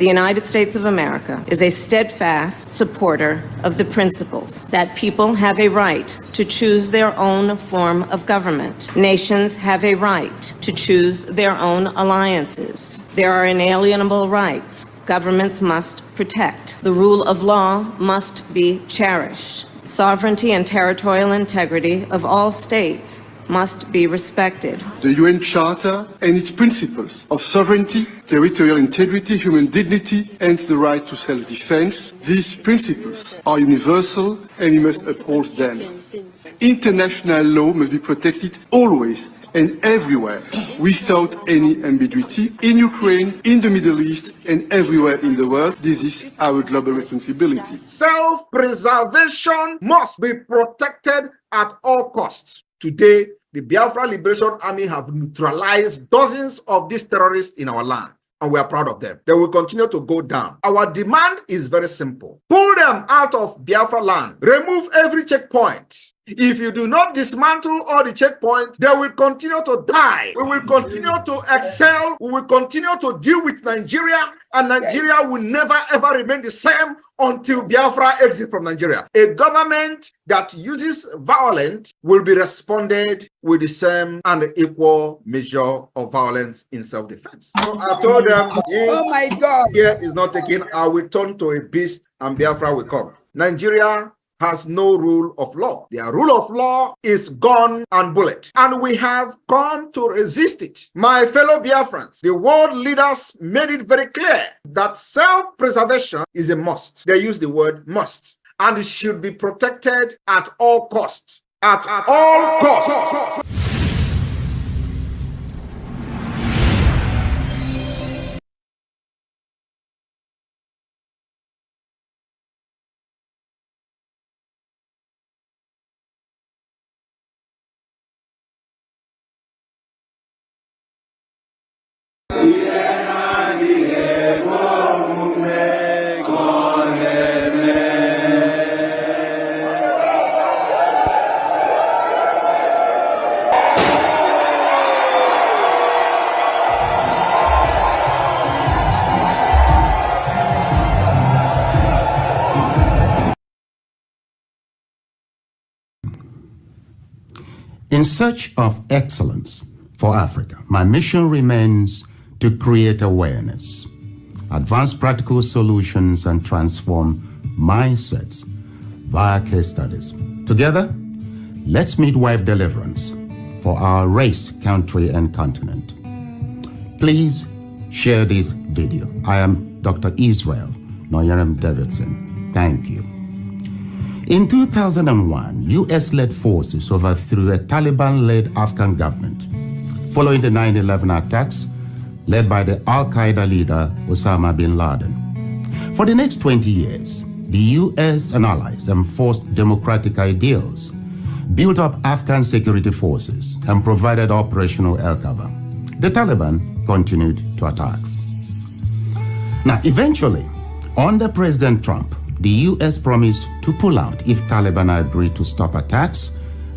the United States of America is a steadfast supporter of the principles that people have a right to choose their own form of government. Nations have a right to choose their own alliances. There are inalienable rights governments must protect. The rule of law must be cherished. Sovereignty and territorial integrity of all states must be respected. The UN Charter and its principles of sovereignty, territorial integrity, human dignity, and the right to self-defense, these principles are universal and we must uphold them. International law must be protected always and everywhere, without any ambiguity, in Ukraine, in the Middle East, and everywhere in the world. This is our global responsibility. Self-preservation must be protected at all costs. Today, the Biafra Liberation Army have neutralized dozens of these terrorists in our land, and we are proud of them. They will continue to go down. Our demand is very simple. Pull them out of Biafra land. Remove every checkpoint. If you do not dismantle all the checkpoints, they will continue to die. We will continue to excel. We will continue to deal with Nigeria, and Nigeria will never ever remain the same until Biafra exits from Nigeria. A government that uses violence will be responded with the same and equal measure of violence in self-defense. So I told them, oh my God, here is not taken, I will turn to a beast and Biafra will come. Nigeria has no rule of law. Their rule of law is gun and bullet. And we have come to resist it. My fellow Biafrans, the world leaders made it very clear that self-preservation is a must. They use the word must. And it should be protected at all costs. At all costs. In search of excellence for Africa, my mission remains to create awareness, advance practical solutions, and transform mindsets via case studies. Together, let's midwife deliverance for our race, country, and continent. Please share this video. I am Dr. Israel Noyerem Davidson. Thank you. In 2001, US-led forces overthrew a Taliban-led Afghan government following the 9/11 attacks led by the Al-Qaeda leader Osama bin Laden. For the next 20 years, the US and allies enforced democratic ideals, built up Afghan security forces, and provided operational air cover. The Taliban continued to attacks. Now, eventually, under President Trump, the US promised to pull out if Taliban agreed to stop attacks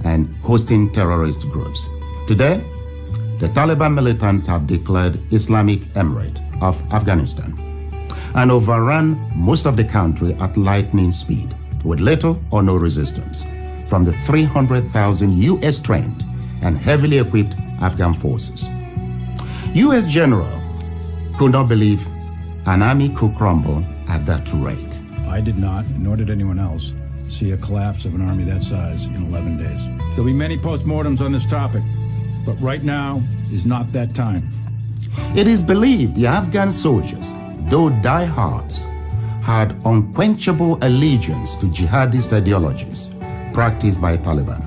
and hosting terrorist groups. Today, the Taliban militants have declared Islamic Emirate of Afghanistan and overrun most of the country at lightning speed with little or no resistance from the 300,000 US trained and heavily equipped Afghan forces. US general could not believe an army could crumble at that rate. I did not, nor did anyone else, see a collapse of an army that size in 11 days. There'll be many postmortems on this topic, but right now is not that time. It is believed the Afghan soldiers, though diehards, had unquenchable allegiance to jihadist ideologies practiced by Taliban.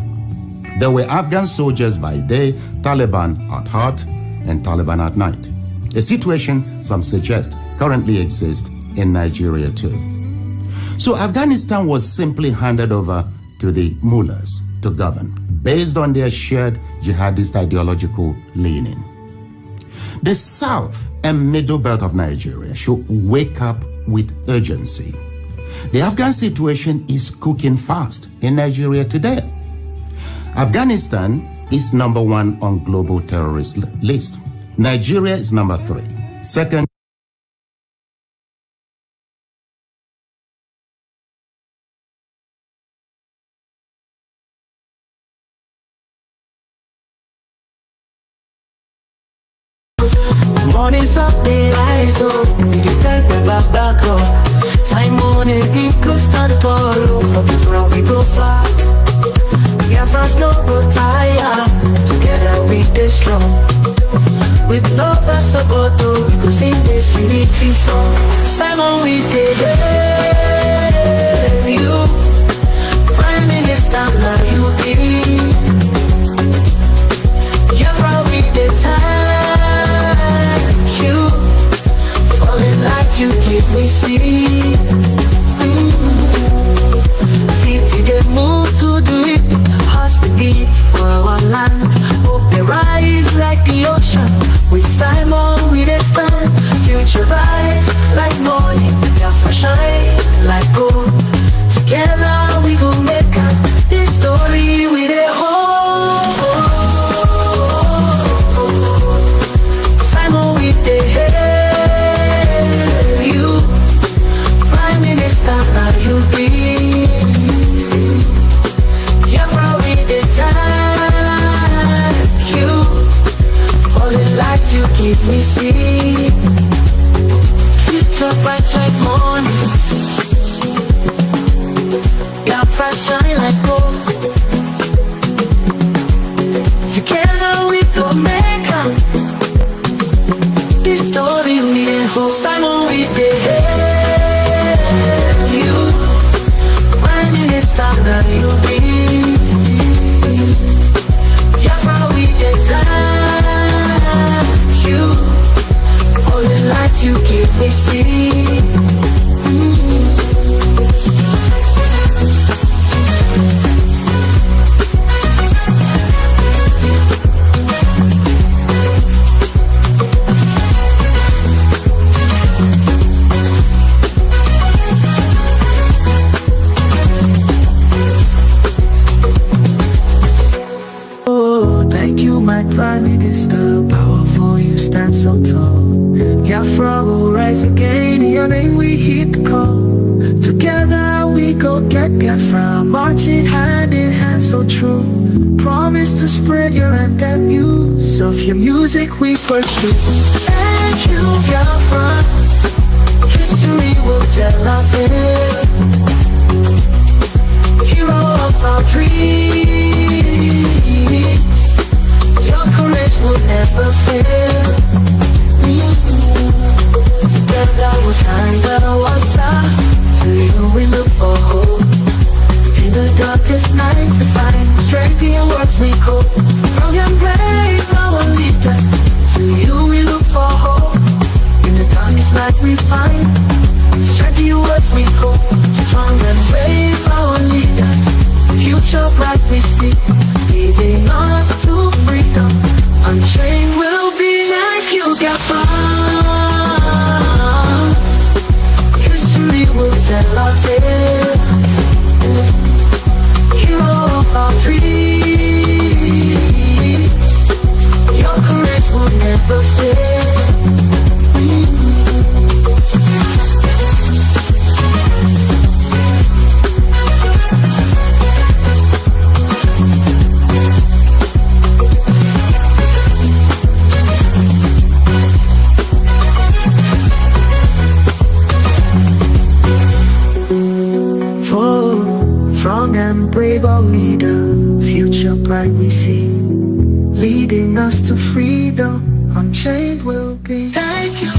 They were Afghan soldiers by day, Taliban at heart, and Taliban at night. A situation some suggest currently exists in Nigeria too. So Afghanistan was simply handed over to the mullahs to govern based on their shared jihadist ideological leaning. The south and middle belt of Nigeria should wake up with urgency. The Afghan situation is cooking fast in Nigeria today. Afghanistan is #1 on global terrorist list. Nigeria is #3. Second Mornings up, they rise up. We do take the back up. Time on it, we could stand tall. From we go far. We have us no go tire. Together we stay strong. With love and support, we go sing this unity song. Simon, we did you. Prime Minister, now you be. You're probably the time. You falling like you give me see. Feet to the move to do it. Hearts to beat for our land. Hope they rise like the ocean. With Simon, we dey stand. Future bright like morning. Biafra shine like gold. Together we gon' make this story we dey hold. Simon, we dey hail you. Prime Minister, now you be. Biafra, we dey thank you. All the lights you give me see. Future bright like morning. Biafra shine like gold. Together we go make this story we dey hold. Simon, we dey hail you. Prime Minister, now you be. Biafra, we dey thank you. All the lights you give me see. Thank you, my Prime Minister. Powerful, you stand so tall. Biafra will rise again. In your name we hit the call. Together we go get Biafra. Marching hand in hand, so true. Promise to spread your anthem news. Of your music we pursue. Thank you, Biafra. History will tell our tale. Hero of our dreams. Your courage will never fail. Together we'll shine the wasa. To you we look for hope. In the darkest night we find strength in your words we cope. From your brave our leader. To you we look for hope. In the darkest night we find strength in your words we cope. Strong and brave our leader. Future bright we see. Leading us to freedom. Unchained will be. Thank you, Biafra. History will tell our tale. Hero of our dreams. Your courage will never fail. Strong and brave our leader, future bright we see, leading us to freedom, unchained will be. Thank you.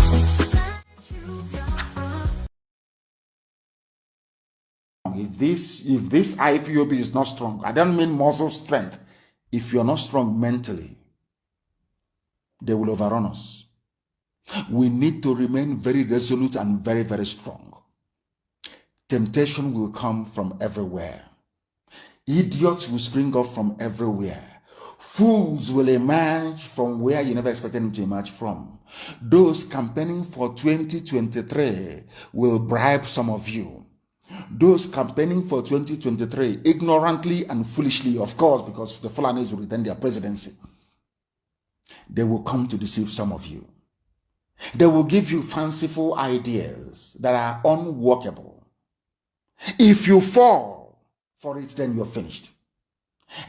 If this IPOB is not strong, I don't mean muscle strength. If you're not strong mentally, they will overrun us. We need to remain very resolute and very, very strong. Temptation will come from everywhere. Idiots will spring up from everywhere. Fools will emerge from where you never expected them to emerge from. Those campaigning for 2023 will bribe some of you. Those campaigning for 2023, ignorantly and foolishly, of course, because the Fulanis will retain their presidency, they will come to deceive some of you. They will give you fanciful ideas that are unworkable. If you fall for it, then you're finished.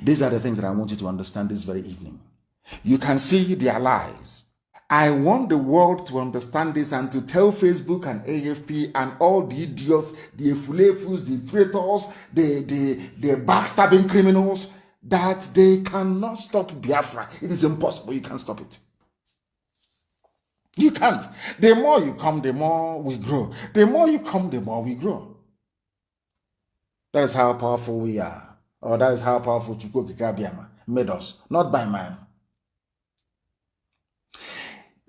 These are the things that I want you to understand this very evening. You can see their lies I want the world to understand this and to tell Facebook and AFP and all the idiots, the efulefus, the traitors, the backstabbing criminals, that they cannot stop Biafra. It is impossible. You can't stop it. You can't. The more you come, the more we grow. The more you come, the more we grow. That is how powerful we are. Or that is how powerful Chukwu Kikabiama made us. Not by man.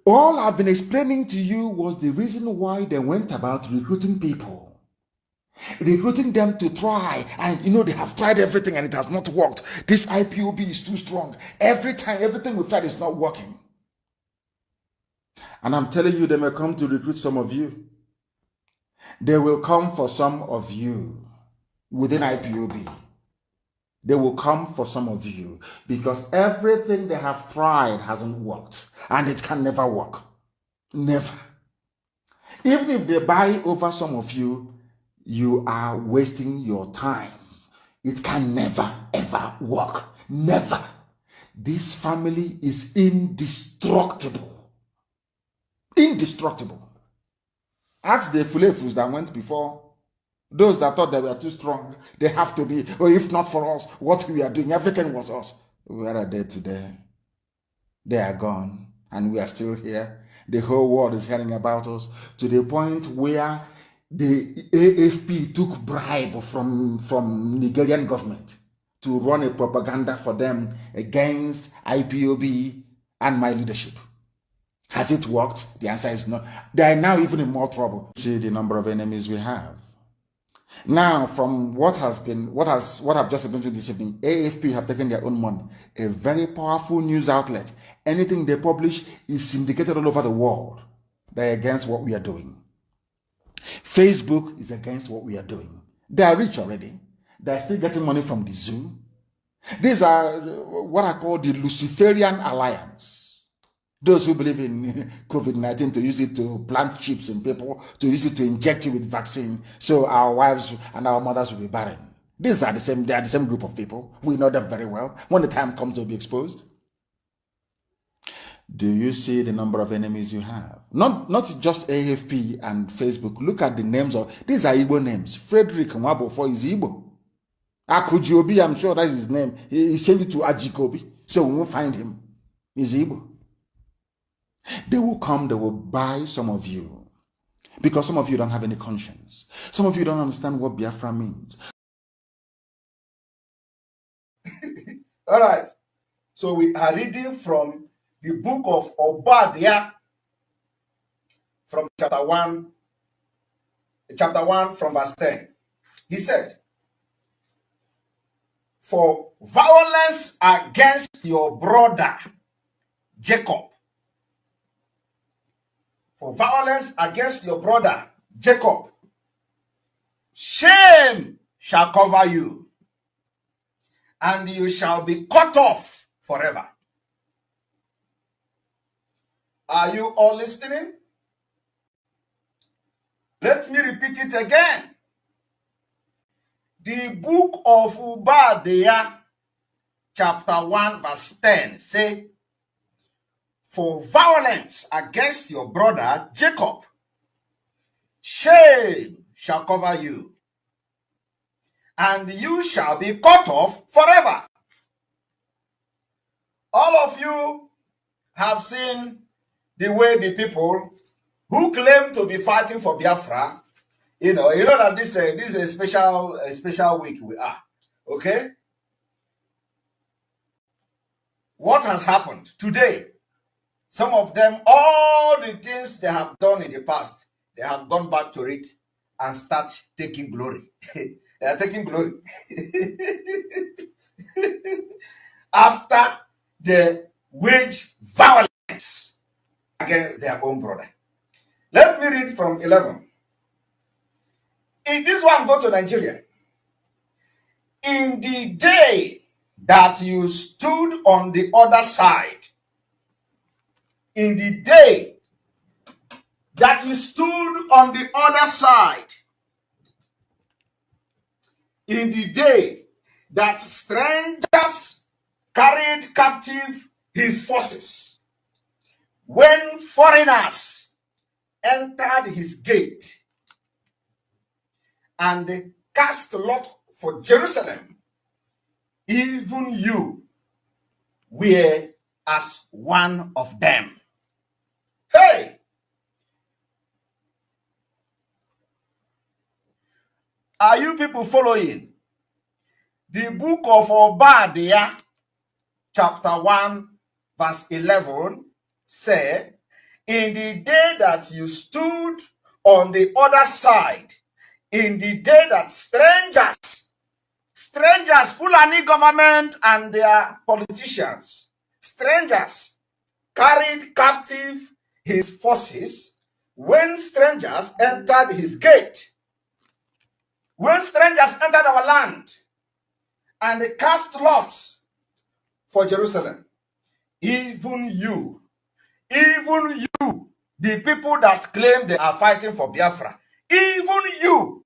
All I've been explaining to you was the reason why they went about recruiting people. Recruiting them to try. And they have tried everything and it has not worked. This IPOB is too strong. Every time, everything we've tried is not working. And I'm telling you, they may come to recruit some of you. They will come for some of you within IPOB. They will come for some of you because everything they have tried hasn't worked and it can never work. Never. Even if they buy over some of you, you are wasting your time. It can never, ever work. Never. This family is indestructible. Indestructible. Ask the Fulefus that went before. Those that thought they were too strong, they have to be. Or if not for us, what we are doing, everything was us. Where are they today? They are gone, and we are still here. The whole world is hearing about us to the point where the AFP took bribe from Nigerian government to run a propaganda for them against IPOB and my leadership. Has it worked? The answer is no. They are now even in more trouble. See the number of enemies we have. Now, from what I've just explained to this evening, AFP have taken their own money. A very powerful news outlet. Anything they publish is syndicated all over the world. They're against what we are doing. Facebook is against what we are doing. They are rich already. They're still getting money from the zoo. These are what I call the Luciferian Alliance. Those who believe in COVID-19 to use it to plant chips in people, to use it to inject you with vaccine, so our wives and our mothers will be barren. These are they are the same group of people. We know them very well. When the time comes, they'll be exposed. Do you see the number of enemies you have? Not just AFP and Facebook. Look at the names of these are Igbo names. Frederick Nwabofo is Igbo. Akujiobi, I'm sure that's his name. He's changed it to Ajikobi, so we won't find him. He's Igbo. They will come, they will buy some of you. Because some of you don't have any conscience. Some of you don't understand what Biafra means. All right. So we are reading from the book of Obadiah from chapter 1 from verse 10. He said, "For violence against your brother Jacob, for violence against your brother Jacob, shame shall cover you, and you shall be cut off forever." Are you all listening? Let me repeat it again. The book of Obadiah, chapter 1, verse 10, say, "For violence against your brother Jacob, shame shall cover you, and you shall be cut off forever." All of you have seen the way the people who claim to be fighting for Biafra, you know that this is a special week we are, okay? What has happened today? Some of them, all the things they have done in the past, they have gone back to it and start taking glory. They are taking glory. After they wage violence against their own brother. Let me read from 11. In this one, go to Nigeria. "In the day that you stood on the other side, in the day that you stood on the other side, in the day that strangers carried captive his forces, when foreigners entered his gate and cast lot for Jerusalem, even you were as one of them. Hey! Are you people following? The book of Obadiah, chapter 1, verse 11, said, in the day that you stood on the other side, in the day that strangers, Fulani government and their politicians, strangers carried captive his forces, when strangers entered his gate, when strangers entered our land and they cast lots for Jerusalem, even you, the people that claim they are fighting for Biafra, even you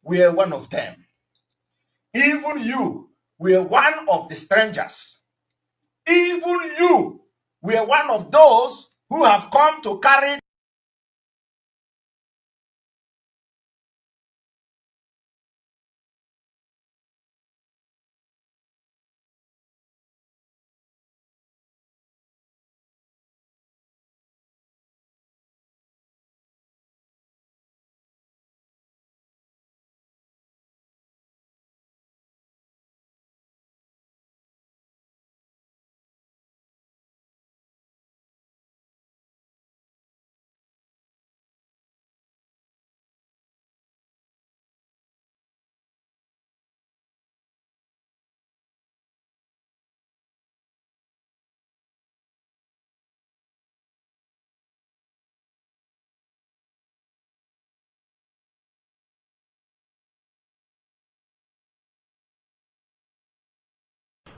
were one of them. Even you were one of the strangers. Even you were one of those who have come to carry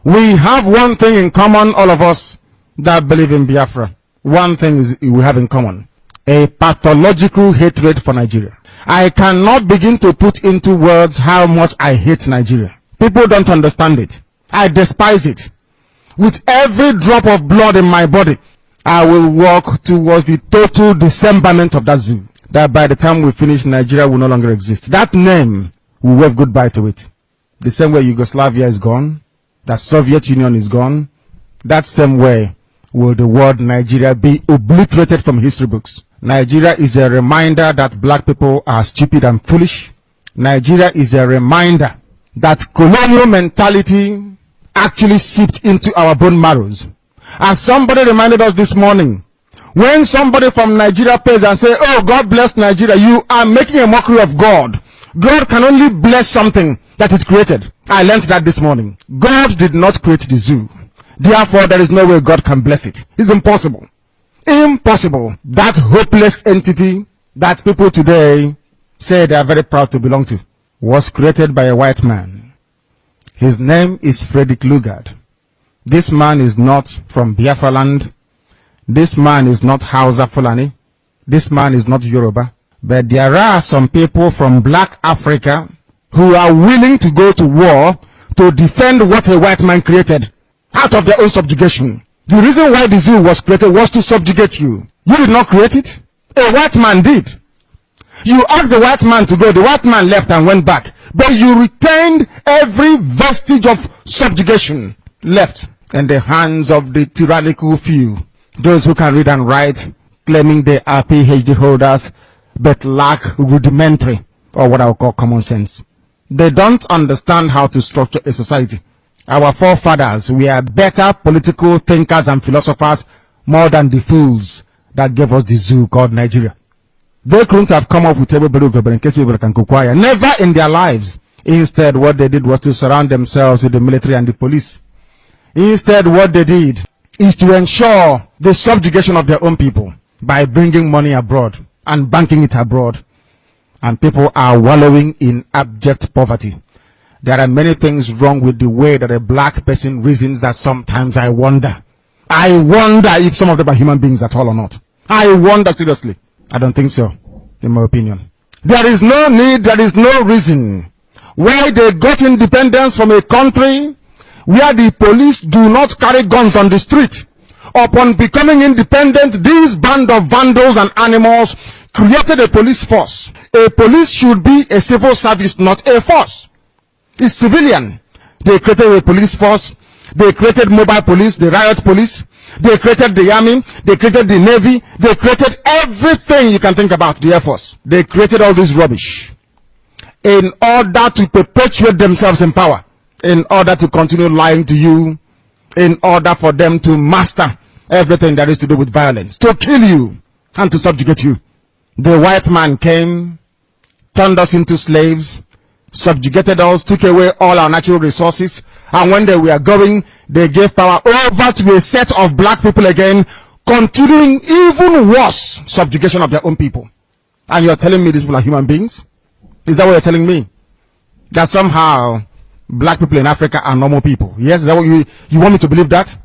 We have one thing in common, all of us that believe in Biafra. One thing is we have in common: a pathological hatred for Nigeria. I cannot begin to put into words how much I hate Nigeria. People don't understand it. I despise it. With every drop of blood in my body, I will walk towards the total dismemberment of that zoo. That by the time we finish, Nigeria will no longer exist. That name, we wave goodbye to it. The same way Yugoslavia is gone, the Soviet Union is gone, that same way will the word Nigeria be obliterated from history books. Nigeria is a reminder that black people are stupid and foolish. Nigeria is a reminder that colonial mentality actually seeped into our bone marrows. As somebody reminded us this morning, when somebody from Nigeria pays and says, oh, God bless Nigeria, you are making a mockery of God. God can only bless something that it created. I learned that this morning. God did not create the zoo. Therefore, there is no way God can bless it. It's impossible. Impossible. That hopeless entity that people today say they are very proud to belong to was created by a white man. His name is Frederick Lugard. This man is not from Biafra land. This man is not Hausa Fulani. This man is not Yoruba. But there are some people from black Africa who are willing to go to war to defend what a white man created out of their own subjugation. The reason why the zoo was created was to subjugate you. You did not create it. A white man did. You asked the white man to go. The white man left and went back. But you retained every vestige of subjugation left in the hands of the tyrannical few. Those who can read and write, claiming they are PhD holders, but lack rudimentary, or what I would call common sense. They don't understand how to structure a society. Our forefathers were better political thinkers and philosophers more than the fools that gave us the zoo called Nigeria. They couldn't have come up with never in their lives. Instead, what they did was to surround themselves with the military and the police. Instead, what they did is to ensure the subjugation of their own people by bringing money abroad and banking it abroad. And people are wallowing in abject poverty. There are many things wrong with the way that a black person reasons that sometimes I wonder. I wonder if some of them are human beings at all or not. I wonder seriously. I don't think so, in my opinion. There is no need, there is no reason why they got independence from a country where the police do not carry guns on the street. Upon becoming independent, this band of vandals and animals created a police force. A police should be a civil service, not a force. It's civilian. They created a police force. They created mobile police, the riot police. They created the army. They created the navy. They created everything you can think about, the Air Force. They created all this rubbish in order to perpetuate themselves in power, in order to continue lying to you, in order for them to master everything that is to do with violence, to kill you and to subjugate you. The white man came, turned us into slaves, subjugated us, took away all our natural resources, and when they were going, they gave power over to a set of black people again, continuing even worse subjugation of their own people. And you're telling me these people are human beings? Is that what you're telling me? That somehow black people in Africa are normal people? Yes, is that what you want me to believe that?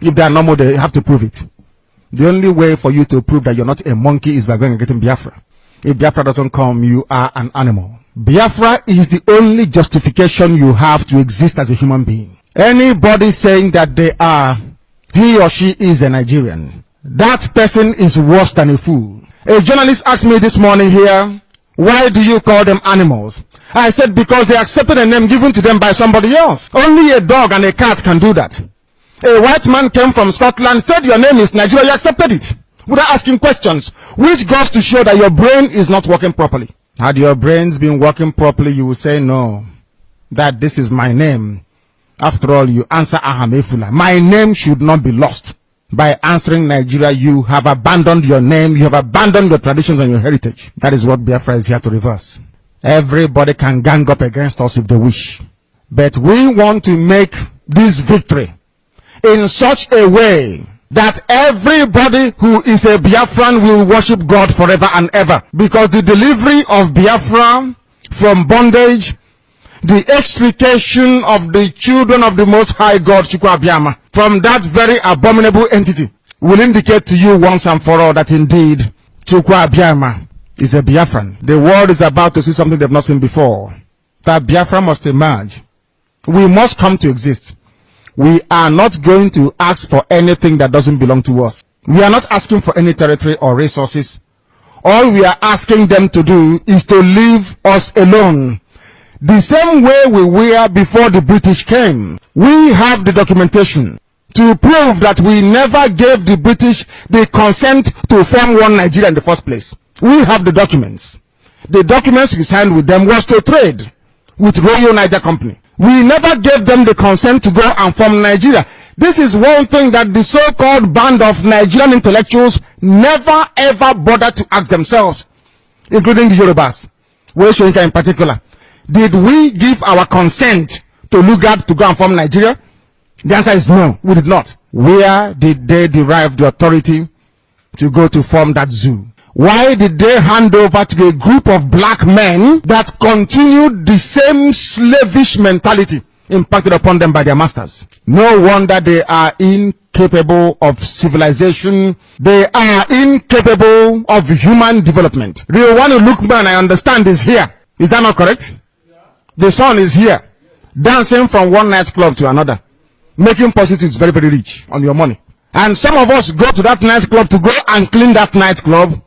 If they are normal, they have to prove it. The only way for you to prove that you're not a monkey is by going and getting Biafra. If Biafra doesn't come, you are an animal. Biafra is the only justification you have to exist as a human being. Anybody saying that he or she is a Nigerian, that person is worse than a fool. A journalist asked me this morning here, why do you call them animals? I said, because they accepted a name given to them by somebody else. Only a dog and a cat can do that. A white man came from Scotland, said your name is Nigeria, you accepted it without asking questions, which goes to show that your brain is not working properly. Had your brains been working properly, you would say no, that this is my name. After all, you answer Ahamefula. My name should not be lost. By answering Nigeria, you have abandoned your name, you have abandoned your traditions and your heritage. That is what Biafra is here to reverse. Everybody can gang up against us if they wish. But we want to make this victory in such a way that everybody who is a Biafran will worship God forever and ever. Because the delivery of Biafra from bondage, the extrication of the children of the Most High God, Chukwu Abiyama, from that very abominable entity, will indicate to you once and for all that indeed Chukwu Abiyama is a Biafran. The world is about to see something they've not seen before. That Biafra must emerge. We must come to exist. We are not going to ask for anything that doesn't belong to us. We are not asking for any territory or resources. All we are asking them to do is to leave us alone. The same way we were before the British came. We have the documentation to prove that we never gave the British the consent to form one Nigeria in the first place. We have the documents. The documents we signed with them was to trade with Royal Niger Company. We never gave them the consent to go and form Nigeria. This is one thing that the so-called band of Nigerian intellectuals never ever bothered to ask themselves, including the Yorubas, Weshonika in particular. Did we give our consent to Lugard to go and form Nigeria? The answer is no, we did not. Where did they derive the authority to go to form that zoo? Why did they hand over to a group of black men that continued the same slavish mentality impacted upon them by their masters? No wonder they are incapable of civilization. They are incapable of human development. Riowanu Lukman, I understand, is here. Is that not correct? Yeah. The son is here, dancing from one nightclub to another, making prostitutes very, very rich on your money. And some of us go to that nightclub to go and clean that nightclub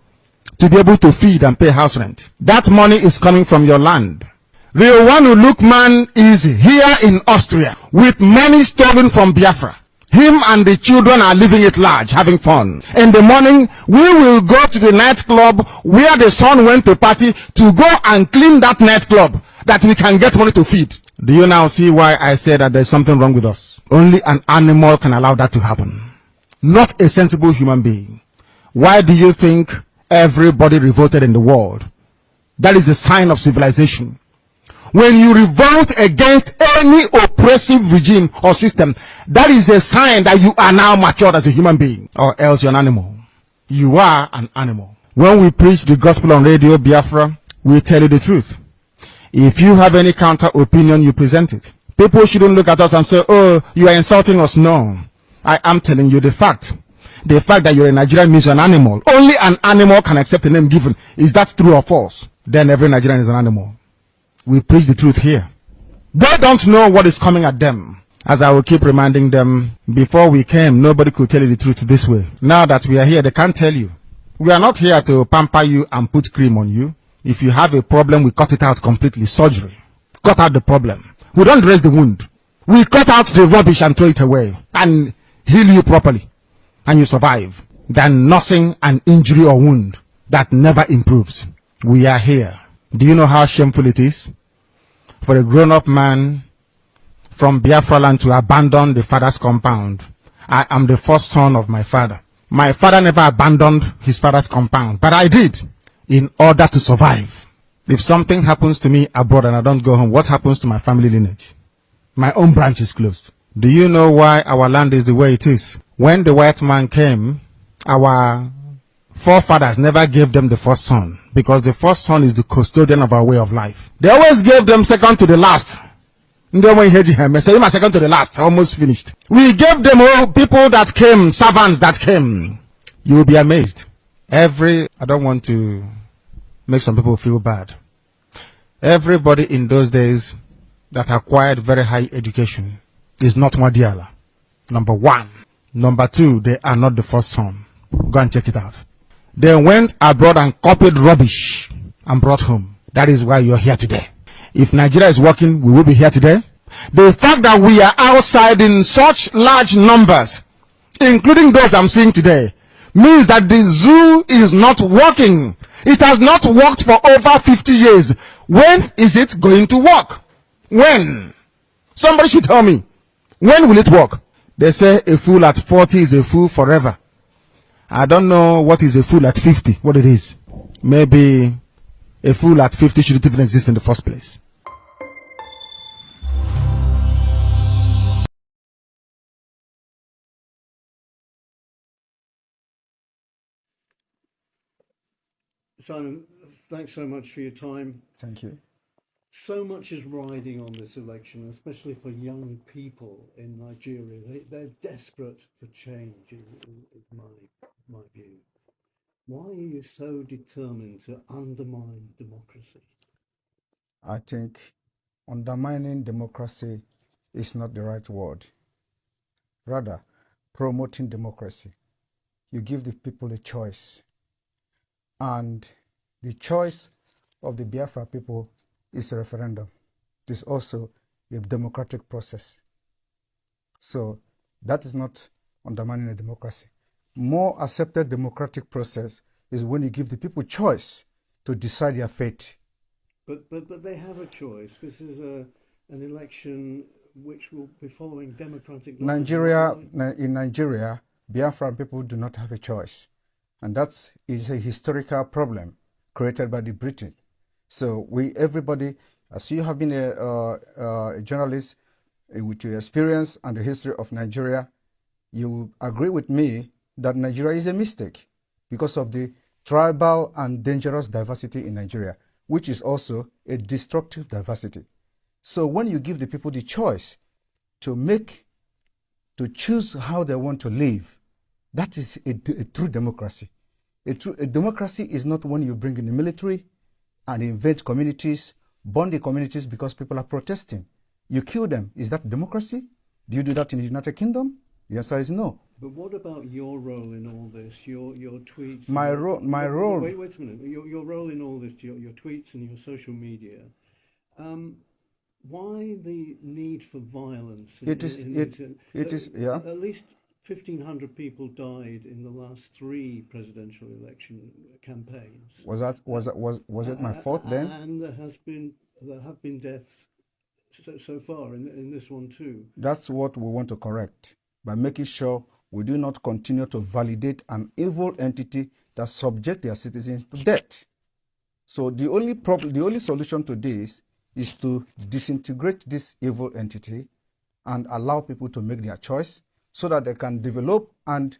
to be able to feed and pay house rent. That money is coming from your land. Riowanu Lukman is here in Austria with money stolen from Biafra. Him and the children are living it large, having fun. In the morning, we will go to the nightclub where the son went to party to go and clean that nightclub that we can get money to feed. Do you now see why I say that there's something wrong with us? Only an animal can allow that to happen. Not a sensible human being. Why do you think everybody revolted in the world? That is a sign of civilization. When you revolt against any oppressive regime or system, that is a sign that you are now matured as a human being, or else you're an animal. You are an animal. When we preach the gospel on Radio Biafra, we tell you the truth. If you have any counter opinion, you present it. People shouldn't look at us and say, oh, you are insulting us. No, I am telling you the fact. The fact that you're a Nigerian means you're an animal. Only an animal can accept a name given. Is that true or false? Then every Nigerian is an animal. We preach the truth here. They don't know what is coming at them. As I will keep reminding them, before we came, nobody could tell you the truth this way. Now that we are here, they can't tell you. We are not here to pamper you and put cream on you. If you have a problem, we cut it out completely. Surgery. Cut out the problem. We don't dress the wound. We cut out the rubbish and throw it away and heal you properly. And you survive. Than nursing an injury or wound that never improves. We are here. Do you know how shameful it is for a grown-up man from Biafra land to abandon the father's compound? I am the first son of my father. My father never abandoned his father's compound, but I did in order to survive. If something happens to me abroad and I don't go home, what happens to my family lineage? My own branch is closed. Do you know why our land is the way it is? When the white man came, our forefathers never gave them the first son, because the first son is the custodian of our way of life. They always gave them second to the last. Second to the last, almost finished. We gave them all people that came, servants that came. You will be amazed. I don't want to make some people feel bad. Everybody in those days that acquired very high education is not Madiala. Number one. Number two, they are not the first son. Go and check it out. They went abroad and copied rubbish and brought home. That is why you're here today. If Nigeria is working, we will be here today. The fact that we are outside in such large numbers, including those I'm seeing today, means that the zoo is not working. It has not worked for over 50 years. When is it going to work? When? Somebody should tell me. When will it work? They say a fool at 40 is a fool forever. I don't know what is a fool at 50, what it is. Maybe a fool at 50 shouldn't even exist in the first place. Simon, thanks so much for your time. Thank you. So much is riding on this election, especially for young people in Nigeria. They're desperate for change, is my view. Why are you so determined to undermine democracy? I think undermining democracy is not the right word. Rather, promoting democracy. You give the people a choice. And the choice of the Biafra people is a referendum. It is also a democratic process. So that is not undermining a democracy. More accepted democratic process is when you give the people choice to decide their fate. But they have a choice. This is an election which will be following democratic laws. In Nigeria, Biafran people do not have a choice. And that is a historical problem created by the British. So everybody, as you have been a journalist with your experience and the history of Nigeria, you agree with me that Nigeria is a mistake because of the tribal and dangerous diversity in Nigeria, which is also a destructive diversity. So when you give the people the choice to choose how they want to live, that is a true democracy. A democracy is not when you bring in the military and invade communities, burn the communities because people are protesting. You kill them. Is that democracy? Do you do that in the United Kingdom? The answer is no. But what about your role in all this? Your tweets. My role. Wait a minute. Your role in all this. Your tweets and your social media. Why the need for violence? It is. Yeah. At least 1,500 people died in the last 3 presidential election campaigns. Was it my fault then? And there have been deaths so far in this one too. That's what we want to correct by making sure we do not continue to validate an evil entity that subject their citizens to death. So the only solution to this is to disintegrate this evil entity and allow people to make their choice so that they can develop and,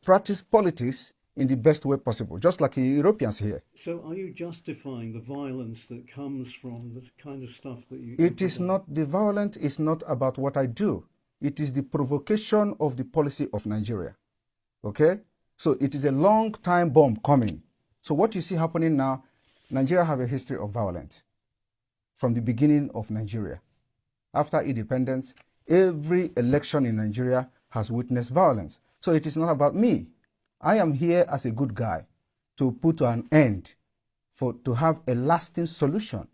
practice politics in the best way possible, just like the Europeans here. So are you justifying the violence that comes from the kind of stuff that you... It is not, the violence is not about what I do. It is the provocation of the policy of Nigeria. Okay? So it is a long time bomb coming. So what you see happening now, Nigeria have a history of violence from the beginning of Nigeria. After independence, Every election in Nigeria has witnessed violence. So it is not about me. I am here as a good guy to put an end, to have a lasting solution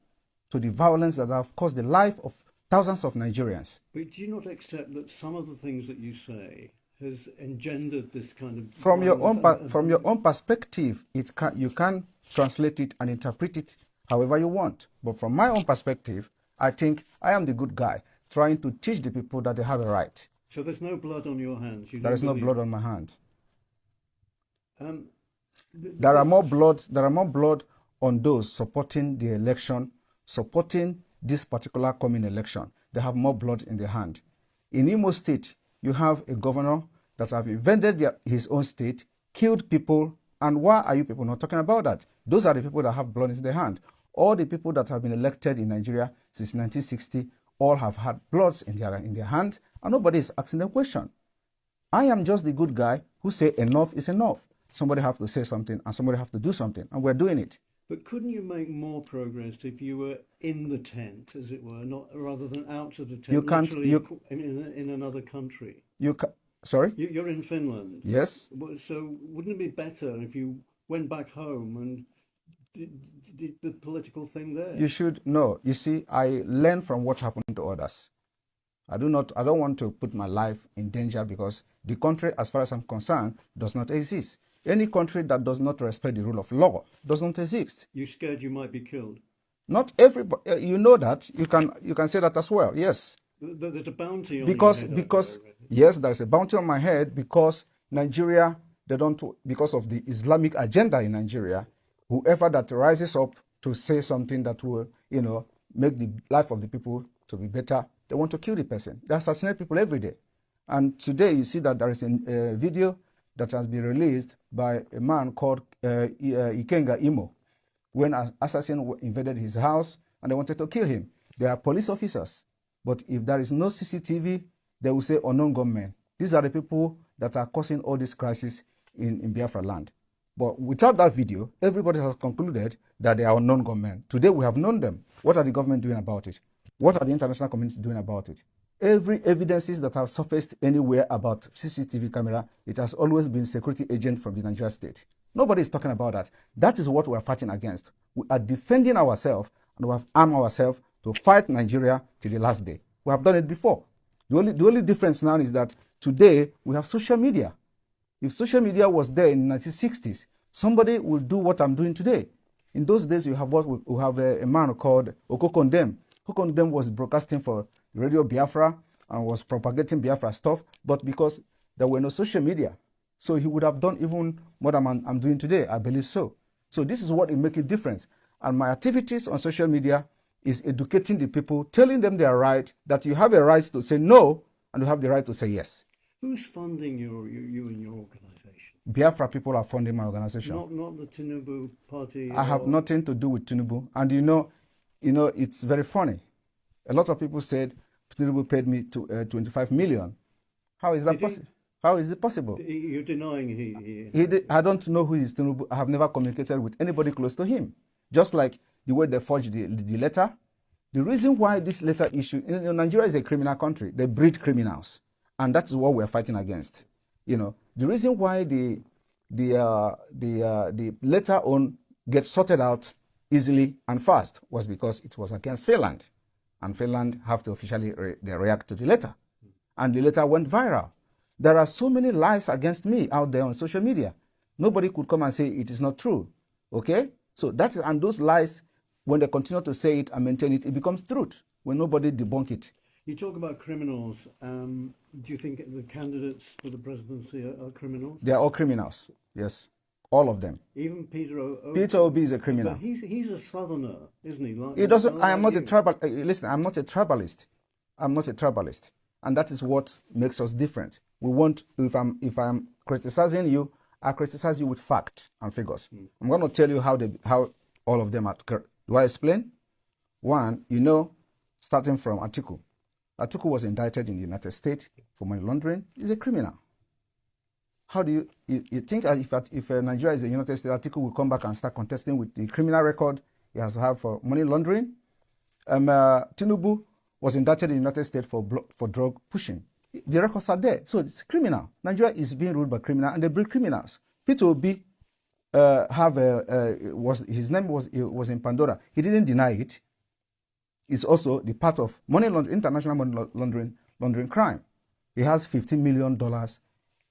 to the violence that have caused the life of thousands of Nigerians. But do you not accept that some of the things that you say has engendered this kind of From your violence own perspective, you can translate it and interpret it however you want. But from my own perspective, I think I am the good guy trying to teach the people that they have a right. So there's no blood on your hands? There is no blood on my hand. There are more blood on those supporting the election, supporting this particular coming election. They have more blood in their hand. In Imo State, you have a governor that have invaded his own state, killed people, and why are you people not talking about that? Those are the people that have blood in their hand. All the people that have been elected in Nigeria since 1960 all have had bloods in their hand, and nobody is asking the question. I am just the good guy who say enough is enough. Somebody have to say something, and somebody have to do something, and we're doing it. But couldn't you make more progress if you were in the tent, as it were, not rather than out of the tent? You can't. In another country. Sorry. You're in Finland. Yes. So wouldn't it be better if you went back home and did the political thing there? You should know. You see, I learn from what happened to others. I don't want to put my life in danger because the country, as far as I'm concerned, does not exist. Any country that does not respect the rule of law does not exist. You're scared you might be killed? Not everybody. You know that. You can say that as well. Yes. There's a bounty on because your head yes, there's a bounty on my head because Nigeria, because of the Islamic agenda in Nigeria, whoever that rises up to say something that will, make the life of the people to be better, they want to kill the person. They assassinate people every day. And today you see that there is a video that has been released by a man called Ikenga Imo, when an assassin invaded his house and they wanted to kill him. They are police officers. But if there is no CCTV, they will say unknown gunmen. These are the people that are causing all this crisis in Biafra land. But without that video, everybody has concluded that they are unknown gunmen. Today we have known them. What are the government doing about it? What are the international community doing about it? Every evidences that have surfaced anywhere about CCTV camera, it has always been security agent from the Nigeria state. Nobody is talking about that. That is what we are fighting against. We are defending ourselves and we have armed ourselves to fight Nigeria till the last day. We have done it before. The only difference now is that today we have social media. If social media was there in the 1960s, somebody will do what I'm doing today. In those days, we have a man called Okokondem. Okokondem was broadcasting for Radio Biafra and was propagating Biafra stuff, but because there were no social media, so he would have done even more than I'm doing today, I believe so. So this is what will make a difference. And my activities on social media is educating the people, telling them they are right, that you have a right to say no, and you have the right to say yes. Who's funding you and your organization? Biafra people are funding my organization. Not the Tinubu party? I have nothing to do with Tinubu. And it's very funny. A lot of people said Tinubu paid me 25 million. How is that possible? How is it possible? You're denying he did. I don't know who is Tinubu. I have never communicated with anybody close to him. Just like the way they forged the letter. The reason why this letter issue, Nigeria is a criminal country. They breed criminals. And that is what we are fighting against. The reason why the letter on gets sorted out easily and fast was because it was against Finland. And Finland have to officially react to the letter. And the letter went viral. There are so many lies against me out there on social media. Nobody could come and say it is not true. Okay? So and those lies, when they continue to say it and maintain it, it becomes truth when nobody debunk it. You talk about criminals. Do you think the candidates for the presidency are criminals? They are all criminals, yes. All of them. Even Peter Obi? Peter Obi is a criminal. But he's a southerner, isn't he? He doesn't. I am not a tribal. Listen, I'm not a tribalist. I'm not a tribalist. And that is what makes us different. We want, if I'm criticizing you, I criticize you with fact and figures. I'm going to tell you how all of them are. Do I explain? One, starting from Atiku. Atiku was indicted in the United States for money laundering. He's a criminal. How do you think if Nigeria is a United States, Atiku will come back and start contesting with the criminal record he has to have for money laundering? Tinubu was indicted in the United States for drug pushing. The records are there. So it's criminal. Nigeria is being ruled by criminals, and they breed criminals. Peter Obi his name was in Pandora. He didn't deny it. It's also the part of money laundering, international money laundering crime. He has $15 million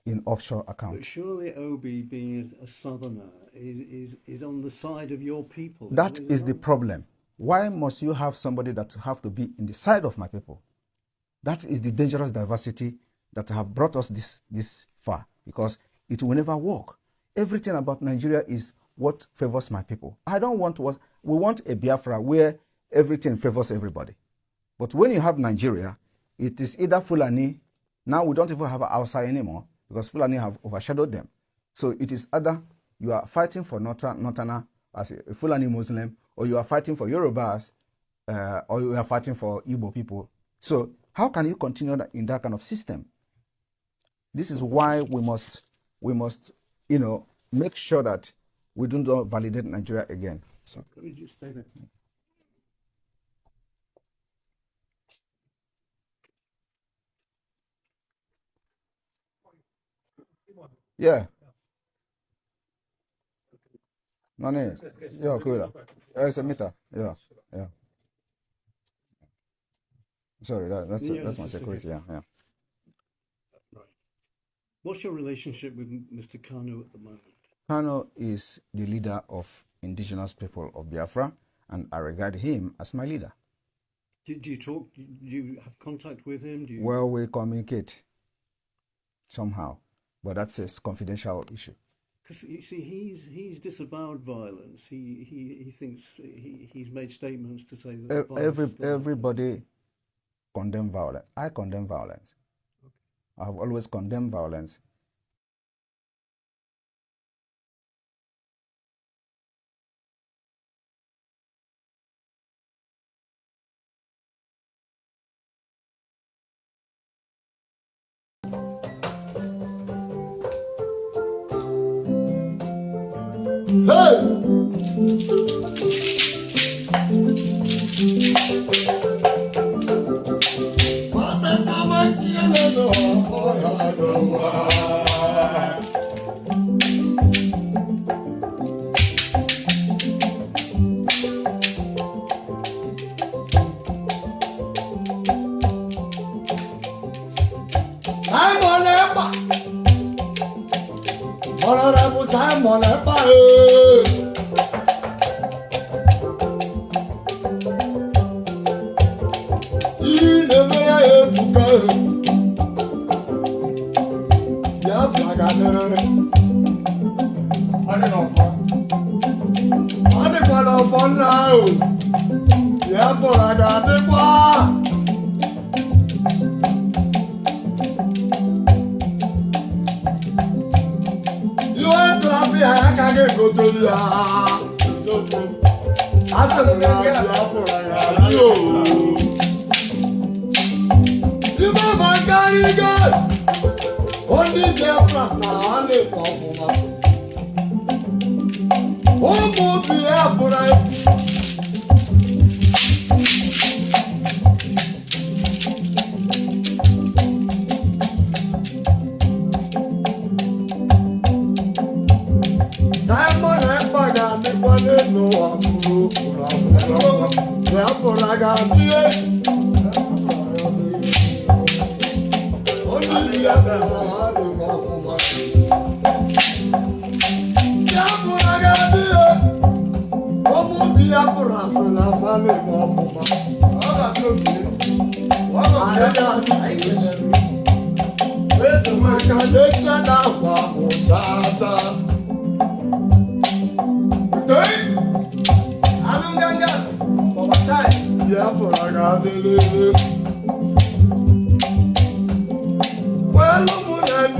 in offshore accounts. But surely Obi, being a southerner, is on the side of your people. That is the problem. Why must you have somebody that have to be in the side of my people? That is the dangerous diversity that have brought us this far, because it will never work. Everything about Nigeria is what favors my people. I don't want we want a Biafra where everything favors everybody. But when you have Nigeria, it is either Fulani. Now we don't even have Hausa anymore because Fulani have overshadowed them. So it is either you are fighting for Northerner as a Fulani Muslim, or you are fighting for Yorubas, or you are fighting for Igbo people. So how can you continue in that kind of system? This is why we must make sure that we do not validate Nigeria again. So let me just stay there. Yeah. No. Yeah, cool. It's a meter. Yeah. Sorry, that's my security. Yeah. Right. What's your relationship with Mr. Kanu at the moment? Kanu is the leader of indigenous people of Biafra, and I regard him as my leader. Do you talk? Do you have contact with him? Well, we communicate somehow, but that's a confidential issue. Because you see, he's disavowed violence. He thinks he's made statements to say that everybody condemn violence. I condemn violence. Okay. I have always condemned violence.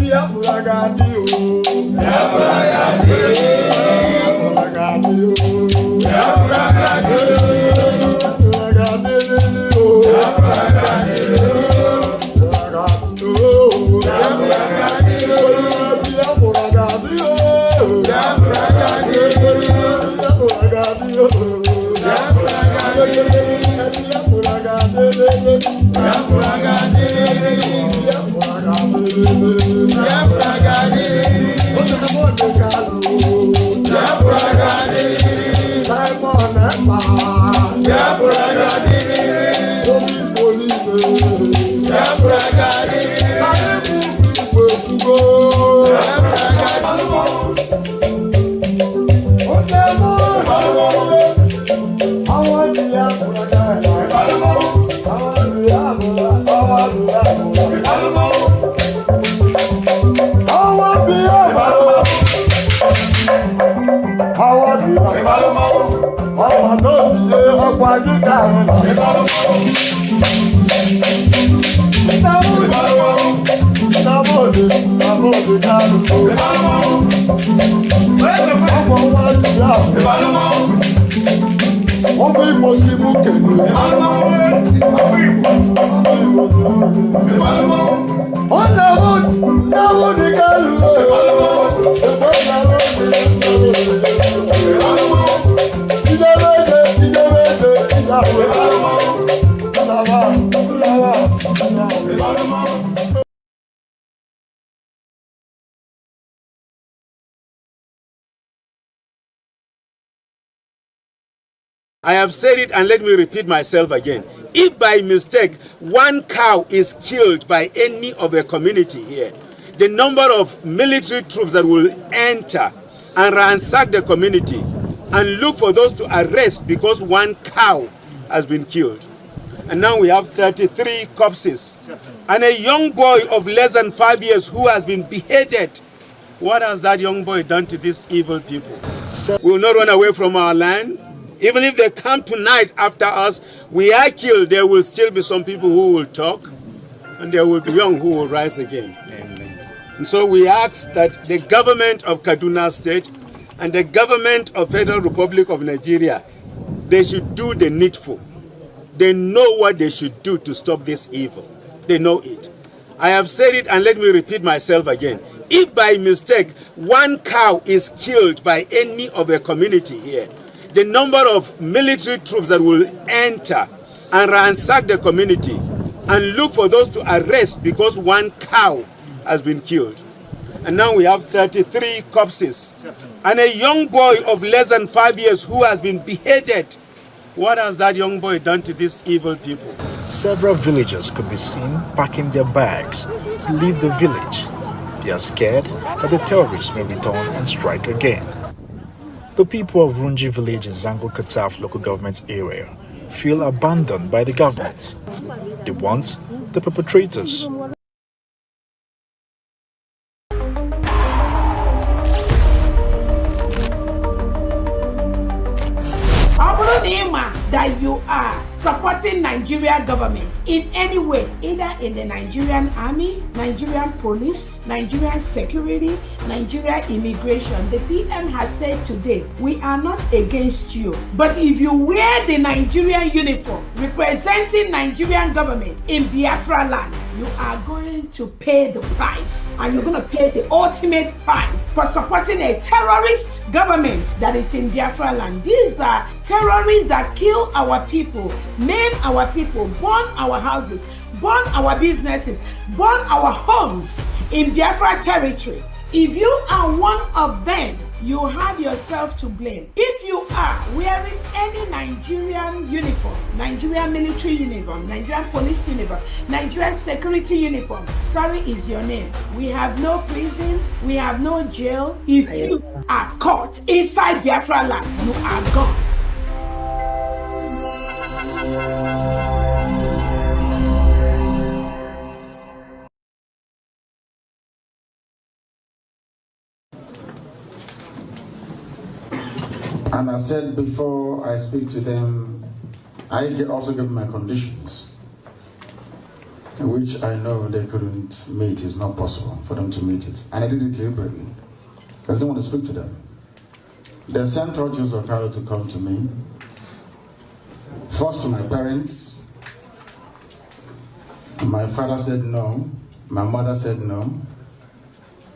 Biafra, I have said it and let me repeat myself again. If by mistake one cow is killed by any of the community here, the number of military troops that will enter and ransack the community and look for those to arrest because one cow has been killed. And now we have 33 corpses and a young boy of less than 5 years who has been beheaded. What has that young boy done to these evil people? We will not run away from our land. Even if they come tonight after us, we are killed, there will still be some people who will talk, and there will be young who will rise again. Amen. And so we ask that the government of Kaduna State and the government of Federal Republic of Nigeria, they should do the needful. They know what they should do to stop this evil. They know it. I have said it and let me repeat myself again. If by mistake one cow is killed by any of the community here, the number of military troops that will enter and ransack the community and look for those to arrest because one cow has been killed. And now we have 33 corpses and a young boy of less than 5 years who has been beheaded. What has that young boy done to these evil people? Several villagers could be seen packing their bags to leave the village. They are scared that the terrorists may return and strike again. The people of Runji village in Zango Kataf local government area feel abandoned by the government. They want the perpetrators. That you are supporting Nigerian government in any way, either in the Nigerian army, Nigerian police, Nigerian security, Nigerian immigration. The PM has said today, we are not against you, but if you wear the Nigerian uniform representing Nigerian government in Biafra land, you are going to pay the price, and you're going to pay the ultimate price for supporting a terrorist government that is in Biafra land. These are terrorists that kill our people, maim our people, burn our houses, burn our businesses, burn our homes in Biafra territory. If you are one of them, you have yourself to blame. If you are wearing any Nigerian uniform, Nigerian military uniform, Nigerian police uniform, Nigerian security uniform, sorry is your name. We have no prison, we have no jail. If you are caught inside Biafra land, you are gone. And I said before I speak to them, I also give my conditions, which I know they couldn't meet. It's not possible for them to meet it. And I did it deliberately, because I didn't want to speak to them. They sent all Jews of Cairo to come to me, first to my parents. My father said no, my mother said no,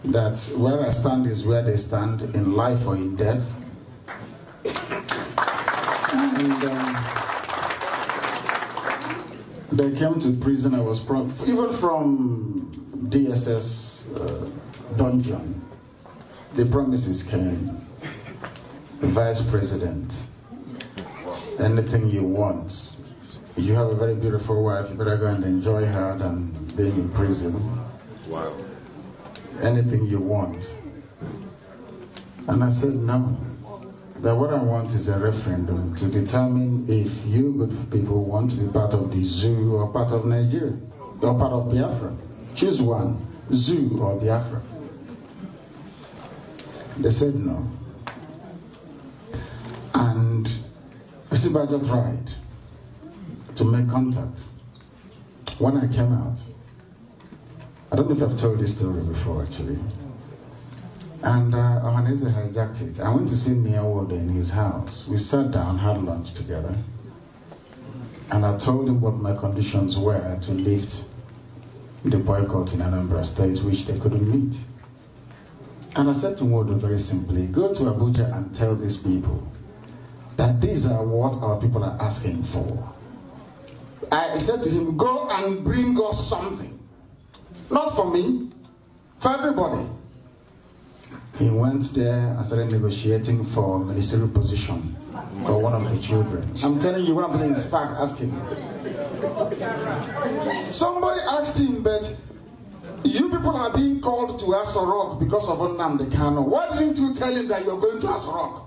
that where I stand is where they stand, in life or in death. They came to prison. I was even from DSS dungeon. The promises came. The vice president, anything you want. You have a very beautiful wife. You better go and enjoy her than being in prison. Wow. Anything you want. And I said no. That what I want is a referendum to determine if you good people want to be part of the zoo or part of Nigeria or part of Biafra. Choose one, zoo or Biafra. They said no. And Isibajo tried to make contact. When I came out, I don't know if I've told this story before actually. And Orabueze hijacked it. I went to see Niawode in his house. We sat down, had lunch together. And I told him what my conditions were to lift the boycott in Anambra State, which they couldn't meet. And I said to Nwodo very simply, go to Abuja and tell these people that these are what our people are asking for. I said to him, go and bring us something. Not for me, for everybody. He went there and started negotiating for a ministerial position for one of the children. I'm telling you what I'm telling you is fact, ask him. Somebody asked him, but you people are being called to Aso Rock because of Nnamdi Kanu. Why didn't you tell him that you're going to Aso Rock?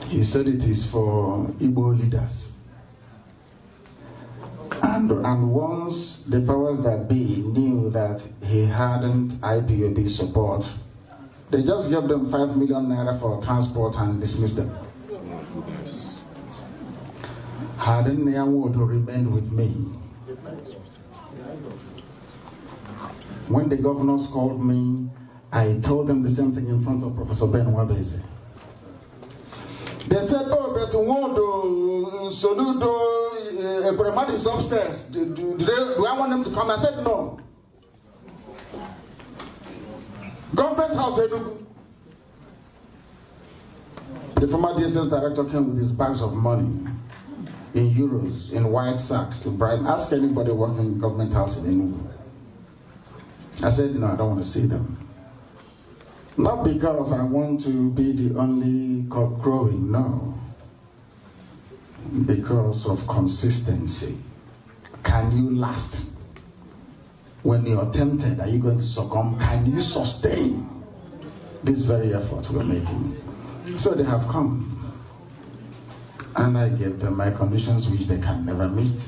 He said it is for Igbo leaders. And once the powers that be knew that he hadn't IPOB support, they just gave them 5 million naira for transport and dismissed them. Hadn't Nwodo remained with me, when the governors called me, I told them the same thing in front of Professor Ben Orabueze. They said, oh, but Nwodo, Soludo, Ebremadi is upstairs. Do I want them to come? I said, no. Government House Enugu. The former DSS director came with his bags of money in euros, in white sacks to bribe. Ask anybody working in Government House in Enugu. I said, no, I don't want to see them. Not because I want to be the only cock crowing, no. Because of consistency. Can you last? When you're tempted, are you going to succumb? Can you sustain this very effort we're making? So they have come. And I gave them my conditions which they can never meet.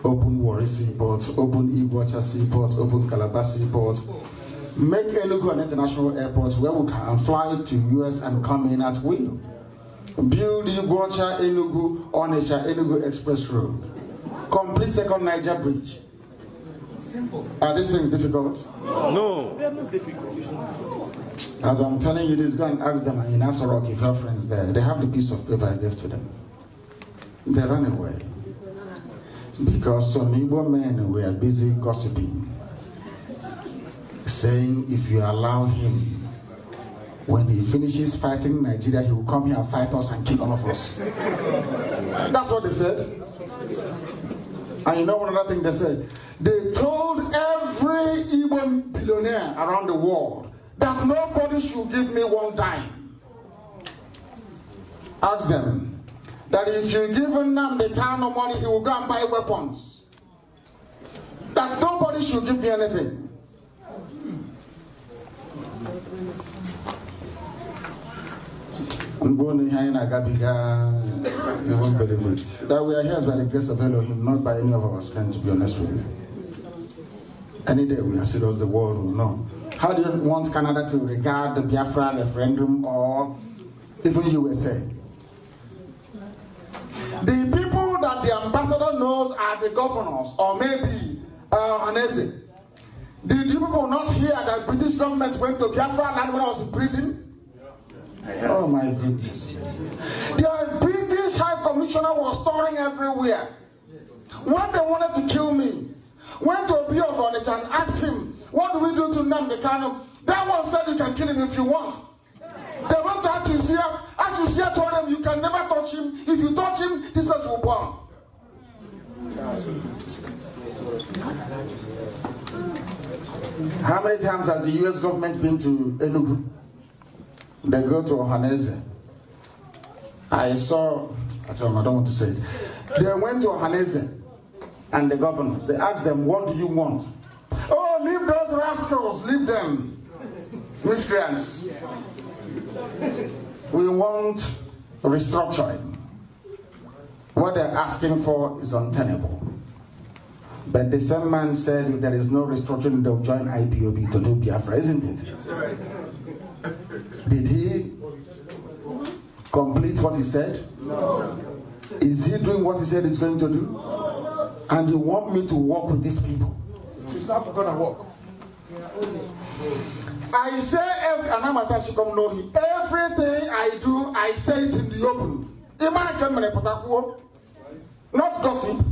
Open Warri Seaport, open Iguacha Seaport, open Calabar Seaport. Make Enugu an international airport where we can fly to US and come in at will. Build Iguacha Enugu Onitsha Enugu Express Road. Complete second Niger Bridge. Are these things difficult? No. They're not difficult. As I'm telling you this, go and ask them in Aso Rock if you have friends there. They have the piece of paper I gave to them. They ran away. Because some Igbo men were busy gossiping, saying if you allow him, when he finishes fighting Nigeria, he will come here and fight us and kill all of us. That's what they said. And you know one other thing they said? They told every Igbo billionaire around the world that nobody should give me one dime. Ask them that if you give Nnamdi Kanu money, he will go and buy weapons. That nobody should give me anything. I'm going to hear in Agabiga, you won't believe it. That we are here by the grace of Elohim, not by any of our strength, to be honest with you. Any day we are serious, the world will know. How do you want Canada to regard the Biafra referendum or even USA? The people that the ambassador knows are the governors, or maybe Orabueze. Did you people not hear that British government went to Biafra land when I was in prison? Oh my goodness. The British High Commissioner was touring everywhere. When they wanted to kill me, went to Obi of Onitsha and asked him, what do we do to Nnamdi Kanu? That one said you can kill him if you want. They went to Atusia told them, you can never touch him. If you touch him, this person will burn. How many times has the US government been to Enugu? They go to Orabueze. I don't want to say it. They went to Orabueze and the governor. They asked them, what do you want? Oh, leave those rascals, leave them. Miscreants. We want restructuring. What they're asking for is untenable. But the same man said if there is no restructuring, they'll join IPOB to do Biafra, isn't it? Did he complete what he said? No. Is he doing what he said he's going to do? No. And you want me to work with these people? It's not going to work. I say, and I'm everything I do, I say it in the open. Not gossip.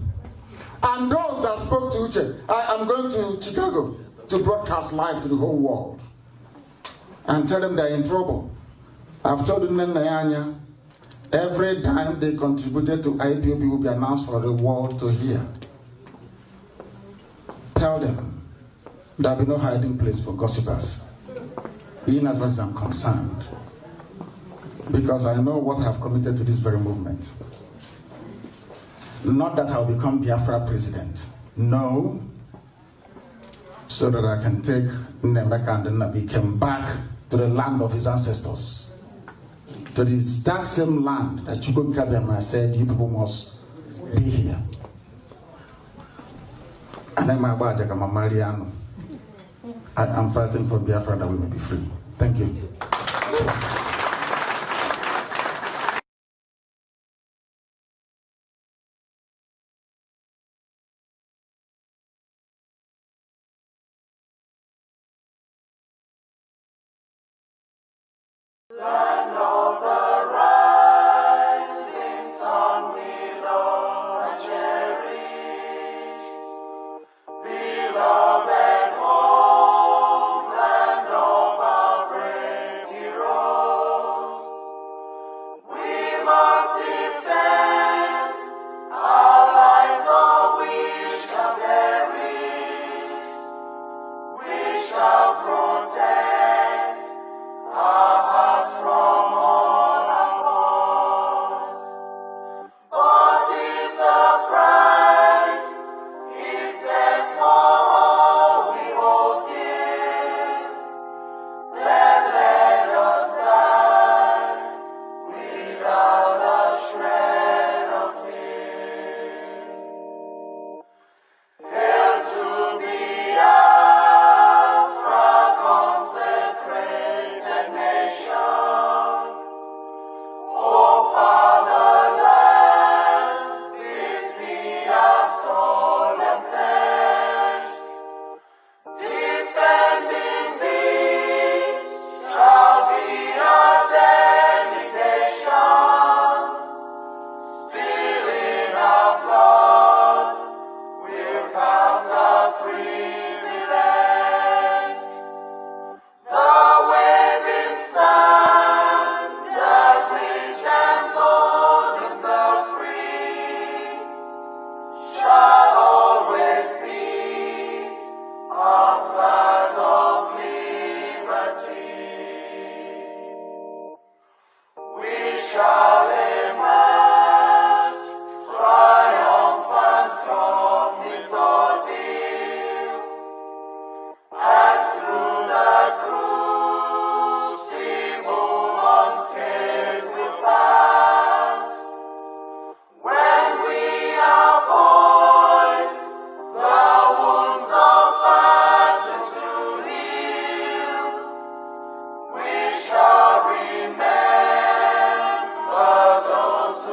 And those that spoke to Uche, I am going to Chicago to broadcast live to the whole world and tell them they're in trouble. I've told them every time they contributed to IPOB will be announced for the world to hear. Tell them there'll be no hiding place for gossipers, even as much as I'm concerned, because I know what I have committed to this very movement. Not that I'll become Biafra president. No. So that I can take Nemeka and Nnabike back to the land of his ancestors. To that same land that Chukwu Kabiyama said, you people must be here. And then my Mariano. I'm fighting for Biafra that we may be free. Thank you. Land of the rising sun, we love and cherish. Beloved home, land of our brave heroes. We must defend our lives, or we shall perish. We shall protect our hearts from all our foes. But if the price is that for all we hold dear, then let us die without a shred of fear. Hail to Biafra, consecrated nation. Oh, fatherland, this be our solemn pledge. Defending thee shall be our dedication. Spilling our blood will count our privilege. The waving standard which emboldens the free shall always be our flag of liberty. We shall emerge triumphant from this ordeal, and through the crucible unscathed will pass. When we are poised, the wounds of battle to heal, we shall remember those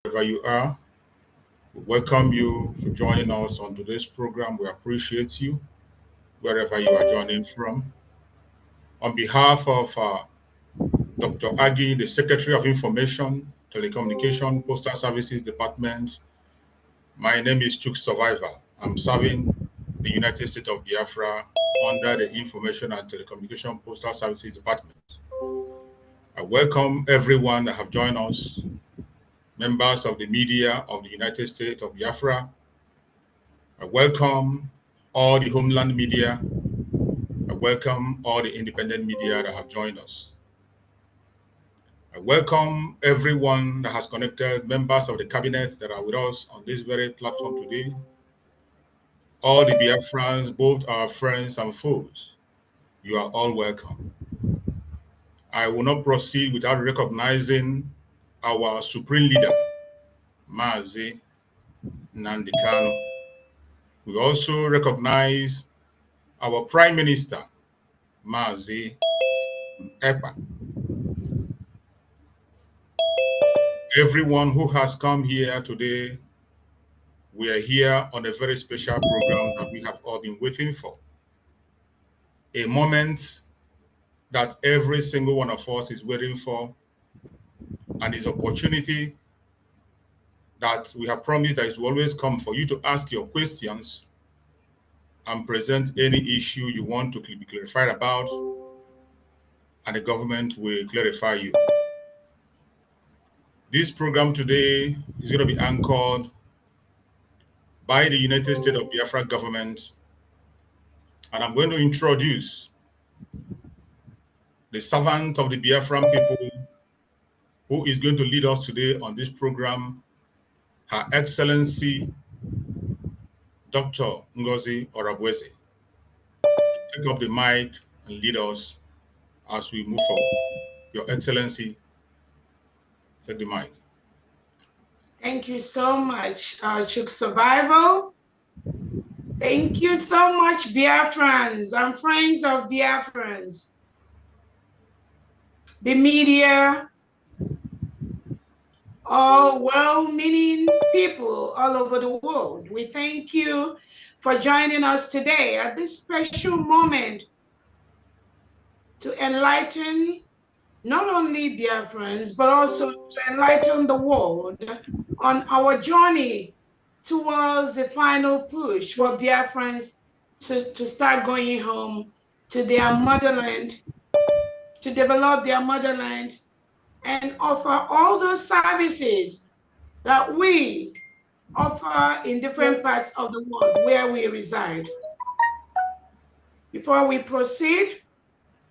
wherever you are. We welcome you for joining us on today's program. We appreciate you wherever you are joining from. On behalf of Dr. Agi, the Secretary of Information, Telecommunication, Postal Services Department, my name is Chuk Survivor. I'm serving the United States of Biafra under the Information and Telecommunication Postal Services Department. I welcome everyone that have joined us, members of the media of the United States of Biafra. I welcome all the homeland media. I welcome all the independent media that have joined us. I welcome everyone that has connected, members of the cabinet that are with us on this very platform today. All the Biafrans, both our friends and foes, you are all welcome. I will not proceed without recognizing our supreme leader, Mazi Nnamdi Kanu. We also recognize our Prime Minister, Mazi Epa. Everyone who has come here today, we are here on a very special program that we have all been waiting for. A moment that every single one of us is waiting for, and is opportunity that we have promised that it will always come for you to ask your questions and present any issue you want to be clarified about, and the government will clarify you. This program today is going to be anchored by the United States of Biafra government, and I'm going to introduce the servant of the Biafran people who is going to lead us today on this program, Her Excellency Dr. Ngozi Orabueze. Take up the mic and lead us as we move forward. Your Excellency, take the mic. Thank you so much, Chuk Survival. Thank you so much, Biafrans and friends of Biafrans, the media, all well-meaning people all over the world. We thank you for joining us today at this special moment to enlighten not only Biafrans, but also to enlighten the world on our journey towards the final push for Biafrans to start going home to their motherland, to develop their motherland, and offer all those services that we offer in different parts of the world where we reside. Before we proceed,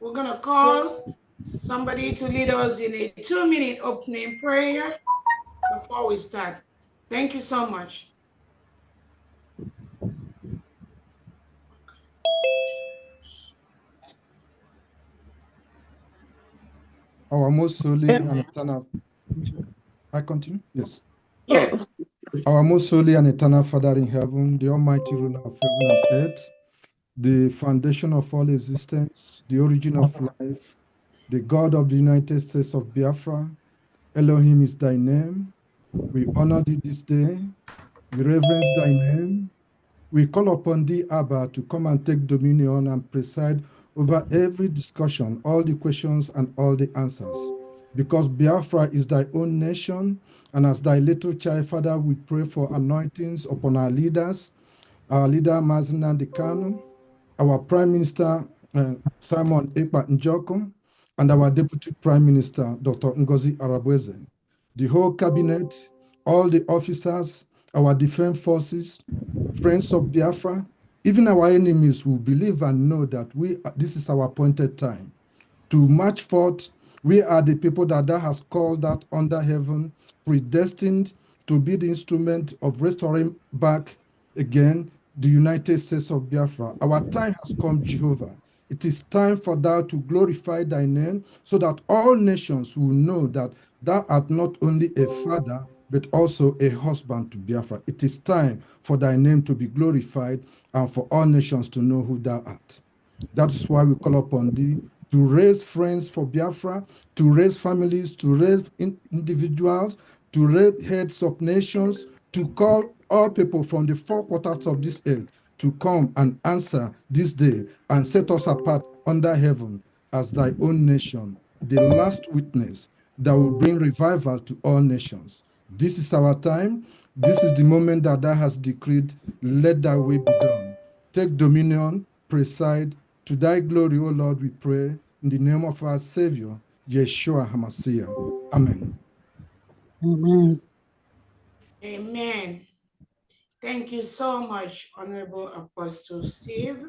we're going to call somebody to lead us in a 2-minute opening prayer before we start. Thank you so much. Our most holy and eternal. I continue? Yes. Yes. Our most holy and eternal Father in heaven, the almighty ruler of heaven and earth, the foundation of all existence, the origin of life, the God of the United States of Biafra, Elohim is thy name. We honor thee this day. We reverence thy name. We call upon thee, Abba, to come and take dominion and preside over every discussion, all the questions and all the answers. Because Biafra is thy own nation, and as thy little child, Father, we pray for anointings upon our leaders, our leader, Mazi Nnamdi Kanu, our Prime Minister, Simon Ekpa Njoko, and our Deputy Prime Minister, Dr. Ngozi Orabueze, the whole cabinet, all the officers, our defense forces, friends of Biafra, even our enemies will believe and know that this is our appointed time to march forth. We are the people that has called out under heaven, predestined to be the instrument of restoring back again the United States of Biafra. Our time has come, Jehovah. It is time for thou to glorify thy name so that all nations will know that thou art not only a father, but also a husband to Biafra. It is time for thy name to be glorified and for all nations to know who thou art. That's why we call upon thee to raise friends for Biafra, to raise families, to raise individuals, to raise heads of nations, to call all people from the four quarters of this earth to come and answer this day and set us apart under heaven as thy own nation, the last witness that will bring revival to all nations. This is our time. This is the moment that thou hast decreed. Let thy will be done. Take dominion, preside. To thy glory, O Lord, we pray. In the name of our Savior, Yeshua HaMashiach. Amen. Amen. Amen. Thank you so much, Honorable Apostle Steve,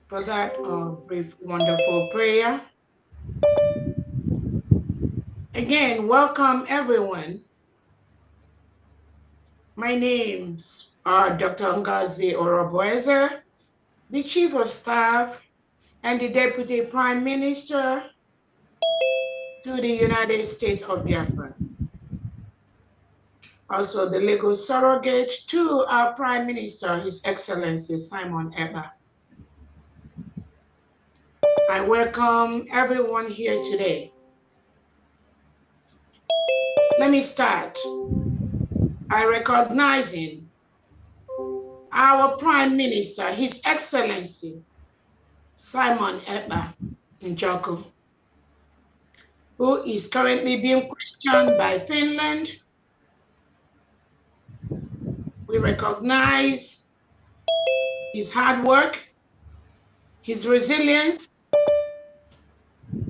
for that brief, wonderful prayer. Again, welcome everyone. My name's Dr. Ngozi Orabueze, the Chief of Staff and the Deputy Prime Minister to the United States of Biafra. Also the legal surrogate to our Prime Minister, His Excellency Simon Ekpa. I welcome everyone here today. Let me start by recognizing our Prime Minister, His Excellency Simon Ekpa Njoko, who is currently being questioned by Finland. We recognize his hard work, his resilience,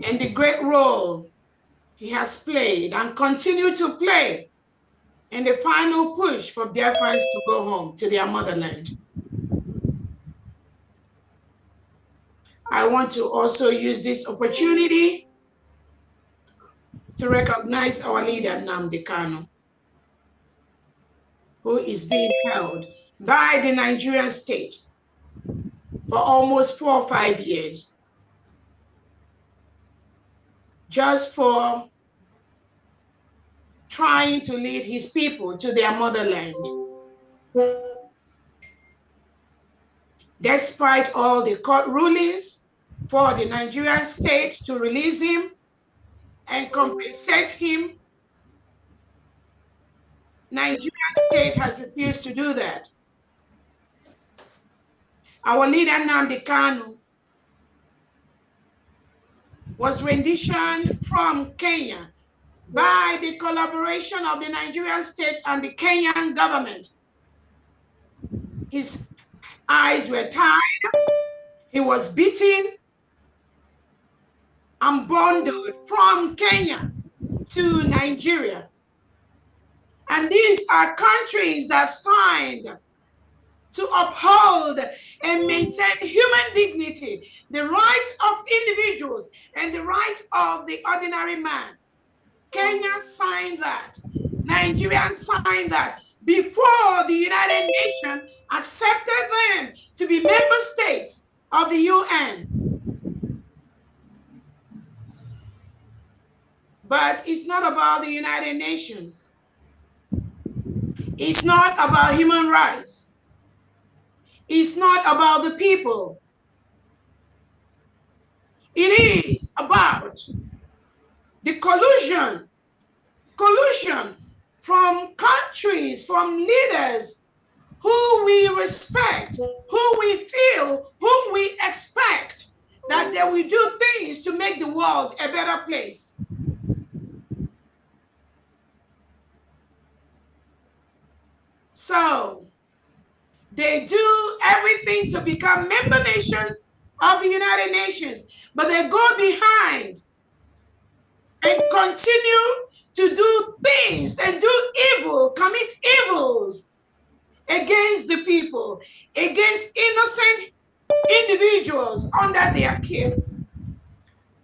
and the great role he has played and continue to play in the final push for Biafrans to go home to their motherland. I want to also use this opportunity to recognize our leader, Nnamdi Kanu, who is being held by the Nigerian state for almost 4 or 5 years, just for trying to lead his people to their motherland. Despite all the court rulings for the Nigerian state to release him and compensate him, Nigerian state has refused to do that. Our leader, Nnamdi Kanu, was renditioned from Kenya by the collaboration of the Nigerian state and the Kenyan government. His eyes were tied, he was beaten and bundled from Kenya to Nigeria. And these are countries that signed to uphold and maintain human dignity, the right of individuals and the right of the ordinary man. Kenya signed that. Nigeria signed that before the United Nations accepted them to be member states of the UN. But it's not about the United Nations. It's not about human rights. It's not about the people. It is about the collusion from countries, from leaders who we respect, who we feel, whom we expect that they will do things to make the world a better place. So they do everything to become member nations of the United Nations, but they go behind and continue to do things and do evil, commit evils against the people, against innocent individuals under their care.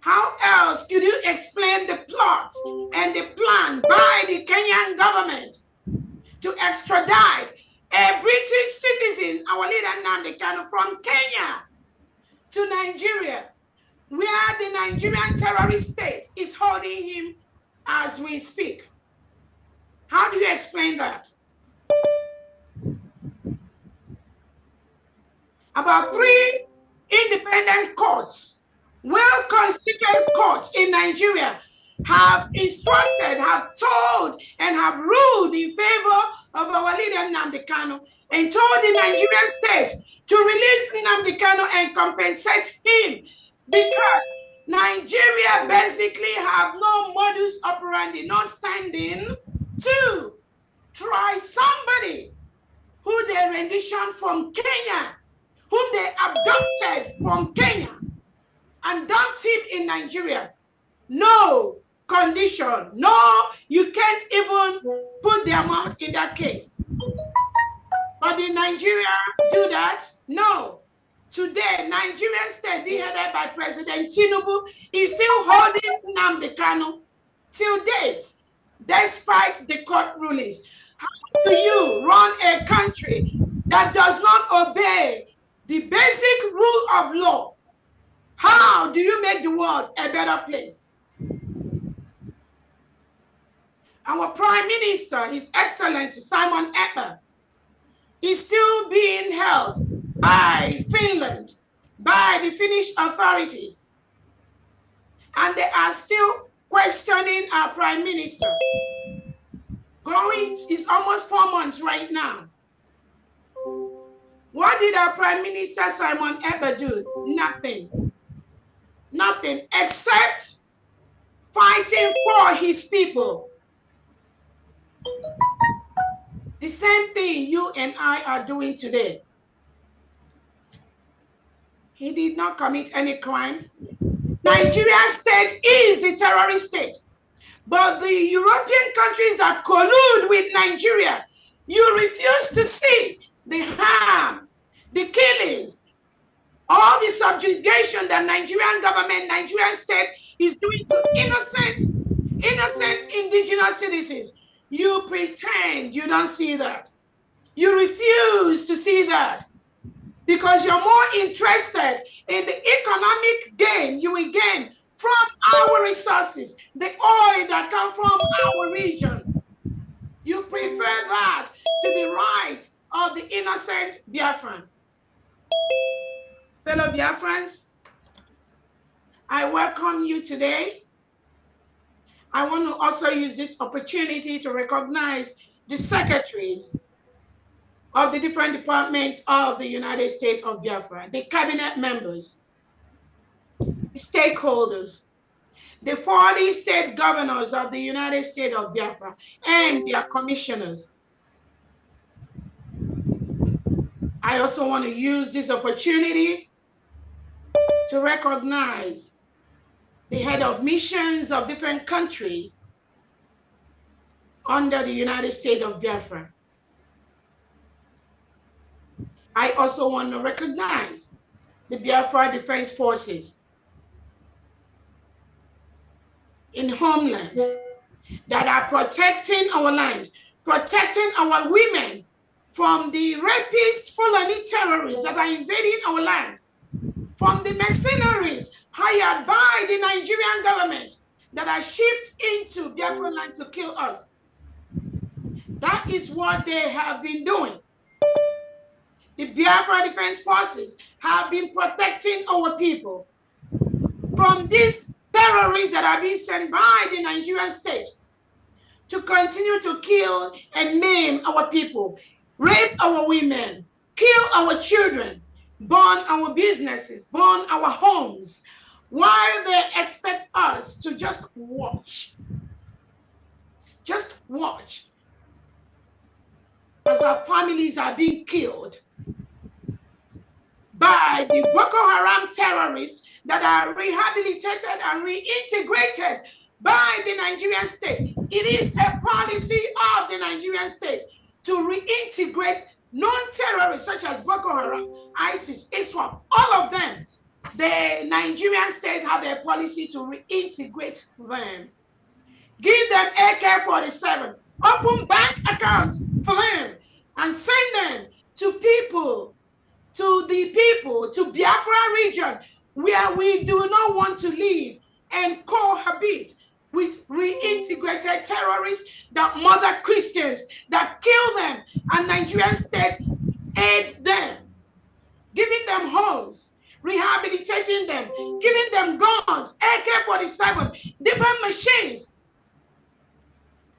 How else could you explain the plot and the plan by the Kenyan government to extradite a British citizen, our leader Nnamdi Kanu, from Kenya to Nigeria, where the Nigerian terrorist state is holding him as we speak? How do you explain that? About 3 independent courts well-constituted courts in Nigeria have instructed, have told, and have ruled in favor of our leader Nnamdi Kanu and told the Nigerian state to release Nnamdi Kanu and compensate him, because Nigeria basically have no modus operandi, no standing to try somebody who they rendition from Kenya, whom they abducted from Kenya and dumped him in Nigeria. No condition. No, you can't even put their mouth in that case. But did Nigeria do that? No. Today, Nigerian state, being headed by President Tinubu, is still holding Nnamdi Kanu till date, despite the court rulings. How do you run a country that does not obey the basic rule of law? How do you make the world a better place? Our Prime Minister, His Excellency Simon Ekpa, is still being held by Finland, by the Finnish authorities. And they are still questioning our Prime Minister. It's almost 4 months right now. What did our Prime Minister Simon Ekpa do? Nothing. Nothing except fighting for his people. The same thing you and I are doing today. He did not commit any crime. Nigeria state is a terrorist state. But the European countries that collude with Nigeria, you refuse to see the harm, the killings, all the subjugation that Nigerian government, Nigerian state is doing to innocent indigenous citizens. You pretend you don't see that. You refuse to see that because you're more interested in the economic gain you will gain from our resources, the oil that come from our region. You prefer that to the rights of the innocent Biafran. Fellow Biafrans, I welcome you today. I want to also use this opportunity to recognize the secretaries of the different departments of the United States of Biafra, the cabinet members, the stakeholders, the 40 state governors of the United States of Biafra, and their commissioners. I also want to use this opportunity to recognize the head of missions of different countries under the United States of Biafra. I also want to recognize the Biafra Defense Forces in homeland that are protecting our land, protecting our women from the rapist Fulani terrorists that are invading our land, from the mercenaries hired by the Nigerian government that are shipped into Biafra land to kill us. That is what they have been doing. The Biafra Defense Forces have been protecting our people from these terrorists that are being sent by the Nigerian state to continue to kill and maim our people, rape our women, kill our children, burn our businesses, burn our homes, while they expect us to just watch. Just watch as our families are being killed by the Boko Haram terrorists that are rehabilitated and reintegrated by the Nigerian state. It is a policy of the Nigerian state to reintegrate non-terrorists such as Boko Haram, ISIS, ISWAP, all of them. The Nigerian state have a policy to reintegrate them. Give them AK-47, open bank accounts for them, and send them to Biafra region, where we do not want to live and cohabit with reintegrated terrorists that murder Christians, that kill them, and Nigerian state aid them, giving them homes, rehabilitating them, giving them guns, AK-47, different machines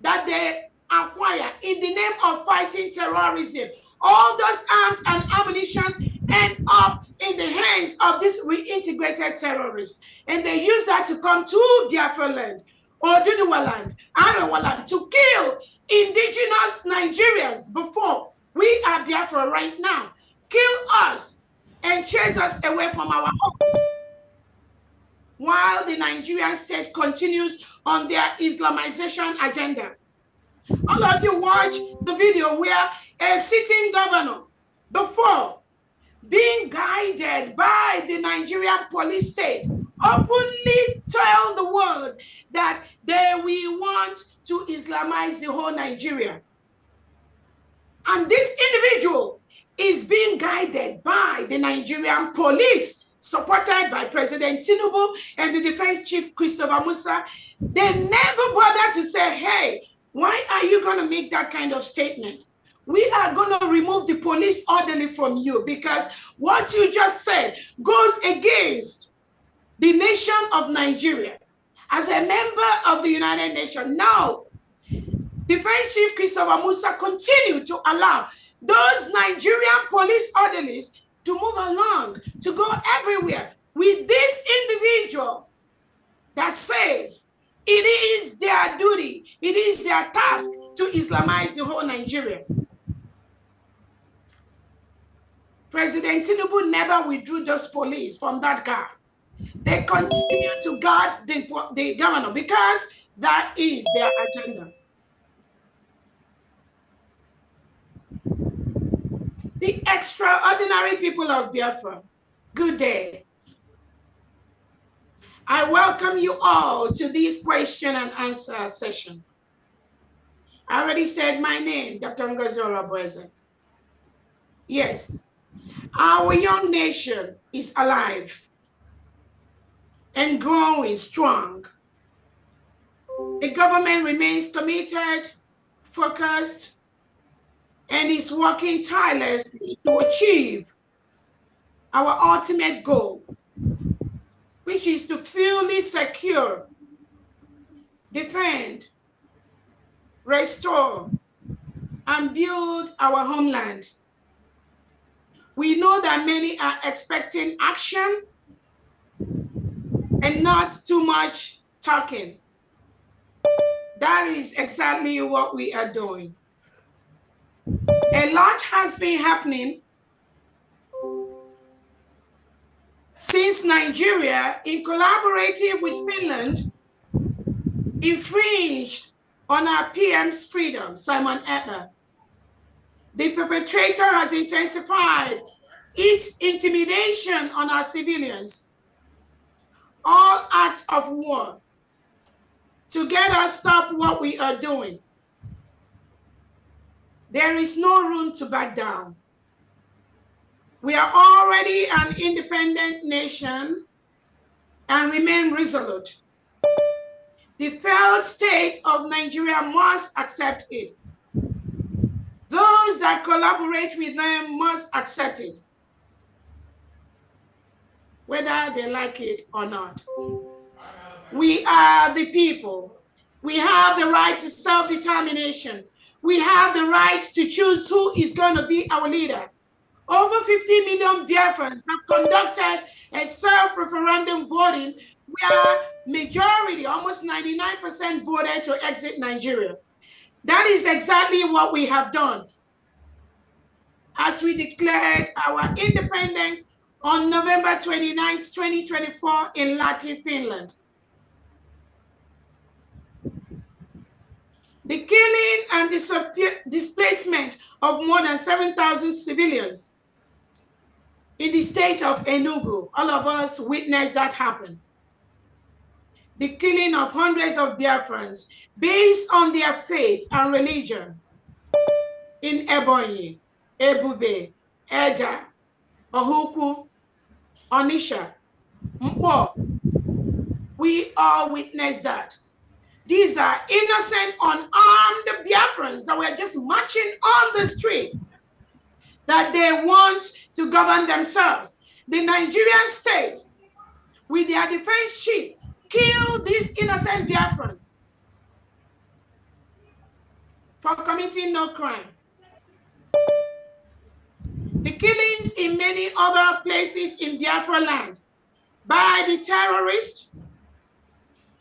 that they acquire in the name of fighting terrorism. All those arms and ammunition end up in the hands of these reintegrated terrorists. And they use that to come to Biafra land, or Oduduwa land, Arewa land, to kill indigenous Nigerians before we are Biafra right now. Kill us and chase us away from our homes, while the Nigerian state continues on their Islamization agenda. All of you watch the video where a sitting governor, before being guided by the Nigerian police state, openly tell the world that we want to Islamize the whole Nigeria. And this individual is being guided by the Nigerian police, supported by President Tinubu and the Defense Chief Christopher Musa. They never bother to say, hey, why are you going to make that kind of statement? We are going to remove the police orderly from you, because what you just said goes against the nation of Nigeria. As a member of the United Nations, now, Defense Chief Christopher Musa continued to allow those Nigerian police orderlies to move along, to go everywhere with this individual that says it is their duty, it is their task to Islamize the whole Nigeria. President Tinubu never withdrew those police from that guard. They continue to guard the governor because that is their agenda. The extraordinary people of Biafra, good day. I welcome you all to this question and answer session. I already said my name, Dr. Orabueze. Yes, our young nation is alive and growing strong. The government remains committed, focused, and is working tirelessly to achieve our ultimate goal, which is to fully secure, defend, restore, and build our homeland. We know that many are expecting action and not too much talking. That is exactly what we are doing. A lot has been happening since Nigeria, in collaborative with Finland, infringed on our PM's freedom, Simon Etna. The perpetrator has intensified its intimidation on our civilians, all acts of war, to get us stop what we are doing. There is no room to back down. We are already an independent nation and remain resolute. The failed state of Nigeria must accept it. Those that collaborate with them must accept it, whether they like it or not. We are the people. We have the right to self-determination. We have the right to choose who is going to be our leader. Over 50 million Biafrans have conducted a self-referendum voting where majority, almost 99%, voted to exit Nigeria. That is exactly what we have done as we declared our independence on November 29th, 2024 in Lahti, Finland. The killing and displacement of more than 7,000 civilians in the state of Enugu, all of us witnessed that happen. The killing of hundreds of Biafrans based on their faith and religion in Ebonyi, Ebube, Eda, Ohuku, Onisha, Mpo. We all witnessed that. These are innocent, unarmed Biafrans that were just marching on the street, that they want to govern themselves. the Nigerian state, with their defense chief, killed these innocent Biafrans for committing no crime. The killings in many other places in Biafra land by the terrorists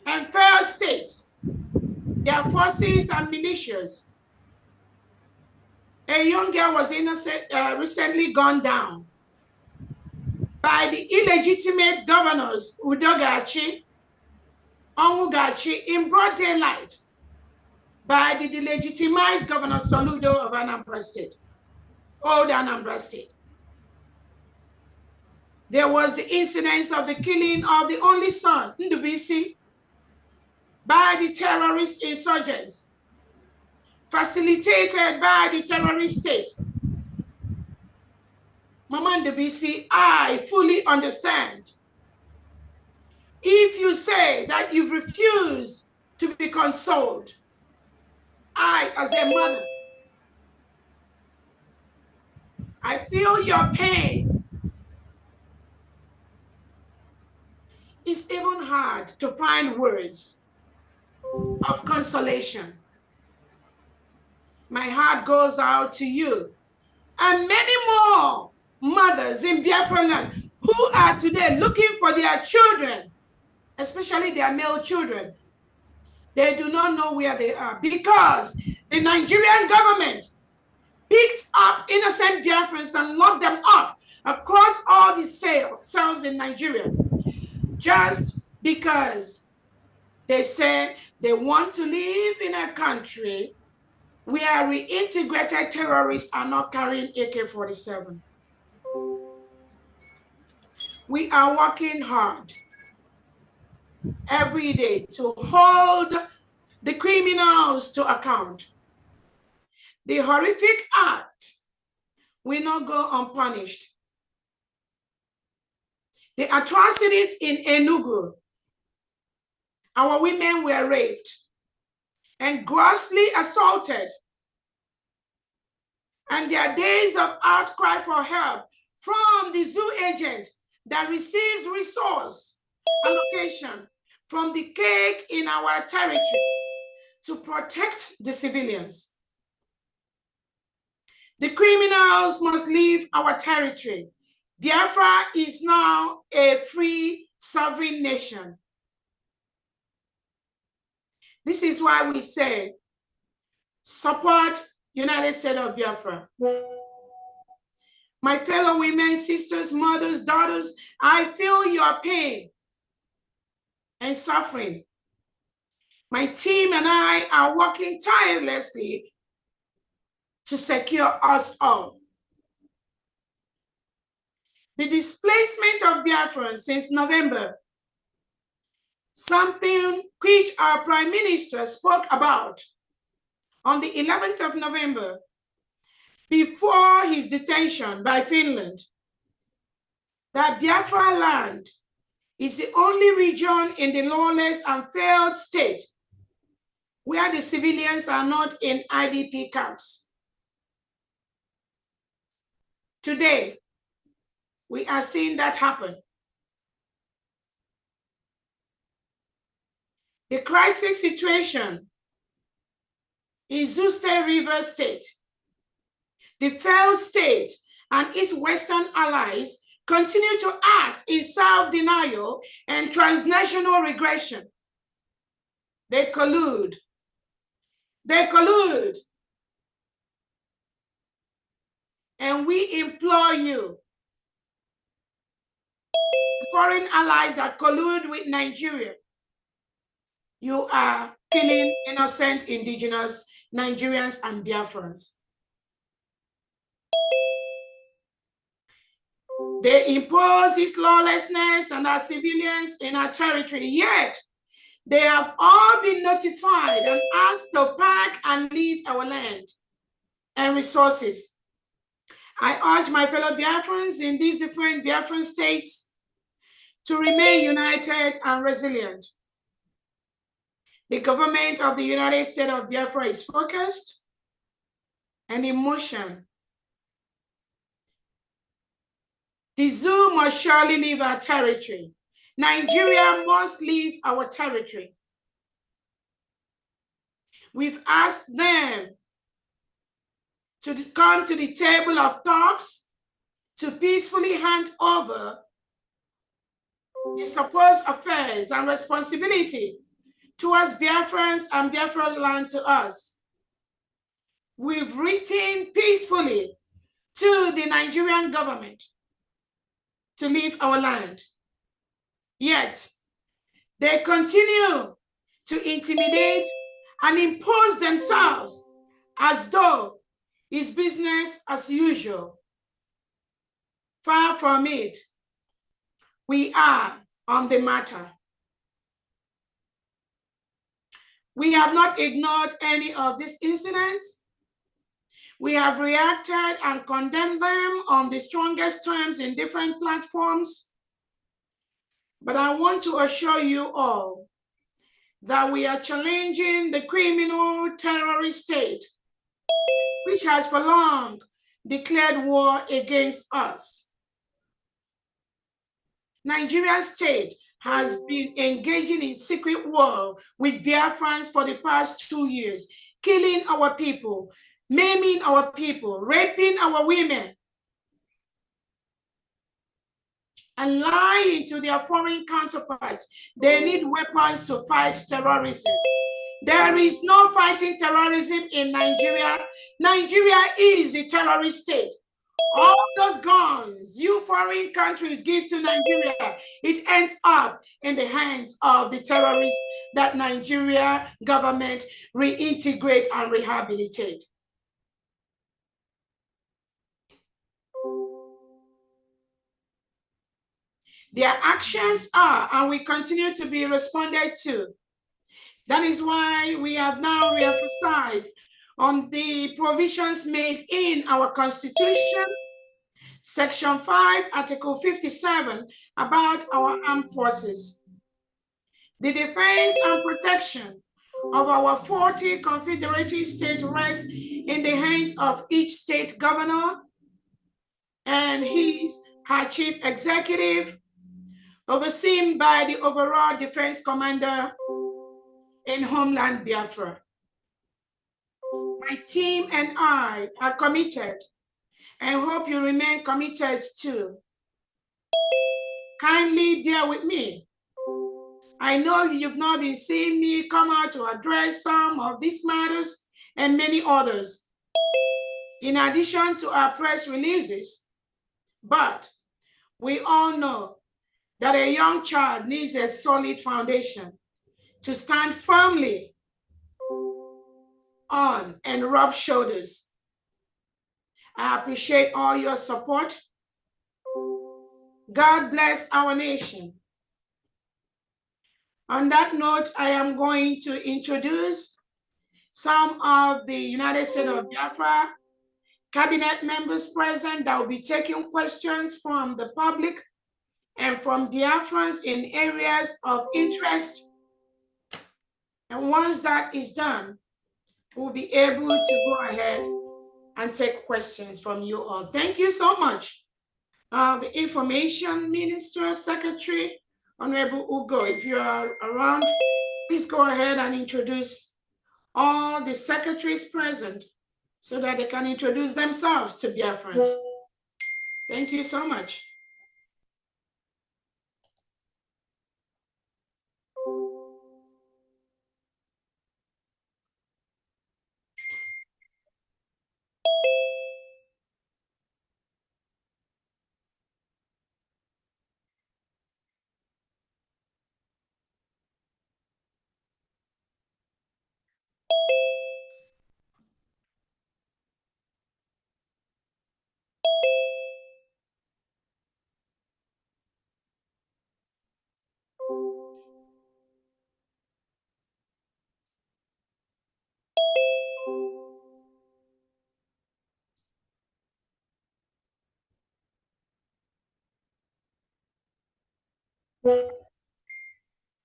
and failed states, their forces and militias. A young girl was recently gunned down by the illegitimate governors Udogachi, Onwugachi in broad daylight, by the delegitimized Governor Soludo of Anambra State, old Anambra State. There was the incidence of the killing of the only son, Ndubisi, by the terrorist insurgents, facilitated by the terrorist state. Mama Ndubisi, I fully understand. If you say that you've refused to be consoled, I, as a mother, I feel your pain. It's even hard to find words of consolation. My heart goes out to you and many more mothers in Biafra land who are today looking for their children, especially their male children. They do not know where they are because the Nigerian government picked up innocent Biafrans and locked them up across all the cells in Nigeria just because they say they want to live in a country where reintegrated terrorists are not carrying AK-47. We are working hard every day to hold the criminals to account. The horrific act will not go unpunished. The atrocities in Enugu, our women were raped and grossly assaulted, and their days of outcry for help from the zoo agent that receives resource allocation from the cake in our territory to protect the civilians. The criminals must leave our territory. Biafra is now a free sovereign nation. This is why we say, support United States of Biafra. My fellow women, sisters, mothers, daughters, I feel your pain and suffering. My team and I are working tirelessly to secure us all. The displacement of Biafrans since November, something which our Prime Minister spoke about on the 11th of November before his detention by Finland, that Biafra land is the only region in the lawless and failed state where the civilians are not in IDP camps. Today, we are seeing that happen. The crisis situation in Zuste River State, the failed state and its Western allies continue to act in self-denial and transnational regression. They collude. They collude. And we implore you, foreign allies that collude with Nigeria, you are killing innocent indigenous Nigerians and Biafrans. They impose this lawlessness on our civilians in our territory, yet they have all been notified and asked to pack and leave our land and resources. I urge my fellow Biafrans in these different Biafran states to remain united and resilient. The government of the United States of Biafra is focused and in motion The zoo must surely leave our territory. Nigeria must leave our territory. We've asked them to come to the table of talks to peacefully hand over the supposed affairs and responsibility towards Biafrans and Biafra land to us. We've written peacefully to the Nigerian government to leave our land. Yet, they continue to intimidate and impose themselves as though it's business as usual. Far from it. We are on the matter. We have not ignored any of these incidents. We have reacted and condemned them on the strongest terms in different platforms. But I want to assure you all that we are challenging the criminal terrorist state, which has for long declared war against us. Nigerian state has been engaging in secret war with Biafrans for the past 2 years, killing our people, maiming our people, raping our women, and lying to their foreign counterparts. They need weapons to fight terrorism. There is no fighting terrorism in Nigeria. Nigeria is the terrorist state. All those guns you foreign countries give to Nigeria, it ends up in the hands of the terrorists that Nigeria government reintegrate and rehabilitate. Their actions are, and we continue to be responded to. That is why we have now re-emphasized on the provisions made in our Constitution, Section 5, Article 57, about our armed forces. The defense and protection of our 40 confederated states rests in the hands of each state governor and her chief executive, overseen by the overall defense commander in Homeland Biafra. My team and I are committed and hope you remain committed too. Kindly bear with me. I know you've not been seeing me come out to address some of these matters and many others, in addition to our press releases, but we all know that a young child needs a solid foundation to stand firmly on and rub shoulders. I appreciate all your support. God bless our nation. On that note, I am going to introduce some of the United States of Biafra cabinet members present that will be taking questions from the public and from Biafrans in areas of interest. And once that is done, we'll be able to go ahead and take questions from you all. Thank you so much. The Information Minister, Secretary, Honorable Ugo, if you are around, please go ahead and introduce all the secretaries present so that they can introduce themselves to Biafrans. Thank you so much.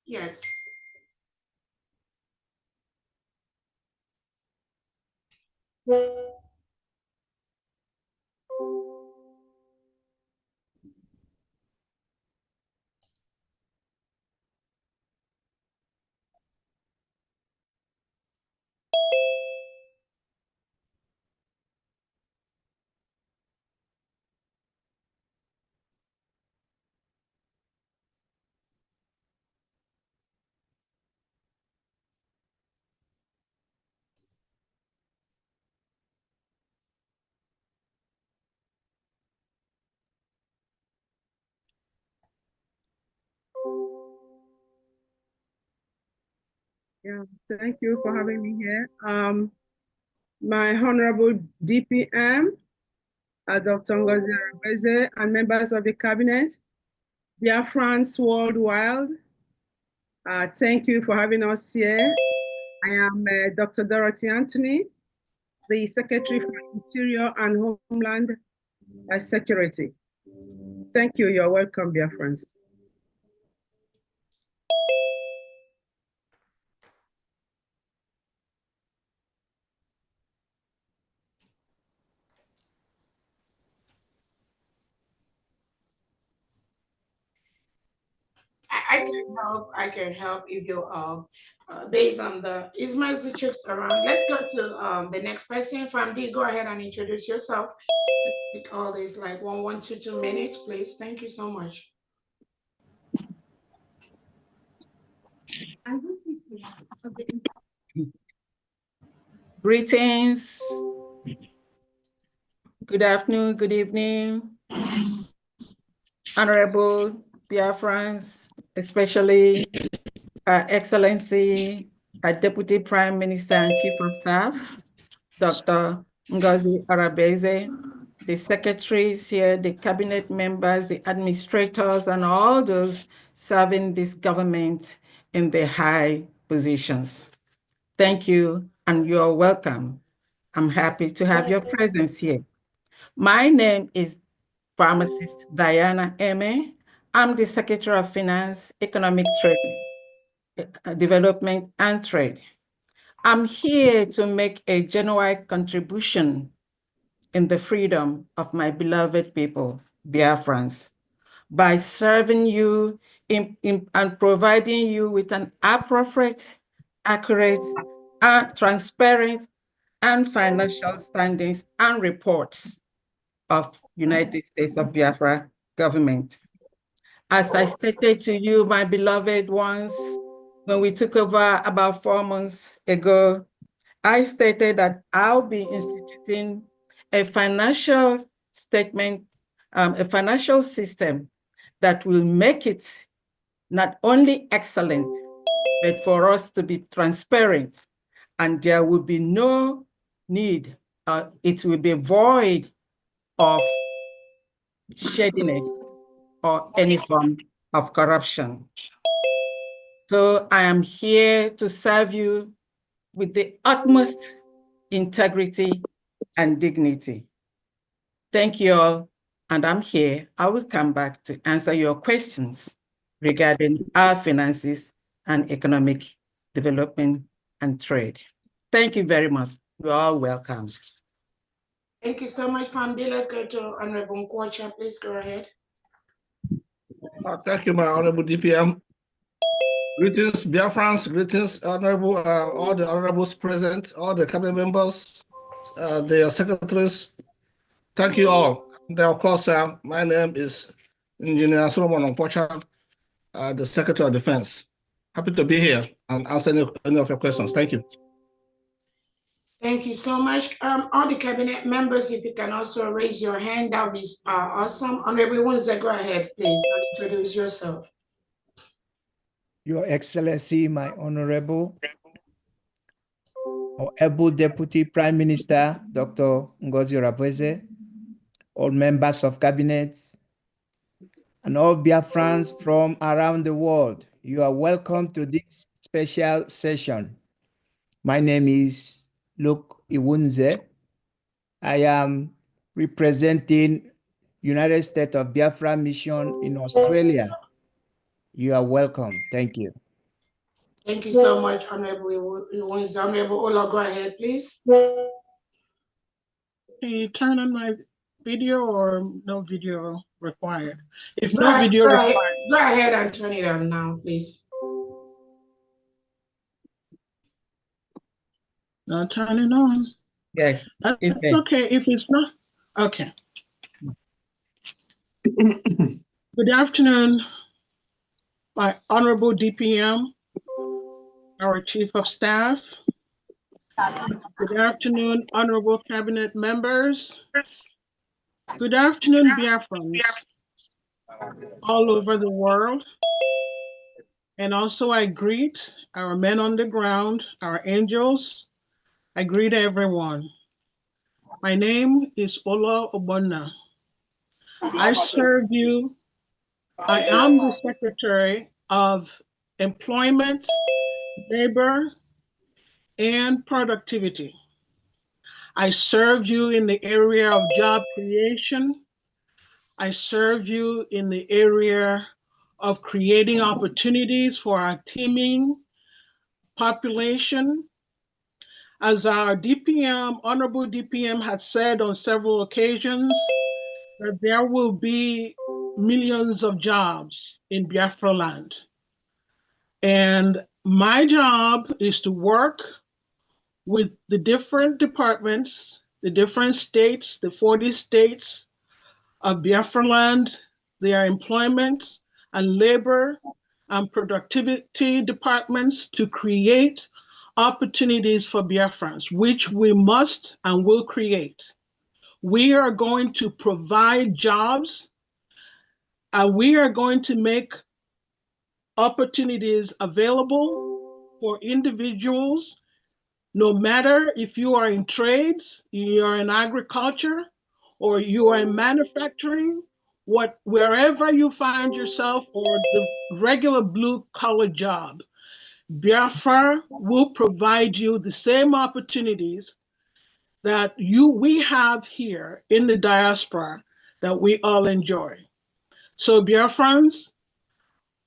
Yes. Yeah, thank you for having me here. My Honorable DPM, Dr. Ngozi Orabueze, and members of the cabinet, Biafrans worldwide, thank you for having us here. I am Dr. Dorothy Anthony, the Secretary for Interior and Homeland Security. Thank you. You're welcome, Biafrans. I can help if you based on the Ismail Zichuk's around. Let's go to the next person. Famdi, go ahead and introduce yourself. Take all this like 1 to 2 minutes, please. Thank you so much. Greetings. Good afternoon, good evening. Honorable Biafrans, especially Her Excellency, our Deputy Prime Minister and Chief of Staff, Dr. Ngozi Orabueze, the secretaries here, the cabinet members, the administrators, and all those serving this government in the high positions. Thank you, and you're welcome. I'm happy to have your presence here. My name is Pharmacist Diana Eme. I'm the Secretary of Finance, Economic Trade, Development and Trade. I'm here to make a genuine contribution in the freedom of my beloved people, Biafrans, by serving you and providing you with an appropriate, accurate, transparent, and financial standings and reports of United States of Biafra government. As I stated to you, my beloved ones, when we took over about 4 months ago, I stated that I'll be instituting a financial statement, a financial system that will make it not only excellent, but for us to be transparent, and there will be no need, it will be void of shadiness or any form of corruption. So I am here to serve you with the utmost integrity and dignity. Thank you all, and I'm here. I will come back to answer your questions regarding our finances and economic development and trade. Thank you very much. You're all welcome. Thank you so much, Famdi. Let's go to Honorable Nkwocha. Please go ahead. Thank you, my Honorable DPM. Greetings, Biafrans. Greetings, Honorable, all the honorables present, all the cabinet members, their secretaries. Thank you all. And of course, my name is Engineer Solomon Nkwocha, the Secretary of Defense. Happy to be here and answer any of your questions. Thank you. Thank you so much. All the cabinet members, if you can also raise your hand, that would be awesome. Honorable Windsor, go ahead, please. Introduce yourself. Your Excellency, my Honorable Deputy Prime Minister, Dr. Ngozi Orabueze, all members of cabinet, and all Biafrans from around the world, you are welcome to this special session. My name is Luke Iwunze. I am representing United States of Biafra Mission in Australia. You are welcome. Thank you. Thank you so much, Honorable Iwunze. Honorable Ola, go ahead, please. Can you turn on my video or no video required? If Go no ahead, video required. Go ahead and turn it on now, please. Now turn it on. Yes. It's okay if it's not. Okay. Good afternoon, my Honorable DPM, our Chief of Staff. Good afternoon, Honorable Cabinet members. Good afternoon, Biafrans all over the world. And also I greet our men on the ground, our angels. I greet everyone. My name is Ola Obonna. I serve you. I am the Secretary of Employment, Labor, and Productivity. I serve you in the area of job creation. I serve you in the area of creating opportunities for our teeming population. As our DPM, Honorable DPM, has said on several occasions, that there will be millions of jobs in Biafra land. And my job is to work with the different departments, the different states, the 40 states of Biafra land, their employment and labor and productivity departments to create opportunities for Biafrans, which we must and will create. We are going to provide jobs, and we are going to make opportunities available for individuals, no matter if you are in trades, you are in agriculture, or you are in manufacturing, wherever you find yourself, or the regular blue collar job, Biafra will provide you the same opportunities that we have here in the diaspora that we all enjoy. So Biafrans,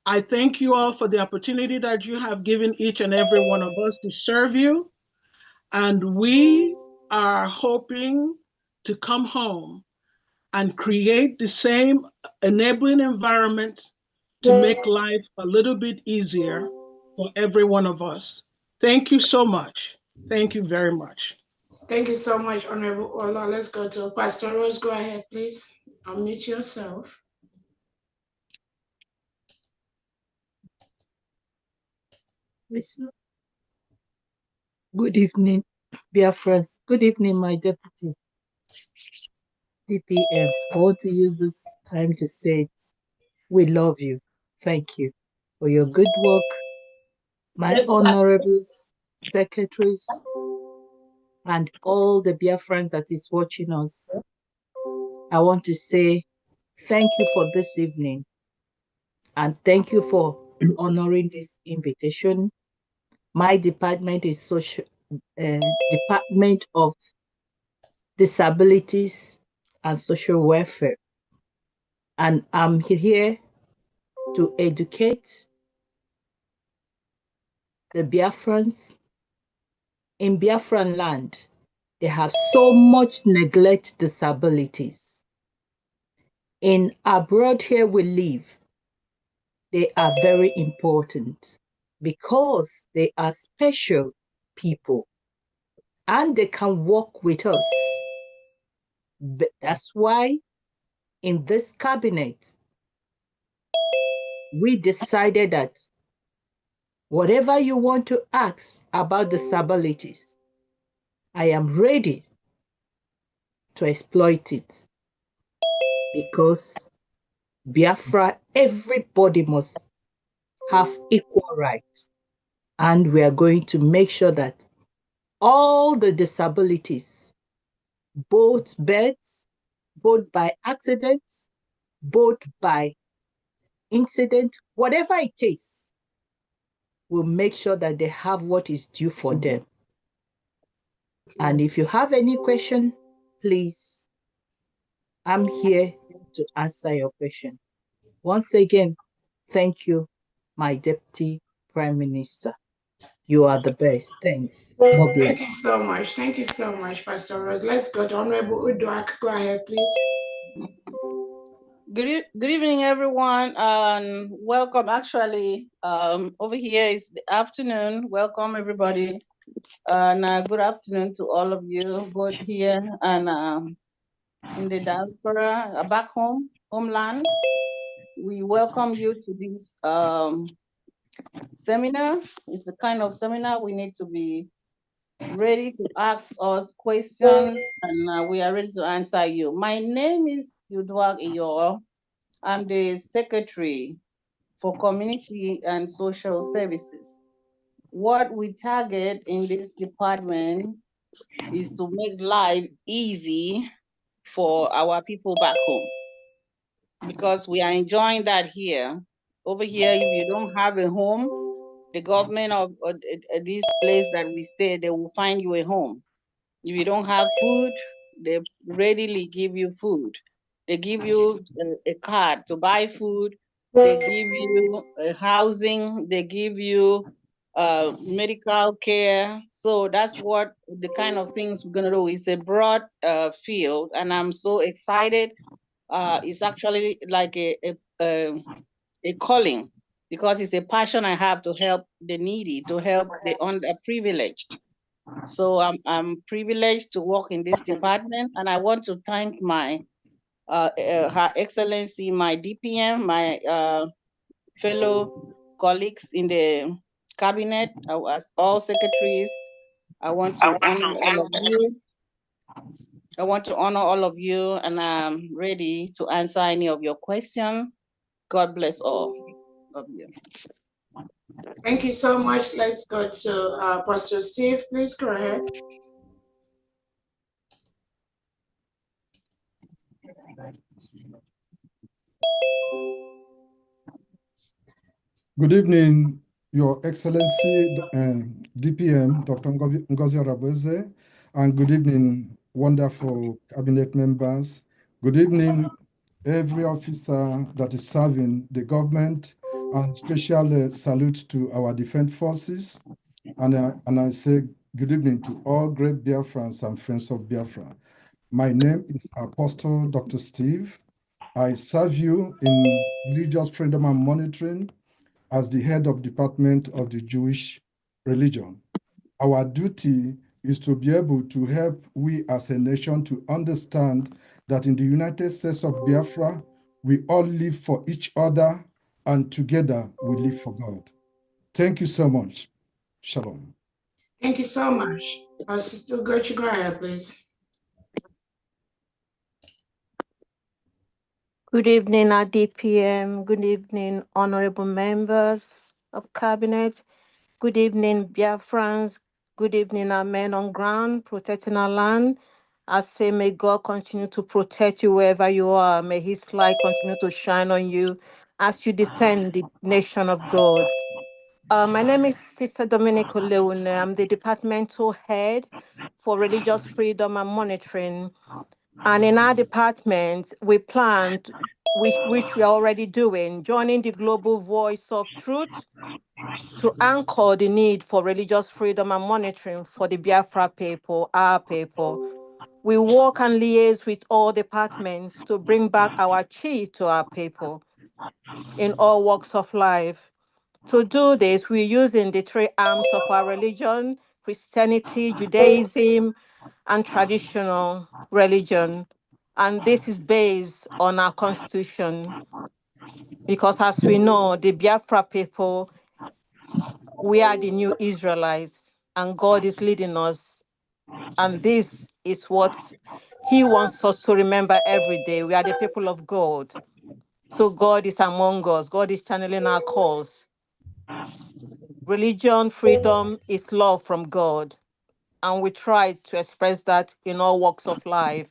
I thank you all for the opportunity that you have given each and every one of us to serve you. And we are hoping to come home and create the same enabling environment to make life a little bit easier for every one of us. Thank you so much. Thank you very much. Thank you so much, Honorable Ola. Let's go to Pastor Rose. Go ahead, please. Unmute yourself. Good evening, Biafrans. Good evening, my deputy DPM. I want to use this time to say it. We love you. Thank you for your good work. My honorables, secretaries, and all the Biafrans that is watching us. I want to say thank you for this evening, and thank you for honoring this invitation. My department is Department of Disabilities and Social Welfare, and I'm here to educate the Biafrans. In Biafran land, they have so much neglect disabilities. In abroad here we live, they are very important because they are special people and they can work with us. But that's why in this cabinet, we decided that whatever you want to ask about disabilities, I am ready to exploit it, because Biafra, everybody must have equal rights. And we are going to make sure that all the disabilities, both births, both by accident, both by incident, whatever it is, we'll make sure that they have what is due for them. And if you have any question, please, I'm here to answer your question. Once again, thank you, my Deputy Prime Minister. You are the best. Thanks. God bless. Thank you so much. Thank you so much, Pastor Rose. Let's go to Honorable Uduak. Go ahead, please. Good evening, everyone, and welcome. Actually, over here is the afternoon. Welcome, everybody, and good afternoon to all of you, both here and in the diaspora, back home, homeland. We welcome you to this seminar. It's a kind of seminar we need to be ready to ask us questions, and we are ready to answer you. My name is Uduak Iyoro. I'm the secretary for community and social services. What we target in this department is to make life easy for our people back home, because we are enjoying that here. Over here, if you don't have a home, the government of this place that we stay, they will find you a home. If you don't have food, they readily give you food. They give you a card to buy food. They give you a housing. They give you medical care. So that's what the kind of things we're gonna do. It's a broad field, and I'm so excited. It's actually like a calling, because it's a passion I have to help the needy, to help the underprivileged. So I'm privileged to work in this department, and I want to thank my Her Excellency, my DPM, my fellow colleagues in the cabinet, as all secretaries. I want to honor all of you. I want to honor all of you, and I'm ready to answer any of your questions. God bless all of you. Thank you so much. Let's go to Pastor Steve. Please go ahead. Good evening, Your Excellency, DPM, Dr. Ngozi Orabueze, and good evening, wonderful cabinet members. Good evening, every officer that is serving the government, and special salute to our defense forces. And I say good evening to all great Biafrans and friends of Biafra. My name is Apostle Dr. Steve. I serve you in religious freedom and monitoring as the head of Department of the Jewish Religion. Our duty is to be able to help we as a nation to understand that in the United States of Biafra, we all live for each other, and together we live for God. Thank you so much. Shalom. Thank you so much. Sister Ugochi, go ahead, please. Good evening, DPM. Good evening, honorable members of cabinet. Good evening, Biafrans. Good evening, our men on ground protecting our land. I say, may God continue to protect you wherever you are. May His light continue to shine on you as you defend the nation of God. My name is Sister Dominic Leone. I'm the departmental head for religious freedom and monitoring. And in our department, we planned, which we are already doing, joining the global voice of truth to anchor the need for religious freedom and monitoring for the Biafra people, our people. We work and liaise with all departments to bring back our chi to our people in all walks of life. To do this, we're using the three arms of our religion: Christianity, Judaism, and traditional religion. And this is based on our constitution. Because as we know, the Biafra people, we are the new Israelites, and God is leading us. And this is what He wants us to remember every day. We are the people of God. So God is among us. God is channeling our cause. Religion, freedom is love from God. And we try to express that in all walks of life.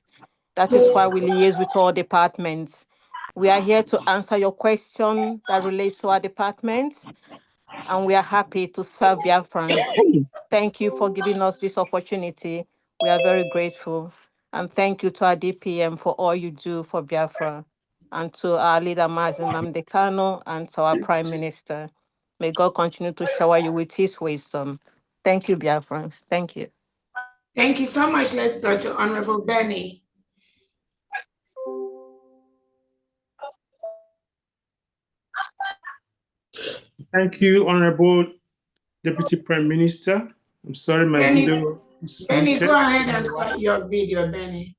That is why we liaise with all departments. We are here to answer your question that relates to our department, and we are happy to serve Biafrans. Thank you for giving us this opportunity. We are very grateful. And thank you to our DPM for all you do for Biafra, and to our leader, Mazen Namdekano, and to our Prime Minister. May God continue to shower you with His wisdom. Thank you, Biafrans. Thank you. Thank you so much. Let's go to Honorable Benny. Thank you, Honorable Deputy Prime Minister. I'm sorry my video is Benny, muted. go ahead and start your video, Benny.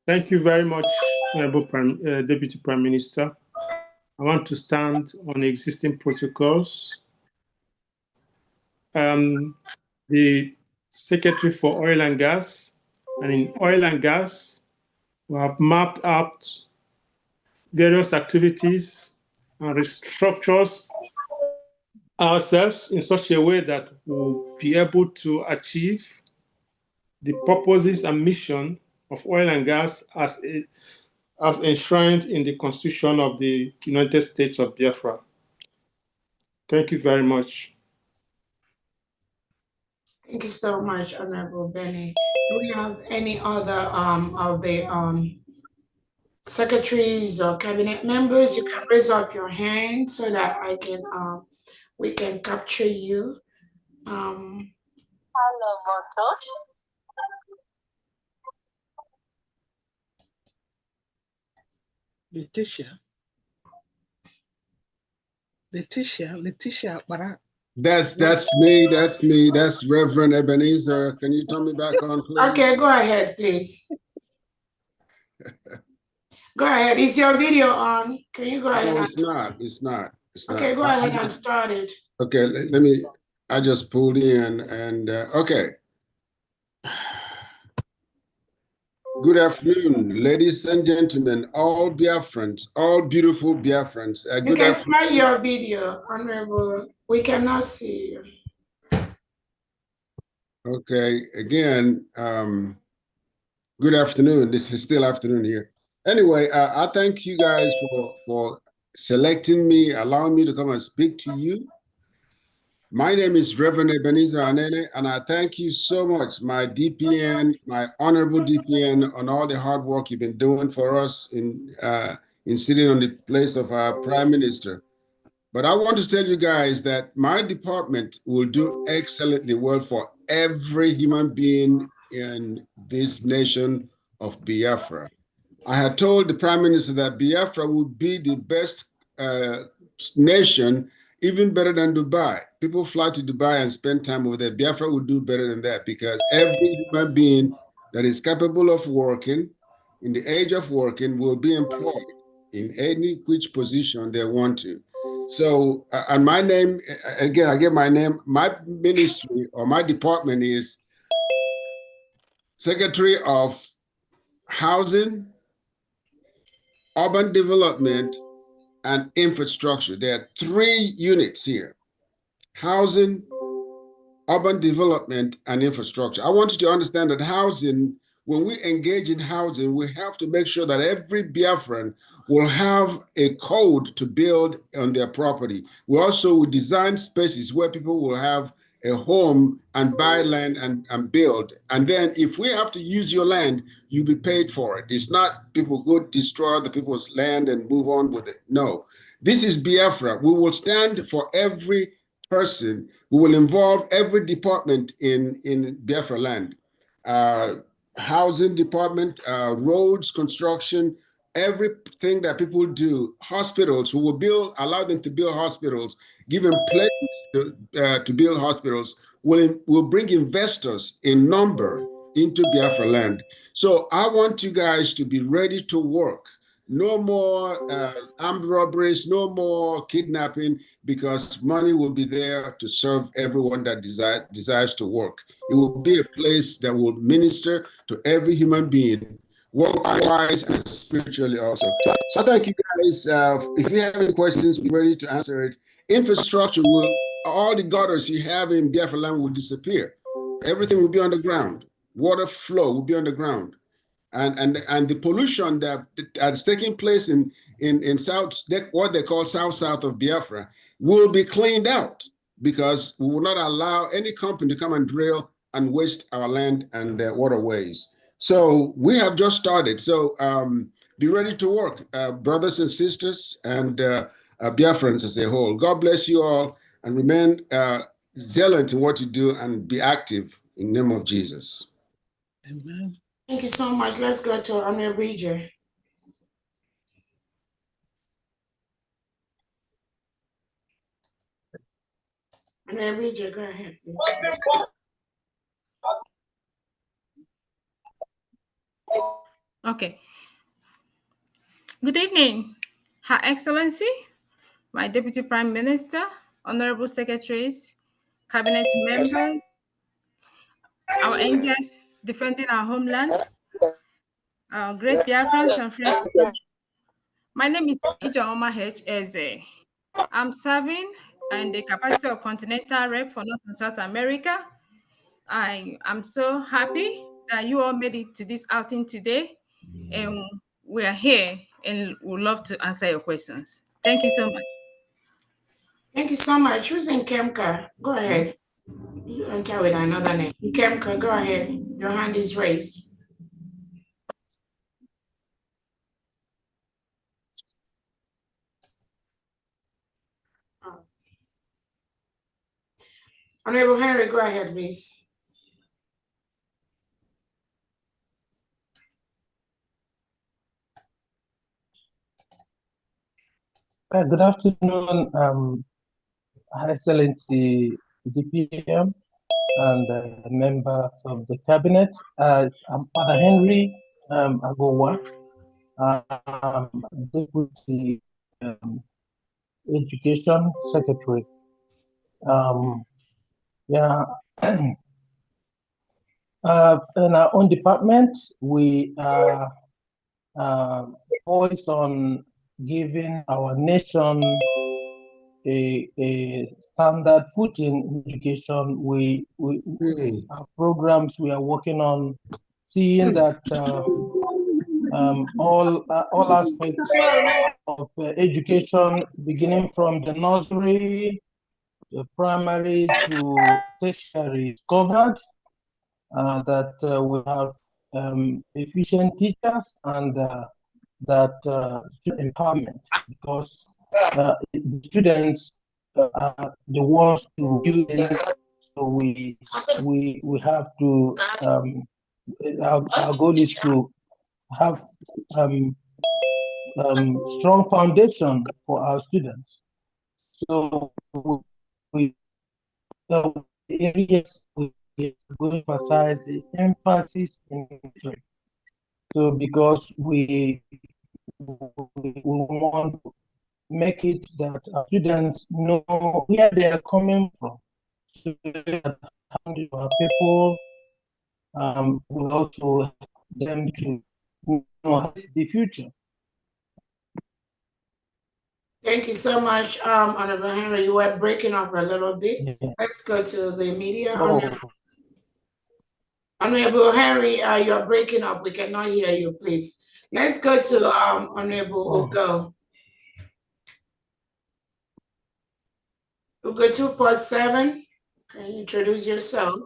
Thank you very much, Honorable Deputy Prime Minister. I want to stand on existing protocols. The Secretary for Oil and Gas, and in oil and gas, we have mapped out various activities and restructures ourselves in such a way that we'll be able to achieve the purposes and mission of oil and gas as enshrined in the Constitution of the United States of Biafra. Thank you very much. Thank you so much, Honorable Benny. Do we have any other of the secretaries or cabinet members? You can raise up your hand so that I can we can capture you. Letitia, Bara. That's me. That's me. That's Reverend Ebenezer. Can you turn me back on, please? Okay, go ahead, please. Go ahead. Is your video on? Can you go ahead? No, it's not. It's not. It's not. Okay, go ahead and start it. Okay, let me. I just pulled in and okay. Good afternoon, ladies and gentlemen, all Biafrans, all beautiful Biafrans. You can start your video, Honorable. We cannot see you. Okay, again, good afternoon. This is still afternoon here. Anyway, I thank you guys for selecting me, allowing me to come and speak to you. My name is Reverend Ebenezer Anene, and I thank you so much, my DPN, my honorable DPN, on all the hard work you've been doing for us in sitting on the place of our Prime Minister. But I want to tell you guys that my department will do excellently well for every human being in this nation of Biafra. I had told the Prime Minister that Biafra would be the best nation, even better than Dubai. People fly to Dubai and spend time over there. Biafra would do better than that because every human being that is capable of working, in the age of working, will be employed in any which position they want to. So, and my name, again, I get my name, my ministry or my department is Secretary of Housing, Urban Development, and Infrastructure. There are 3 units here: housing, urban development, and infrastructure. I want you to understand that housing, when we engage in housing, we have to make sure that every Biafran will have a code to build on their property. We also will design spaces where people will have a home and buy land and build. And then if we have to use your land, you'll be paid for it. It's not people go destroy other people's land and move on with it. No, this is Biafra. We will stand for every person. We will involve every department in Biafra land. Housing department, roads, construction, everything that people do, hospitals, we will allow them to build hospitals, give them places to build hospitals, will bring investors in number into Biafra land. So I want you guys to be ready to work. No more armed robberies, no more kidnapping, because money will be there to serve everyone that desires to work. It will be a place that will minister to every human being, work-wise and spiritually also. So thank you guys. If you have any questions, we're ready to answer it. Infrastructure all the gutters you have in Biafra land will disappear. Everything will be underground. Water flow will be underground. And the pollution that's taking place in South, what they call south of Biafra, will be cleaned out, because we will not allow any company to come and drill and waste our land and waterways. So we have just started. So be ready to work, brothers and sisters, and Biafrans as a whole. God bless you all, and remain zealot in what you do, and be active in the name of Jesus. Amen. Thank you so much. Let's go to Orabueze. Orabueze, go ahead, please. Okay. Good evening, Her Excellency, my Deputy Prime Minister, Honorable Secretaries, Cabinet members, our angels defending our homeland, our great Biafrans and friends. My name is Ijeoma H. Eze. I'm serving in the capacity of Continental Rep for North and South America. I am so happy that you all made it to this outing today, and we are here and would love to answer your questions. Thank you so much. Thank you so much. Who's in Kemka? Go ahead. You enter with another name. Kemka, go ahead. Your hand is raised. Honorable Henry, go ahead, please. Good afternoon, Her Excellency DPM and members of the cabinet. I'm Father Henry Agowa, Deputy Education Secretary. In our own department, we are focused on giving our nation a standard footing in education. We our programs we are working on seeing that all aspects of education, beginning from the nursery, the primary to tertiary, is covered. That we have efficient teachers and that student empowerment, because the students are the ones to use it. So we have to our goal is to have strong foundation for our students. So we the areas we emphasize the emphasis in history. So because we want to make it that our students know where they are coming from, so that our people will also help them to know the future. Thank you so much, Honorable Henry. You were breaking up a little bit. Yeah. Let's go to the media. Honorable Henry, you are breaking up. We cannot hear you, please. Let's go to Honorable Ugo. Ugo 247. Can you introduce yourself?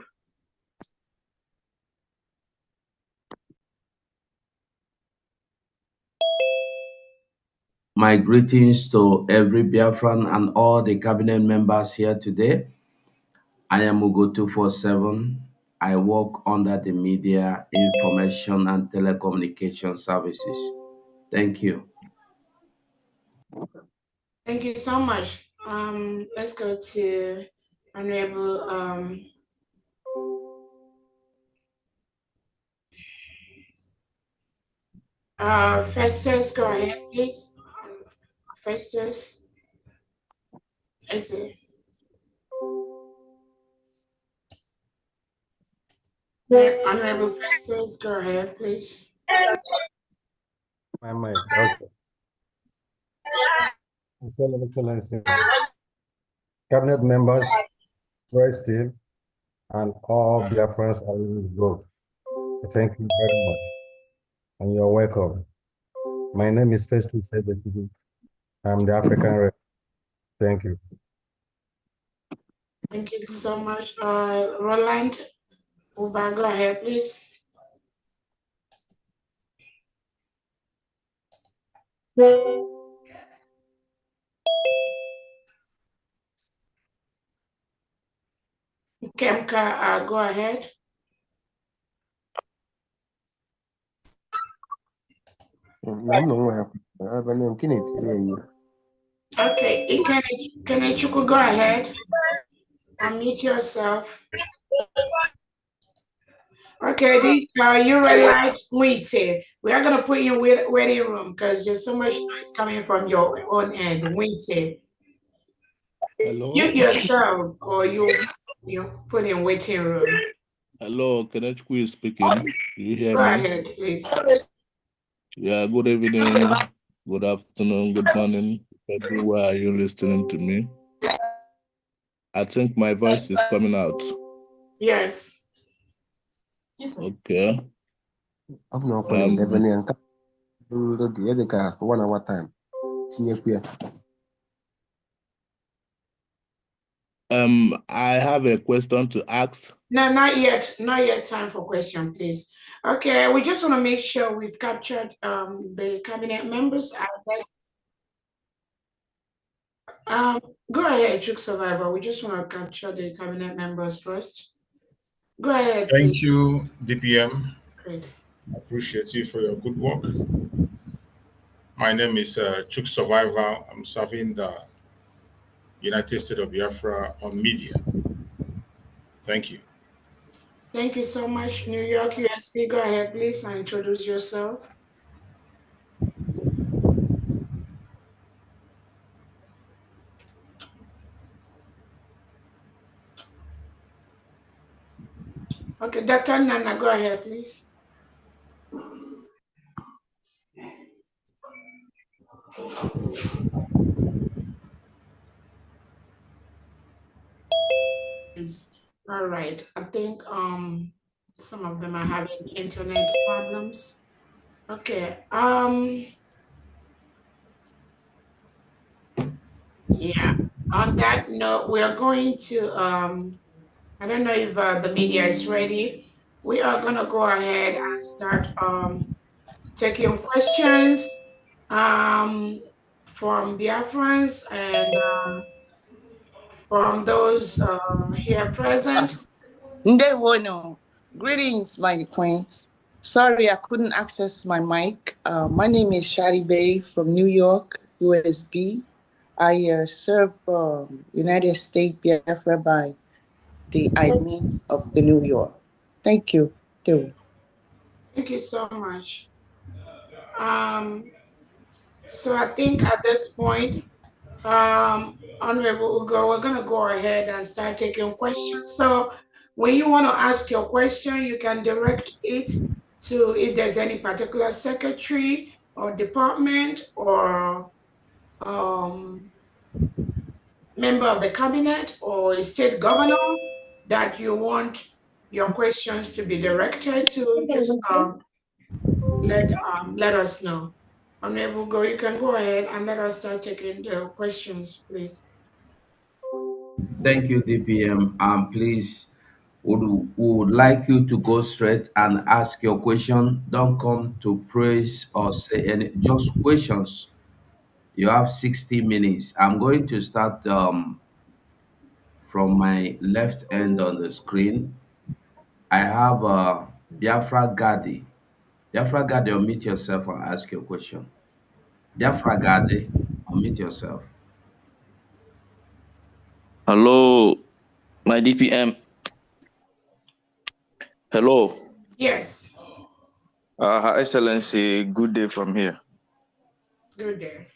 My greetings to every Biafran and all the cabinet members here today. I am Ugo 247. I work under the Media, Information and Telecommunication Services. Thank you. Thank you so much. Let's go to Honorable Festus. Go ahead, please. Festus. I see. Honorable Festus, go ahead, please. My mic, okay. Excellency, cabinet members, Vice Team, and all Biafrans are in this group. Thank you very much, and you're welcome. My name is Festus Sebetibu. I'm the African Rep. Thank you. Thank you so much. Roland, Uba, go ahead, please. Kemka, go ahead. Okay, Ikene-Chukwu, go ahead. Unmute yourself. Okay, this you realize Wite. We are gonna put you in waiting room because there's so much noise coming from your own end. Wite. Hello. Mute yourself, or you put in waiting room. Hello, Kenechukwu is speaking. Do you hear Go me? ahead, please. Yeah, good evening, Good afternoon, good morning, everywhere are you listening to me? I think my voice is coming out. Yes. Okay. I have a question to ask. No, not yet. Not yet time for question, please. Okay, we just want to make sure we've captured the cabinet members. Go ahead, Chuk Survivor. We just want to capture the cabinet members first. Go ahead, Thank please. you, DPM. Great. I appreciate you for your good work. My name is Chuk Survivor. I'm serving the United States of Biafra on media. Thank you. Thank you so much, New York USP. Go ahead, please, and introduce yourself. Okay, Dr. Nana, go ahead, please. All right. I think some of them are having internet problems. Okay. Yeah. On that note, we are going to I don't know if the media is ready. We are gonna go ahead and start taking questions from Biafrans and from those here present. Ndewono. Greetings, my queen. Sorry, I couldn't access my mic. My name is Shadi Bay from New York, USB. I serve United States Biafra by the admin of the New York. Thank you. Thank you so much. So I think at this point, Honorable Ugo, we're gonna go ahead and start taking questions. So when you want to ask your question, you can direct it to if there's any particular secretary or department or member of the cabinet or a state governor that you want your questions to be directed to. Just let us know. Honorable Ugo, you can go ahead and let us start taking the questions, please. Thank you, DPM. Please, would like you to go straight and ask your question. Don't come to praise or say any, just questions. You have 60 minutes. I'm going to start from my left end on the screen. I have Biafra Gadi. Biafra Gadi, unmute yourself and ask your question. Biafra Gadi, unmute yourself. Hello, my DPM. Hello. Yes. Her Excellency, good day from here. Good day.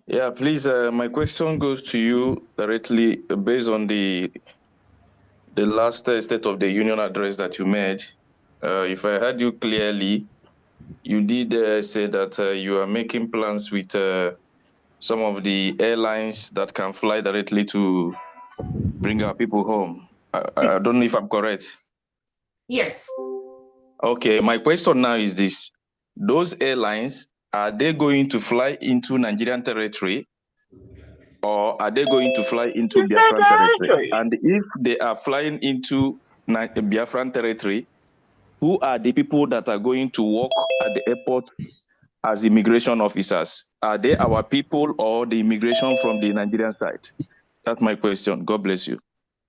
Yeah, please, my question goes to you directly based on the last State of the Union address that you made. If I heard you clearly, you did say that you are making plans with some of the airlines that can fly directly to bring our people home. I don't know if I'm correct. Yes. Okay, my question now is this. Those airlines, are they going to fly into Nigerian territory or are they going to fly into Biafran territory? And if they are flying into Biafran territory, who are the people that are going to work at the airport as immigration officers? Are they our people or the immigration from the Nigerian side? That's my question. God bless you.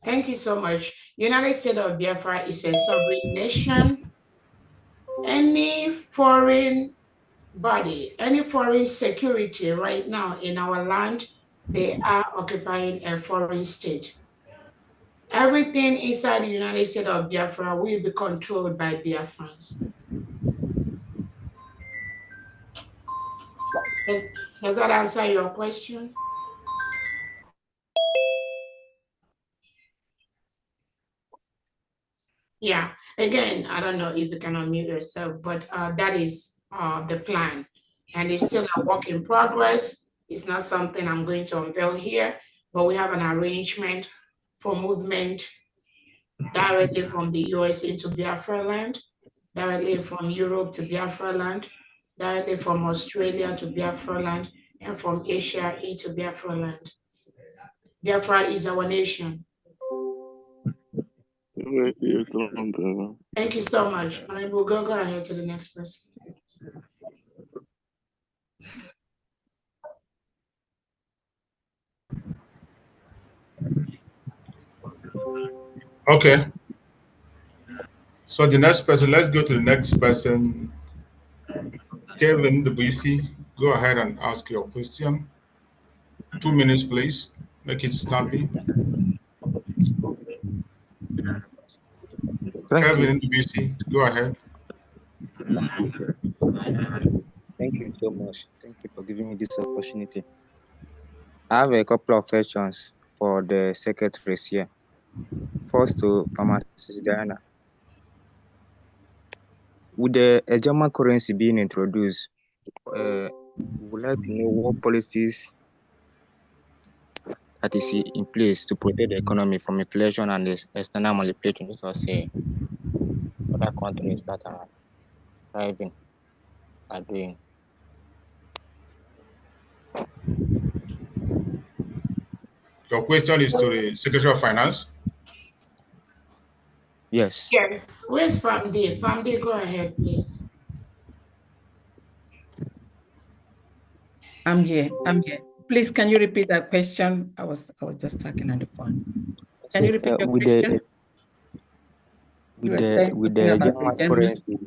Thank you so much. United States of Biafra is a sovereign nation. Any foreign body, any foreign security right now in our land, they are occupying a foreign state. Everything inside the United States of Biafra will be controlled by Biafrans. Does that answer your question? Yeah, again, I don't know if you can unmute yourself, but that is the plan. and it's still a work in progress. It's not something I'm going to unveil here, but we have an arrangement for movement directly from the US into Biafra land, directly from Europe to Biafra land, directly from Australia to Biafra land, and from Asia into Biafra land. Biafra is our nation. Thank you so much. I will go ahead to the next person. Okay. So the next person, let's go to the next person. Kevin, the BC, go ahead and ask your question. 2 minutes, please. Make it snappy. Kevin, the BC, go ahead. Thank you so much. Thank you for giving me this opportunity. I have a couple of questions for the secretaries here. First to Pharmacist Diana. With the German currency being introduced, we would like to know what policies that is in place to protect the economy from inflation and the external manipulation, as I say, other countries that are thriving are doing. Your question is to the Secretary of Finance? Yes. Yes. Where's Famdi? Famdi, go ahead, please. I'm here. Please, can you repeat that question? I was just talking on the phone. Can you repeat your question? With the German currency,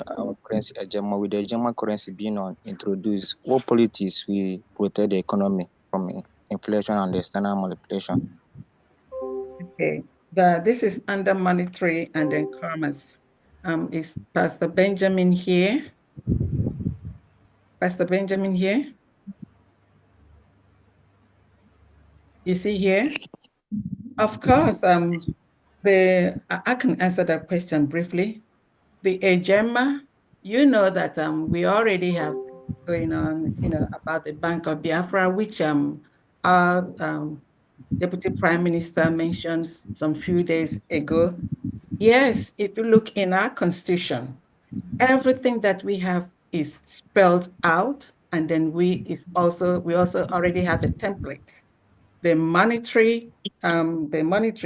our currency, with the German currency being introduced, what policies will protect the economy from inflation and external manipulation? Okay, this is under monetary and then commerce. Is Pastor Benjamin here? Pastor Benjamin here? Is he here? Of course, I can answer that question briefly. The AGEMA, you know that we already have going on, about the Bank of Biafra, which our Deputy Prime Minister mentioned some few days ago. Yes, if you look in our constitution, everything that we have is spelled out, and then we also already have a template. The monetary,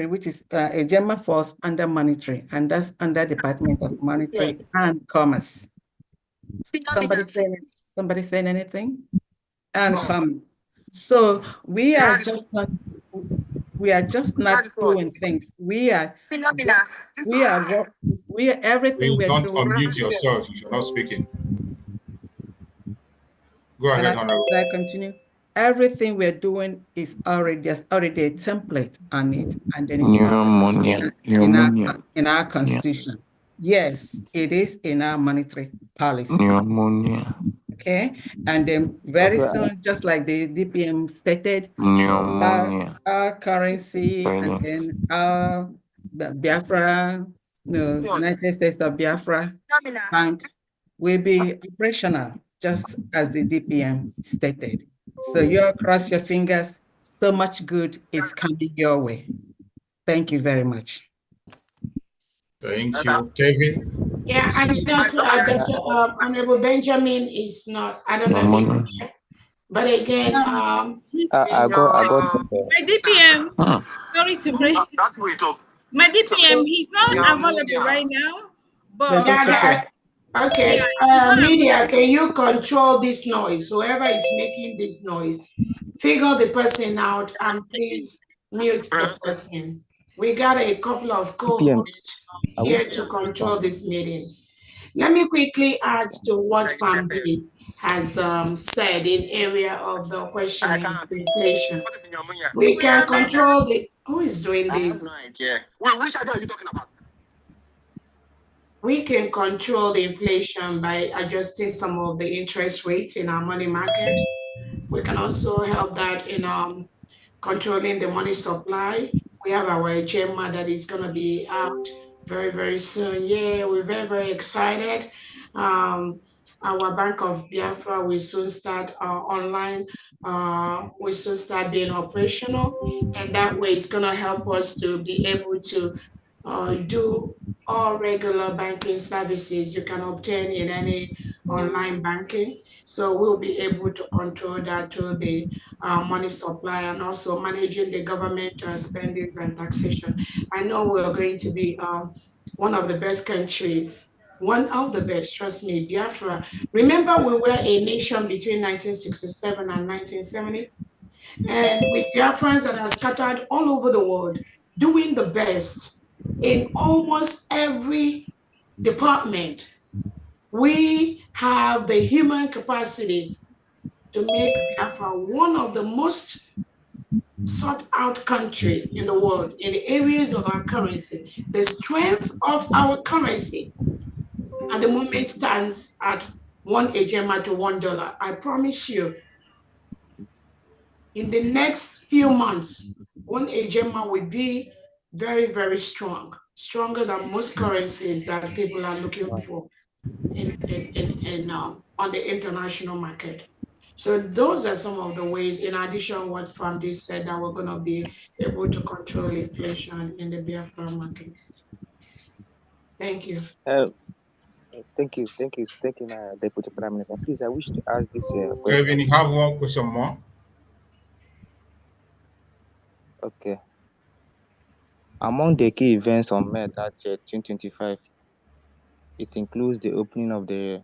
which is AGEMA falls under monetary, and that's under Department of Monetary and Commerce. Somebody saying anything? And commerce. So we are just not doing things. Everything Please we're don't doing. unmute yourself if you're not speaking. Go ahead, Honorable. I continue. Everything we're doing is already a template on it, and then it's in our constitution. Yes, it is in our monetary policy. Okay, and then very soon, just like the DPM stated, our currency and then our Biafra, United States of Biafra Bank will be operational, just as the DPM stated. So you cross your fingers, so much good is coming your way. Thank you very much. Thank you. Kevin? Yeah, and Dr. Honorable Benjamin is not, I don't know if he's here. But again, I got my DPM, sorry to break. My DPM, he's not available right now, but okay. Media, can you control this noise? Whoever is making this noise, figure the person out and please mute the person. We got a couple of co-hosts here to control this meeting. Let me quickly add to what Famdi has said in area of the questioning inflation. We can control the, who is doing this? Which idea are you talking about? We can control the inflation by adjusting some of the interest rates in our money market. We can also help that in controlling the money supply. We have our agenda that is going to be out very, very soon. Yeah, we're very, very excited. Our Bank of Biafra will soon start online, will soon start being operational. And that way it's gonna help us to be able to do all regular banking services you can obtain in any online banking. So we'll be able to control that through the money supply and also managing the government spendings and taxation. I know we're going to be one of the best countries, one of the best, trust me, Biafra. Remember, we were a nation between 1967 and 1970, and with Biafrans that are scattered all over the world, doing the best in almost every department. We have the human capacity to make Biafra one of the most sought out country in the world in the areas of our currency. The strength of our currency at the moment stands at one ejema to $1. I promise you, in the next few months, one ejema will be very, very strong, stronger than most currencies that people are looking for on the international market. So those are some of the ways, in addition what Famdi said, that we're going to be able to control inflation in the Biafra market. Thank you. Thank you, my Deputy Prime Minister. Please, I wish to ask this question. Kevin, you have one question more? Okay. Among the key events on May 30, 2025, it includes the opening of the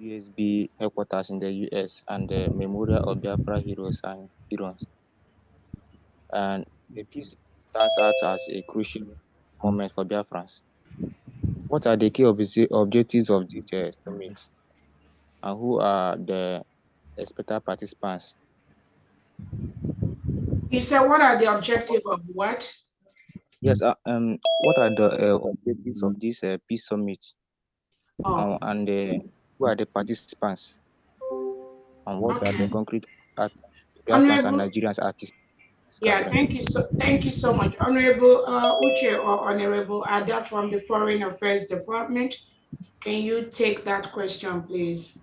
USB headquarters in the US and the Memorial of Biafra Heroes and Heroes. And the peace stands out as a crucial moment for Biafrans. What are the key objectives of this summit? And who are the expected participants? You said, what are the objectives of what? Yes, what are the objectives of this peace summit? And who are the participants? And what are the concrete Biafrans and Nigerians artists? Yeah, thank you so much. Honorable Uche or Honorable Ada from the Foreign Affairs Department, can you take that question, please?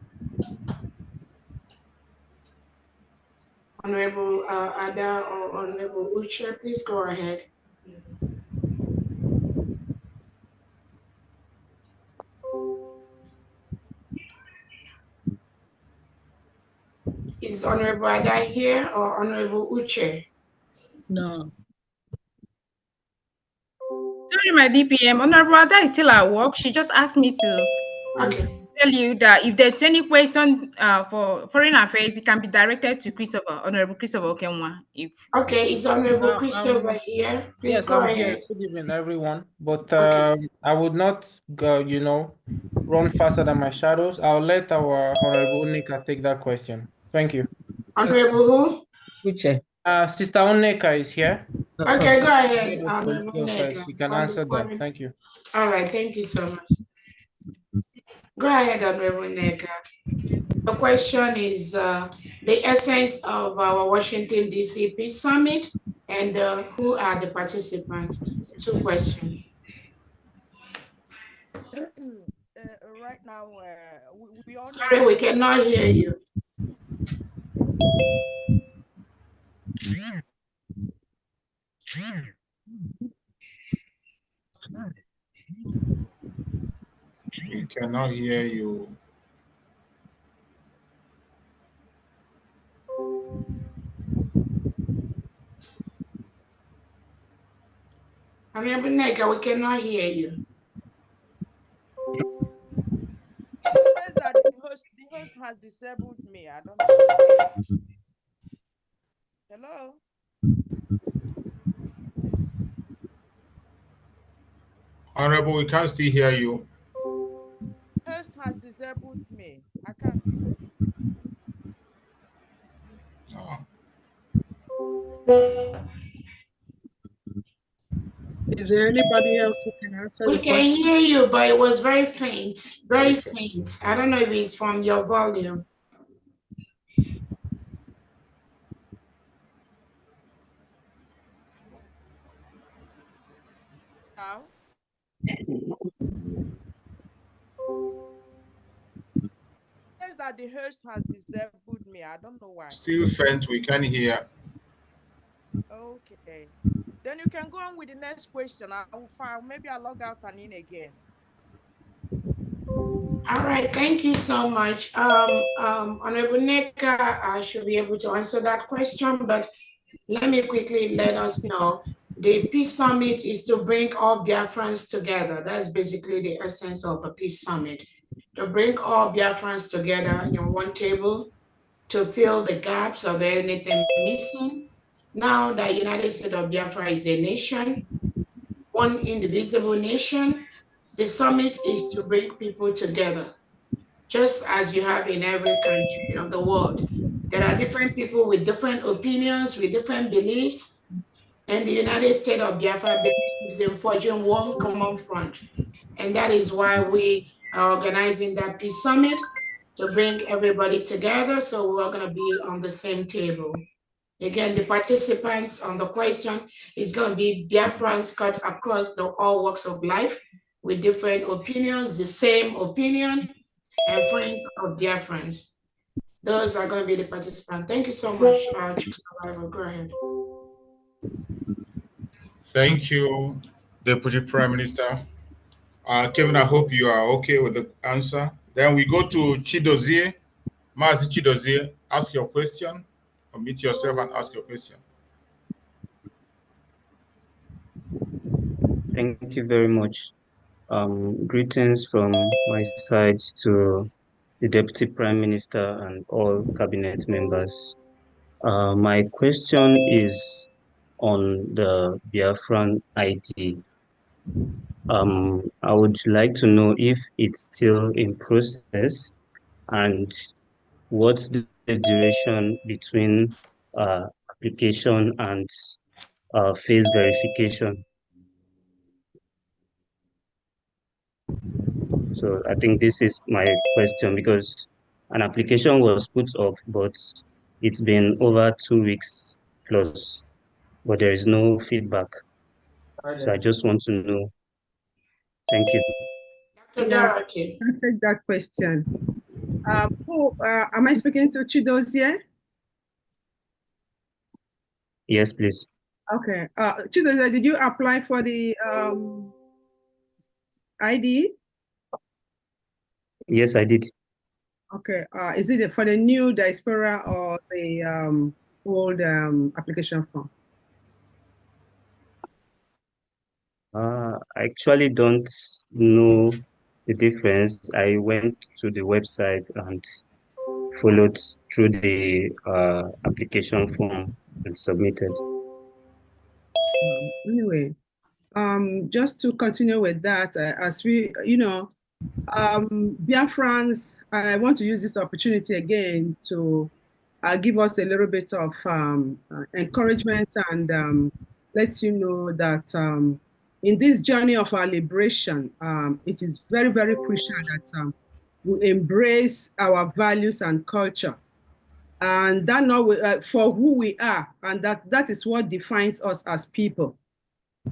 Honorable Ada or Honorable Uche, please go ahead. Is Honorable Ada here or Honorable Uche? No. Sorry, my DPM. Honorable Ada is still at work. She just asked me to tell you that if there's any question for foreign affairs, it can be directed to Christopher, Honorable Christopher Okenwa. Okay, is Honorable Christopher here? Please yes, go I'm ahead. here. Good evening, everyone. But I would not go, run faster than my shadows. I'll let our Honorable Unika take that question. Thank you. Honorable who? Uche. Sister Unika is here. Okay, go ahead, You Honorable Unika. can answer that. Thank you. All right, thank you so much. Go ahead, Honorable Unika. The question is the essence of our Washington, D.C. Peace Summit and who are the participants? 2 questions. Right now, we all Sorry, we cannot hear you. We cannot hear you. Honorable Neka, we cannot hear you. that the host has disabled me. I don't know. Hello? Honorable, we can't still hear you. Host has disabled me. I can't. Is there anybody else who can answer We the can question? hear you, but it was very faint. Very faint. I don't know if it's from your volume. Now? that the host has disabled me. I don't know why. Still faint, we can hear. Okay. Then you can go on with the next question. I will file. Maybe I'll log out and in again. All right, thank you so much. Honorable Neka, I should be able to answer that question, but let me quickly let us know. The Peace Summit is to bring all Biafrans together. That's basically the essence of the Peace Summit. To bring all Biafrans together in one table to fill the gaps of anything missing. Now that United States of Biafra is a nation, one indivisible nation, the summit is to bring people together, just as you have in every country of the world. There are different people with different opinions, with different beliefs, and the United States of Biafra believes in forging one common front. And that is why we are organizing that peace summit, to bring everybody together, so we're going to be on the same table. Again, the participants on the question is going to be Biafrans cut across all walks of life with different opinions, the same opinion, and friends of Biafrans. Those are going to be the participants. Thank you so much. Go ahead. Thank you, Deputy Prime Minister. Kevin, I hope you are okay with the answer. Then we go to Chidozie. Mazi Chidozie, ask your question. Unmute yourself and ask your question. Thank you very much. Greetings from my side to the Deputy Prime Minister and all cabinet members. My question is on the Biafran ID. I would like to know if it's still in process and what's the duration between application and face verification. So I think this is my question, because an application was put up, but it's been over 2 weeks plus, but there is no feedback. So I just want to know. Thank you. Yeah, I'll take that question. Am I speaking to Chidozie? Yes, please. Okay. Chidozie, did you apply for the ID? Yes, I did. Okay. Is it for the new diaspora or the old application form? I actually don't know the difference. I went to the website and followed through the application form and submitted. Anyway, just to continue with that, as we, Biafrans, I want to use this opportunity again to give us a little bit of encouragement and let you know that in this journey of our liberation, it is very, very crucial that we embrace our values and culture, and that for who we are, and that is what defines us as people.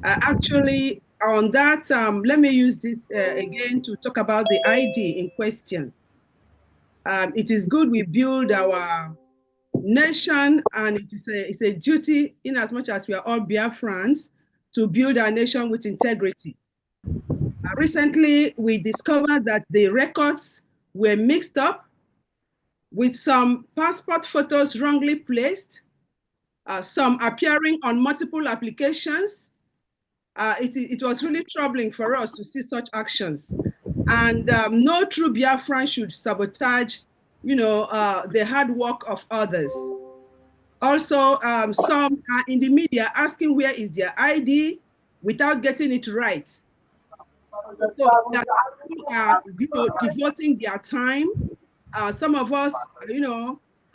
Actually, on that, let me use this again to talk about the ID in question. It is good we build our nation, and it's a duty, in as much as we are all Biafrans, to build our nation with integrity. Recently, we discovered that the records were mixed up with some passport photos wrongly placed, some appearing on multiple applications. It was really troubling for us to see such actions. And no true Biafran should sabotage, the hard work of others. Also, some are in the media asking where is their ID without getting it right. So that people are, devoting their time. Some of us,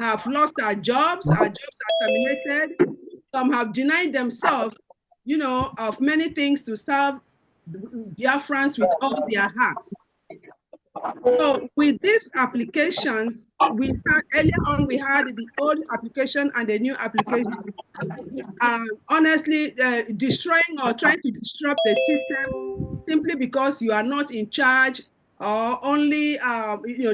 have lost our jobs are terminated. Some have denied themselves, of many things to serve Biafrans with all their hearts. So with these applications, earlier on we had the old application and the new application. Honestly, destroying or trying to disrupt the system simply because you are not in charge, or only,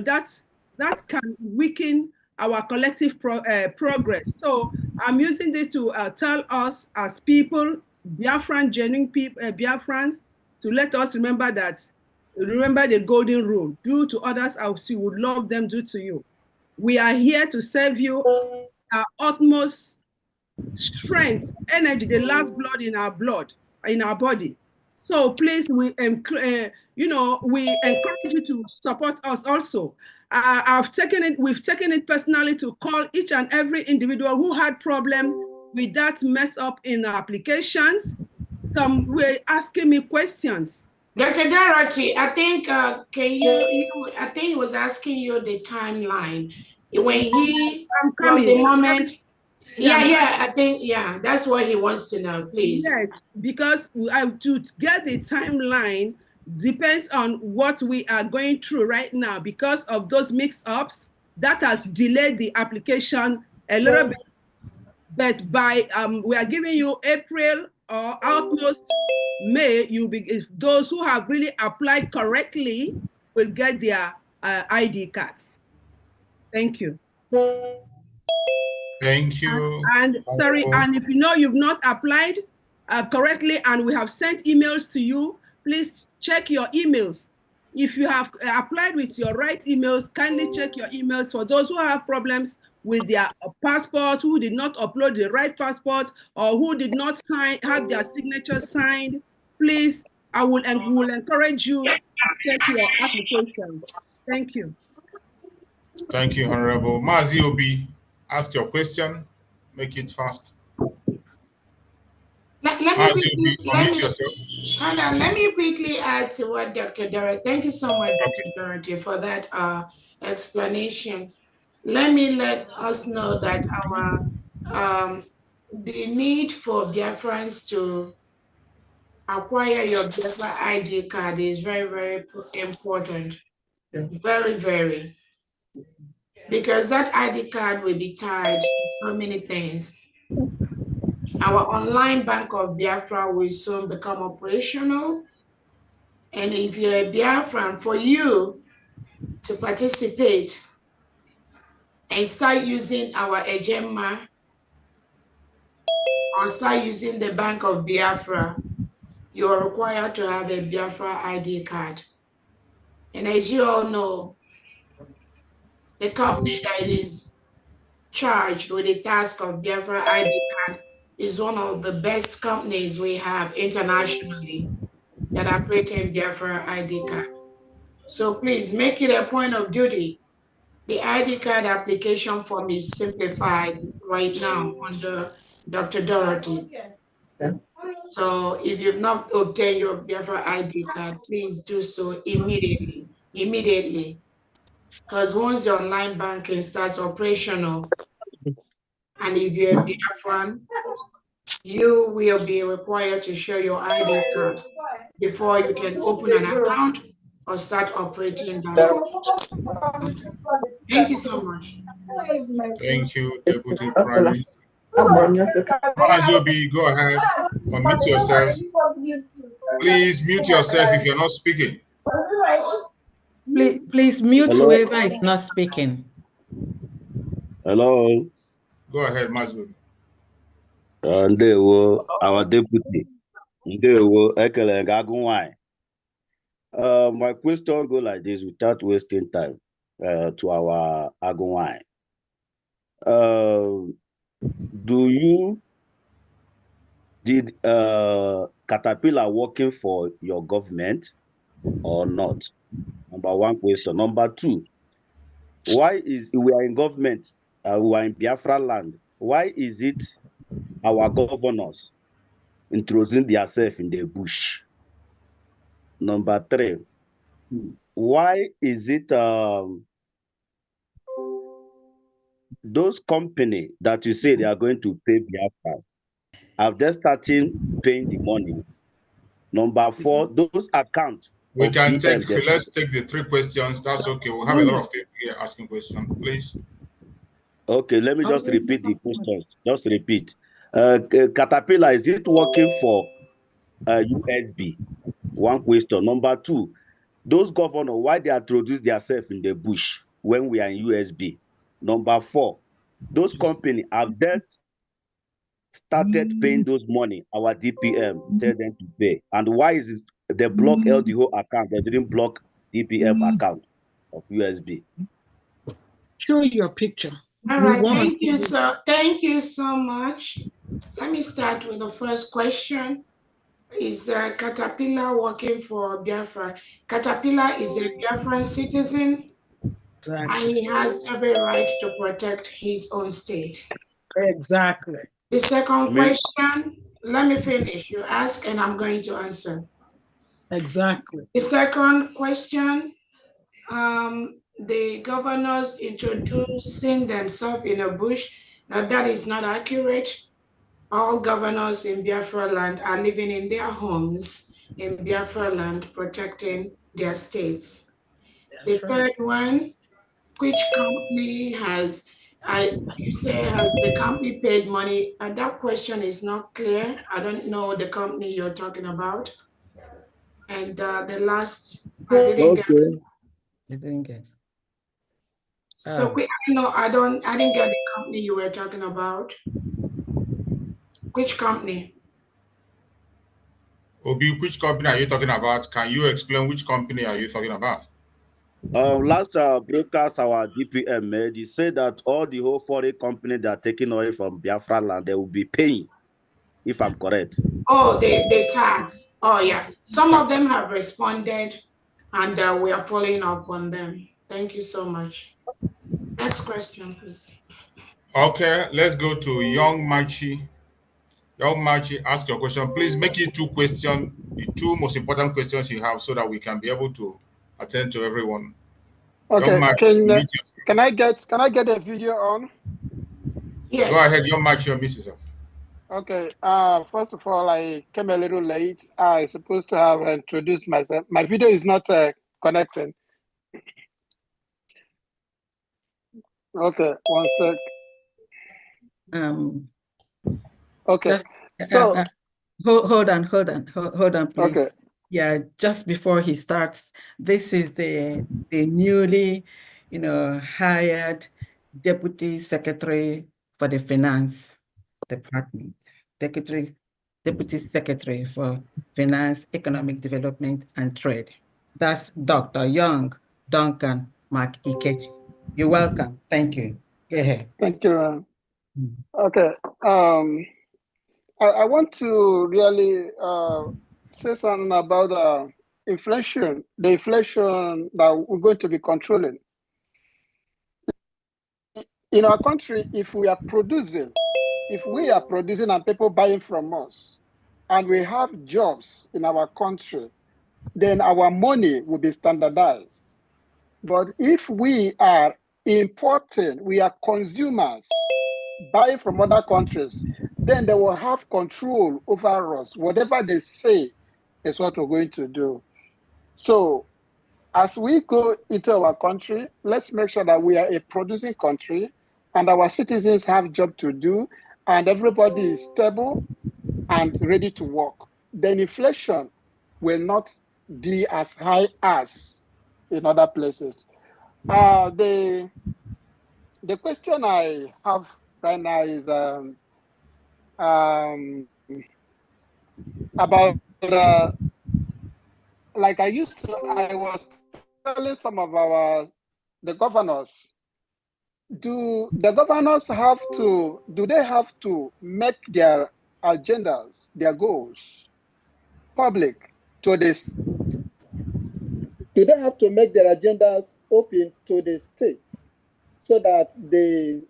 that's that can weaken our collective progress. So I'm using this to tell us as people, Biafran, genuine people, Biafrans, to let us remember the golden rule: do to others as you would love them do to you. We are here to serve you, our utmost strength, energy, the last blood, in our body. So please, we encourage you to support us also. We've taken it personally to call each and every individual who had problem with that mess up in the applications. Some were asking me questions. Dr. Dorothy, I think I think he was asking you the timeline when he from the moment. I think that's what he wants to know, please. Yes, because to get the timeline depends on what we are going through right now. Because of those mix-ups, that has delayed the application a little bit. But by we are giving you April or almost May, if those who have really applied correctly will get their ID cards. Thank you. Thank you. And sorry, and if you know you've not applied correctly and we have sent emails to you, please check your emails. If you have applied with your right emails, kindly check your emails. For those who have problems with their passport, who did not upload the right passport, or who did not have their signature signed, please, I will encourage you to check your applications. Thank you. Thank you, Honorable. Mazi Obi, ask your question. Make it fast. Let me quickly add to what Dr. Dorothy. Thank you so much, Dr. Dorothy, for that explanation. Let us know that the need for Biafrans to acquire your Biafra ID card is very, very important. Very, very. Because that ID card will be tied to so many things. Our online Bank of Biafra will soon become operational. And if you're a Biafran, for you to participate and start using our Ejema or start using the Bank of Biafra, you are required to have a Biafra ID card. And as you all know, the company that is charged with the task of Biafra ID card is one of the best companies we have internationally that are creating Biafra ID card. So please make it a point of duty. The ID card application form is simplified right now under Dr. Dorothy. So if you've not obtained your Biafra ID card, please do so immediately. Because once your online banking starts operational, and if you're a Biafran, you will be required to show your ID card before you can open an account or start operating that. Thank you so much. Thank you, Deputy Prime Minister. Mazobi, go ahead. Unmute yourself. Please mute yourself if you're not speaking. Please mute Hello? whoever is not speaking. Hello. Go ahead, Mazobi. Ndewo, our deputy. Ndewo, ekele gagunwai. My question go like this without wasting time to our Agunwai. Did Caterpillar working for your government or not? Number one question. Number two, why is we are in government, we are in Biafra land, why is it our governors introducing themselves in the bush? Number three, why is it those companies that you say they are going to pay Biafra, have they started paying the money? Number four, those accounts. We can take, let's take the three questions. That's okay. We'll have a lot of people here asking questions, please. Okay, let me just repeat the questions. Just repeat. Caterpillar, is it working for USB? One question. Number two, those governors, why they introduce themselves in the bush? when we are in USB. Number 4, those companies have debt started paying those money, our DPM tell them to pay. And why is it they block LDO account? They didn't block DPM account of USB. Show your picture. All right, thank you, sir. Thank you so much. Let me start with the first question. Is Caterpillar working for Biafra? Caterpillar is a Biafran citizen, and he has every right to protect his own state. Exactly. The second question, let me finish. You ask and I'm going to answer. Exactly. The second question, the governors introducing themselves in a bush, that is not accurate. All governors in Biafra land are living in their homes in Biafra land, protecting their states. The third one, which company has, you say, has the company paid money? That question is not clear. I don't know the company you're talking about. And the last, I didn't get. You didn't get. So I didn't get the company you were talking about. Which company? Obi, which company are you talking about? Can you explain which company are you talking about? Last broadcast our DPM made, he said that all the whole foreign company that are taking oil from Biafra land, they will be paying, if I'm correct. Oh, the tax. Oh, yeah. Some of them have responded, and we are following up on them. Thank you so much. Next question, please. Okay, let's go to Young Machi. Young Machi, ask your question. Please make it 2 questions, the 2 most important questions you have, so that we can be able to attend to everyone. Okay, Young Machi, can I get a video on? Yes. Go ahead, Young Machi, unmute yourself. Okay. First of all, I came a little late. I supposed to have introduced myself. My video is not connecting. Okay, one sec. Okay. Just, so hold on, please. Okay. Yeah, just before he starts, this is the newly, hired Deputy Secretary for the Finance Department, Deputy Secretary for Finance, Economic Development, and Trade. That's Dr. Young Duncan Ikechi. You're welcome. Thank you. Go ahead. Thank you. Okay. I want to really say something about inflation, the inflation that we're going to be controlling. In our country, if we are producing and people buying from us, and we have jobs in our country, then our money will be standardized. But if we are importing, we are consumers, buying from other countries, then they will have control over us. Whatever they say is what we're going to do. So as we go into our country, let's make sure that we are a producing country and our citizens have job to do and everybody is stable and ready to work. Then inflation will not be as high as in other places. The question I have right now is about like I was telling some of the governors, do the governors have to make their agendas, their goals public to this? Do they have to make their agendas open to the state so that the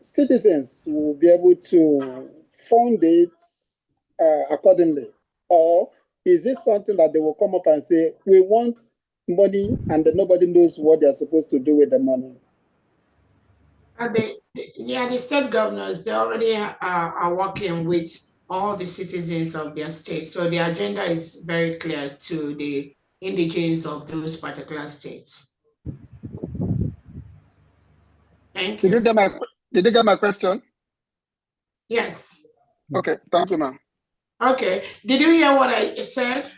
citizens will be able to fund it accordingly? Or is this something that they will come up and say, we want money, and then nobody knows what they're supposed to do with the money? The state governors, they already are working with all the citizens of their state. So the agenda is very clear to the indigents of those particular states. Thank you. Did you get my question? Yes. Okay, thank you, ma'am. Okay. Did you hear what I said?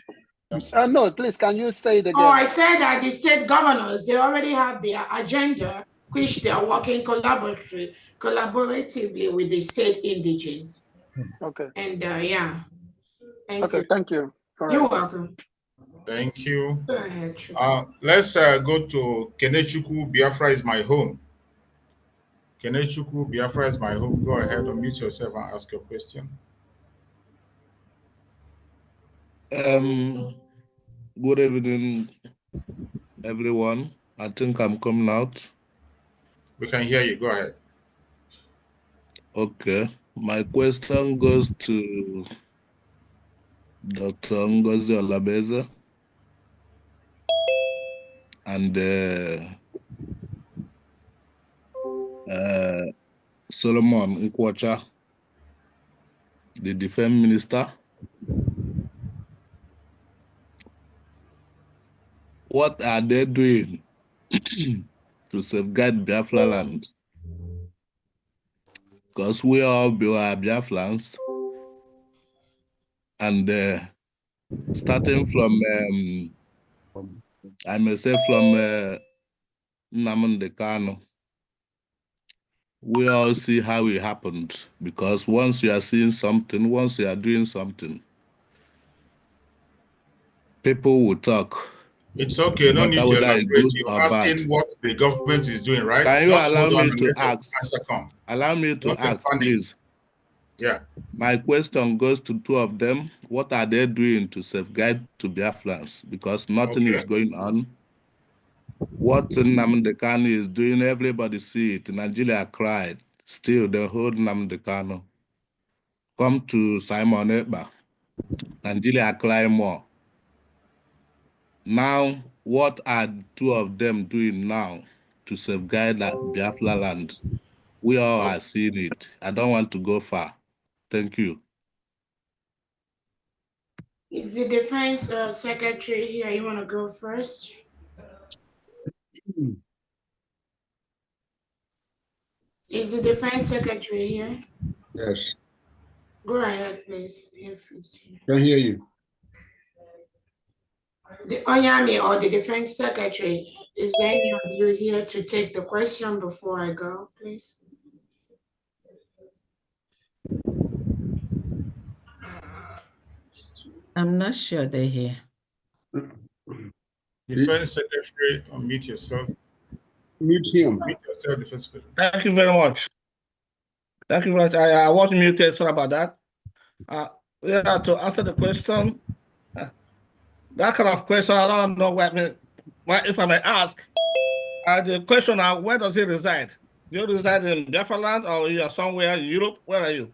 No, please, can you say it again? Oh, I said that the state governors, they already have their agenda, which they are working collaboratively with the state indigenes. Okay. And yeah, thank okay, you. Thank you. You're welcome. Thank you. Go ahead, Let's go to Kenechukwu. Biafra is my home. Kenechukwu, Biafra is my home. Go ahead, unmute yourself and ask your question. Good evening, everyone. I think I'm coming out. We can hear you. Go ahead. Okay. My question goes to Dr. Ngozi Olabueze and Solomon Nkwocha, the defense minister. What are they doing to safeguard Biafra land? Because we all are Biafrans, and starting from, I may say from Nnamdi Kanu, we all see how it happened. Because once you are seeing something, once you are doing something, people will talk. It's okay. No need to elaborate. You're asking bad. what the government is doing, right? Can you Just allow hold on me and to let your ask? answer come. Allow me to ask, please. Yeah. My question goes to two of them. What are they doing to safeguard to Biafrans? Because nothing is going on. What Nnamdi Kanu is doing, everybody see it. Nigeria cried. Still, they hold Nnamdi Kanu. Come to Simon Ekpa. Nigeria cry more. Now, what are two of them doing now to safeguard that Biafra land? We all are seeing it. I don't want to go far. Thank you. Is the defense secretary here? You want to go first? Is the defense secretary here? Yes. Go ahead, please. Can hear you. The Onyami or the defense secretary, is any of you here to take the question before I go, please? I'm not sure they're here. Defense Secretary, unmute yourself. Mute him. Mute yourself, Defense Secretary. Thank you very much. Thank you very much. I was muted. Sorry about that. Yeah, to answer the question, that kind of question, I don't know if I may ask. The question now, where does he reside? Do you reside in Biafra land or you are somewhere in Europe? Where are you?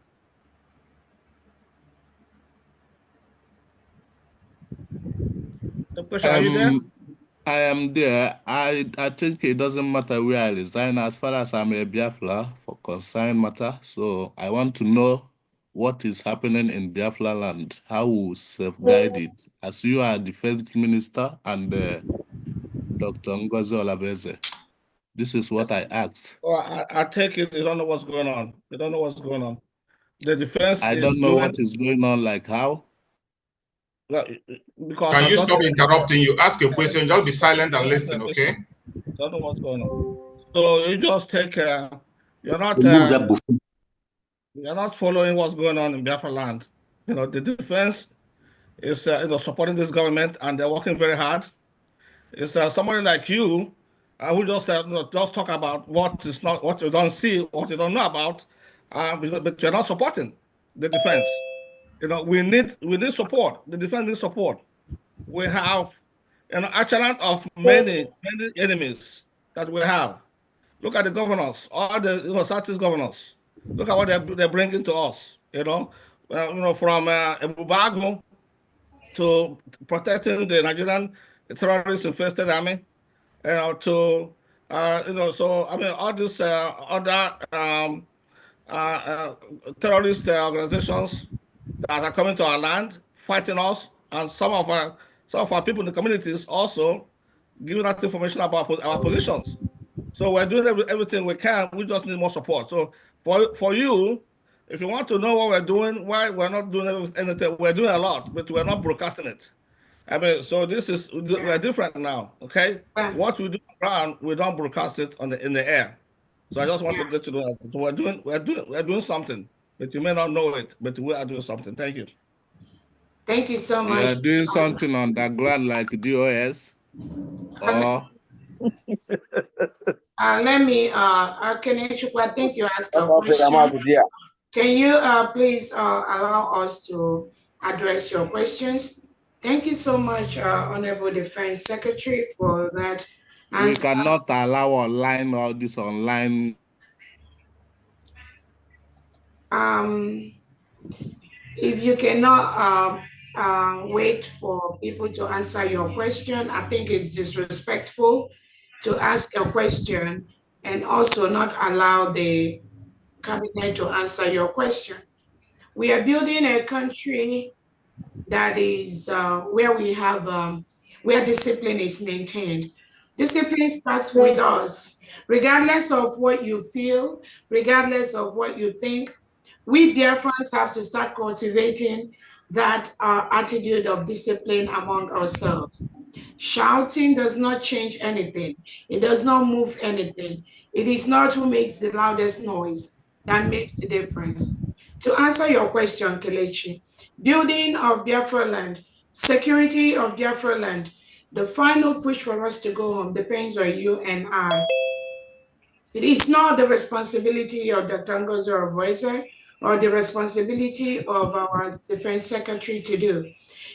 The question, are you there? I am there. I think it doesn't matter where I resign as far as I'm a Biafra for concerned matter. So I want to know what is happening in Biafra land, how we safeguard it. As you are defense minister and Dr. Ngozi Olabueze. This is what I asked. Oh, I take it you don't know what's going on. You don't know what's going on. The defense I don't know what is going on, like how? Because Can you stop interrupting? You ask a question, just be silent and listen, okay? Don't know what's going on. So you just take you're not you're not following what's going on in Biafra land. You know, the defense is supporting this government and they're working very hard. It's somebody like you who just just talk about what is not, what you don't see, what you don't know about, but you're not supporting the defense. You know, we need support. The defense needs support. We have an arsenal of many enemies that we have. Look at the governors, all the Southeast governors. Look at what they're bringing to us. From Ebubago to protecting the Nigerian terrorist-infested army, so I mean all these other terrorist organizations that are coming to our land, fighting us, and some of our people in the communities also giving us information about our positions. So we're doing everything we can. We just need more support. So for you, if you want to know what we're doing, why we're not doing anything, we're doing a lot, but we're not broadcasting it. I mean, so this is, we're different now, okay? What we do around, we don't broadcast it in the air. So I just want to let you know that we're doing something, but you may not know it, but we are doing something. Thank you. Thank you so much. You're doing something on the ground like DOS, or let me, Kenechukwu, I think you asked a question. Can you please allow us to address your questions? Thank you so much, Honorable Defense Secretary, for that answer. We cannot allow online all this online. If you cannot wait for people to answer your question, I think it's disrespectful to ask a question and also not allow the cabinet to answer your question. We are building a country that is where we have, where discipline is maintained. Discipline starts with us, regardless of what you feel, regardless of what you think. We Biafrans have to start cultivating that attitude of discipline among ourselves. Shouting does not change anything. It does not move anything. It is not who makes the loudest noise that makes the difference. To answer your question, Kelechi, building of Biafra land, security of Biafra land, the final push for us to go home depends on you and I. It is not the responsibility of Dr. Orabueze or the responsibility of our Defense Secretary to do.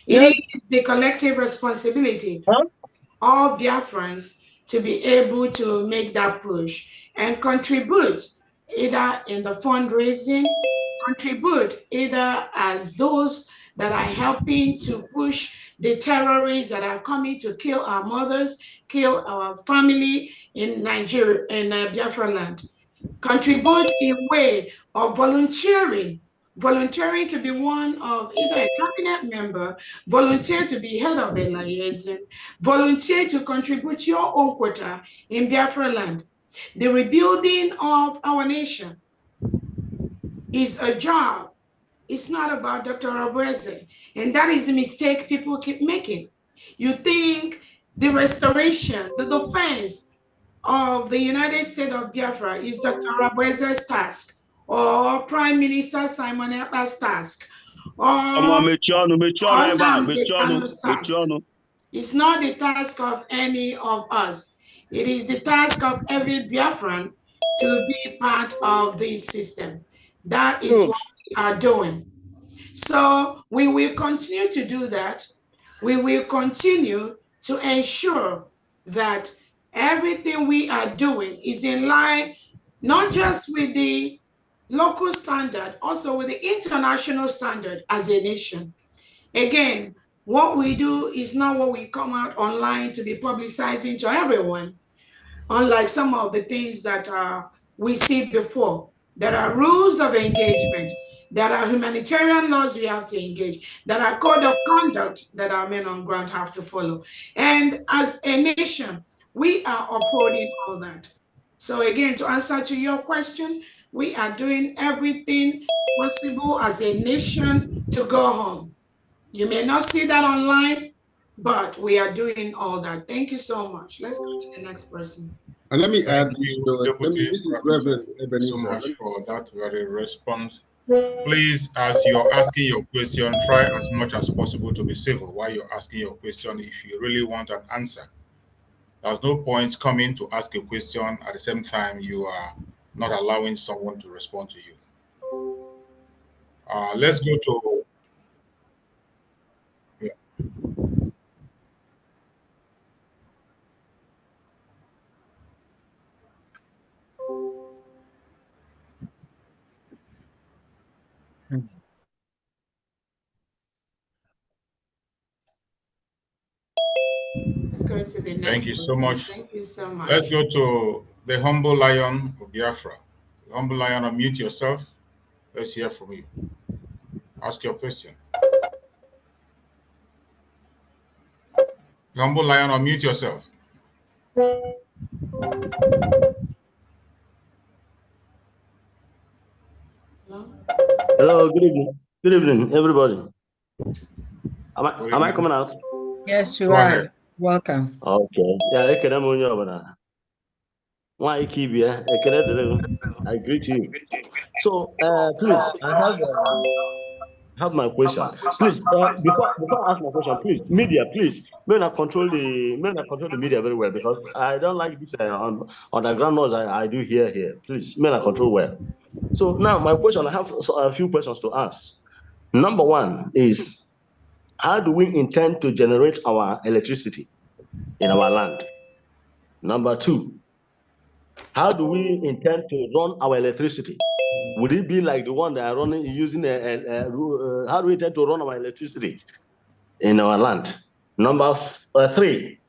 It is the collective responsibility of Biafrans to be able to make that push and contribute either in the fundraising, contribute either as those that are helping to push the terrorists that are coming to kill our mothers, kill our family in Nigeria, in Biafra land. Contribute in way of volunteering to be one of either a cabinet member, volunteer to be head of a liaison, volunteer to contribute your own quota in Biafra land. The rebuilding of our nation is a job. It's not about Dr. Orabueze. And that is the mistake people keep making. You think the restoration, the defense of the United States of Biafra is Dr. Orabueze's task, or Prime Minister Simon Ekpa's task, or It's not the task of any of us. It is the task of every Biafran to be part of this system. That is what we are doing. So we will continue to do that. We will continue to ensure that everything we are doing is in line, not just with the local standard, also with the international standard as a nation. Again, what we do is not what we come out online to be publicizing to everyone, unlike some of the things that we see before. There are rules of engagement. There are humanitarian laws we have to engage. There are code of conduct that our men on ground have to follow. And as a nation, we are upholding all that. So again, to answer to your question, we are doing everything possible as a nation to go home. You may not see that online, but we are doing all that. Thank you so much. Let's go to the next person. And let me add this is Reverend Ebenezer. So much for that very response. Please, as you're asking your question, try as much as possible to be civil while you're asking your question if you really want an answer. There's no point coming to ask a question at the same time you are not allowing someone to respond to you. Let's go to... Let's go to the next. Thank you so much. Thank you so much. Let's go to the humble lion of Biafra. The humble lion, unmute yourself. Let's hear from you. Ask your question. The humble lion, unmute yourself. Hello, good evening. Good evening, everybody. Am I coming out? Yes, you Go are. ahead. Welcome. Okay. Yeah, ekene m onye ọbụla. Nwaanyị ka ibia, ekene dịrị gị. I greet you. So, please, I have my question. Please, before I ask my question, please, media, please, may not control the media very well because I don't like this underground noise I do here. Please, may not control well. So now my question, I have a few questions to ask. Number one is, how do we intend to generate our electricity in our land? Number two, how do we intend to run our electricity? Would it be like the one that are running using how do we intend to run our electricity in our land? Number three,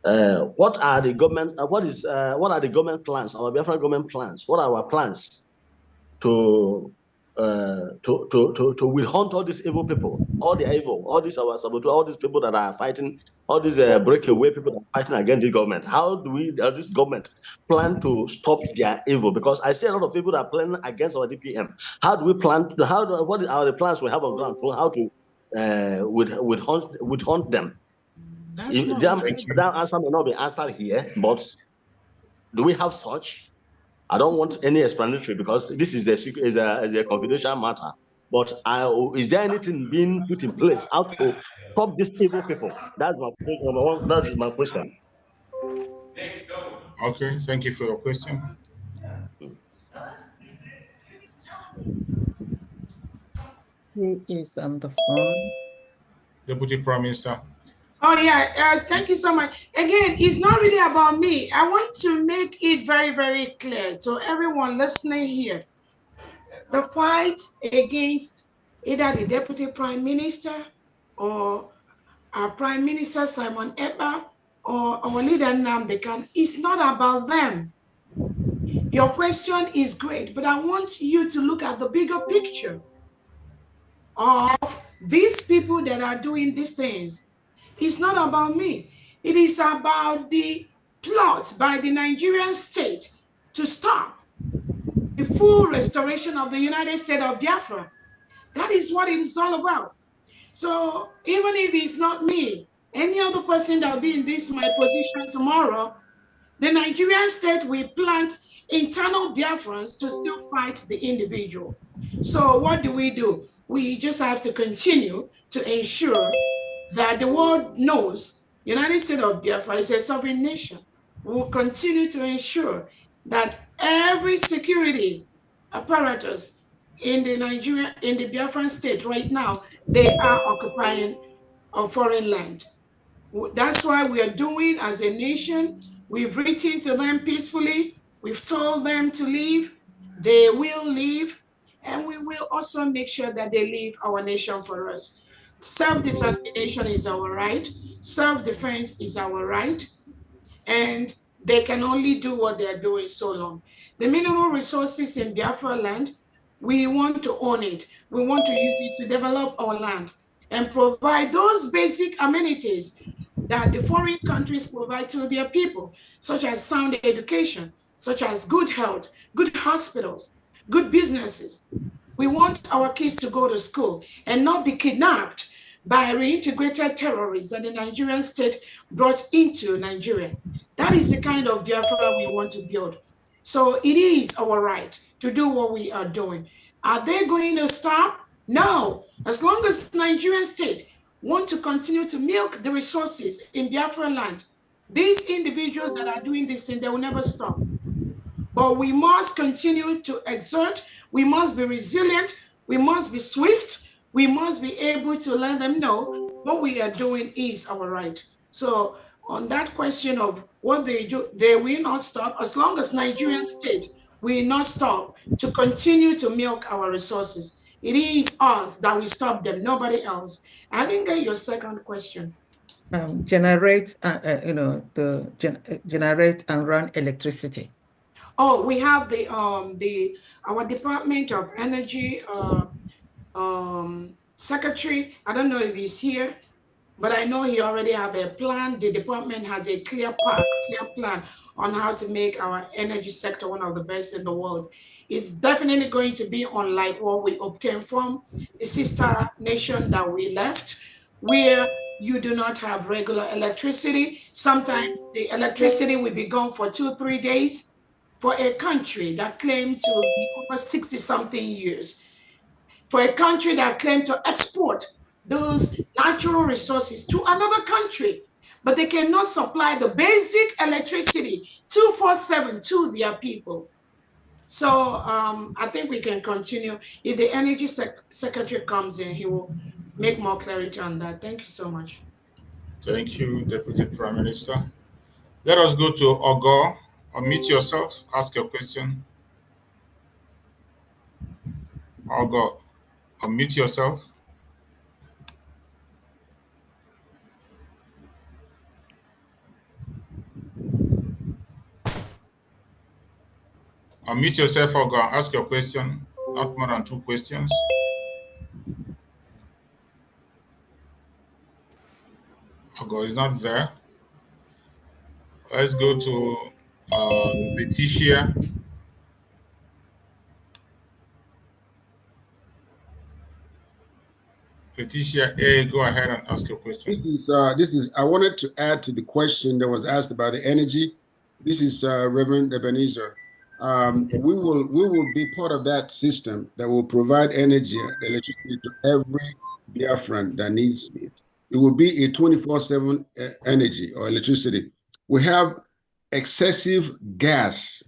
what are the government? What are the government plans? Our Biafra government plans. What are our plans to hunt all these evil people, all the evil, all these our saboteurs, all these people that are fighting, all these breakaway people that are fighting against the government? How do this government plan to stop their evil? Because I see a lot of people that are planning against our DPM. How do we plan? What are the plans we have on ground for how to hunt them? That answer may not be answered here, but do we have such? I don't want any explanatory because this is a confidential matter. But is there anything being put in place how to stop these evil people? That's my number one. That's my question. Okay, thank you for your question. Who is on the phone? Deputy Prime Minister. Oh, yeah. Thank you so much. Again, it's not really about me. I want to make it very, very clear to everyone listening here. The fight against either the Deputy Prime Minister or our Prime Minister Simon Ekpa or our leader Nnamdi Kanu is not about them. Your question is great, but I want you to look at the bigger picture of these people that are doing these things. It's not about me. It is about the plot by the Nigerian state to stop the full restoration of the United States of Biafra. That is what it is all about. So even if it's not me, any other person that will be in my position tomorrow, the Nigerian state will plant internal Biafrans to still fight the individual. So what do? We just have to continue to ensure that the world knows United States of Biafra is a sovereign nation. We will continue to ensure that every security apparatus in the Biafran state right now, they are occupying a foreign land. That's why we are doing as a nation. We've written to them peacefully. We've told them to leave. They will leave. And we will also make sure that they leave our nation for us. Self-determination is our right. Self-defense is our right. And they can only do what they're doing so long. The mineral resources in Biafra land, we want to own it. We want to use it to develop our land and provide those basic amenities that the foreign countries provide to their people, such as sound education, such as good health, good hospitals, good businesses. We want our kids to go to school and not be kidnapped by reintegrated terrorists that the Nigerian state brought into Nigeria. That is the kind of Biafra we want to build. So it is our right to do what we are doing. Are they going to stop? No. As long as the Nigerian state want to continue to milk the resources in Biafra land, these individuals that are doing this thing, they will never stop. But we must continue to exert. We must be resilient. We must be swift. We must be able to let them know what we are doing is our right. So on that question of what they do, they will not stop as long as Nigerian state will not stop to continue to milk our resources. It is us that will stop them, nobody else. I didn't get your second question. Generate and run electricity. Oh, we have our Department of Energy secretary. I don't know if he's here, but I know he already have a plan. The department has a clear plan on how to make our energy sector one of the best in the world. It's definitely going to be unlike what we obtained from the sister nation that we left, where you do not have regular electricity. Sometimes the electricity will be gone for 2-3 days for a country that claimed to be over 60-something years. For a country that claimed to export those natural resources to another country, but they cannot supply the basic electricity 24/7 to their people. So I think we can continue. If the energy secretary comes in, he will make more clarity on that. Thank you so much. Thank you, Deputy Prime Minister. Let us go to Ogo. Unmute yourself, ask your question. Ogo, unmute yourself. Unmute yourself, Ogo, ask your question. Not more than 2 questions. Ogo is not there. Let's go to Letitia. Letitia A, go ahead and ask your question. This is. I wanted to add to the question that was asked about the energy. This is Reverend Ebenezer. We will be part of that system that will provide energy, electricity to every Biafran that needs it. It will be a 24/7 energy or electricity. We have excessive gas.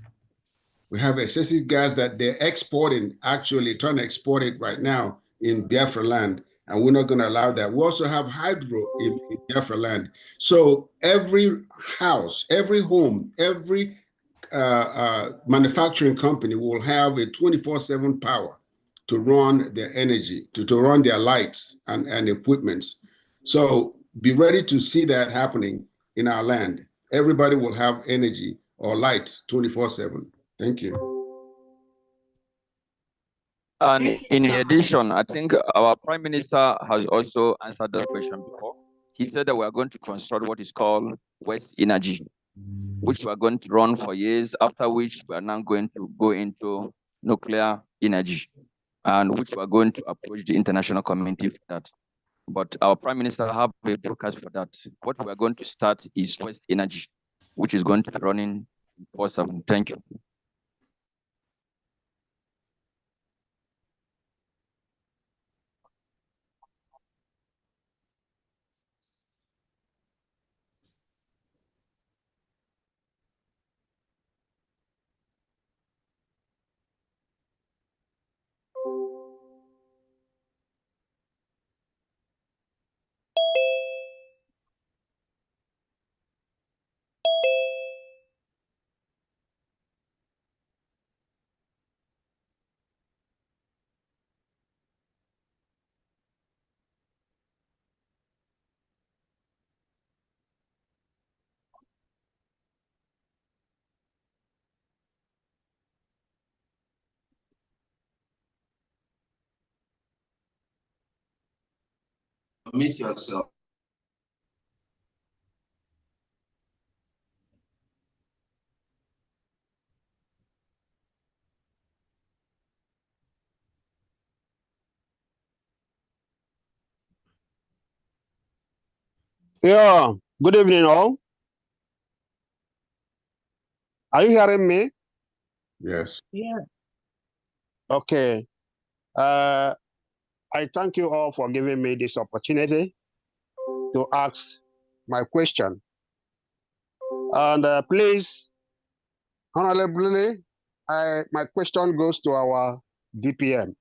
We have excessive gas that they're exporting, actually trying to export it right now in Biafra land, and we're not going to allow that. We also have hydro in Biafra land. So every house, every home, every manufacturing company will have a 24/7 power to run their energy, to run their lights and equipments. So be ready to see that happening in our land. Everybody will have energy or light 24/7. Thank you. And in addition, I think our Prime Minister has also answered that question before. He said that we are going to construct what is called West Energy, which we are going to run for years, after which we are now going to go into nuclear energy, and which we are going to approach the international community for that. But our Prime Minister have a forecast for that. What we are going to start is West Energy, which is going to be running 24/7. Thank you. Meet yourself. Yeah, good evening, all. Are you hearing me? Yes. Yeah. Okay. I thank you all for giving me this opportunity to ask my question. And please, honorably, my question goes to our DPM.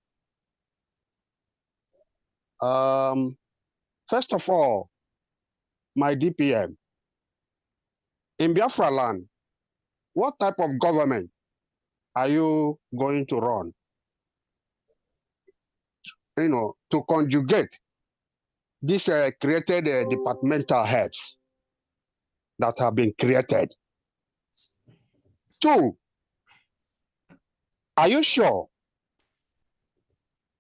First of all, my DPM, in Biafra land, what type of government are you going to run? To conjugate these created departmental heads that have been created. 2, are you sure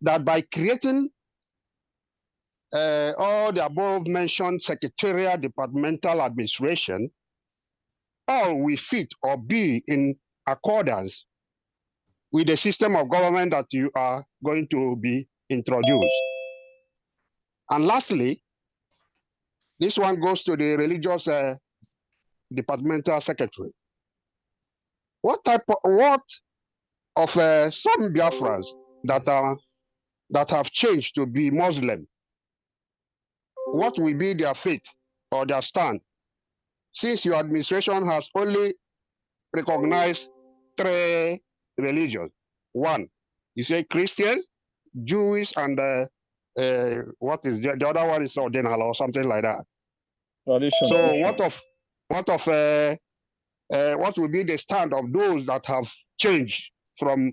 that by creating all the above mentioned secretarial departmental administration, all will fit or be in accordance with the system of government that you are going to be introduced? And lastly, This one goes to the religious departmental secretary. What of some Biafrans that have changed to be Muslim? What will be their fate or their stand? Since your administration has only recognized 3 religions. One, you say Christians, Jewish, and what is the other one is ordinal or something like that. Tradition. So what will be the stand of those that have changed from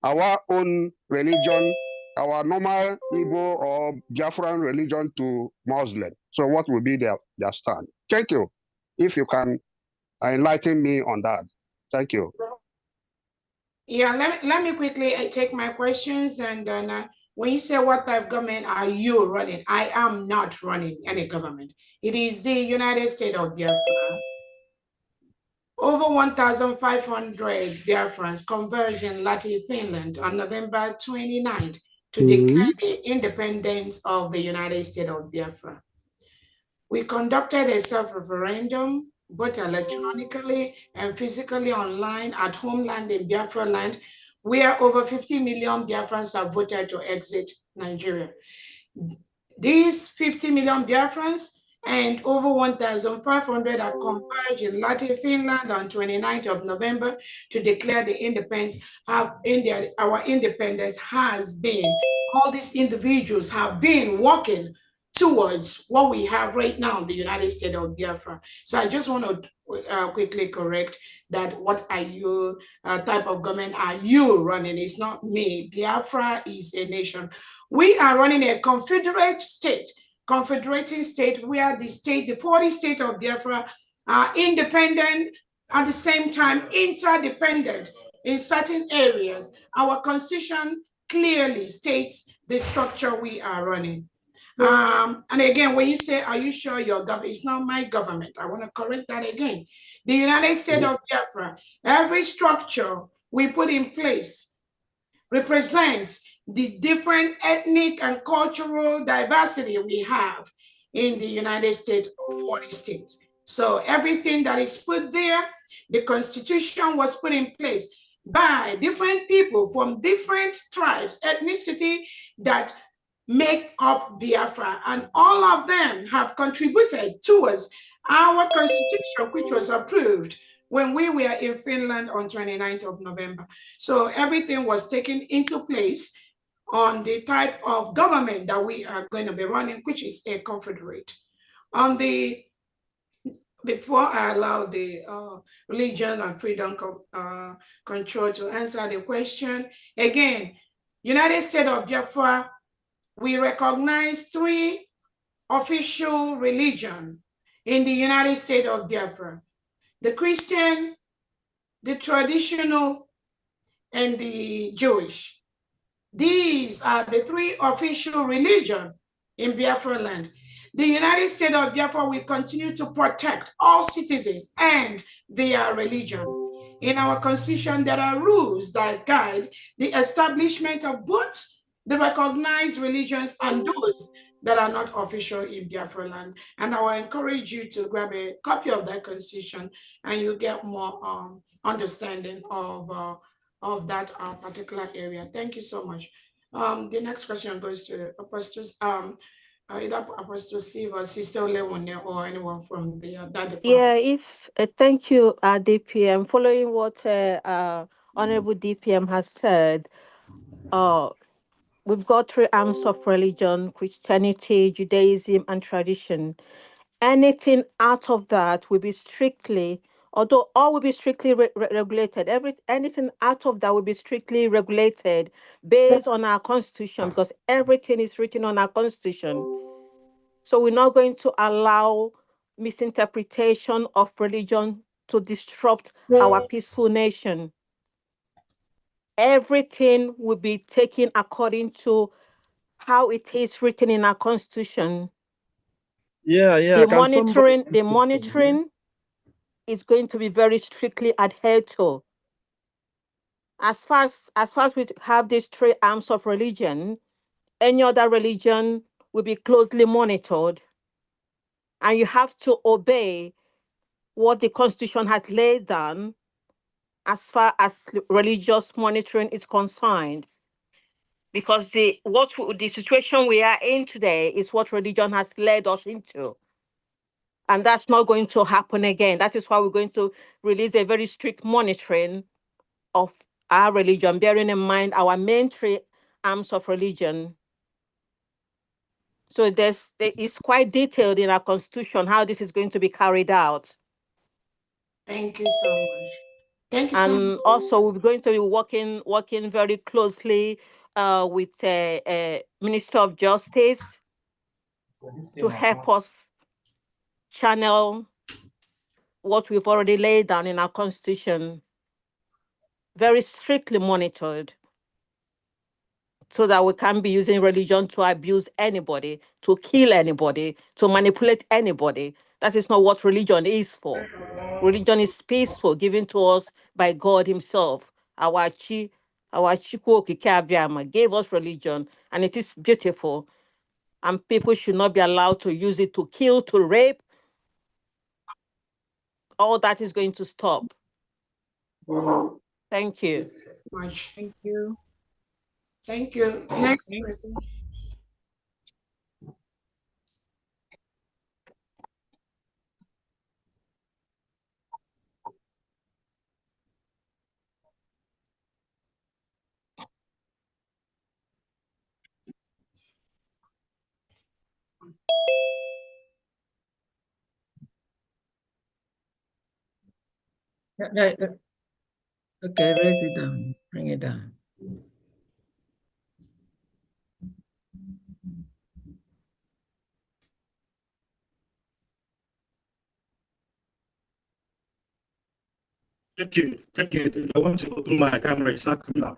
our own religion, our normal Igbo or Biafran religion to Muslim? So what will be their stand? Thank you. If you can enlighten me on that. Thank you. Yeah, let me quickly take my questions, and then when you say what type of government are you running, I am not running any government. It is the United States of Biafra. Over 1,500 Biafrans converged in Latin Finland on November 29th to declare the independence of the United States of Biafra. We conducted a self-referendum, both electronically and physically online at homeland in Biafra land, where over 50 million Biafrans have voted to exit Nigeria. These 50 million Biafrans and over 1,500 are converged in Latin Finland on 29th of November to declare the independence. Our independence has been, all these individuals have been working towards what we have right now, the United States of Biafra. So I just want to quickly correct that. What are you, type of government are you running? It's not me. Biafra is a nation. We are running a confederate state, confederating state where the 40 states of Biafra are independent, at the same time interdependent in certain areas. Our constitution clearly states the structure we are running. And again, when you say, are you sure your government? It's not my government. I want to correct that again. The United States of Biafra, every structure we put in place represents the different ethnic and cultural diversity we have in the United States, 40 states. So everything that is put there, the Constitution was put in place by different people from different tribes, ethnicity that make up Biafra, and all of them have contributed towards our constitution, which was approved when we were in Finland on 29th of November. So everything was taken into place on the type of government that we are going to be running, which is a confederate. Before I allow the religion and freedom control to answer the question, again, United States of Biafra, we recognize 3 official religions in the United States of Biafra: the Christian, the traditional, and the Jewish. These are the 3 official religions in Biafra land. The United States of Biafra will continue to protect all citizens and their religion. In our constitution, there are rules that guide the establishment of both the recognized religions and those that are not official in Biafra land. And I will encourage you to grab a copy of that constitution, and you get more understanding of that particular area. Thank you so much. The next question goes to Apostles, either Apostle Steve or Sister Lewone or anyone from the that department. Yeah, thank you, DPM. Following what Honorable DPM has said, we've got 3 arms of religion: Christianity, Judaism, and tradition. Anything out of that will be strictly, although all will be strictly regulated, anything out of that will be strictly regulated based on our constitution, because everything is written on our constitution. So we're not going to allow misinterpretation of religion to disrupt our peaceful nation. Everything will be taken according to how it is written in our constitution. The monitoring is going to be very strictly adhered to. As far as we have these 3 arms of religion, any other religion will be closely monitored. and you have to obey what the Constitution has laid down as far as religious monitoring is concerned. Because the situation we are in today is what religion has led us into. And that's not going to happen again. That is why we're going to release a very strict monitoring of our religion, bearing in mind our main three arms of religion. So it's quite detailed in our Constitution how this is going to be carried out. Thank you so much. Thank you so And much. also, we're going to be working very closely with Minister of Justice to help us channel what we've already laid down in our Constitution, very strictly monitored, so that we can't be using religion to abuse anybody, to kill anybody, to manipulate anybody. That is not what religion is for. Religion is peaceful, given to us by God Himself. Our Chukwu Okike Abiyama gave us religion, and it is beautiful. And people should not be allowed to use it to kill, to rape. All that is going to stop. Thank you. Much. Thank you. Thank you. Next person. Okay, raise it down. Bring it down. Thank you. Thank you. I want to open my camera. It's not coming up.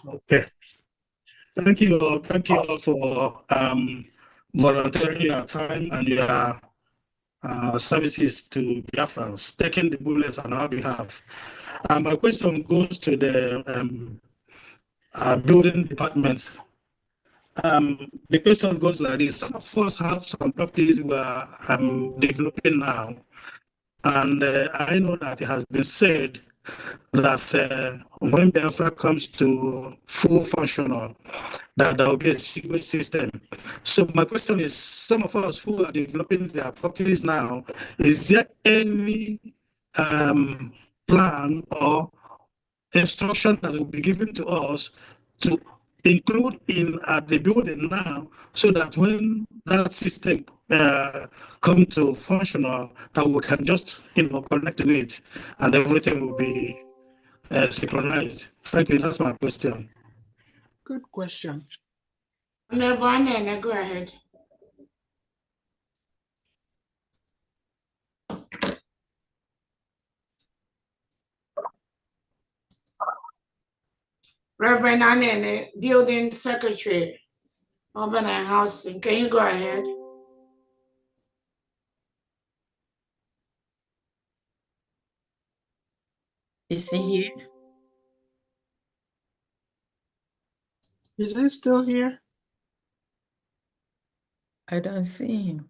Okay. Thank you all. Thank you all for volunteering your time and your services to Biafrans, taking the bullets on our behalf. My question goes to the building department. The question goes like this: some of us have some properties we are developing now, and I know that it has been said that when Biafra comes to full functional, that there will be a sewage system. So my question is, some of us who are developing their properties now, is there any plan or instruction that will be given to us to include in the building now, so that when that system come to functional, that we can just connect to it and everything will be synchronized? Thank you. That's my question. Good question. Honorable Anene, go ahead. Reverend Anene, Building Secretary, Urban and Housing, can you go ahead? Is he here? Is he still here? I don't see him.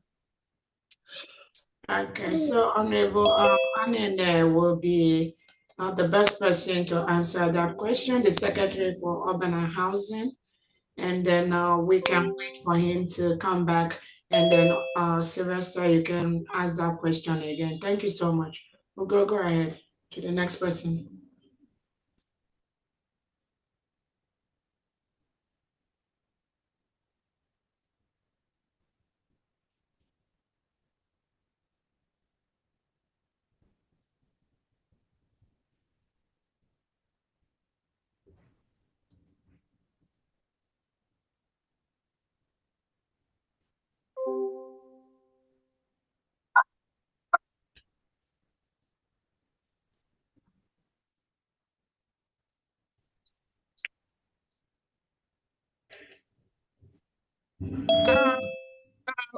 Okay, so Honorable Anene will be the best person to answer that question, the Secretary for Urban and Housing. And then we can wait for him to come back. And then Sylvester, you can ask that question again. Thank you so much. We'll go ahead to the next person.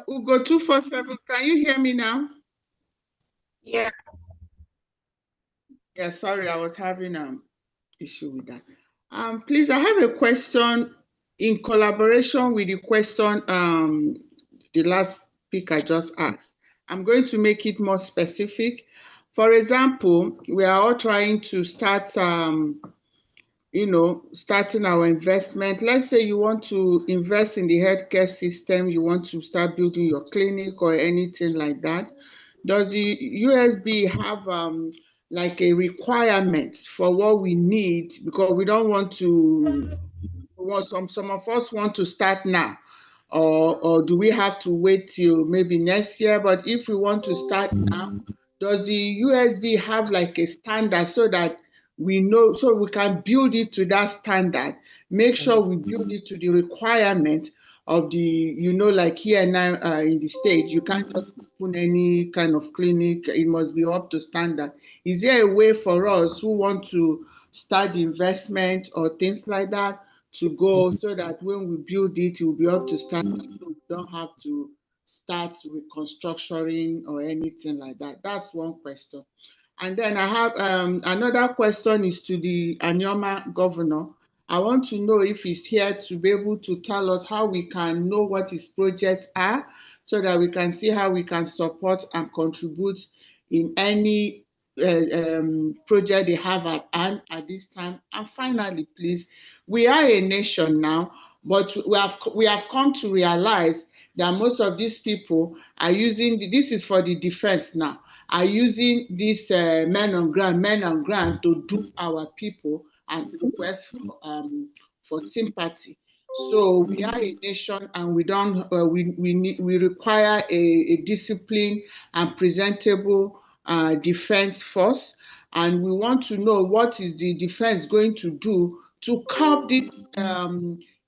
Ugo 247, can you hear me now? Yeah. Yeah, sorry, I was having issue with that. Please, I have a question in collaboration with the question the last speaker just asked. I'm going to make it more specific. For example, we are all trying to start, starting our investment. Let's say you want to invest in the healthcare system, you want to start building your clinic or anything like that. Does the USB have like a requirement for what we need? Because we don't want to, some of us want to start now. Or do we have to wait till maybe next year? But if we want to start now, does the USB have like a standard so that we know, so we can build it to that standard, make sure we build it to the requirement of the, like here now in the state, you can't just open any kind of clinic, it must be up to standard. Is there a way for us who want to start the investment or things like that to go so that when we build it, it will be up to standard, so we don't have to start reconstructing or anything like that? That's one question. And then I have another question is to the Anyoma governor. I want to know if he's here to be able to tell us how we can know what his projects are so that we can see how we can support and contribute in any project they have at hand at this time. And finally, please, we are a nation now, but we have come to realize that most of these people are using, this is for the defense now, are using these men on ground to dupe our people and request for sympathy. So we are a nation, and we don't we require a disciplined and presentable defense force, and we want to know what is the defense going to do to curb this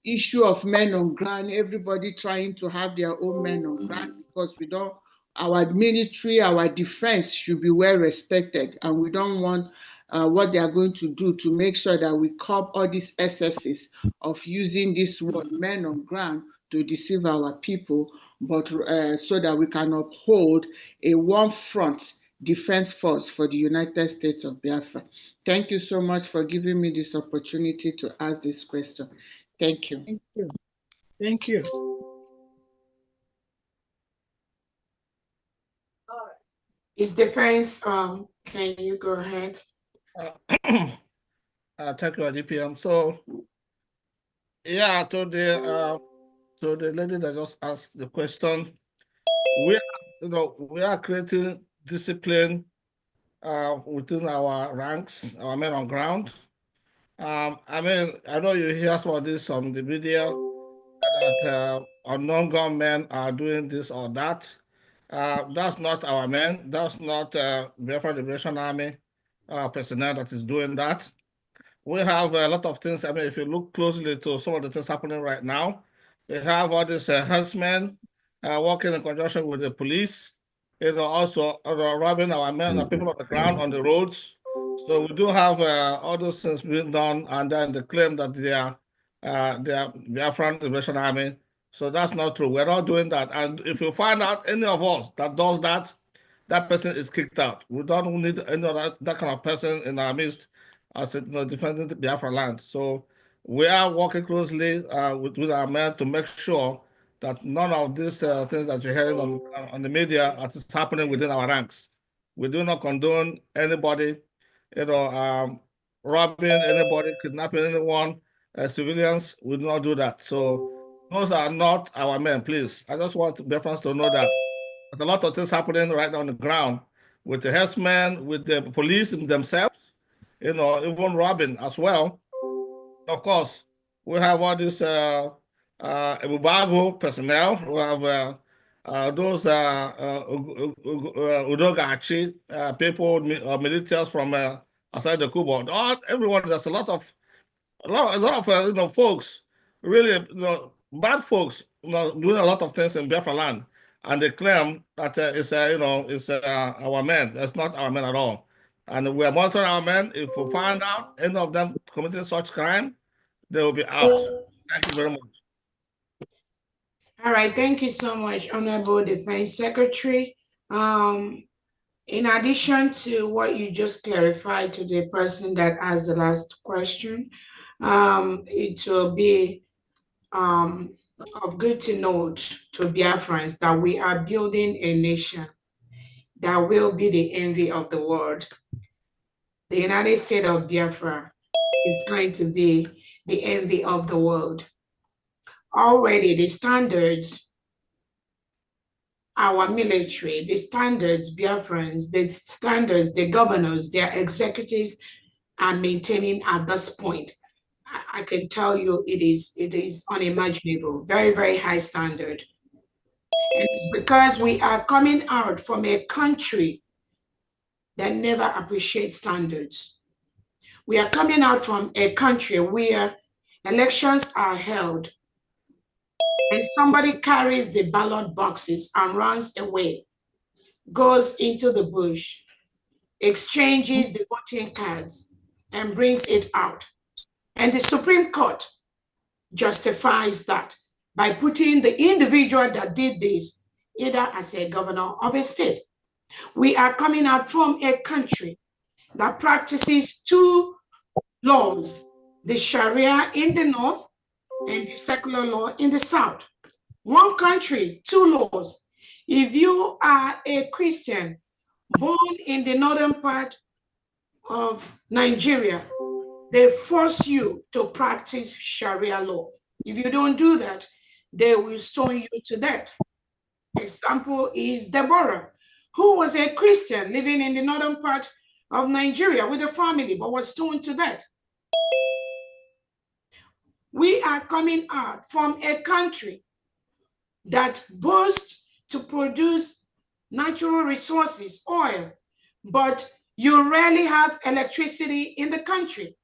issue of men on ground, everybody trying to have their own men on ground, because we don't, our military, our defense should be well respected, and we don't want what they are going to do to make sure that we curb all these excesses of using this word men on ground to deceive our people, but so that we can uphold a one front defense force for the United States of Biafra. Thank you so much for giving me this opportunity to ask this question. Thank you. Thank you. Thank you. Is defense, can you go ahead? Thank you, DPM. So, yeah, to the lady that just asked the question, we are creating discipline within our ranks, our men on ground. I mean, I know you hear some of this on the media that unknown gunmen are doing this or that. That's not our men. That's not Biafra Liberation Army personnel that is doing that. We have a lot of things. I mean, if you look closely to some of the things happening right now, we have all these herdsmen working in conjunction with the police, also robbing our men, the people on the ground, on the roads. So we do have all those things being done, and then they claim that they are Biafran Liberation Army. So that's not true. We're not doing that. And if you find out any of us that does that, that person is kicked out. We don't need any of that kind of person in our midst as defending the Biafra land. So we are working closely with our men to make sure that none of these things that you're hearing on the media are happening within our ranks. We do not condone anybody, robbing anybody, kidnapping anyone, civilians. We do not do that. So those are not our men, please. I just want Biafrans to know that there's a lot of things happening right on the ground with the herdsmen, with the police themselves, even robbing as well. Of course, we have all this Ebubago personnel. We have those Udogachi people, militias from outside the Kubo. Everyone, there's a lot of folks, really, bad folks, doing a lot of things in Biafra land, and they claim that it's our men. That's not our men at all. And we are monitoring our men. If we find out any of them committing such crime, they will be out. Thank you very much. All right, thank you so much, Honorable Defense Secretary. In addition to what you just clarified to the person that asked the last question, it will be of good to note to Biafrans that we are building a nation that will be the envy of the world. The United States of Biafra is going to be the envy of the world. Already the standards, our military, the standards, Biafrans, the standards, the governors, their executives are maintaining at this point. I can tell you it is unimaginable, very, very high standard. And it's because we are coming out from a country that never appreciates standards. We are coming out from a country where elections are held and somebody carries the ballot boxes and runs away, goes into the bush, exchanges the voting cards and brings it out. And the Supreme Court justifies that by putting the individual that did this either as a governor of a state. We are coming out from a country that practices two laws, the Sharia in the north and the secular law in the south. One country, two laws. If you are a Christian born in the northern part of Nigeria, they force you to practice Sharia law. If you don't do that, they will stone you to death. Example is Deborah, who was a Christian living in the northern part of Nigeria with a family, but was stoned to death. We are coming out from a country that boasts to produce natural resources, oil, but you rarely have electricity in the country.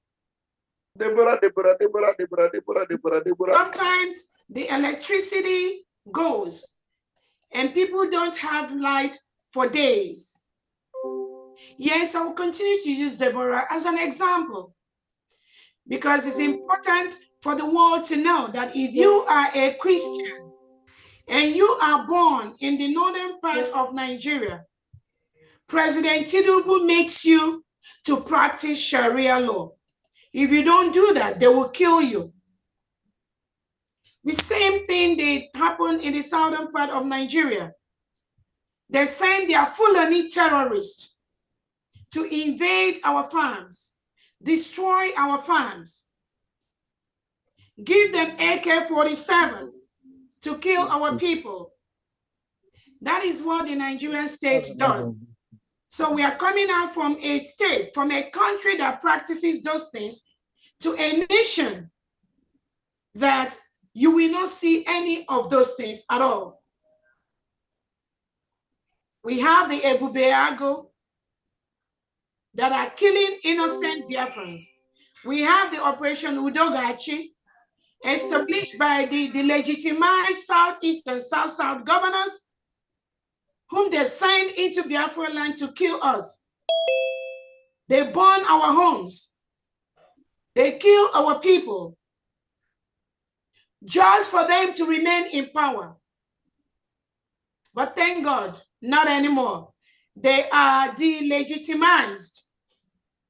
Sometimes the electricity goes and people don't have light for days. Yes, I will continue to use Deborah as an example because it's important for the world to know that if you are a Christian and you are born in the northern part of Nigeria, President Tinubu makes you to practice Sharia law. If you don't do that, they will kill you. The same thing did happen in the southern part of Nigeria. They send their Fulani terrorists to invade our farms, destroy our farms, give them AK-47 to kill our people. That is what the Nigerian state does. So we are coming out from a state, from a country that practices those things, to a nation that you will not see any of those things at all. We have the Ebubeago that are killing innocent Biafrans. We have the Operation Udogachi, established by the legitimized Southeast and South-South governors, whom they signed into Biafra land to kill us. They burn our homes. They kill our people just for them to remain in power. But thank God, not anymore. They are delegitimized.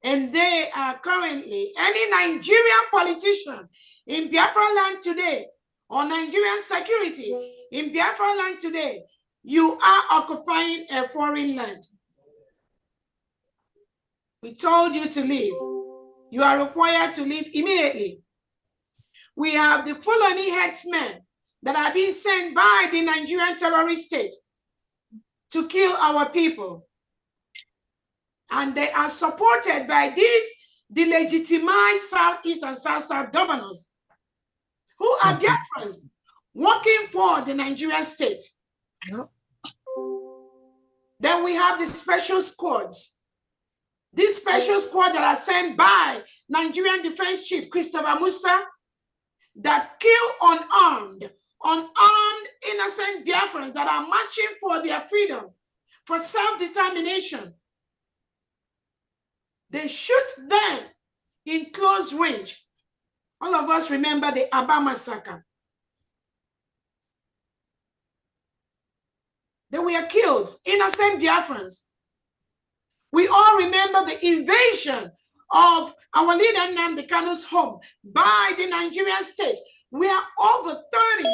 And they are currently, any Nigerian politician in Biafra land today, or Nigerian security in Biafra land today, you are occupying a foreign land. We told you to leave. You are required to leave immediately. We have the Fulani headsmen that are being sent by the Nigerian terrorist state to kill our people. And they are supported by these delegitimized Southeast and South-South governors who are Biafrans working for the Nigerian state. Yep. Then we have the special squads. These special squads that are sent by Nigerian Defense Chief Christopher Musa that kill unarmed innocent Biafrans that are marching for their freedom, for self-determination. They shoot them in close range. All of us remember the Aba massacre. They were killed, innocent Biafrans. We all remember the invasion of our leader Nnamdi Kanu's home by the Nigerian state, where over 30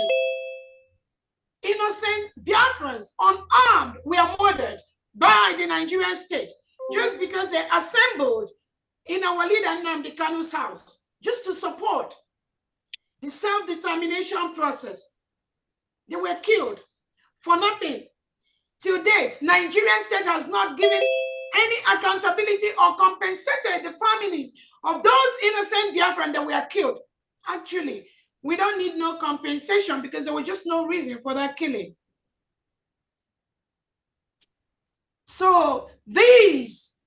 innocent Biafrans, unarmed, were murdered by the Nigerian state just because they assembled in our leader Nnamdi Kanu's house just to support the self-determination process. They were killed for nothing. Till date, Nigerian state has not given any accountability or compensated the families of those innocent Biafran that were killed. Actually, we don't need no compensation because there was just no reason for that killing. So these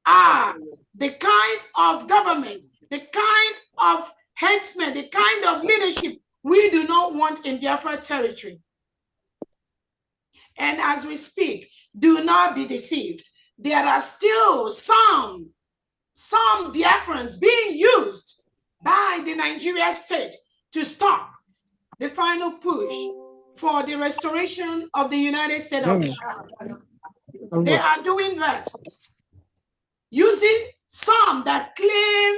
are the kind of government, the kind of headsmen, the kind of leadership we do not want in Biafra territory. And as we speak, do not be deceived. There are still some Biafrans being used by the Nigerian state to stop the final push for the restoration of the United States of Biafra. They are doing that using some that claim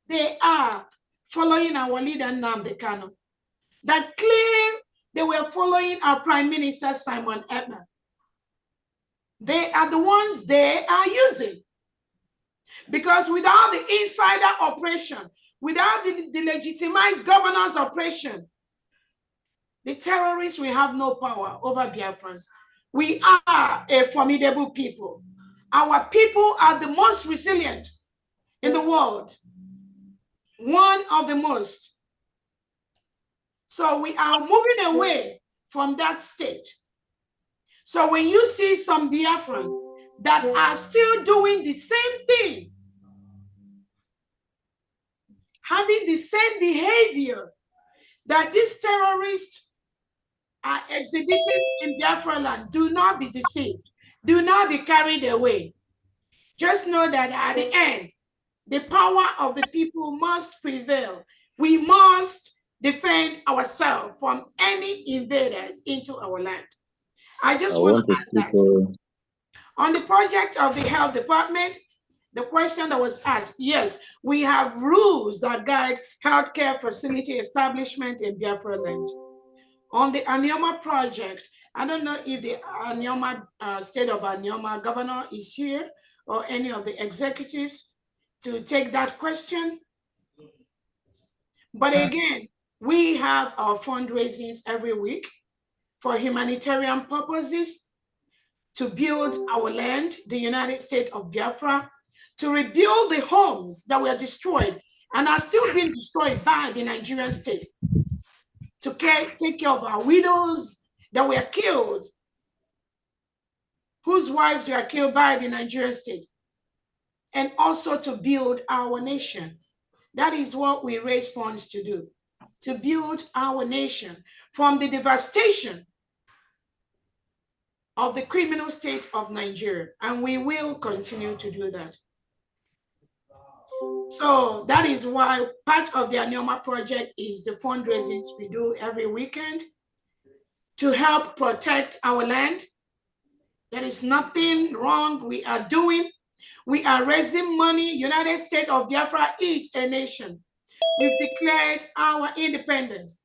they are following our leader Nnamdi Kanu, that claim they were following our Prime Minister Simon Ekpa. They are the ones they are using. Because without the insider operation, without the legitimized governance operation, the terrorists will have no power over Biafrans. We are a formidable people. Our people are the most resilient in the world. One of the most. So we are moving away from that state. So when you see some Biafrans that are still doing the same thing, having the same behavior that these terrorists are exhibiting in Biafra land, do not be deceived. Do not be carried away. Just know that at the end, the power of the people must prevail. We must defend ourselves from any invaders into our land. I just want to add that. On the project of the health department, the question that was asked, yes, we have rules that guide healthcare facility establishment in Biafra land. On the Anioma project, I don't know if the Anioma, state of Anioma governor is here or any of the executives to take that question. But again, we have our fundraisings every week for humanitarian purposes, to build our land, the United States of Biafra, to rebuild the homes that were destroyed and are still being destroyed by the Nigerian state, to take care of our widows that were killed, whose wives were killed by the Nigerian state, and also to build our nation. That is what we raise funds to do, to build our nation from the devastation of the criminal state of Nigeria, and we will continue to do that. So that is why part of the Anioma project is the fundraisings we do every weekend to help protect our land. There is nothing wrong we are doing. We are raising money. United States of Biafra is a nation. We've declared our independence.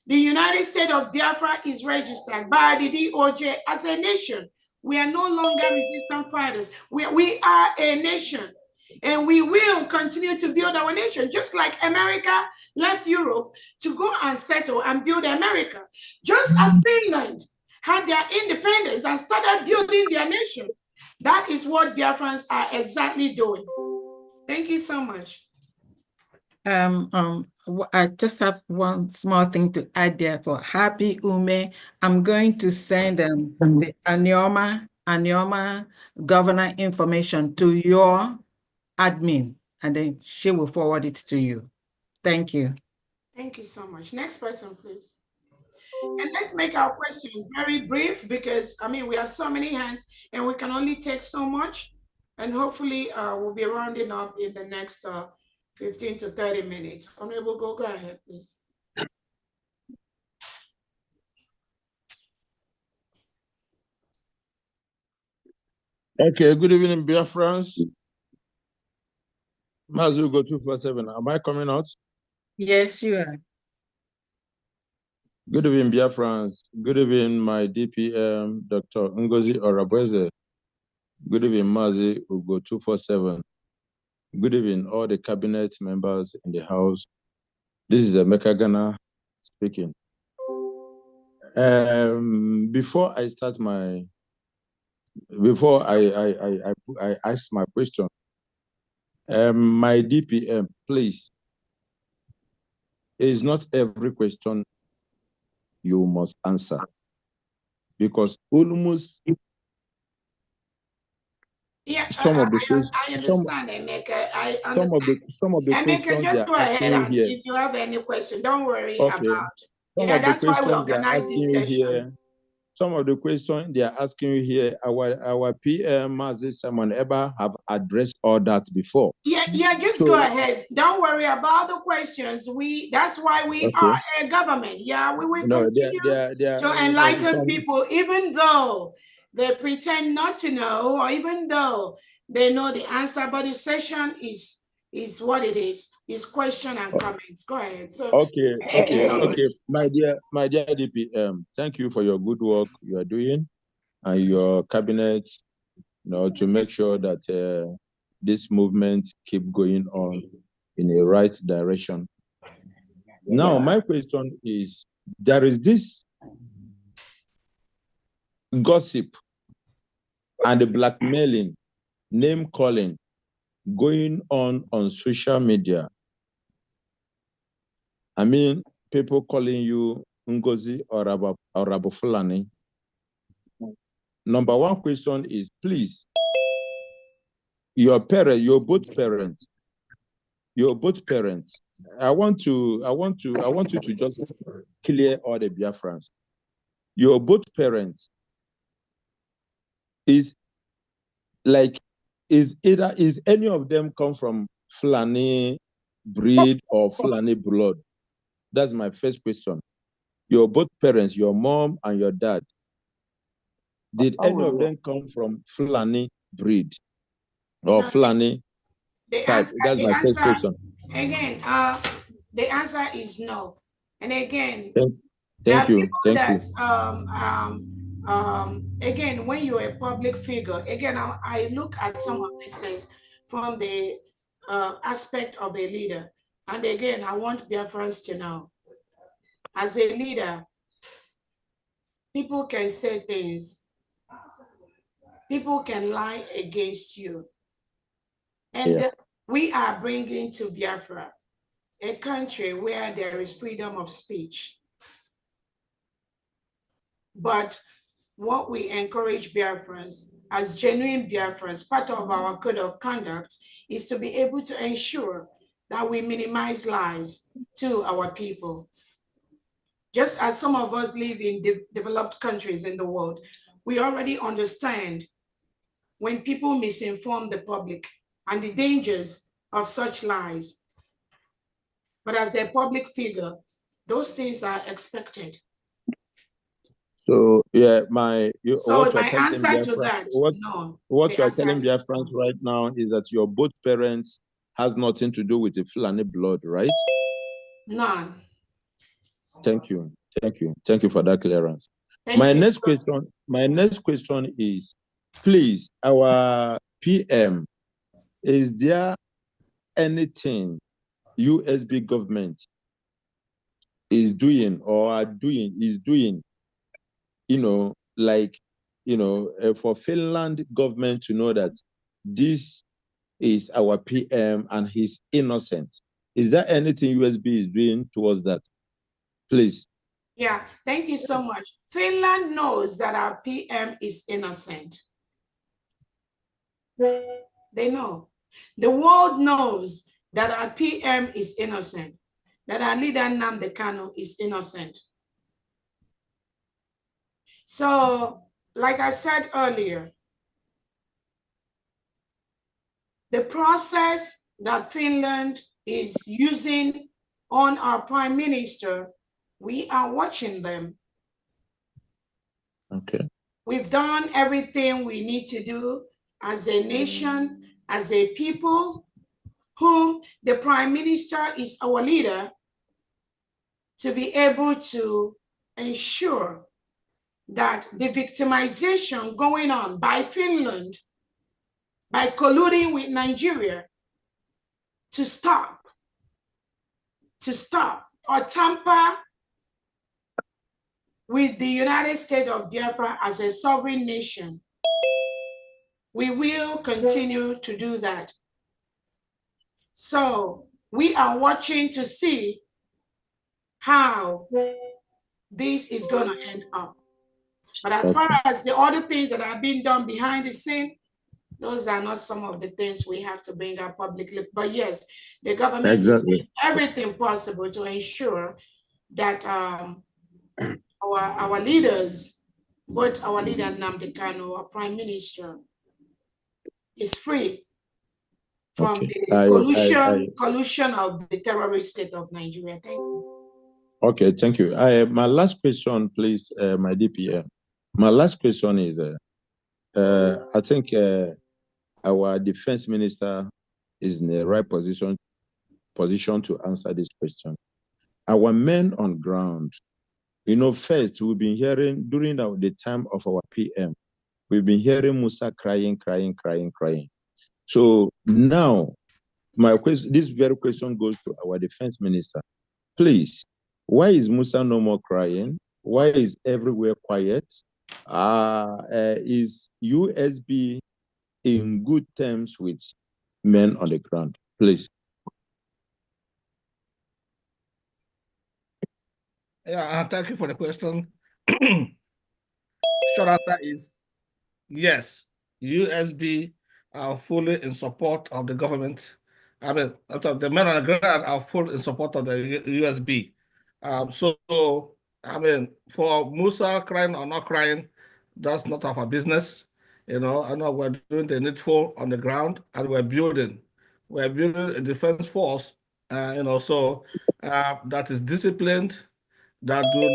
The United States of Biafra is registered by the DOJ as a nation. We are no longer resistant fighters. We are a nation, and we will continue to build our nation, just like America left Europe to go and settle and build America. Just as Finland had their independence and started building their nation. That is what Biafrans are exactly doing. Thank you so much. I just have one small thing to add there for Happy Ume. I'm going to send the Anioma governor information to your admin, and then she will forward it to you. Thank you. Thank you so much. Next person, please. And let's make our questions very brief because, I mean, we have so many hands and we can only take so much. And hopefully we'll be rounding up in the next 15 to 30 minutes. Honorable, go ahead, please. Okay, good evening, Biafrans. Mazu go 247. Am I coming out? Yes, you are. Good evening, Biafrans. Good evening, my DPM, Dr. Ngozi Orabueze. Good evening, Mazi Ugo 247. Good evening, all the cabinet members in the house. This is Emeka Ghana speaking. Before I ask my question, my DPM, please, it's not every question you must answer, because almost some of the questions, I understand, Emeka. I some of the Emeka, questions they just are go ahead, asking you and here. if you have any question, don't worry Okay. about. Some Yeah, of the that's why we questions they are organize asking this you session. here. Some of the questions they are asking you here, our PM, Mazi Simon Eber, have addressed all that before. Yeah, just So, go ahead. Don't worry about the questions. That's why we okay. are a government. Yeah, we will No, continue to enlighten people, even though they pretend not to know, or even though they know the answer. But the session is what it is. It's question and comments. Go ahead. So okay, thank you so much. my dear DPM, thank you for your good work you are doing and your cabinet, to make sure that this movement keep going on in the right direction. Now, my question is, there is this gossip and the blackmailing, name calling going on social media. I mean, people calling you Ngozi or Rabofulani. Number one question is, please, your both parents. I want you to just clear all the Biafrans. Your both parents is any of them come from Fulani breed or Fulani blood? That's my first question. Your both parents, your mom and your dad, did any of them come from Fulani breed or Fulani type? That's my first question. Again, the answer is no. And again, Thank you. Again, when you're a public figure, again, I look at some of these things from the aspect of a leader. And again, I want Biafrans to know, as a leader, people can say things, people can lie against you. And we are bringing to Biafra a country where there is freedom of speech. But what we encourage Biafrans, as genuine Biafrans, part of our code of conduct is to be able to ensure that we minimize lies to our people. Just as some of us live in developed countries in the world, we already understand when people misinform the public and the dangers of such lies. But as a public figure, those things are expected. So yeah, my answer to that, no. What you are telling Biafrans right now is that your both parents has nothing to do with the Fulani blood, right? None. Thank you for that clearance. My next question is, please, our PM, is there anything USB government is doing for Finland government to know that this is our PM and he's innocent? Is there anything USB is doing towards that? Please. Yeah, thank you so much. Finland knows that our PM is innocent. They know. The world knows that our PM is innocent, that our leader Nnamdi Kanu is innocent. So, like I said earlier, the process that Finland is using on our prime minister, we are watching them. Okay. We've done everything we need to do as a nation, as a people, whom the Prime Minister is our leader, to be able to ensure that the victimization going on by Finland, by colluding with Nigeria, to stop or tamper with the United States of Biafra as a sovereign nation. We will continue to do that. So we are watching to see how this is going to end up. But as far as the other things that are being done behind the scene, those are not some of the things we have to bring up publicly. But yes, the government is doing everything possible to ensure that our leaders, both our leader Nnamdi Kanu, our Prime Minister, is free from the collusion of the terrorist state of Nigeria. Thank you. Okay, thank you. My last question, please, my DPM. My last question is, I think our defense minister is in the right position to answer this question. Our men on ground, first we've been hearing during the time of our PM, we've been hearing Musa crying. So now, my question, this very question goes to our defense minister. Please, why is Musa no more crying? Why is everywhere quiet? Is USB in good terms with men on the ground? Please. Yeah, thank you for the question. Short answer is yes. USB are fully in support of the government. I mean, the men on the ground are fully in support of the USB. So, I mean, for Musa crying or not crying, that's not our business. I know we're doing the needful on the ground, and we're building a defense force, so that is disciplined, that do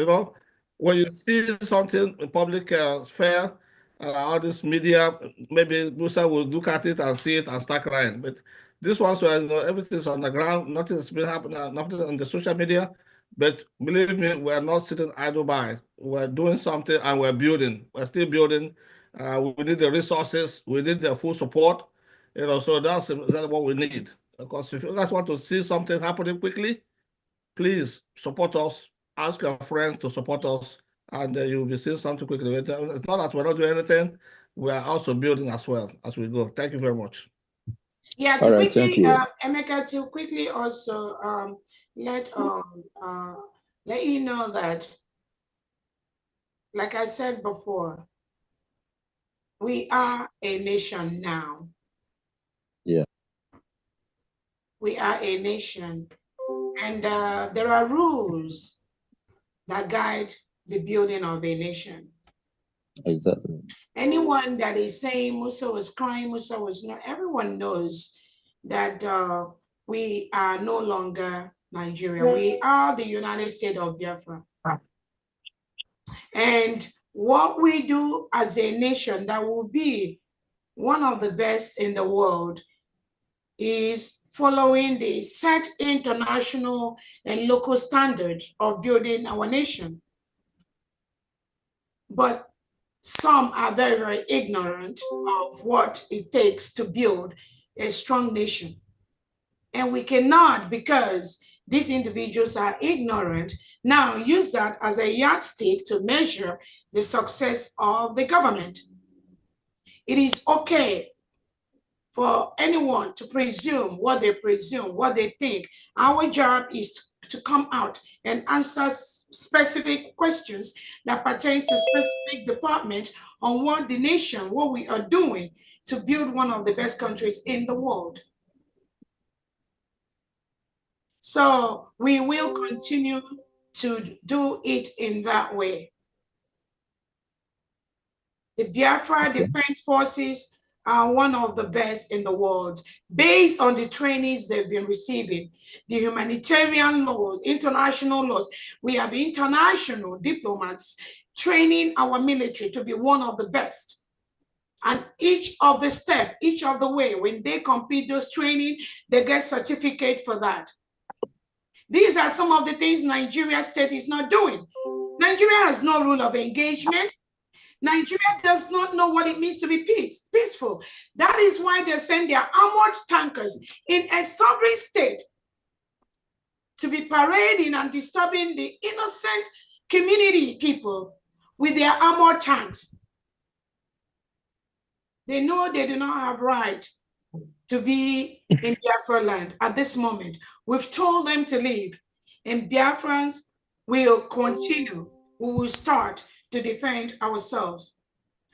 not, when you see something in public sphere, all this media, maybe Musa will look at it and see it and start crying. But this one's where everything's on the ground, nothing's been happening, nothing on the social media. But believe me, we're not sitting idle by. We're doing something and we're building. We're still building. We need the resources. We need the full support. So that's what we need. Because if you guys want to see something happening quickly, please support us. Ask your friends to support us, and you'll be seeing something quickly. It's not that we're not doing anything. We are also building as well as we go. Thank you very much. Yeah, to quickly, Emeka, to quickly also let you know that, like I said before, we are a nation now. Yeah. We are a nation, and there are rules that guide the building of a nation. Exactly. Anyone that is saying Musa was crying, Musa was not, everyone knows that we are no longer Nigeria. We are the United States of Biafra. And what we do as a nation that will be one of the best in the world is following the set international and local standards of building our nation. But some are very, very ignorant of what it takes to build a strong nation. And we cannot, because these individuals are ignorant, now use that as a yardstick to measure the success of the government. It is okay for anyone to presume, what they think. Our job is to come out and answer specific questions that pertains to specific department on what the nation, what we are doing to build one of the best countries in the world. So we will continue to do it in that way. The Biafra Defense Forces are one of the best in the world, based on the trainings they've been receiving, the humanitarian laws, international laws. We have international diplomats training our military to be one of the best. And each of the step, each of the way, when they complete those training, they get certificate for that. These are some of the things Nigeria state is not doing. Nigeria has no rule of engagement. Nigeria does not know what it means to be peaceful. That is why they send their armored tankers in a sovereign state to be parading and disturbing the innocent community people with their armored tanks. They know they do not have right to be in Biafra land at this moment. We've told them to leave, and Biafrans will continue. We will start to defend ourselves.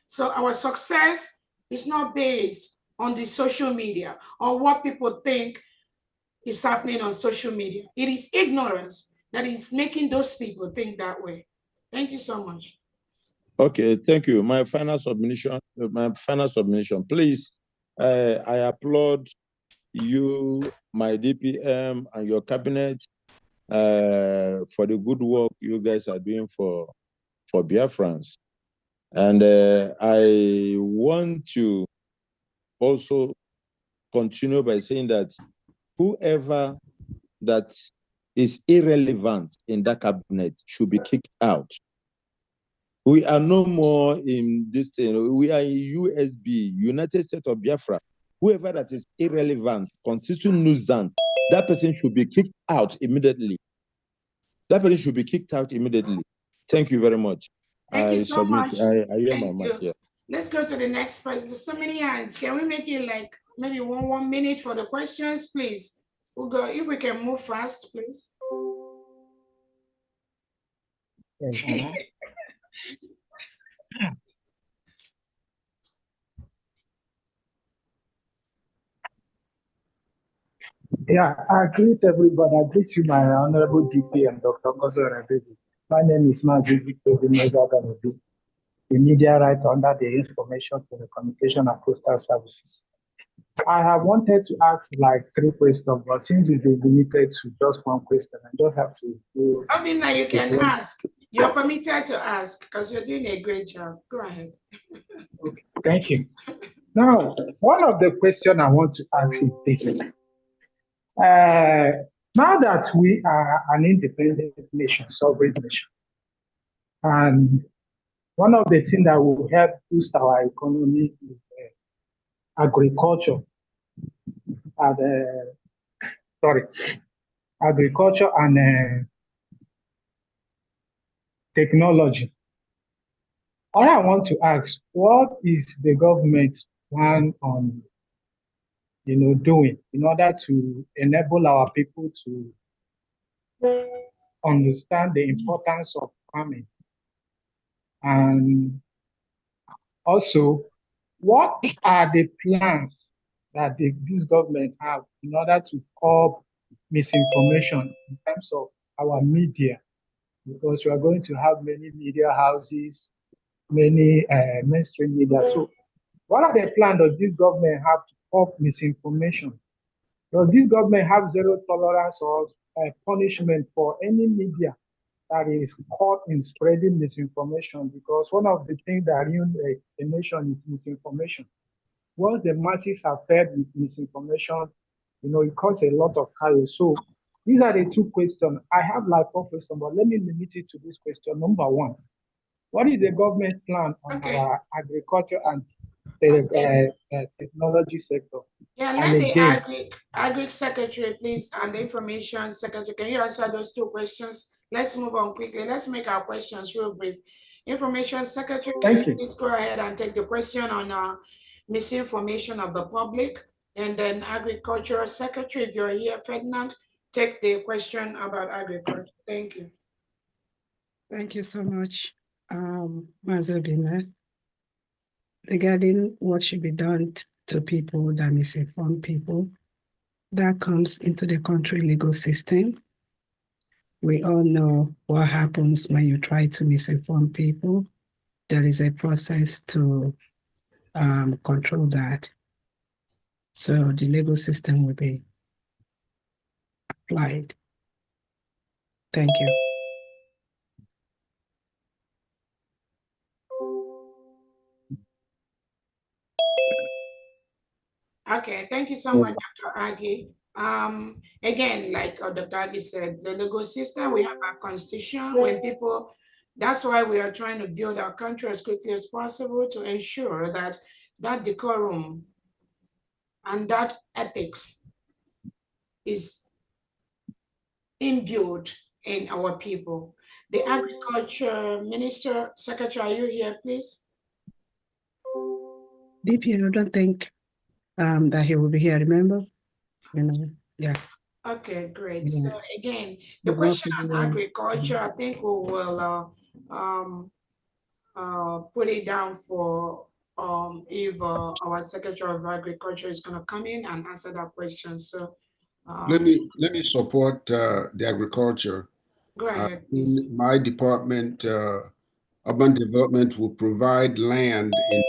So our success is not based on the social media or what people think is happening on social media. It is ignorance that is making those people think that way. Thank you so much. Okay, thank you. My final submission, please. I applaud you, my DPM, and your cabinet for the good work you guys are doing for Biafrans. And I want to also continue by saying that whoever that is irrelevant in that cabinet should be kicked out. We are no more in this thing. We are in USB, United States of Biafra. Whoever that is irrelevant, constituting nuisance, that person should be kicked out immediately. That person should be kicked out immediately. Thank you very much. Thank you so much. I hear my Thank mic. you. Yeah. Let's go to the next person. There's so many hands. Can we make it like maybe one minute for the questions, please? We'll go if we can move fast, please. Yeah, I greet everybody. I greet you, my honorable DPM, Dr. Orabueze. My name is Mazi Victor Ganobi, the media right under the Information Telecommunication and Postal Services. I have wanted to ask like 3 questions, but since you've been limited to just 1 question, I just have to do. I mean, now you can ask. You're permitted to ask because you're doing a great job. Go ahead. Okay, thank you. Now, one of the questions I want to ask is this. Now that we are an independent nation, sovereign nation, and one of the things that will help boost our economy is agriculture and technology. All I want to ask, what is the government plan on doing in order to enable our people to understand the importance of farming? And also, what are the plans that this government have in order to curb misinformation in terms of our media? Because we are going to have many media houses, many mainstream media. So what are the plans does this government have to curb misinformation? Does this government have zero tolerance or punishment for any media that is caught in spreading misinformation? Because one of the things that ruins a nation is misinformation. Once the masses are fed with misinformation, it causes a lot of chaos. So these are the 2 questions. I have like 4 questions, but let me limit it to this question. Number 1, what is the government plan on our agriculture and technology sector? Yeah, and let the again, agri secretary, please, and the information secretary. Can you answer those 2 questions? Let's move on quickly. Let's make our questions real brief. Information secretary, can you please go ahead and take the question on misinformation of the public? And then agricultural secretary, if you're here, Ferdinand, take the question about agriculture. Thank you. Thank you so much, Mazobina. Regarding what should be done to people that misinform people, that comes into the country legal system. We all know what happens when you try to misinform people. There is a process to control that. So the legal system will be applied. Thank you. Okay, thank you so much, Dr. Agi. Again, like Dr. Agi said, the legal system, we have our constitution. When people, that's why we are trying to build our country as quickly as possible to ensure that that decorum and that ethics is imbued in our people. The Agriculture Minister, Secretary, are you here, please? DPM, I don't think that he will be here, remember? You know, yeah. Okay, great. Yeah. So again, the He's not question on feeling agriculture, I think we will put it down for if our Secretary of Agriculture is going to come in and answer that question. So let me support the agriculture. Go ahead, in please. my department, urban development will provide land in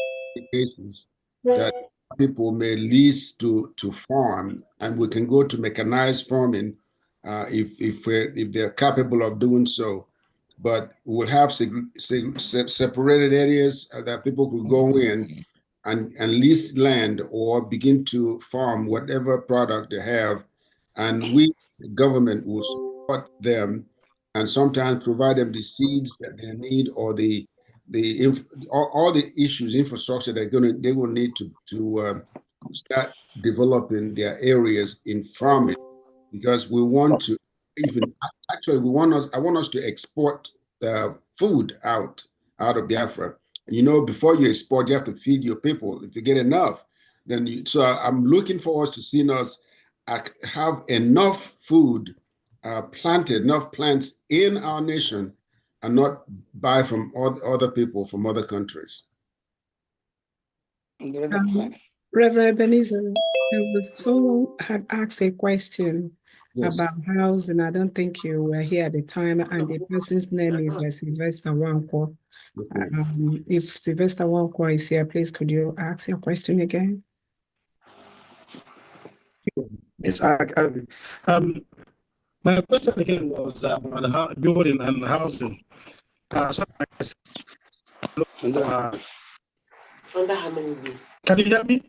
cases that people may lease to farm, and we can go to mechanized farming if they're capable of doing so. But we'll have separated areas that people could go in and lease land or begin to farm whatever product they have, and we, the government, will support them and sometimes provide them the seeds that they need or all the issues, infrastructure they will need to start developing their areas in farming, because we want to even actually I want us to export food out of Biafra. You know, before you export, you have to feed your people. If you get enough, then so I'm looking forward to seeing us have enough food planted, enough plants in our nation, and not buy from other people from other countries. Reverend Ebenezer, someone had asked a question about housing. I don't think you were here at the time, and the person's name is Sylvester Wankwo. If Sylvester Wankwo is here, please could you ask your question again? Yes, my question again was about building and housing. Can you hear me?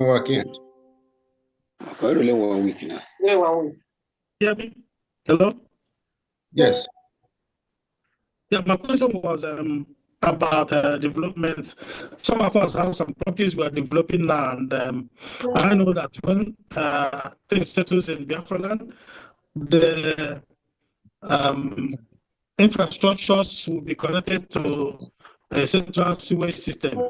Oh, I can't. Only 1 week now. Hear me? Hello? Yes. Yeah, my question was about development. Some of us have some properties we are developing now, and I know that when things settles in Biafra land, the infrastructures will be connected to a central sewage system.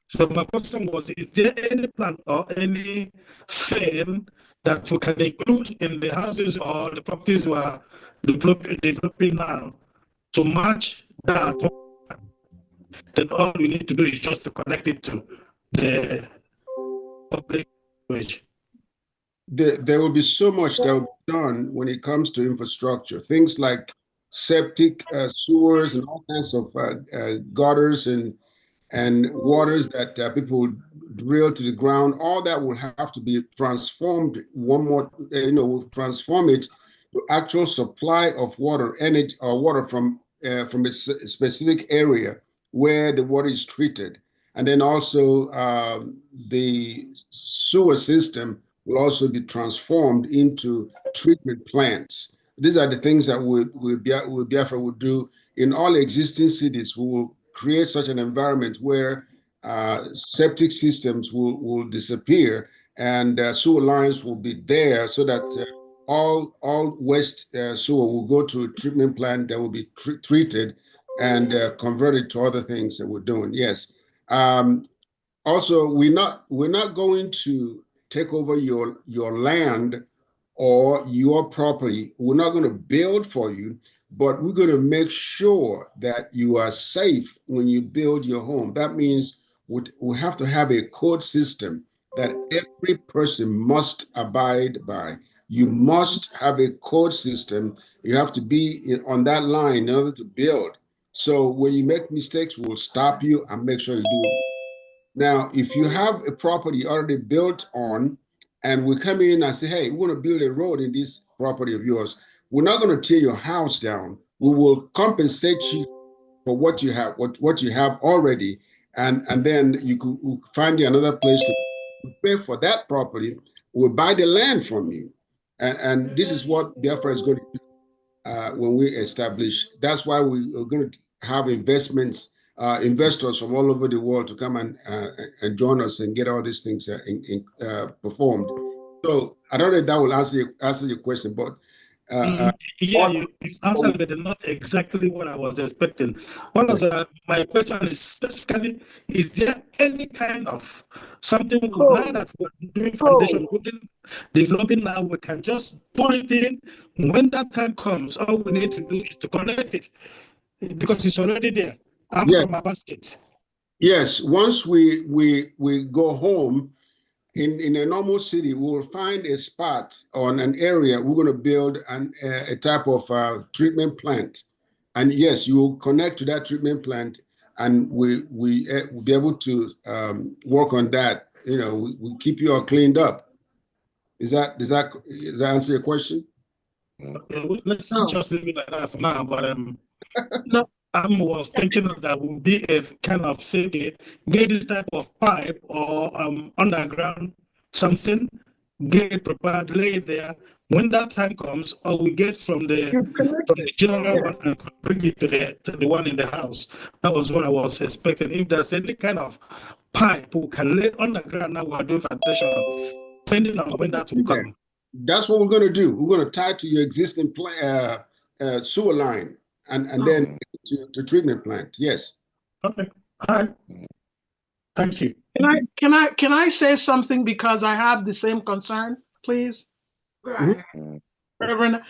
So my question was, is there any plan or anything that we can include in the houses or the properties we are developing now to match that? Then all we need to do is just to connect it to the public sewage. There will be so much that will be done when it comes to infrastructure. Things like septic sewers and all kinds of gutters and waters that people drill to the ground. All that will have to be transformed. We'll transform it to actual supply of water, energy or water from a specific area where the water is treated. And then also the sewer system will also be transformed into treatment plants. These are the things that Biafra will do in all existing cities. We will create such an environment where septic systems will disappear and sewer lines will be there, so that all waste sewer will go to a treatment plant that will be treated and converted to other things that we're doing. Yes. Also, we're not going to take over your land or your property. We're not going to build for you, but we're going to make sure that you are safe when you build your home. That means we have to have a code system that every person must abide by. You must have a code system. You have to be on that line in order to build. So when you make mistakes, we'll stop you and make sure you do it. Now, if you have a property already built on, and we come in and say, hey, we want to build a road in this property of yours, we're not going to tear your house down. We will compensate you for what you have, what you have already, and then you could find you another place to. pay for that property, we'll buy the land from you. And this is what Biafra is going to do when we establish. That's why we are going to have investors from all over the world to come and join us and get all these things performed. So I don't know if that will answer your question, but yeah, you answered, but not exactly what I was expecting. My question is specifically: is there any kind of something now that we're doing foundation building, developing now, we can just put it in when that time comes? All we need to do is to connect it because it's already there. I'm from Abba State. Yes, once we go home. In a normal city, we will find a spot on an area. We're going to build a type of treatment plant, and yes, you will connect to that treatment plant, and we'll be able to work on that. You know, we keep you all cleaned up. Does that answer your question? Let's just leave it like that for now. But I was thinking that would be a kind of say, get this type of pipe or underground something, get it prepared, lay it there. When that time comes, or we get from the general one and bring it to the one in the house. That was what I was expecting. If there's any kind of pipe we can lay underground, now we're doing foundation, depending on when that will come. That's what we're going to do. We're going to tie to your existing sewer line and then to treatment plant. Yes. Okay. All right. Thank you. Can I say something because I have the same concern, please? Reverend,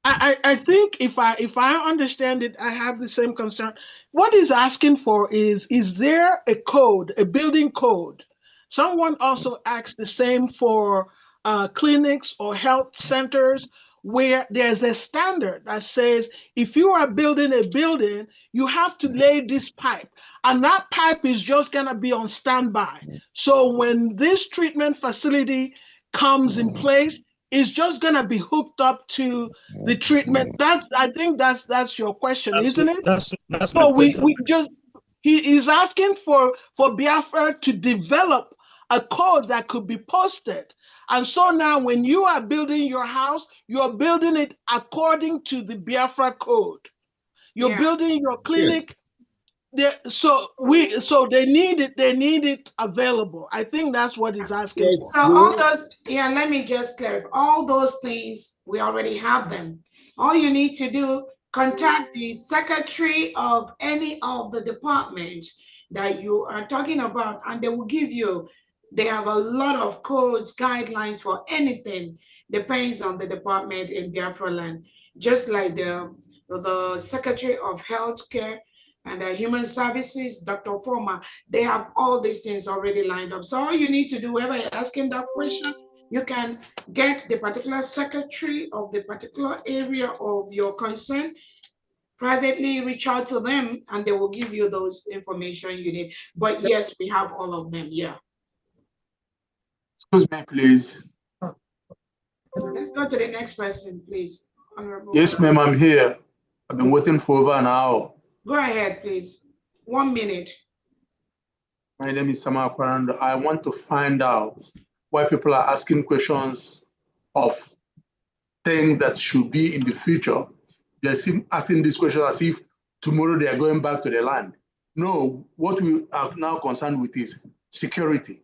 I think if I understand it, I have the same concern. What he's asking for is there a code, a building code? Someone also asked the same for clinics or health centers where there's a standard that says if you are building a building, you have to lay this pipe, and that pipe is just gonna be on standby. So when this treatment facility comes in place, it's just gonna be hooked up to the treatment. I think that's your question, isn't it? That's so my question. we just he's asking for Biafra to develop a code that could be posted. And so now when you are building your house, you're building it according to the Biafra code. You're building your clinic. So they need it available. I think that's what he's asking for. So all those, let me just clarify. All those things, we already have them. All you need to do, contact the secretary of any of the department that you are talking about, and they will give you. They have a lot of codes, guidelines for anything, depends on the department in Biafra land. Just like the Secretary of Healthcare and Human Services, Dr. Former, they have all these things already lined up. So all you need to do, whenever you're asking that question, you can get the particular secretary of the particular area of your concern, privately reach out to them, and they will give you those information you need. But yes, we have all of them, Excuse me, please. Let's go to the next person, please. Honorable. Yes, ma'am, I'm here. I've been waiting for over an hour. Go ahead, please. 1 minute. My name is Sama Kwarando. I want to find out why people are asking questions of things that should be in the future. They seem asking this question as if tomorrow they are going back to the land. No, what we are now concerned with is security.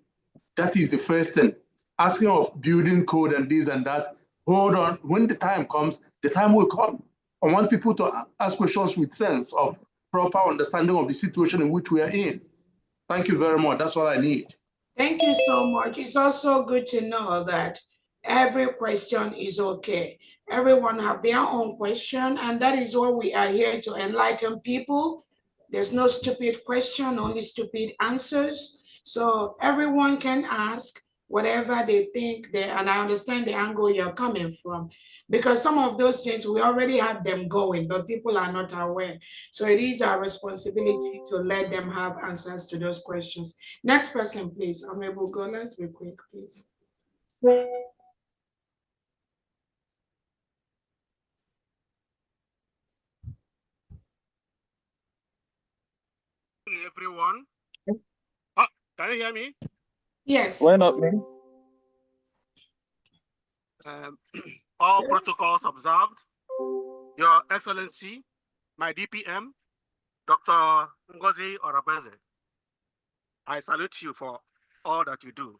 That is the first thing. Asking of building code and this and that, hold on. When the time comes, the time will come. I want people to ask questions with sense of proper understanding of the situation in which we are in. Thank you very much. That's all I need. Thank you so much. It's also good to know that every question is okay. Everyone have their own question, and that is why we are here to enlighten people. There's no stupid question, only stupid answers. So everyone can ask whatever they think, and I understand the angle you're coming from, because some of those things, we already have them going, but people are not aware. So it is our responsibility to let them have answers to those questions. Next person, please. Honorable Go, let's be quick, please. Everyone. Can you hear me? Yes. Why not me? All protocols observed. Your Excellency, my DPM, Dr. Ngozi Orabueze, I salute you for all that you do.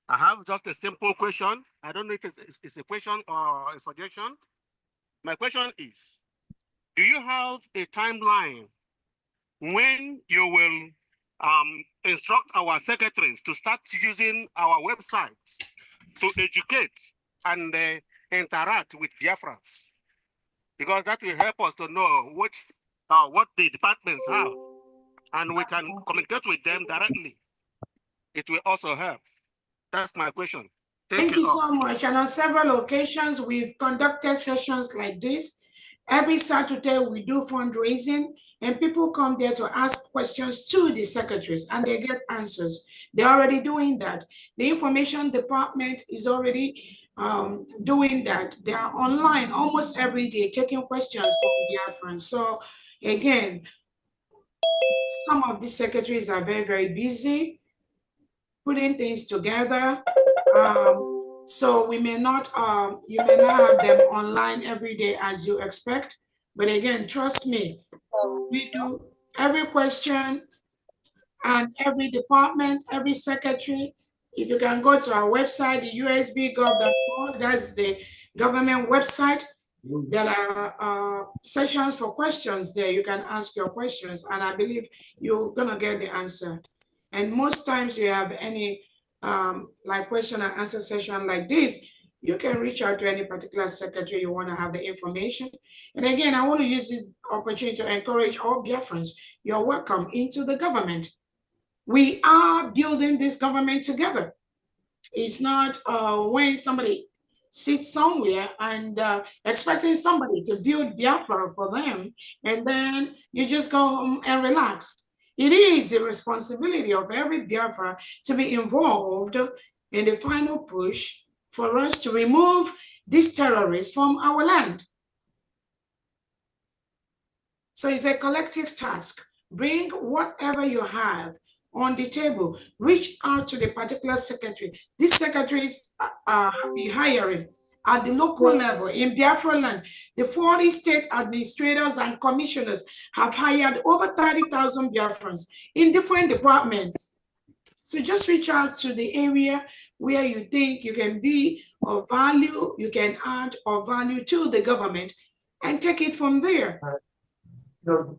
I have just a simple question. I don't know if it's a question or a suggestion. My question is, do you have a timeline when you will instruct our secretaries to start using our websites to educate and interact with Biafrans? Because that will help us to know what the departments have, and we can communicate with them directly. It will also help. That's my question. Thank you so much. And on several occasions, we've conducted sessions like this. Every Saturday, we do fundraising, and people come there to ask questions to the secretaries, and they get answers. They're already doing that. The information department is already doing that. They are online almost every day, taking questions from Biafrans. So again, some of these secretaries are very, very busy putting things together. So we may not, you may not have them online every day as you expect. But again, trust me, we do every question and every department, every secretary. If you can go to our website, the usbgov.org, that's the government website. There are sessions for questions there. You can ask your questions, and I believe you're gonna get the answer. And most times you have any like question and answer session like this, you can reach out to any particular secretary you want to have the information. And again, I want to use this opportunity to encourage all Biafrans. You're welcome into the government. We are building this government together. It's not when somebody sits somewhere and expecting somebody to build Biafra for them, and then you just go home and relax. It is the responsibility of every Biafra to be involved in the final push for us to remove these terrorists from our land. So it's a collective task. Bring whatever you have on the table. Reach out to the particular secretary. These secretaries be hiring at the local level in Biafra land. The 40 state administrators and commissioners have hired over 30,000 Biafrans in different departments. So just reach out to the area where you think you can be of value, you can add of value to the government, and take it from there.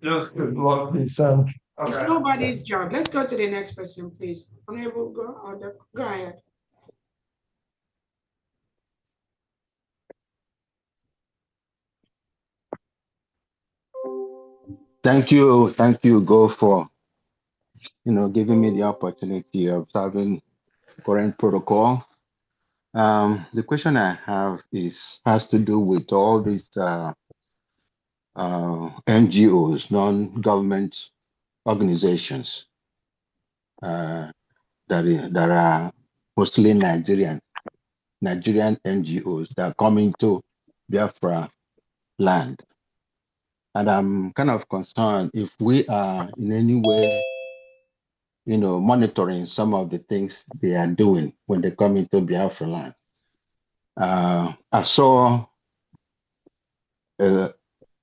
Just good luck, please. It's nobody's job. Let's go to the next person, please. Honorable, go ahead. Thank you, Go, for giving me the opportunity of serving current protocol. The question I have has to do with all these NGOs, non-government organizations that are mostly Nigerian NGOs that are coming to Biafra land. And I'm kind of concerned if we are in any way, monitoring some of the things they are doing when they come into Biafra land. I saw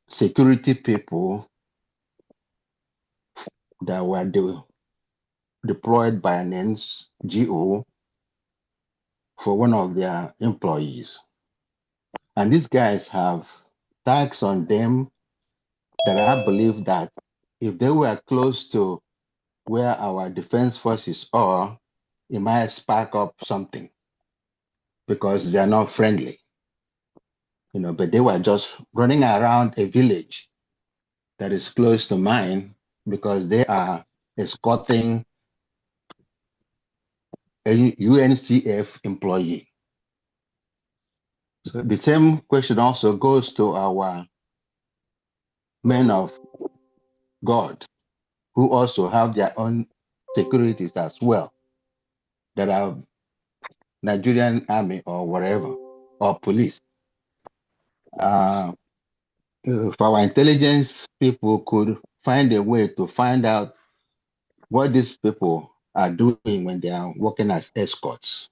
security people that were deployed by an NGO for one of their employees. And these guys have tags on them that I believe that if they were close to where our defense forces are, it might spark up something because they're not friendly. But they were just running around a village that is close to mine because they are escorting a UNCF employee. So the same question also goes to our men of God, who also have their own securities as well, that are Nigerian army or whatever, or police. If our intelligence people could find a way to find out what these people are doing when they are working as escorts.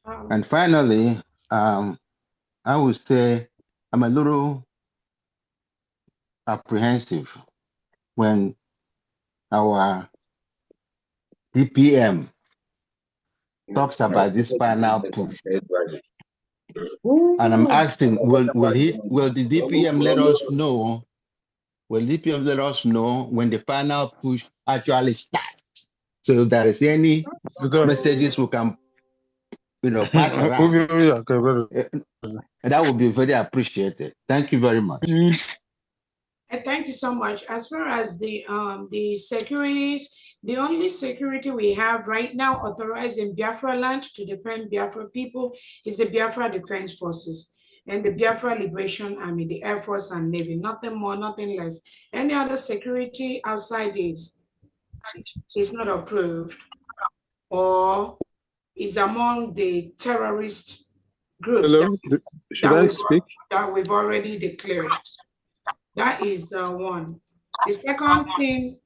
And finally, I would say I'm a little apprehensive when our DPM talks about this final push. And I'm asking, will the DPM let us know? Will DPM let us know when the final push actually starts? So if there is any messages we can, pass around. And that would be very appreciated. Thank you very much. Thank you so much. As far as the securities, the only security we have right now authorized in Biafra land to defend Biafra people is the Biafra Defense Forces and the Biafra Liberation Army, the Air Force and Navy, nothing more, nothing less. Any other security outside this is not approved or is among the terrorist groups that we've already declared. That is one. The second thing,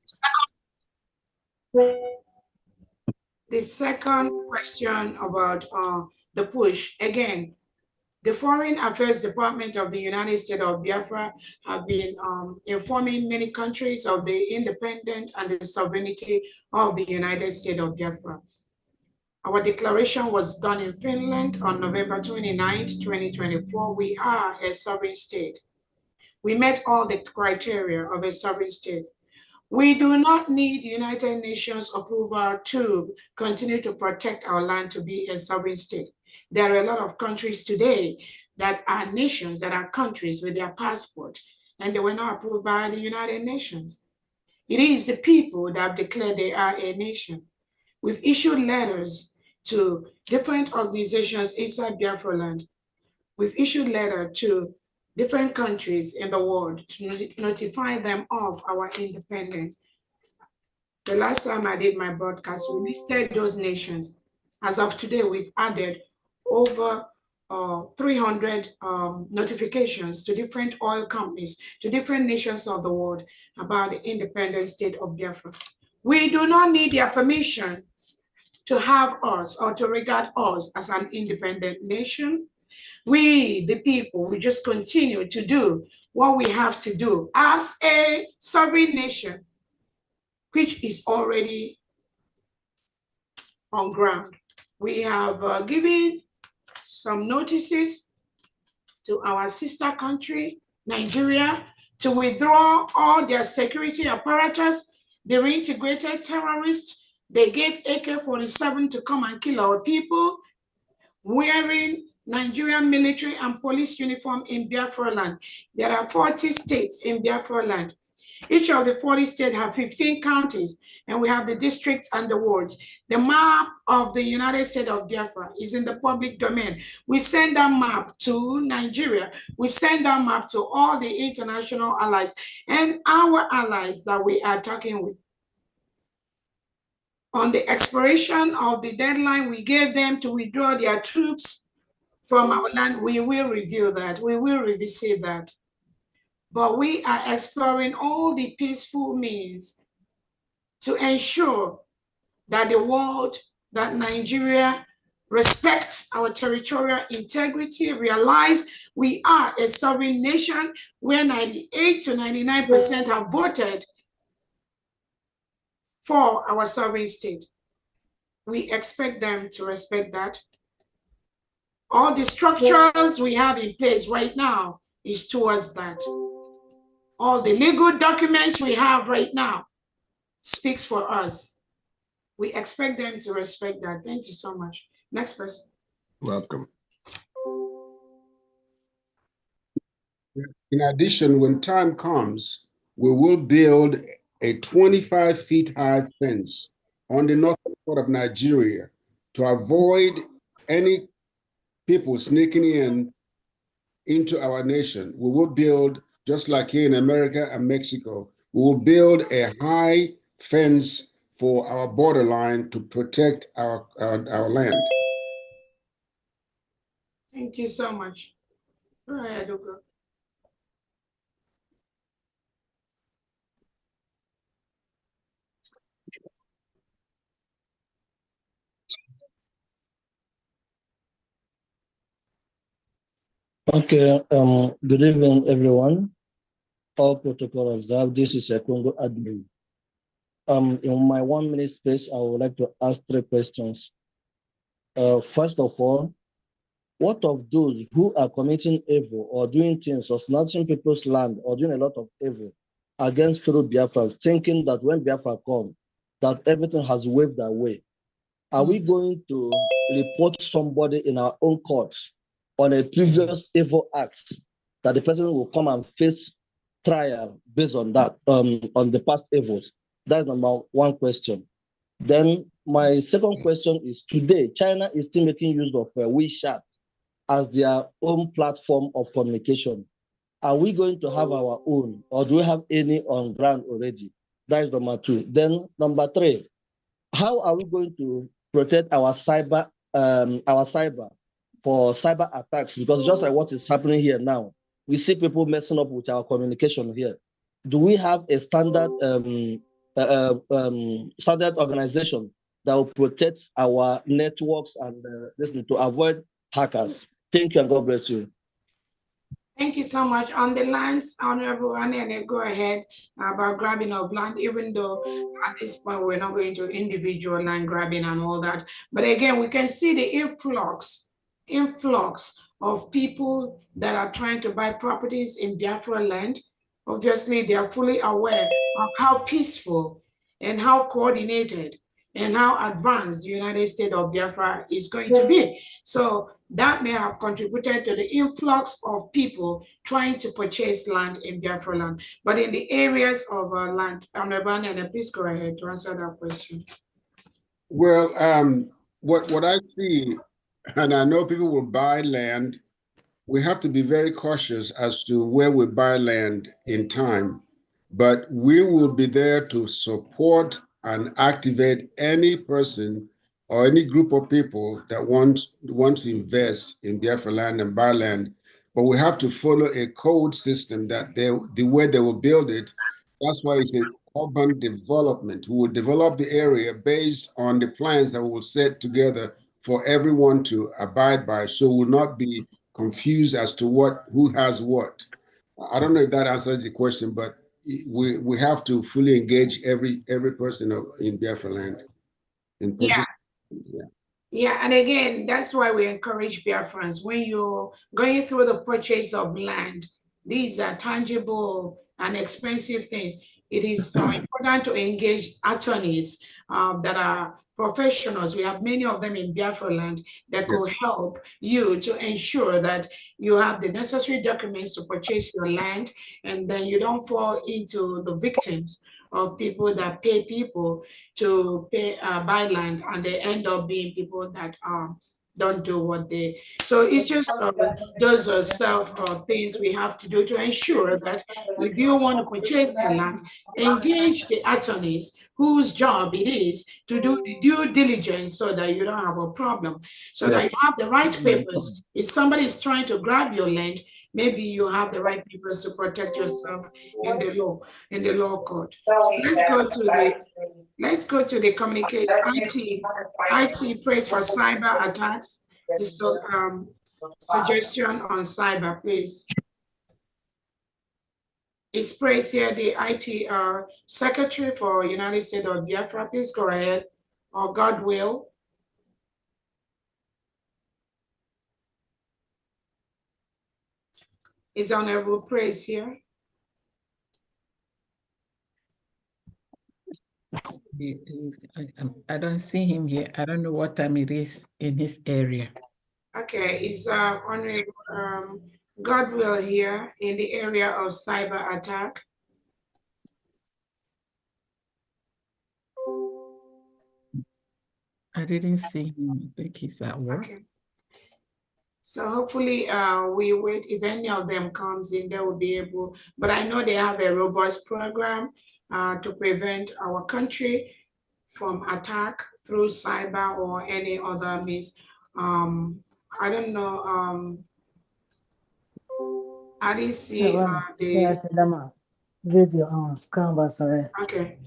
the second question about the push, again, the Foreign Affairs Department of the United States of Biafra have been informing many countries of the independence and the sovereignty of the United States of Biafra. Our declaration was done in Finland on November 29, 2024. We are a sovereign state. We met all the criteria of a sovereign state. We do not need United Nations approval to continue to protect our land to be a sovereign state. There are a lot of countries today that are nations, that are countries with their passport, and they were not approved by the United Nations. It is the people that have declared they are a nation. We've issued letters to different organizations inside Biafra land. We've issued letters to different countries in the world to notify them of our independence. The last time I did my broadcast, we listed those nations. As of today, we've added over 300 notifications to different oil companies, to different nations of the world about the independent state of Biafra. We do not need their permission to have us or to regard us as an independent nation. We, the people, we just continue to do what we have to do as a sovereign nation, which is already on ground. We have given some notices to our sister country, Nigeria, to withdraw all their security apparatus. They reintegrated terrorists. They gave AK-47 to come and kill our people, wearing Nigerian military and police uniform in Biafra land. There are 40 states in Biafra land. Each of the 40 states have 15 counties, and we have the districts and the wards. The map of the United States of Biafra is in the public domain. We send that map to Nigeria. We send that map to all the international allies and our allies that we are talking with. On the expiration of the deadline we gave them to withdraw their troops from our land, we will review that. We will revisit that. But we are exploring all the peaceful means to ensure that the world, that Nigeria respects our territorial integrity, realize we are a sovereign nation where 98 to 99% have voted for our sovereign state. We expect them to respect that. All the structures we have in place right now is towards that. All the legal documents we have right now speaks for us. We expect them to respect that. Thank you so much. Next person. Welcome. In addition, when time comes, we will build a 25 feet high fence on the northern part of Nigeria to avoid any people sneaking into our nation. We will build, just like here in America and Mexico, we will build a high fence for our borderline to protect our land. Thank you so much. Go ahead, Ugo. Okay, good evening, everyone. All protocol observed. This is a Congo admin. In my 1 minute space, I would like to ask 3 questions. First of all, what of those who are committing evil or doing things or snatching people's land or doing a lot of evil against fellow Biafrans, thinking that when Biafra come, that everything has waved away? Are we going to report somebody in our own court on a previous evil act that the person will come and face trial based on that, on the past evils? That's number 1 question. Then my second question is, today, China is still making use of WeChat as their own platform of communication. Are we going to have our own, or do we have any on ground already? That is number 2. Then number 3, how are we going to protect our cyber for cyber attacks? Because just like what is happening here now, we see people messing up with our communication here. Do we have a standard standard organization that will protect our networks and listen to avoid hackers? Thank you and God bless you. Thank you so much. On the lines, Honorable Anene, go ahead about grabbing of land, even though at this point we're not going to individual land grabbing and all that. But again, we can see the influx of people that are trying to buy properties in Biafra land. Obviously, they are fully aware of how peaceful and how coordinated and how advanced the United States of Biafra is going to be. So that may have contributed to the influx of people trying to purchase land in Biafra land. But in the areas of land, Honorable Anene, please go ahead to answer that question. Well, what I see, and I know people will buy land, we have to be very cautious as to where we buy land in time, but we will be there to support and activate any person or any group of people that want to invest in Biafra land and buy land. But we have to follow a code system that the way they will build it. That's why it's an urban development. We will develop the area based on the plans that we will set together for everyone to abide by, so we will not be confused as to who has what. I don't know if that answers the question, but we have to fully engage every person in Biafra land in purchase. Yeah, and again, that's why we encourage Biafrans, when you're going through the purchase of land, these are tangible and expensive things. It is important to engage attorneys that are professionals. We have many of them in Biafra land that could help you to ensure that you have the necessary documents to purchase your land, and then you don't fall into the victims of people that pay people to buy land, and they end up being people that don't do what they. So it's just those self things we have to do to ensure that if you want to purchase the land, engage the attorneys whose job it is to do the due diligence so that you don't have a problem, so that you have the right papers. If somebody is trying to grab your land, maybe you have the right papers to protect yourself in the law court. So let's go to the communicate IT praise for cyber attacks. This suggestion on cyber, please. Is praise here the IT Secretary for United States of Biafra? Please go ahead, or God will. Is Honorable Praise here? I don't see him here. I don't know what time it is in his area. Okay, is Honorable Godwill here in the area of cyber attack? I didn't see him. I think he's at work. Okay. So hopefully we wait. If any of them comes in, they will be able, but I know they have a robust program to prevent our country from attack through cyber or any other means. I don't know. I didn't see the okay.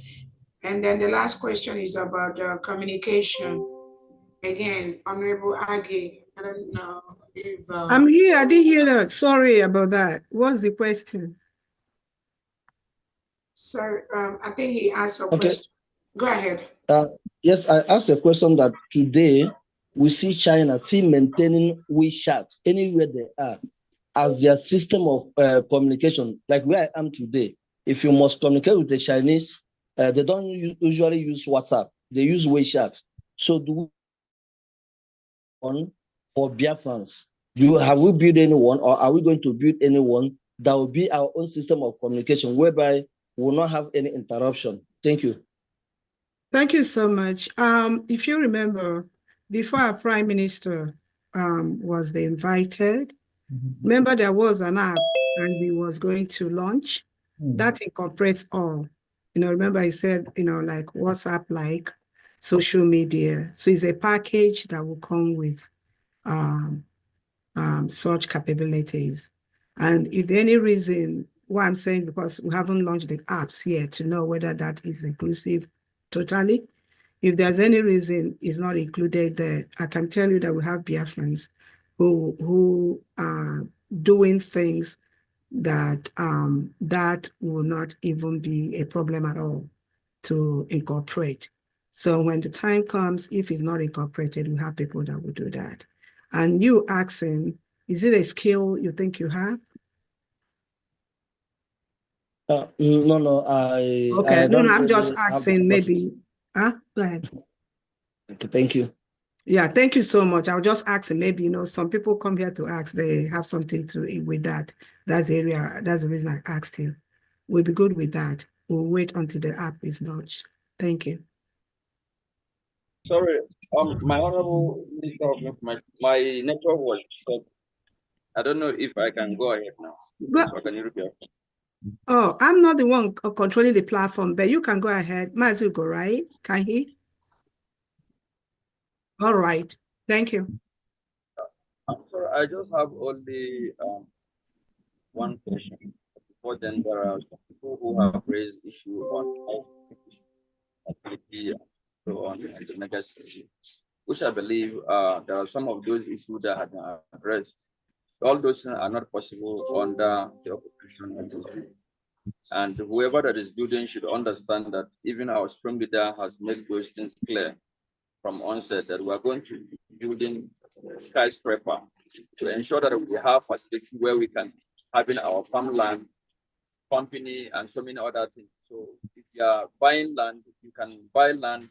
And then the last question is about communication. Again, Honorable Agi, I don't know if I'm here. I didn't hear that. Sorry about that. What's the question? Sorry, I think he asked a Okay. question. Go ahead. Yes, I asked a question that today we see China still maintaining WeChat anywhere they are as their system of communication, like where I am today. If you must communicate with the Chinese, they don't usually use WhatsApp. They use WeChat. So do we one for Biafrans? Have we built anyone, or are we going to build anyone that will be our own system of communication, whereby we will not have any interruption? Thank you. Thank you so much. If you remember, before our Prime Minister was the invited, remember there was an app and we was going to launch that incorporates all. Remember he said, like WhatsApp, like social media. So it's a package that will come with such capabilities. And if there any reason why I'm saying, because we haven't launched the apps yet to know whether that is inclusive totally. If there's any reason it's not included there, I can tell you that we have Biafrans who are doing things that that will not even be a problem at all to incorporate. So when the time comes, if it's not incorporated, we have people that will do that. And you asking, is it a skill you think you have? No, Okay, I don't I'm really just have the asking capacity. maybe, go ahead. Okay, thank you. Yeah, thank you so much. I was just asking, maybe, some people come here to ask, they have something to with that. That's the area, that's the reason I asked you. We'll be good with that. We'll wait until the app is launched. Thank you. Sorry, my honorable Minister of Information, my network was stopped. I don't know if I can go ahead now. So can you repeat? Oh, I'm not the one controlling the platform, but you can go ahead. Mazu go, right? Can he? All right. Thank you. I'm sorry, I just have only one question. Before then, there are some people who have raised issue on activity and so on and the legacy, which I believe there are some of those issues that have been addressed. All those things are not possible under the occupation of the regime. And whoever that is building should understand that even our spring leader has made those things clear from onset that we are going to be building a skyscraper to ensure that we have facility where we can having our farmland, company, and so many other things. So if you are buying land, you can buy land,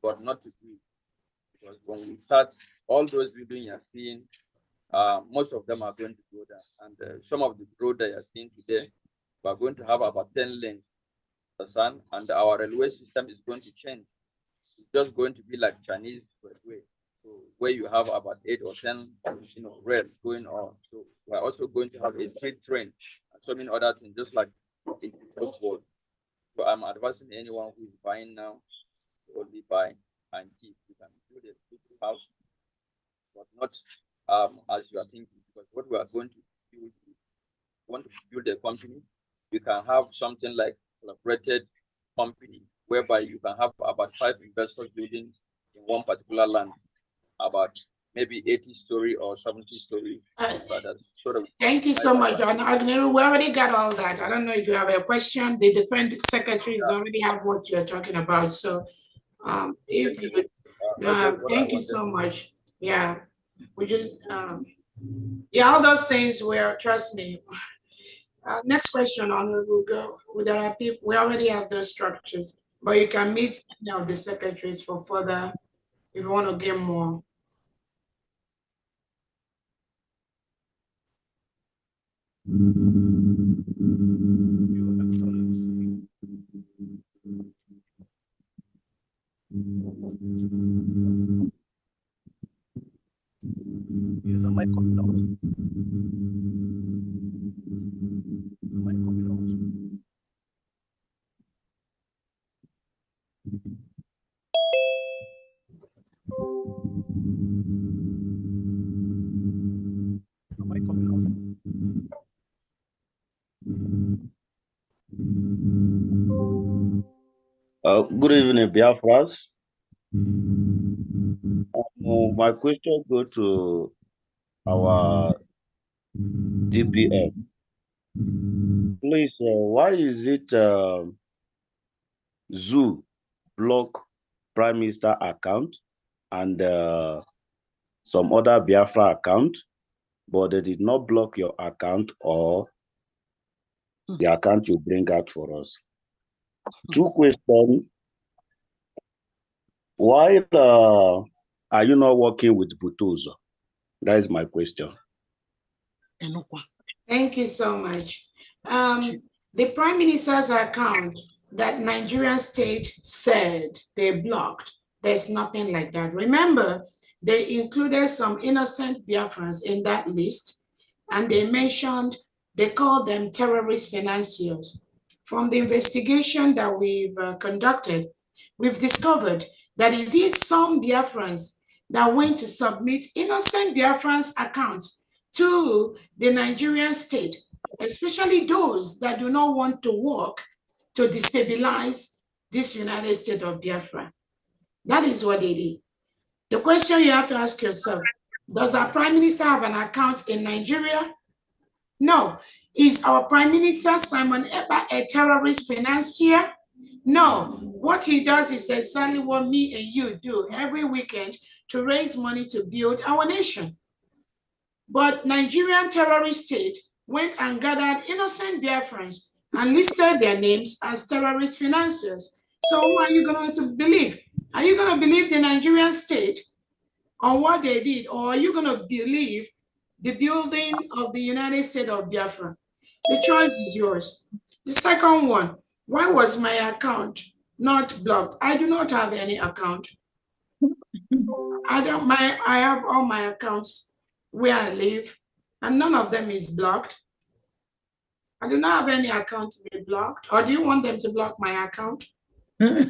but not to build. Because when we start, all those buildings you are seeing, most of them are going to go down. And some of the road that you are seeing today, we are going to have about 10 lanes, and our railway system is going to change. It's just going to be like Chinese railway, so where you have about 8 or 10, rails going on. So we're also going to have a street train and so many other things, just like in football. So I'm advising anyone who is buying now to only buy and keep. You can build a beautiful house, but not as you are thinking, because what we are going to build, want to build a company, you can have something like collaborated company, whereby you can have about 5 investors building in one particular land, about maybe 80-story or 70-story. Thank you so much, John. We already got all that. I don't know if you have a question. The different secretaries already have what you're talking about. So if you thank you so much. Yeah, we just yeah, all those things were, trust me. Next question, Honorable Go. There are people, we already have those structures, but you can meet any of the secretaries for further if you want to get more. Your Excellency. Yes, am I coming out? Am I coming out? Am I coming out? Good evening, Biafras. My question go to our DPM. Please, why is it Zoo block Prime Minister account and some other Biafra account, but they did not block your account or the account you bring out for us? Two questions. Why are you not working with Butuzo? That is my question. Thank you so much. The Prime Minister's account that Nigerian state said they blocked, there's nothing like that. Remember, they included some innocent Biafrans in that list, and they mentioned, they called them terrorist financiers. From the investigation that we've conducted, we've discovered that it is some Biafrans that went to submit innocent Biafrans' accounts to the Nigerian state, especially those that do not want to work to destabilize this United States of Biafra. That is what they did. The question you have to ask yourself, does our Prime Minister have an account in Nigeria? No. Is our Prime Minister Simon Ekpa a terrorist financier? No. What he does is exactly what me and you do every weekend to raise money to build our nation. But Nigerian terrorist state went and gathered innocent Biafrans and listed their names as terrorist financiers. So who are you going to believe? Are you going to believe the Nigerian state on what they did, or are you going to believe the building of the United States of Biafra? The choice is yours. The second one, why was my account not blocked? I do not have any account. I have all my accounts where I live, and none of them is blocked. I do not have any account to be blocked. Or do you want them to block my account? Okay,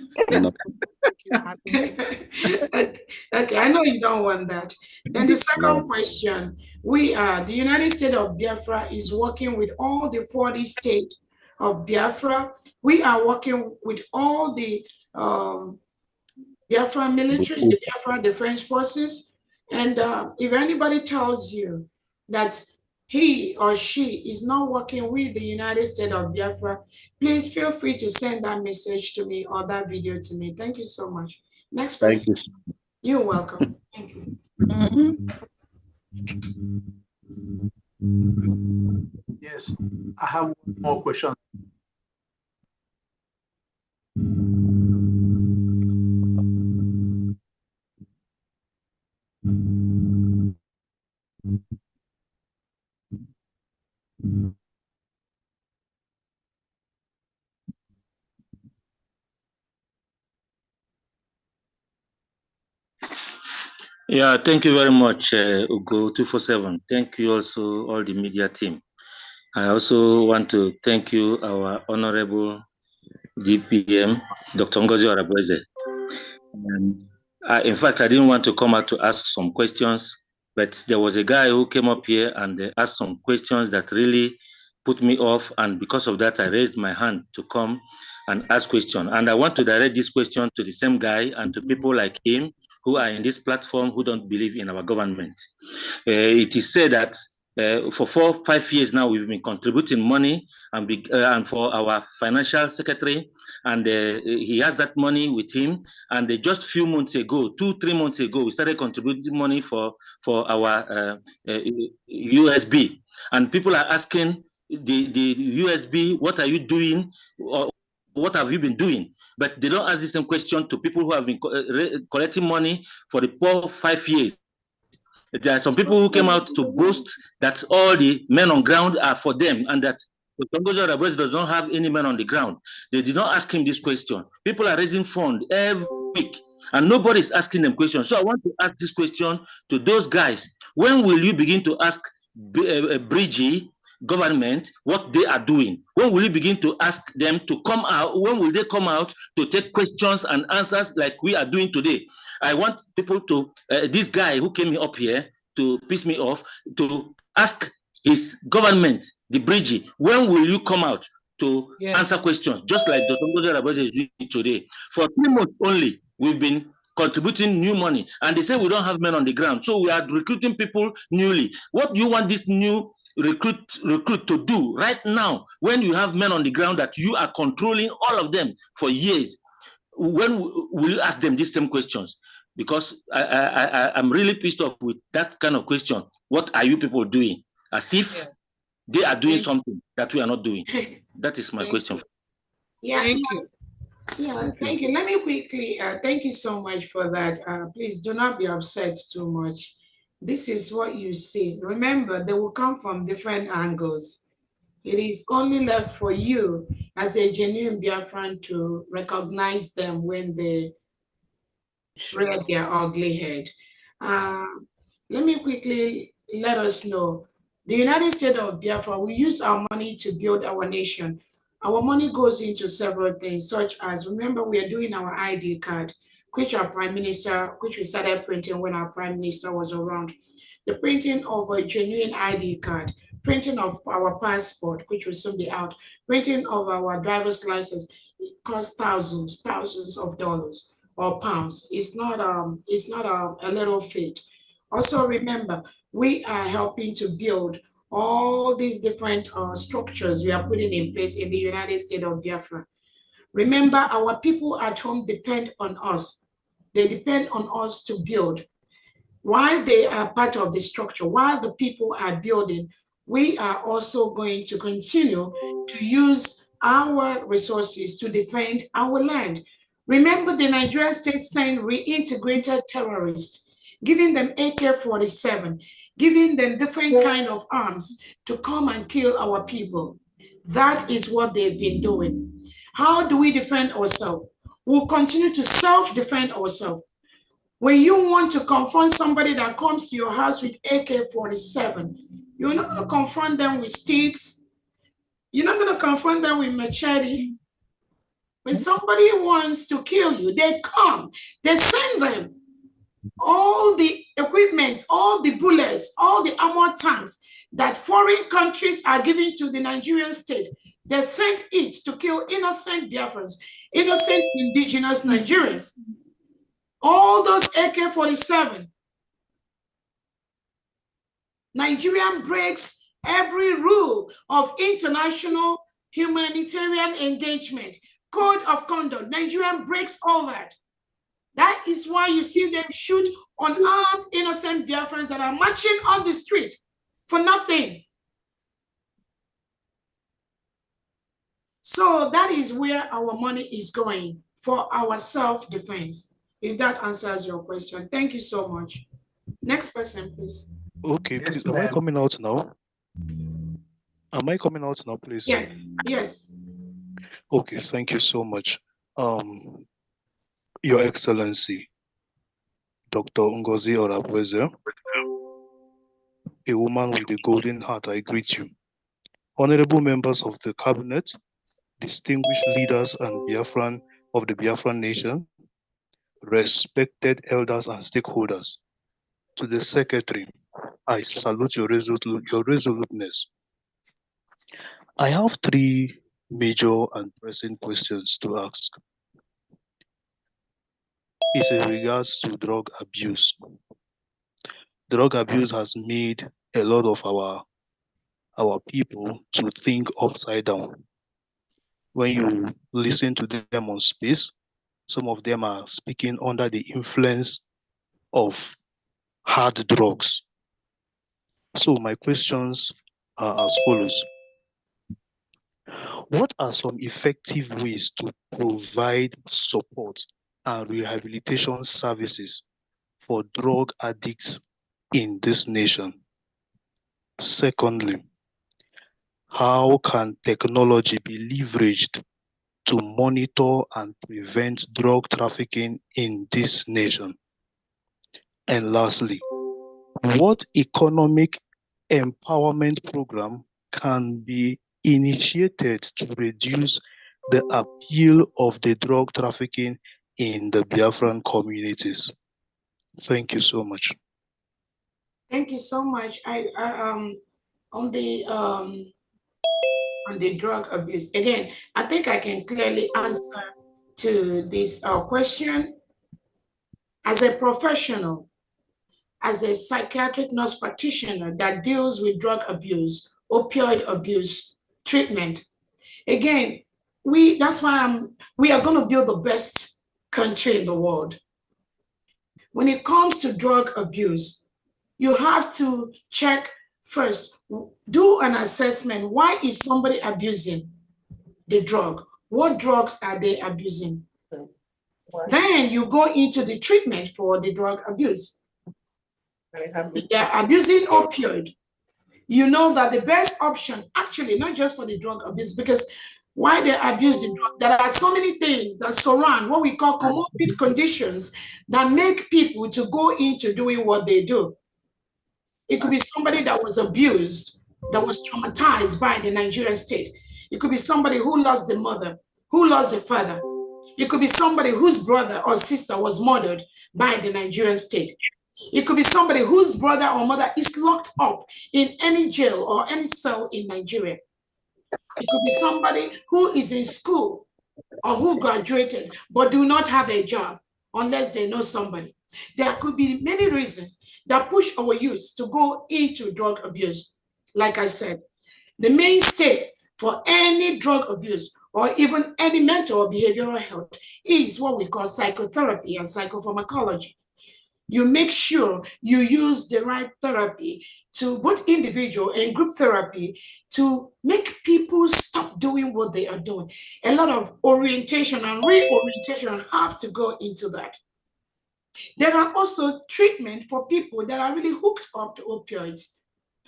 I know you don't want that. Then the second question, the United States of Biafra is working with all the 40 states of Biafra. We are working with all the Biafra military, the Biafra Defense Forces. And if anybody tells you that he or she is not working with the United States of Biafra, please feel free to send that message to me or that video to me. Thank you so much. Next person. Thank you. You're welcome. Thank you. Yes, I have one more question. Yeah, thank you very much, Ugo 247. Thank you also, all the media team. I also want to thank you, our Honorable DPM, Dr. Ngozi Orabueze. In fact, I didn't want to come out to ask some questions, but there was a guy who came up here and asked some questions that really put me off. And because of that, I raised my hand to come and ask questions. And I want to direct this question to the same guy and to people like him who are in this platform who don't believe in our government. It is said that for 4 or 5 years now, we've been contributing money and for our financial secretary, and he has that money with him. And just a few months ago, 2-3 months ago, we started contributing money for our USB. And people are asking the USB, what are you doing? Or what have you been doing? But they don't ask the same question to people who have been collecting money for the 4 or 5 years. There are some people who came out to boast that all the men on ground are for them, and that Ngozi Orabueze does not have any men on the ground. They did not ask him this question. People are raising funds every week, and nobody is asking them questions. So I want to ask this question to those guys. When will you begin to ask Bridgie government what they are doing? When will you begin to ask them to come out? When will they come out to take questions and answers like we are doing today? I want people to, this guy who came up here to piss me off, to ask his government, the Bridgie, when will you come out to answer questions, just like Dr. Ngozi Orabueze is doing today? For 3 months only, we've been contributing new money, and they say we don't have men on the ground, so we are recruiting people newly. What do you want this new recruit to do right now when you have men on the ground that you are controlling all of them for years? When will you ask them these same questions? Because I'm really pissed off with that kind of question. What are you people doing? As if they are doing something that we are not doing. That is my question. Yeah. Thank you. Yeah, thank you. Let me quickly, thank you so much for that. Please do not be upset too much. This is what you see. Remember, they will come from different angles. It is only left for you as a genuine Biafran to recognize them when they rear their ugly head. Let me quickly let us know. The United States of Biafra, we use our money to build our nation. Our money goes into several things, such as, remember, we are doing our ID card, which our prime minister, which we started printing when our prime minister was around. The printing of a genuine ID card, printing of our passport, which will soon be out, printing of our driver's license, it costs thousands of dollars or pounds. It's not a little feat. Also remember, we are helping to build all these different structures we are putting in place in the United States of Biafra. Remember, our people at home depend on us. They depend on us to build. While they are part of the structure, while the people are building, we are also going to continue to use our resources to defend our land. Remember, the Nigerian state sent reintegrated terrorists, giving them AK-47, giving them different kind of arms to come and kill our people. That is what they've been doing. How do we defend ourselves? We'll continue to self-defend ourselves. When you want to confront somebody that comes to your house with AK-47, you're not going to confront them with sticks. You're not going to confront them with machete. When somebody wants to kill you, they come, they send them all the equipment, all the bullets, all the armor tanks that foreign countries are giving to the Nigerian state. They send it to kill innocent Biafrans, innocent indigenous Nigerians. All those AK-47. Nigeria breaks every rule of international humanitarian engagement, code of conduct. Nigeria breaks all that. That is why you see them shoot unarmed innocent Biafrans that are marching on the street for nothing. So that is where our money is going, for our self-defense. If that answers your question. Thank you so much. Next person, please. Okay, please. Am I coming out now? Am I coming out now, please? Yes, yes. Okay, thank you so much. Your Excellency, Dr. Ngozi Orabueze, a woman with a golden heart, I greet you. Honorable members of the cabinet, distinguished leaders and Biafran of the Biafran nation, respected elders and stakeholders. To the secretary, I salute your resoluteness. I have three major and pressing questions to ask. It's in regards to drug abuse. Drug abuse has made a lot of our people to think upside down. When you listen to them on space, some of them are speaking under the influence of hard drugs. So my questions are as follows. What are some effective ways to provide support and rehabilitation services for drug addicts in this nation? Secondly, how can technology be leveraged to monitor and prevent drug trafficking in this nation? And lastly, what economic empowerment program can be initiated to reduce the appeal of the drug trafficking in the Biafran communities? Thank you so much. Thank you so much. On the drug abuse, again, I think I can clearly answer to this question. as a professional, as a psychiatric nurse practitioner that deals with drug abuse, opioid abuse, treatment. Again, that's why we are going to build the best country in the world. When it comes to drug abuse, you have to check first, do an assessment. Why is somebody abusing the drug? What drugs are they abusing? Then you go into the treatment for the drug abuse. They're abusing opioid. You know that the best option, actually, not just for the drug abuse, because why they abuse the drug, there are so many things that surround what we call comorbid conditions that make people to go into doing what they do. It could be somebody that was abused, that was traumatized by the Nigerian state. It could be somebody who lost the mother, who lost the father. It could be somebody whose brother or sister was murdered by the Nigerian state. It could be somebody whose brother or mother is locked up in any jail or any cell in Nigeria. It could be somebody who is in school or who graduated but do not have a job unless they know somebody. There could be many reasons that push our youth to go into drug abuse. Like I said, the mainstay for any drug abuse or even any mental or behavioral health is what we call psychotherapy and psychopharmacology. You make sure you use the right therapy to both individual and group therapy to make people stop doing what they are doing. A lot of orientation and reorientation have to go into that. There are also treatment for people that are really hooked up to opioids.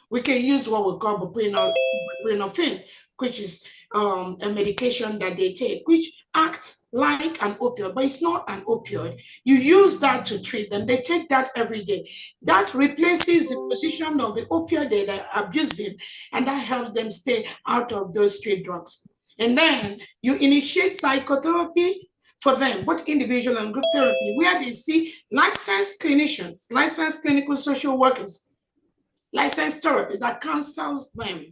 We can use what we call buprenorphine, which is a medication that they take, which acts like an opioid, but it's not an opioid. You use that to treat them. They take that every day. That replaces the position of the opioid they are abusing, and that helps them stay out of those street drugs. And then you initiate psychotherapy for them, both individual and group therapy, where they see licensed clinicians, licensed clinical social workers, licensed therapists that counsels them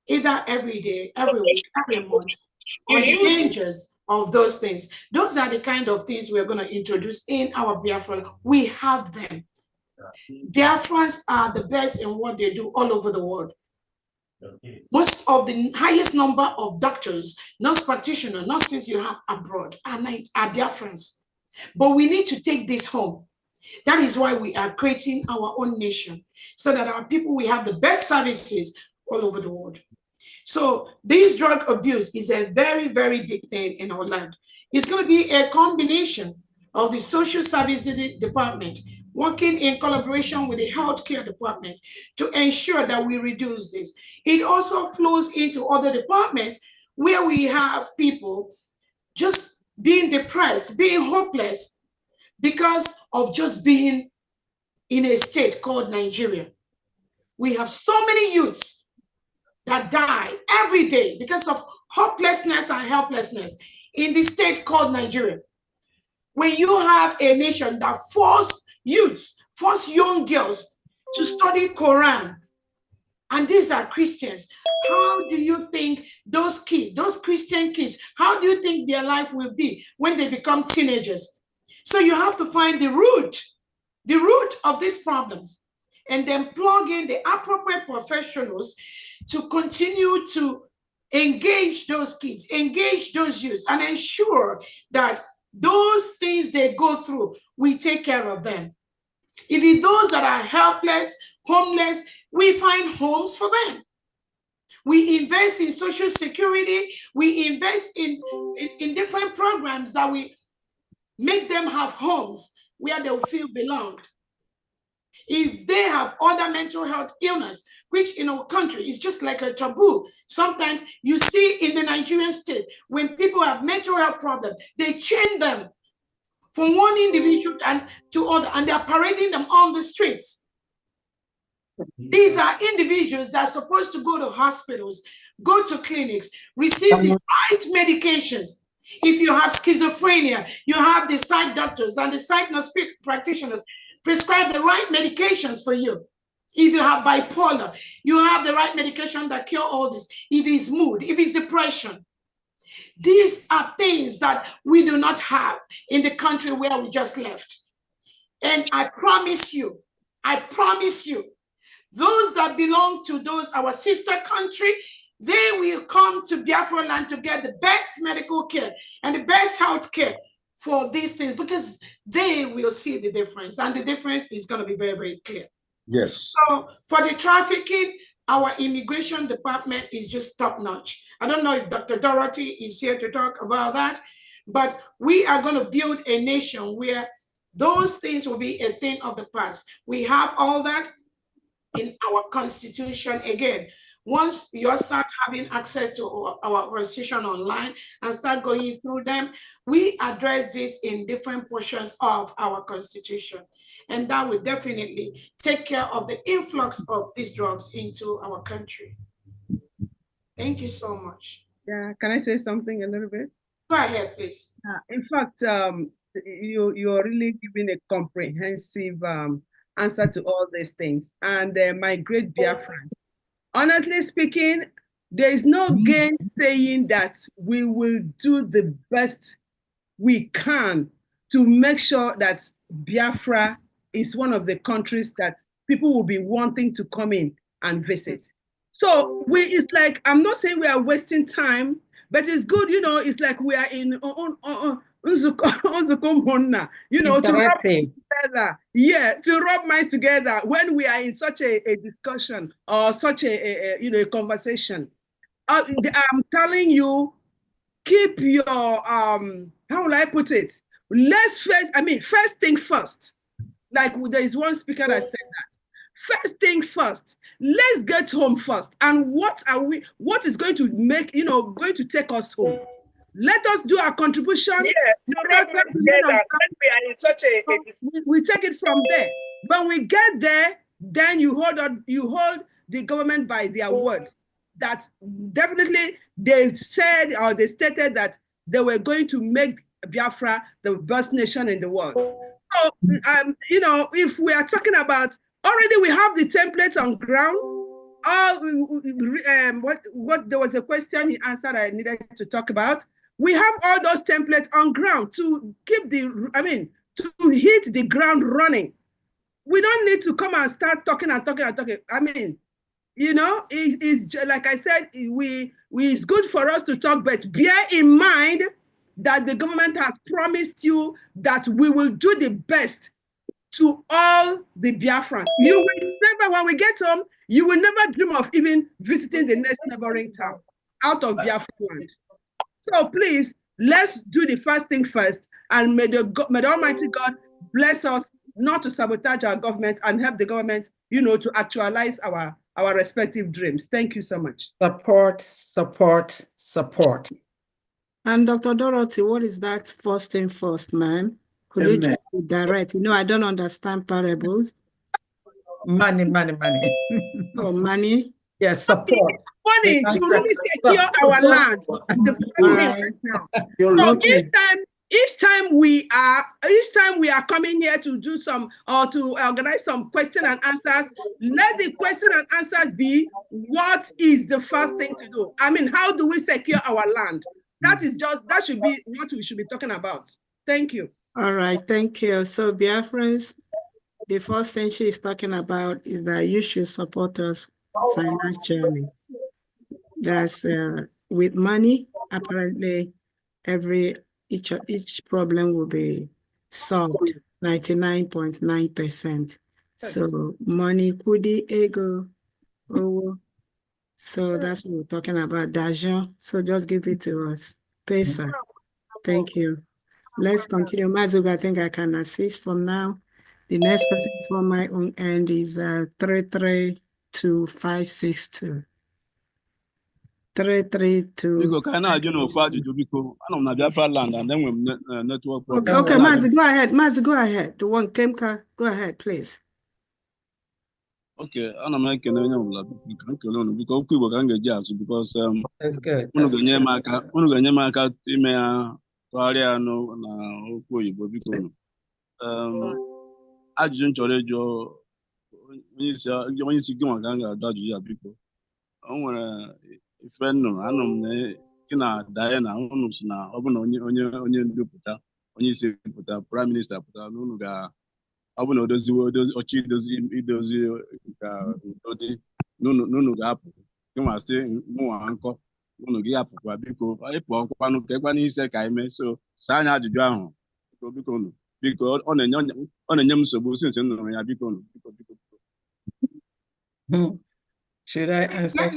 either every day, every week, every month, on the dangers of those things. Those are the kind of things we're going to introduce in our Biafra. We have them. Biafrans are the best in what they do all over the world. Most of the highest number of doctors, nurse practitioners, nurses you have abroad are Biafrans. But we need to take this home. That is why we are creating our own nation, so that our people will have the best services all over the world. So this drug abuse is a very, very big thing in our land. It's going to be a combination of the social services department working in collaboration with the healthcare department to ensure that we reduce this. It also flows into other departments where we have people just being depressed, being hopeless because of just being in a state called Nigeria. We have so many youths that die every day because of hopelessness and helplessness in the state called Nigeria. When you have a nation that force youths, force young girls to study Quran, and these are Christians, how do you think those kids, those Christian kids, how do you think their life will be when they become teenagers? So you have to find the root of these problems, and then plug in the appropriate professionals to continue to engage those kids, engage those youths, and ensure that those things they go through, we take care of them. If it's those that are helpless, homeless, we find homes for them. We invest in social security. We invest in different programs that we make them have homes where they will feel belonged. If they have other mental health illness, which in our country is just like a taboo. Sometimes you see in the Nigerian state, when people have mental health problems, they chain them from one individual to other, and they're parading them on the streets. These are individuals that are supposed to go to hospitals, go to clinics, receive the right medications. If you have schizophrenia, you have the psych doctors and the psych nurse practitioners prescribe the right medications for you. If you have bipolar, you have the right medication that cure all this. If it's mood, if it's depression. These are things that we do not have in the country where we just left. And I promise you, those that belong to our sister country, they will come to Biafra land to get the best medical care and the best health care for these things, because they will see the difference, and the difference is going to be very, very clear. Yes. So for the trafficking, our immigration department is just top notch. I don't know if Dr. Dorothy is here to talk about that, but we are going to build a nation where those things will be a thing of the past. We have all that in our constitution. Again, once you start having access to our constitution online and start going through them, we address this in different portions of our constitution. And that will definitely take care of the influx of these drugs into our country. Thank you so much. Yeah, can I say something a little bit? Go ahead, please. In fact, you're really giving a comprehensive answer to all these things. And my great Biafran, honestly speaking, there is no gain saying that we will do the best we can to make sure that Biafra is one of the countries that people will be wanting to come in and visit. So it's like, I'm not saying we are wasting time, but it's good, you know, it's like we are in you know, to rub together. Yeah, to rub minds together when we are in such a discussion or such a you know, a conversation. I'm telling you, keep your how will I put it? Let's first thing first. Like there is one speaker that said that. First thing first, let's get home first. And what is going to make, you know, going to take us home? Let us do our contribution. Yeah, together. We are in such we take it from there. When we get there, then you hold the government by their words. That definitely they said or they stated that they were going to make Biafra the best nation in the world. So, you know, if we are talking about, already we have the templates on ground. What there was a question he answered I needed to talk about. We have all those templates on ground to keep to hit the ground running. We don't need to come and start talking and talking and talking. I mean, you know, it's like I said, it's good for us to talk, but bear in mind that the government has promised you that we will do the best to all the Biafrans. You will never, when we get home, you will never dream of even visiting the next neighboring town out of Biafra land. So please, let's do the first thing first, and may the Almighty God bless us not to sabotage our government and help the government, you know, to actualize our respective dreams. Thank you so much. Support, support, support. And Dr. Dorothy, what is that first thing first, man? Could you just be direct? You know, I don't understand parables. Money. Oh, money? Yes, support. Money to really secure our land. That's the first thing right now. So each time we are coming here to do some or to organize some question and answers, let the question and answers be, what is the first thing to do? I mean, how do we secure our land? That should be what we should be talking about. Thank you. All right, thank you. So Biafrans, the first thing she is talking about is that you should support us financially. That's with money, apparently each problem will be solved 99.9%. So money, kudi, ego, owo. So that's what we're talking about, Dajon. So just give it to us. Pesa. Thank you. Let's continue. Mazuga, I think I can assist from now. The next person from my own end is 332562. 332. Biko, can I do no ajụjụ biko? Anọ m na Biafra land and then we network problem. Okay, Mazi, go ahead. Mazi, go ahead. The one Kemka, go ahead, please. Okay, ana m ekele onye ọbụla biko ka nkele unu biko okwu Igbo ka m ga-eji azụ because that's good. Unu ga-enye m aka ime ya tụgharịa ya na okwu oyibo biko unu. Ajụjụ m chọrọ ịjụ onye isi gị nwa ka m ga-ajụ ajụjụ ya biko. O nwere ife nnụrụ anụ m na gị na Diana unu si na ọ bụ na onye ndupụta onye isi pụta prime minister pụta na unu ọ bụ na ọchị idozi ka udo dị n'unu ga-apụ gịnwa sị mụnwa nkọ unu gị apụkwa biko ịpụ ọkwanụ ka ekwana ise ka anyị mee so saa anya ajụjụ ahụ biko ọ na-enye m nsogbu since m nụrụ ya biko. Should I answer?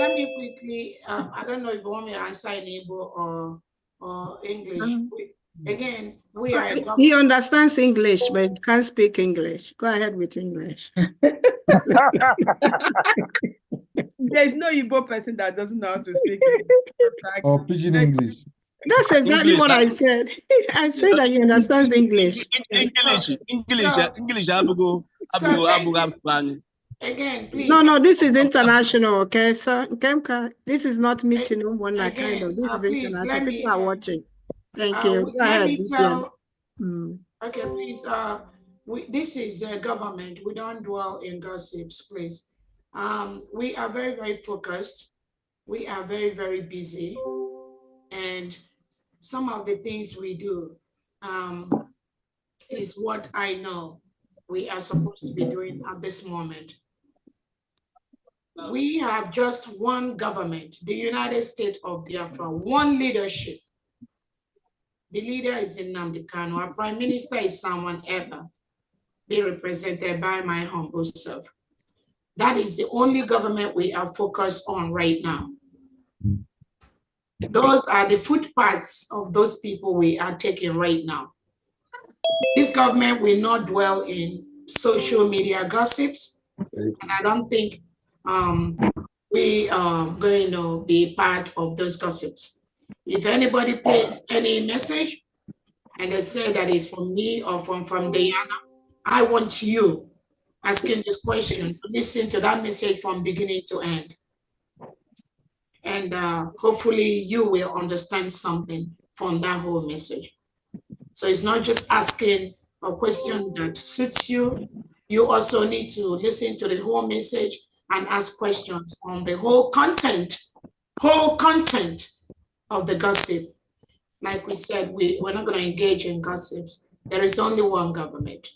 Let me quickly, I don't know if you want me to answer in Igbo or English. Again, we are. He understands English, but can't speak English. Go ahead with English. There's no Igbo person that doesn't know how to speak English. Or pidgin English. That's exactly what I said. I said that he understands English. English. Again, please. No, this is international, okay, sir? This is not meeting one kind of. This is international. People are watching. Thank you. Go ahead. Okay, please. This is government. We don't dwell in gossips, please. We are very, very focused. We are very, very busy. And some of the things we do is what I know we are supposed to be doing at this moment. We have just one government, the United States of Biafra, one leadership. The leader is Nnamdi Kanu. Our prime minister is someone ever be represented by my humble self. That is the only government we are focused on right now. Those are the footpaths of those people we are taking right now. This government will not dwell in social media gossips, and I don't think we are going to be part of those gossips. If anybody plays any message and they say that it's from me or from Diana, I want you asking this question to listen to that message from beginning to end. And hopefully you will understand something from that whole message. So it's not just asking a question that suits you. You also need to listen to the whole message and ask questions on the whole content of the gossip. Like we said, we're not going to engage in gossips. There is only one government.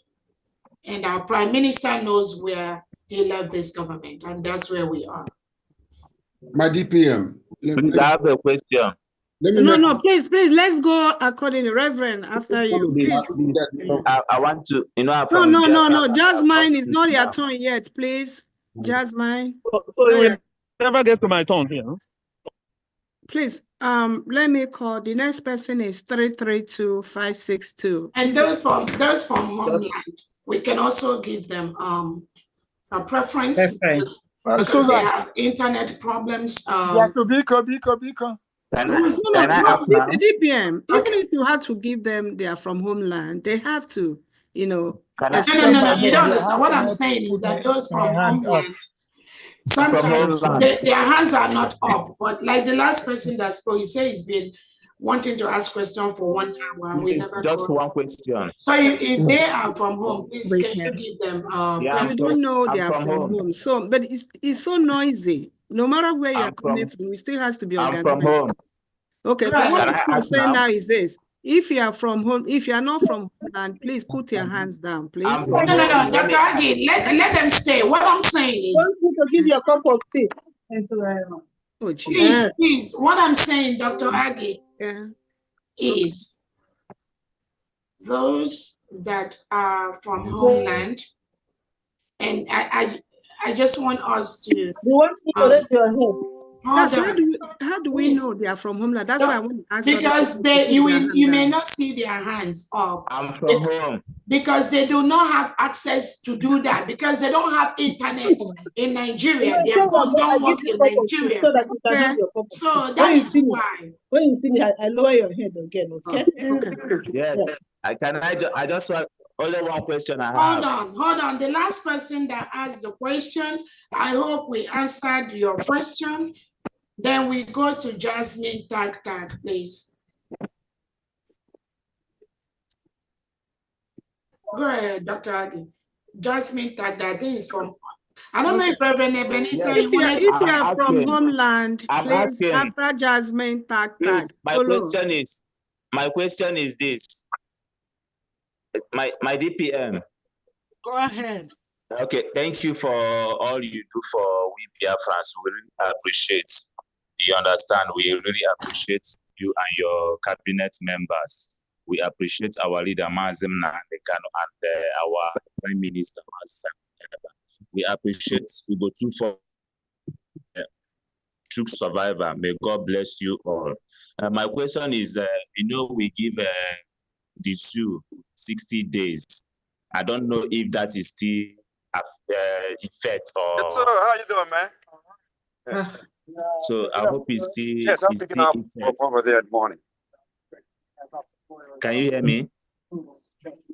And our prime minister knows where he left this government, and that's where we are. My DPM. I have a question. No, please, let's go according to Reverend after you. Please. I want to, No. Jasmine is not your turn yet, please. Jasmine. So you never get to my turn here. Please, let me call. The next person is 332562. And those from Homeland, we can also give them a preference because they have internet problems. Biko. DPM, even if you have to give them, they are from Homeland, they have to, No, you don't understand. What I'm saying is that those from Homeland, sometimes their hands are not up, but like the last person that spoke, he said he's been wanting to ask questions for 1 hour. We never just one question. So if they are from home, please can you give them we don't know they are from home. So, but it's so noisy. No matter where you're coming from, it still has to be organized. I'm from home. Okay, but what I'm saying now is this. If you are from home, if you are not from Homeland, please put your hands down, please. No, Dr. Agi, let them stay. What I'm saying is, I want to give you a cup of tea. Oh, please. What I'm saying, Dr. Agi, is those that are from Homeland, and I just want us to. You want to correct your head. That's how do we know they are from Homeland? That's why I want to ask. Because you may not see their hands up. I'm from home. Because they do not have access to do that, because they don't have internet in Nigeria. Their phone don't work in Nigeria. So that is why. When you see me, I lower your head again, okay? Yes. I just want only one question I have. Hold on. The last person that asked the question, I hope we answered your question. Then we go to Jasmine Tag, please. Go ahead, Dr. Adi. Jasmine Tag, I think it's from, I don't know if Reverend Ebenezer, if you are from Homeland, please, after Jasmine Tag. My question is this. My DPM. Go ahead. Okay, thank you for all you do for we Biafrans. We really appreciate. You understand? We really appreciate you and your cabinet members. We appreciate our leader Mazim Nandekano and our Prime Minister Mazim. We appreciate we go to for true survivor. May God bless you all. My question is, we give the zoo 60 days. I don't know if that is still effect or. So how you doing, man? So I hope it's still. Yes, I'm picking up over there in the morning. Can you hear me?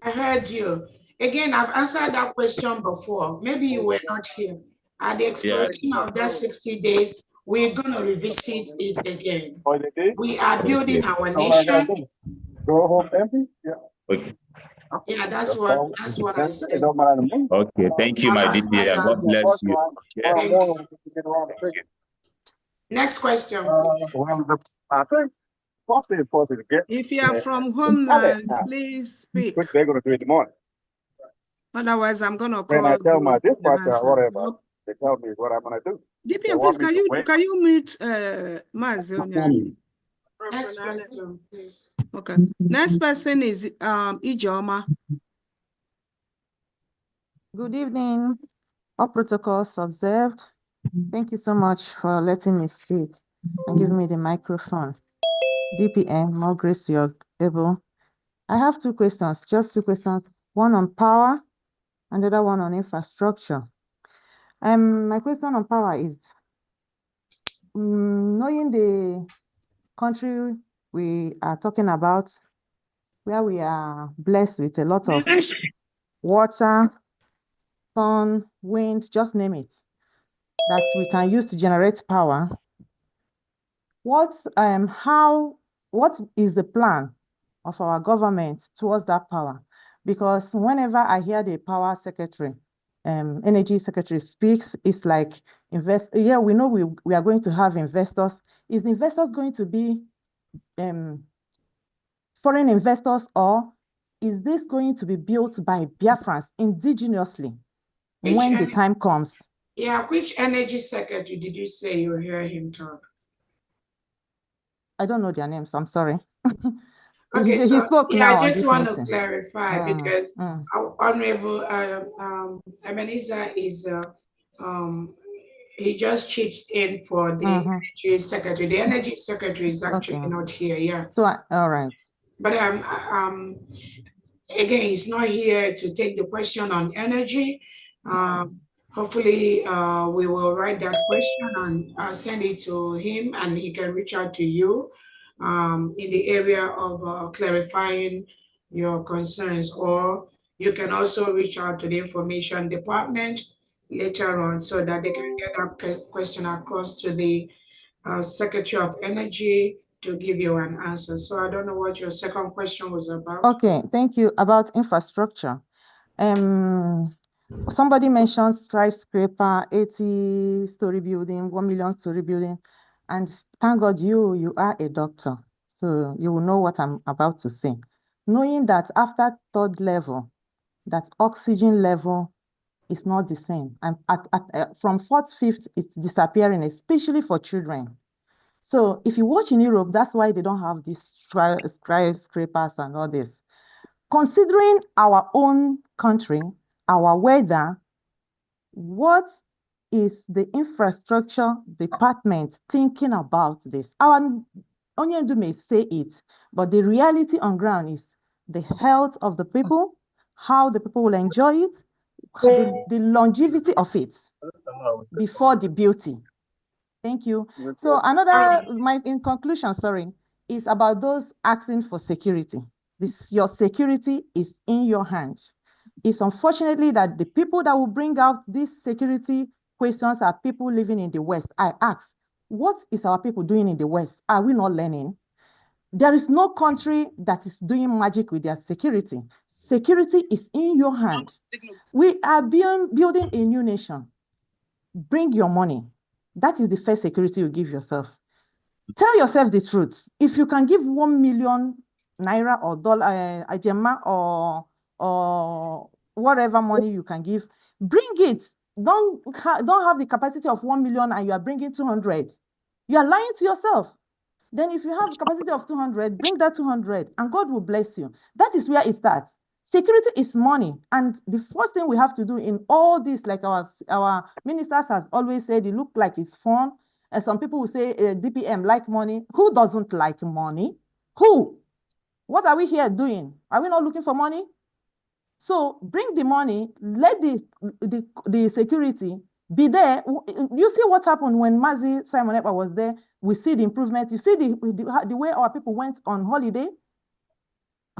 I heard you. Again, I've answered that question before. Maybe you were not here. At the expiration of that 60 days, we're going to revisit it again. We are building our nation. Go home empty? Yeah. Okay. Yeah, that's what I said. Okay, thank you, my DPM. God bless you. Thank you. Next question, please. I think important to get. If you are from Homeland, please speak. Which they're going to do in the morning. Otherwise, I'm going to When call. I tell my dispatcher or whatever, they tell me what I'm going to do. DPM, please, can you mute Mazi? Next question, please. Okay. Next person is Ijoma. Good evening. All protocols observed. Thank you so much for letting me speak and giving me the microphone. DPM, more grace you're able. I have two questions, just two questions. One on power and the other one on infrastructure. My question on power is, knowing the country we are talking about, where we are blessed with a lot of water, sun, wind, just name it, that we can use to generate power. What is the plan of our government towards that power? Because whenever I hear the power secretary, energy secretary speaks, it's like we know we are going to have investors. Is the investors going to be foreign investors, or is this going to be built by Biafrans indigenously when the time comes? Yeah, which energy secretary did you say you hear him talk? I don't know their names, I'm sorry. Okay, he spoke now. I just want to clarify because our Honorable Ebenezer is he just chips in for the energy secretary. The energy secretary is actually not here, yeah. So all right. But again, he's not here to take the question on energy. Hopefully, we will write that question and send it to him, and he can reach out to you in the area of clarifying your concerns, or you can also reach out to the information department later on so that they can get that question across to the Secretary of Energy to give you an answer. So I don't know what your second question was about. Okay, thank you. About infrastructure. Somebody mentioned skyscraper, 80-story building, 1 million story building. And thank God you are a doctor, so you will know what I'm about to say. Knowing that after third level, that oxygen level is not the same. And from fourth, fifth, it's disappearing, especially for children. So if you watch in Europe, that's why they don't have these skyscrapers and all this. Considering our own country, our weather, what is the infrastructure department thinking about this? Our Onyendu may say it, but the reality on ground is the health of the people, how the people will enjoy it, the longevity of it before the beauty. Thank you. So in conclusion, is about those asking for security. Your security is in your hands. It's unfortunately that the people that will bring out these security questions are people living in the West. I ask, what is our people doing in the West? Are we not learning? There is no country that is doing magic with their security. Security is in your hand. We are building a new nation. Bring your money. That is the first security you give yourself. Tell yourself the truth. If you can give 1 million naira or dollar, ajema or or whatever money you can give, bring it. Don't have the capacity of 1 million and you are bringing 200. You are lying to yourself. Then if you have a capacity of 200, bring that 200 and God will bless you. That is where it starts. Security is money. And the first thing we have to do in all this, like our ministers has always said, it look like it's fun. And some people will say DPM like money. Who doesn't like money? Who? What are we here doing? Are we not looking for money? So bring the money, let the security be there. You see what happened when Mazi Simon Ekpa was there. We see the improvement. You see the way our people went on holiday.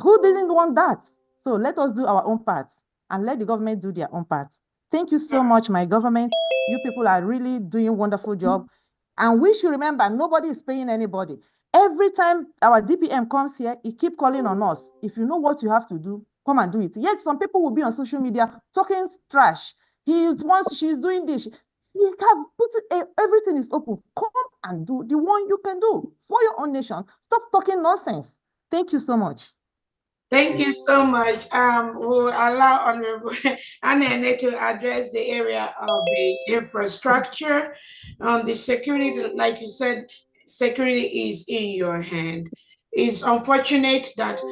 Who didn't want that? So let us do our own part and let the government do their own part. Thank you so much, my government. You people are really doing a wonderful job. And we should remember, nobody is paying anybody. Every time our DPM comes here, he keep calling on us. If you know what you have to do, come and do it. Yet some people will be on social media talking trash. She's doing this. You have put it, everything is open. Come and do the one you can do for your own nation. Stop talking nonsense. Thank you so much. Thank you so much. We'll allow Honorable Anene to address the area of the infrastructure. The security, like you said, security is in your hand. It's unfortunate that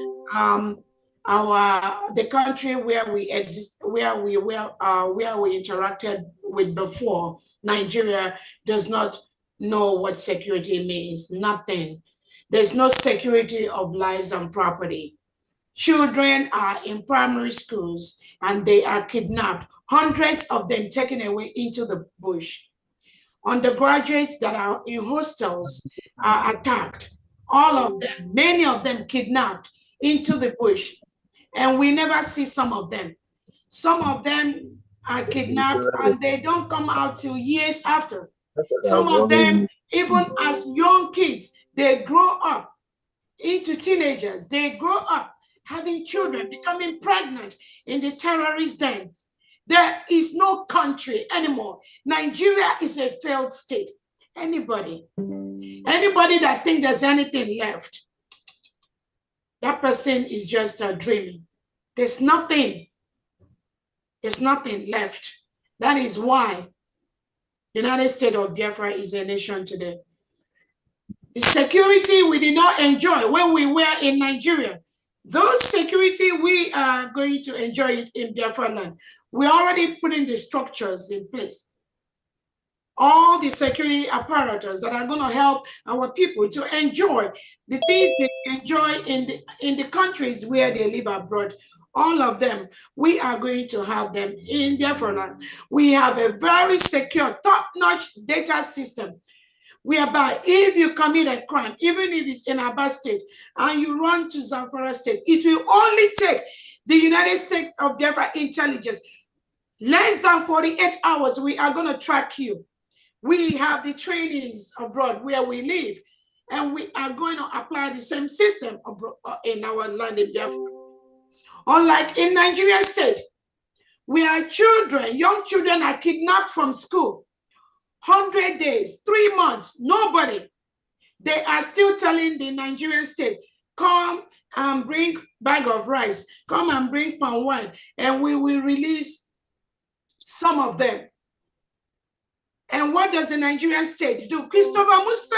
the country where we exist, where we interacted with before, Nigeria, does not know what security means. Nothing. There's no security of lives and property. Children are in primary schools and they are kidnapped, hundreds of them taken away into the bush. Undergraduates that are in hostels are attacked, all of them, many of them kidnapped into the bush. And we never see some of them. Some of them are kidnapped and they don't come out till years after. Some of them, even as young kids, they grow up into teenagers, they grow up having children, becoming pregnant in the terrorist den. There is no country anymore. Nigeria is a failed state. Anybody that thinks there's anything left, that person is just dreaming. There's nothing left. That is why the United States of Biafra is a nation today. The security we did not enjoy when we were in Nigeria, those security we are going to enjoy it in Biafra land. We already put in the structures in place. All the security apparatus that are going to help our people to enjoy the things they enjoy in the countries where they live abroad. All of them, we are going to have them in Biafra land. We have a very secure, top-notch data system whereby if you commit a crime, even if it's in Aba State, and you run to Zamfara State, it will only take the United States of Biafra intelligence less than 48 hours. We are going to track you. We have the trainings abroad where we live, and we are going to apply the same system in our land in Biafra. Unlike in Nigeria State, where young children are kidnapped from school, 100 days, 3 months, nobody. They are still telling the Nigerian state, come and bring bag of rice, come and bring palm wine, and we will release some of them. And what does the Nigerian state do? Christopher Musa,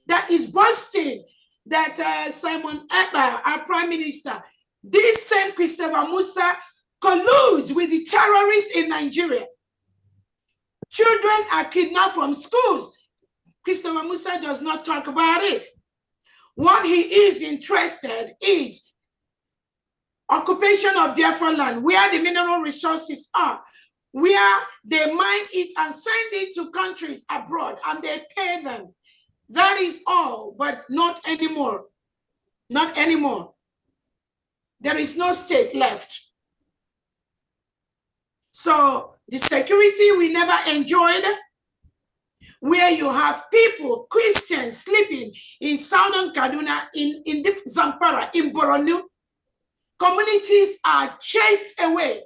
that is boasting that Simon Ekpa, our prime minister, this same Christopher Musa colludes with the terrorists in Nigeria. Children are kidnapped from schools. Christopher Musa does not talk about it. What he is interested is occupation of Biafra land, where the mineral resources are, where they mine it and send it to countries abroad and they pay them. That is all, but not anymore. Not anymore. There is no state left. So the security we never enjoyed, where you have people, Christians, sleeping in southern Kaduna, in Zamfara, in Boronu, communities are chased away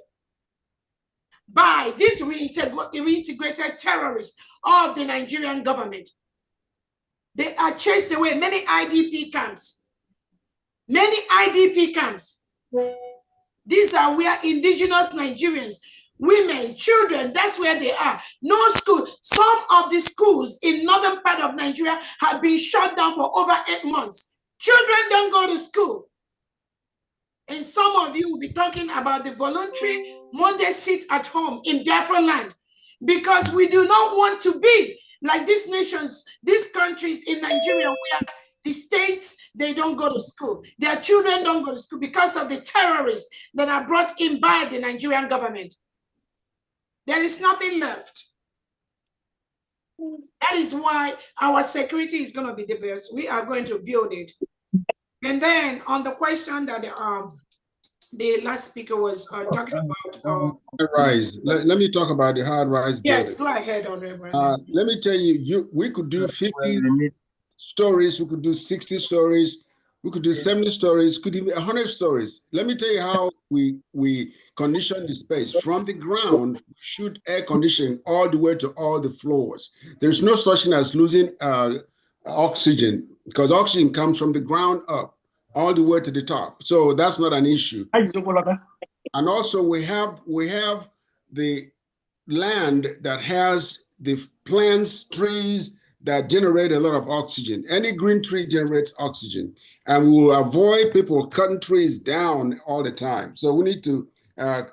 by these reintegrated terrorists of the Nigerian government. They are chased away. Many IDP camps. These are where indigenous Nigerians, women, children, that's where they are. No school. Some of the schools in northern part of Nigeria have been shut down for over 8 months. Children don't go to school. And some of you will be talking about the voluntary Monday sit at home in Biafra land, because we do not want to be like these nations, these countries in Nigeria where the states, they don't go to school. Their children don't go to school because of the terrorists that are brought in by the Nigerian government. There is nothing left. That is why our security is going to be the best. We are going to build it. And then on the question that the last speaker was talking about. Rise. Let me talk about the hard rise building. Yes, go ahead, Honorable. Let me tell you, we could do 50 stories, we could do 60 stories, we could do 70 stories, could even 100 stories. Let me tell you how we condition the space. From the ground, we shoot air conditioning all the way to all the floors. There's no such thing as losing oxygen, because oxygen comes from the ground up all the way to the top. So that's not an issue. And also we have the land that has the plants, trees that generate a lot of oxygen. Any green tree generates oxygen, and we will avoid people cutting trees down all the time. So we need to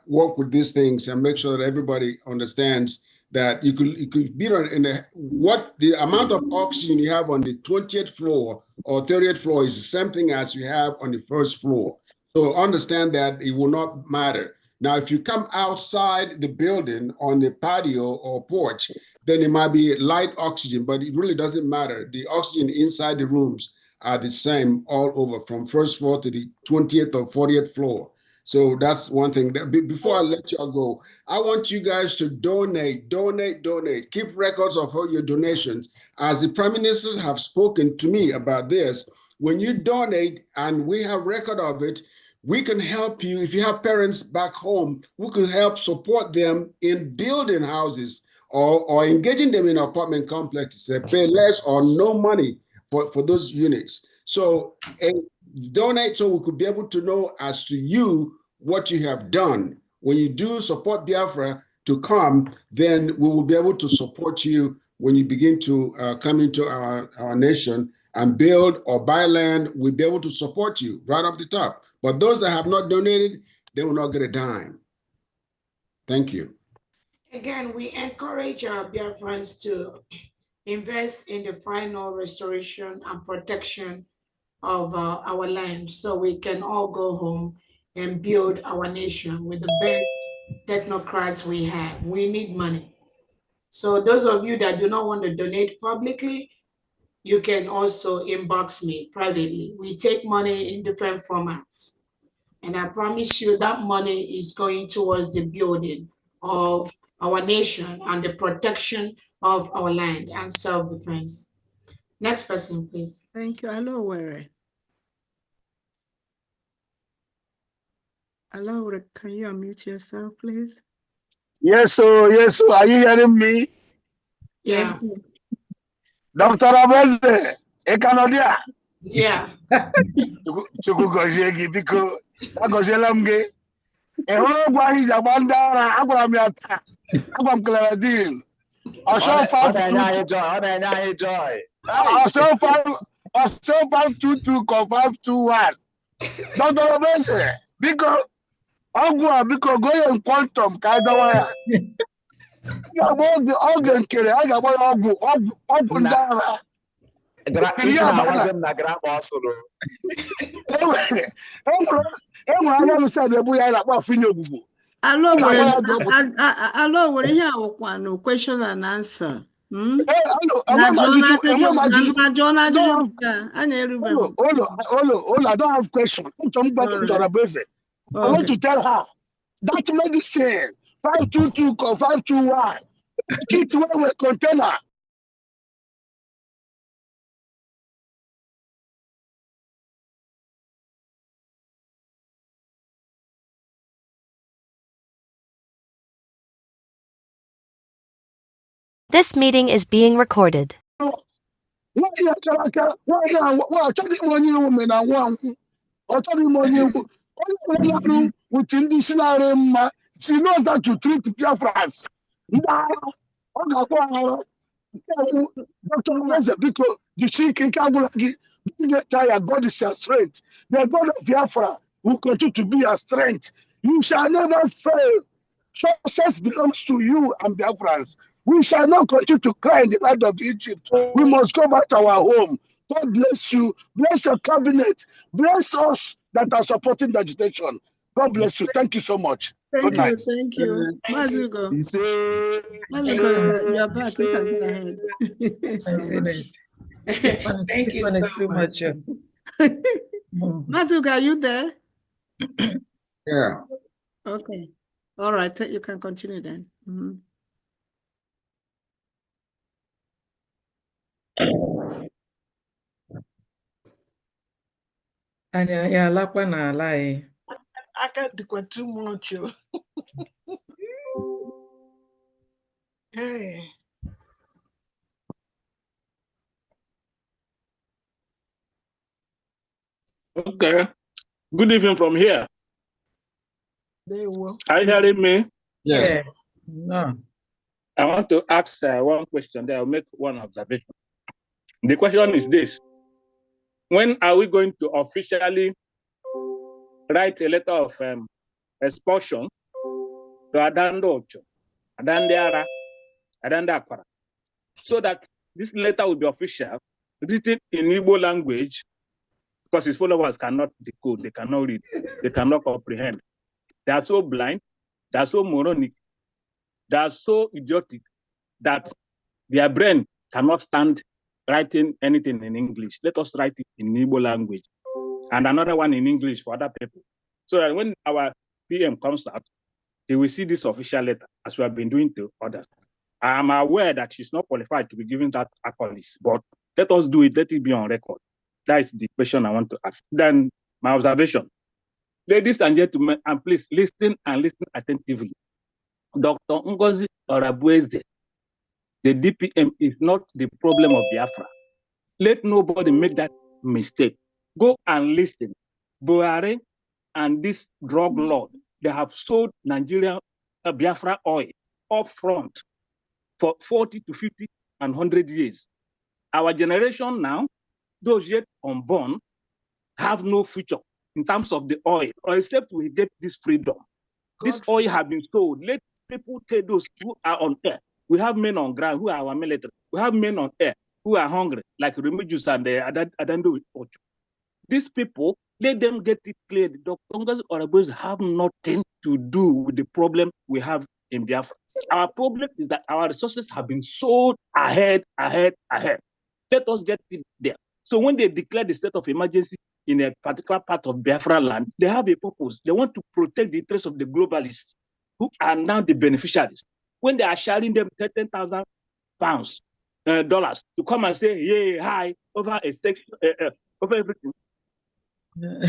work with these things and make sure that everybody understands that you could be in the amount of oxygen you have on the 20th floor or 30th floor is the same thing as you have on the first floor. So understand that it will not matter. Now, if you come outside the building on the patio or porch, then it might be light oxygen, but it really doesn't matter. The oxygen inside the rooms are the same all over, from first floor to the 20th or 40th floor. So that's one thing. Before I let y'all go, I want you guys to donate. Keep records of all your donations. As the Prime Minister have spoken to me about this, when you donate and we have record of it, we can help you. If you have parents back home, we can help support them in building houses or engaging them in apartment complexes. They pay less or no money for those units. So donate so we could be able to know as to you what you have done. When you do support Biafra to come, then we will be able to support you when you begin to come into our nation and build or buy land. We'll be able to support you right off the top. But those that have not donated, they will not get a dime. Thank you. Again, we encourage our Biafrans to invest in the final restoration and protection of our land, so we can all go home and build our nation with the best technocrats we have. We need money. So those of you that do not want to donate publicly, you can also inbox me privately. We take money in different formats. And I promise you that money is going towards the building of our nation and the protection of our land and self-defense. Next person, please. Thank you. Hello, where? Hello, can you unmute yourself, please? Yes, sir. Yes, sir. Are you hearing me? Yes. Dr. Orabueze, Ekanodia. Yeah. Chukwu gozie gị biko, agoziela m gị. Ị hụrụ ụgwọ ahụ iji agba ndị ara, agwara m ya taa, agwa m Claudine. Ọsọ 522 ka 521. Dr. Orabueze, biko, ọgwụ a biko goye m quantum ka anyị dọwa ya. Oge nkere, a ga-agba ya ọgwụ ndị ara. Enwere anya m said ebu ya na-akpọ afọ inye ogbugbo. Alo, nwere ihe awụkwa no question and answer. I don't have question. I want to tell her that medicine 522 or 521 kit with container. This meeting is being recorded. with Indishinarema. She knows that to treat Biafrans. Dr. Orabueze, because the chick in Kabulagi, get tired, God is your strength. The God of Biafra will continue to be your strength. You shall never fail. Success belongs to you and Biafrans. We shall not continue to cry in the land of Egypt. We must go back to our home. God bless you. Bless your cabinet. Bless us that are supporting the agitation. God bless you. Thank you so much. Good night. Thank you. Mazugo. Mazugo, you're back. You can go ahead. This one is too much. Mazugo, are you there? Yeah. Okay. All right. You can continue then. Yeah, lakwa na lie. I can't do too much. Hey. Okay. Good evening from here. Are you hearing me? Yes. No. I want to ask one question. Then I'll make one observation. The question is this: when are we going to officially write a letter of expulsion to Adando Ocho, Adandeara, Adandakwara, so that this letter will be official, written in Igbo language, because his followers cannot decode, they cannot read, they cannot comprehend. They are so blind, they are so moronic, they are so idiotic that their brain cannot stand writing anything in English. Let us write it in Igbo language, and another one in English for other people, so that when our PM comes out, he will see this official letter, as we have been doing to others. I am aware that she's not qualified to be given that accolades, but let us do it, let it be on record. That is the question I want to ask. Then my observation. Ladies and gentlemen, and please listen and listen attentively. Dr. Ngozi Orabueze, the DPM is not the problem of Biafra. Let nobody make that mistake. Go and listen. Buhari and this drug lord, they have sold Nigerian Biafra oil up front for 40 to 50 and 100 years. Our generation now, those yet unborn, have no future in terms of the oil, or except we get this freedom. This oil has been sold. Let people tell those who are on air. We have men on ground who are our military. We have men on air who are hungry, like Remedios and Adando Ocho. These people, let them get it clear. Dr. Ngozi Orabueze have nothing to do with the problem we have in Biafra. Our problem is that our resources have been sold ahead. Let us get it there. So when they declare the state of emergency in a particular part of Biafra land, they have a purpose. They want to protect the interests of the globalists who are now the beneficiaries. When they are sharing them $10,000 dollars to come and say, "Yay, hi," over a section, over everything.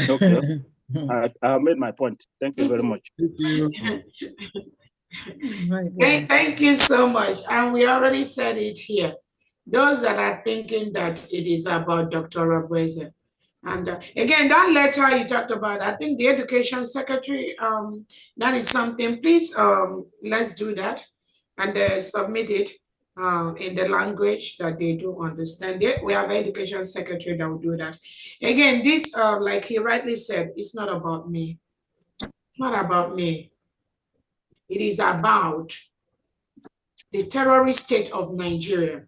Okay, I made my point. Thank you very much. Thank you so much. And we already said it here. Those that are thinking that it is about Dr. Orabueze. And again, that letter you talked about, I think the Education Secretary, that is something, please, let's do that and submit it in the language that they do understand it. We have an Education Secretary that will do that. Again, this, like he rightly said, it's not about me. It's not about me. It is about the terrorist state of Nigeria,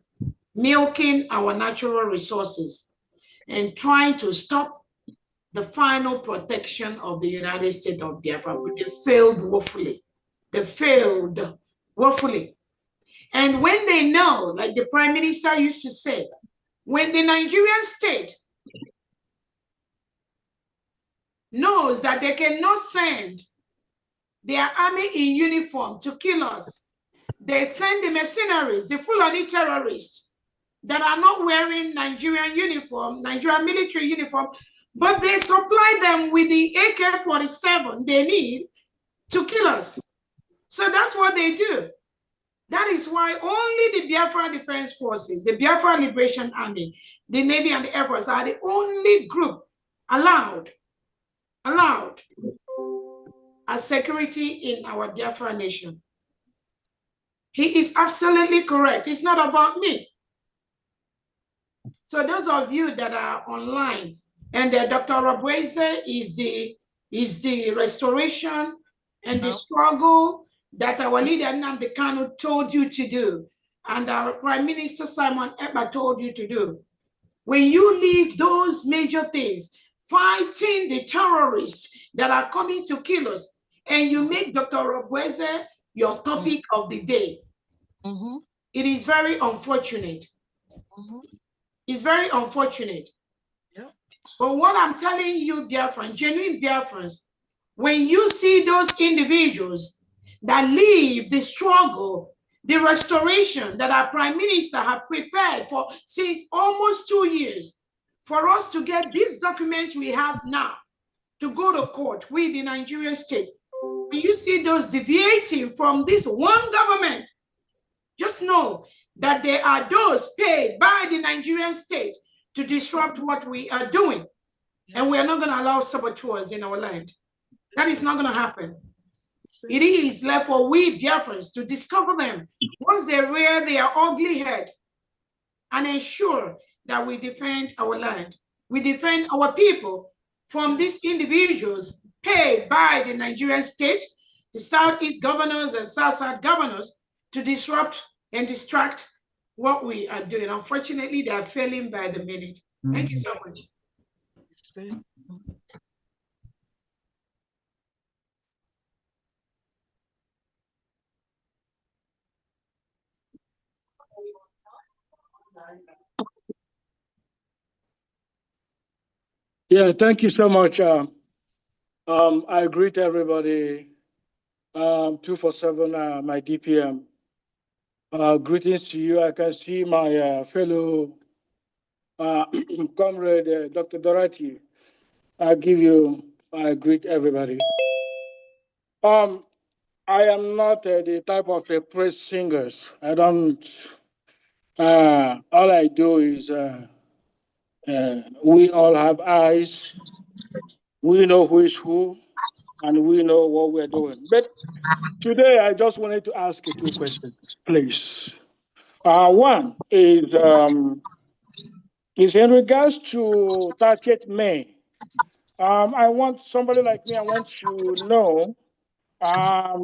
milking our natural resources and trying to stop the final protection of the United States of Biafra. But they failed woefully. They failed woefully. And when they know, like the Prime Minister used to say, when the Nigerian state knows that they cannot send their army in uniform to kill us, they send the mercenaries, the Fulani terrorists that are not wearing Nigerian uniform, Nigerian military uniform, but they supply them with the AK-47 they need to kill us. So that's what they do. That is why only the Biafra Defense Forces, the Biafra Liberation Army, the Navy and the Air Force are the only group allowed as security in our Biafra nation. He is absolutely correct. It's not about me. So those of you that are online, and Dr. Orabueze is the restoration and the struggle that our leader Nnamdi Kanu told you to do, and our Prime Minister Simon Ekpa told you to do. When you leave those major things, fighting the terrorists that are coming to kill us, and you make Dr. Orabueze your topic of the day, it is very unfortunate. It's very unfortunate. But what I'm telling you, Biafrans, genuine Biafrans, when you see those individuals that leave the struggle, the restoration that our Prime Minister have prepared for since almost 2 years, for us to get these documents we have now to go to court with the Nigerian state, when you see those deviating from this one government, just know that there are those paid by the Nigerian state to disrupt what we are doing. And we are not going to allow saboteurs in our land. That is not going to happen. It is left for we Biafrans to discover them once they rear their ugly head and ensure that we defend our land. We defend our people from these individuals paid by the Nigerian state, the Southeast governors and South-South governors, to disrupt and distract what we are doing. Unfortunately, they are failing by the minute. Thank you so much. Yeah, thank you so much. I greet everybody. 247, my DPM. Greetings to you. I can see my fellow comrade, Dr. Dorothy. I greet everybody. I am not the type of a praise singers. I don't, all I do is, we all have eyes. We know who is who, and we know what we're doing. But today, I just wanted to ask you 2 questions, please. One is in regards to 30th May. I want somebody like me, I want to know, I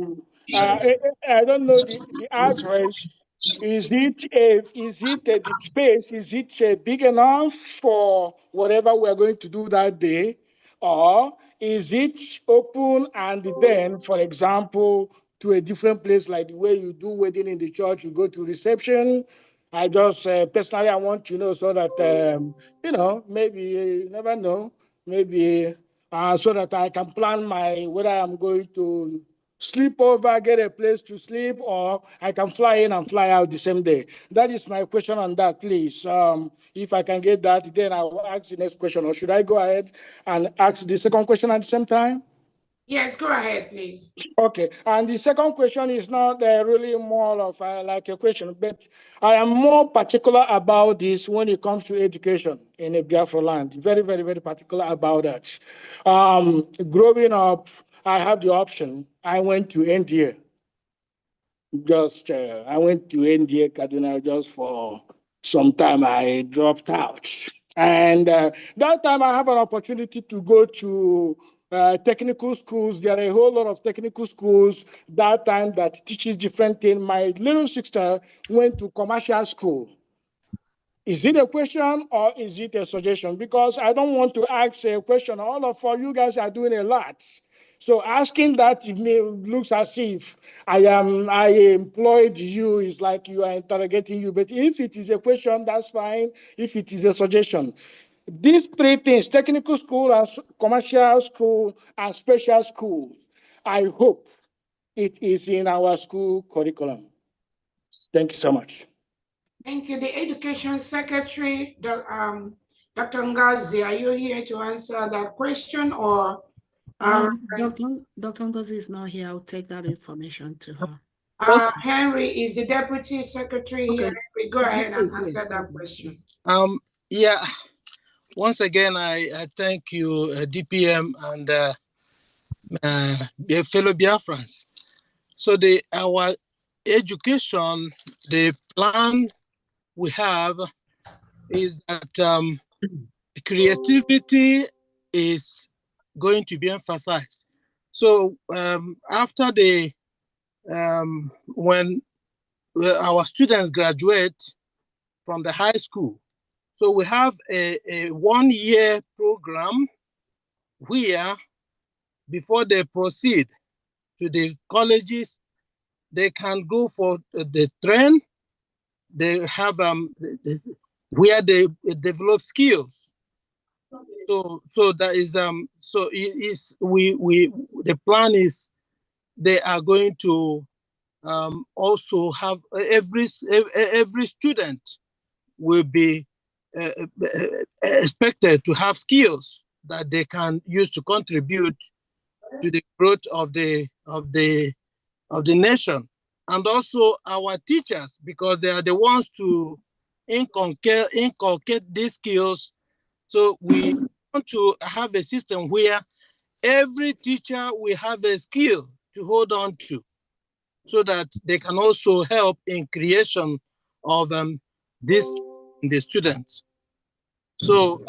don't know the address. Is it the space? Is it big enough for whatever we're going to do that day? Or is it open and then, for example, to a different place like the way you do wedding in the church, you go to reception? I just personally, I want to know so that, maybe, you never know, maybe so that I can plan whether I'm going to sleep over, get a place to sleep, or I can fly in and fly out the same day. That is my question on that, please. If I can get that, then I will ask the next question. Or should I go ahead and ask the second question at the same time? Yes, go ahead, please. Okay, and the second question is not really more of like a question, but I am more particular about this when it comes to education in a Biafra land. Very, very, very particular about that. Growing up, I have the option. I went to India. I went to India, Kaduna, just for some time. I dropped out. And that time I have an opportunity to go to technical schools. There are a whole lot of technical schools that time that teaches different things. My little sister went to commercial school. Is it a question or is it a suggestion? Because I don't want to ask a question. All of you guys are doing a lot. So asking that looks as if I employed you, is like you are interrogating you. But if it is a question, that's fine. If it is a suggestion. These 3 things, technical school, and commercial school, and special schools, I hope it is in our school curriculum. Thank you so much. Thank you. The Education Secretary, Dr. Ngozi, are you here to answer that question, or? Dr. Ngozi is not here. I'll take that information to her. Henry is the Deputy Secretary here. We go ahead and answer that question. Once again, I thank you, DPM, and fellow Biafrans. So our education, the plan we have is that creativity is going to be emphasized. So after when our students graduate from the high school, so we have a 1-year program where before they proceed to the colleges, they can go for the train. They have where they develop skills. So that is so it is the plan is they are going to also have every student will be expected to have skills that they can use to contribute to the growth of the nation, and also our teachers, because they are the ones to inculcate these skills. So we want to have a system where every teacher will have a skill to hold on to, so that they can also help in creation of this in the students. So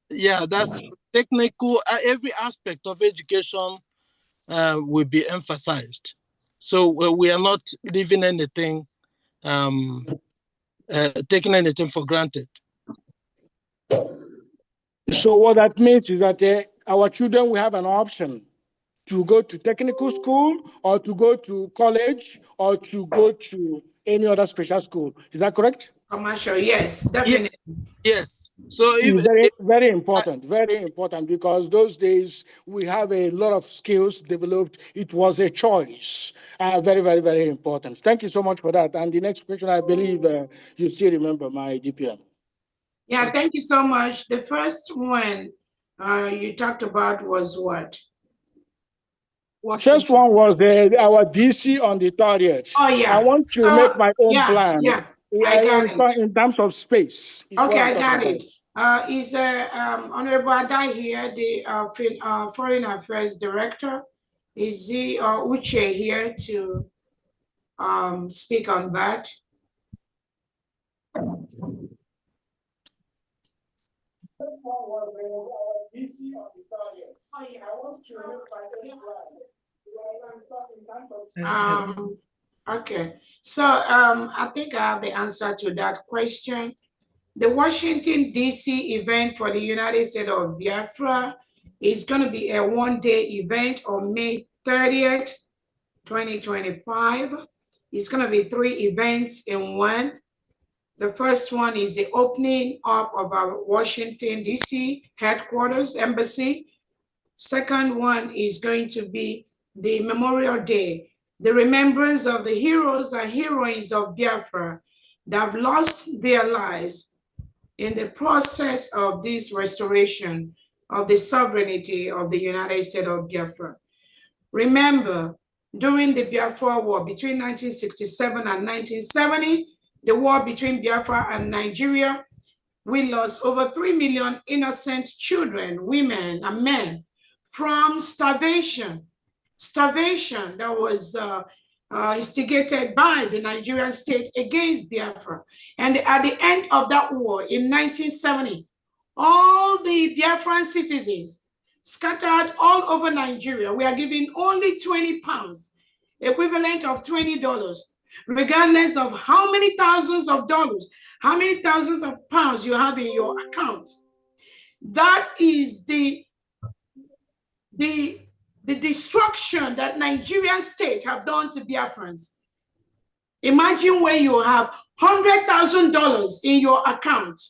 yeah, that's technical. Every aspect of education will be emphasized. So we are not leaving anything, taking anything for granted. So what that means is that our children will have an option to go to technical school, or to go to college, or to go to any other special school. Is that correct? Commercial, yes, definitely. Yes. So very important, because those days we have a lot of skills developed. It was a choice. Very, very, very important. Thank you so much for that. And the next question, I believe you still remember my DPM. Yeah, thank you so much. The first one you talked about was what? First one was our DC on the 30th. Oh, yeah. I want to make my own plan. Yeah, I got it. In terms of space. Okay, I got it. Is Honorable Adai here, the Foreign Affairs Director? Is he or Uche here to speak on that? Okay, so I think I have the answer to that question. The Washington, D.C. event for the United States of Biafra is going to be a one-day event on May 30th, 2025. It's going to be 3 events in one. The first one is the opening up of our Washington, D.C. headquarters, embassy. Second one is going to be the Memorial Day, the remembrance of the heroes and heroines of Biafra that have lost their lives in the process of this restoration of the sovereignty of the United States of Biafra. Remember, during the Biafra War between 1967 and 1970, the war between Biafra and Nigeria, we lost over 3 million innocent children, women, and men from starvation. Starvation that was instigated by the Nigerian state against Biafra. And at the end of that war in 1970, all the Biafran citizens scattered all over Nigeria were given only 20 pounds, equivalent of $20, regardless of how many thousands of dollars, how many thousands of pounds you have in your account. That is the destruction that Nigerian state have done to Biafrans. Imagine when you have $100,000 in your account.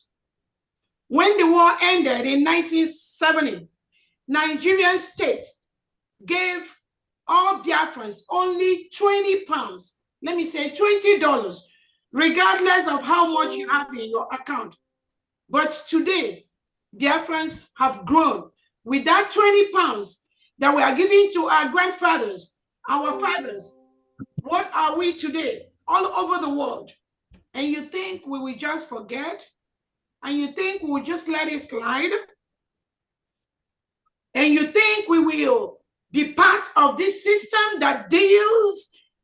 When the war ended in 1970, Nigerian state gave all Biafrans only 20 pounds, let me say $20, regardless of how much you have in your account. But today, Biafrans have grown. With that 20 pounds that we are giving to our grandfathers, our fathers, what are we today? All over the world. And you think we will just forget? And you think we will just let it slide? And you think we will be part of this system that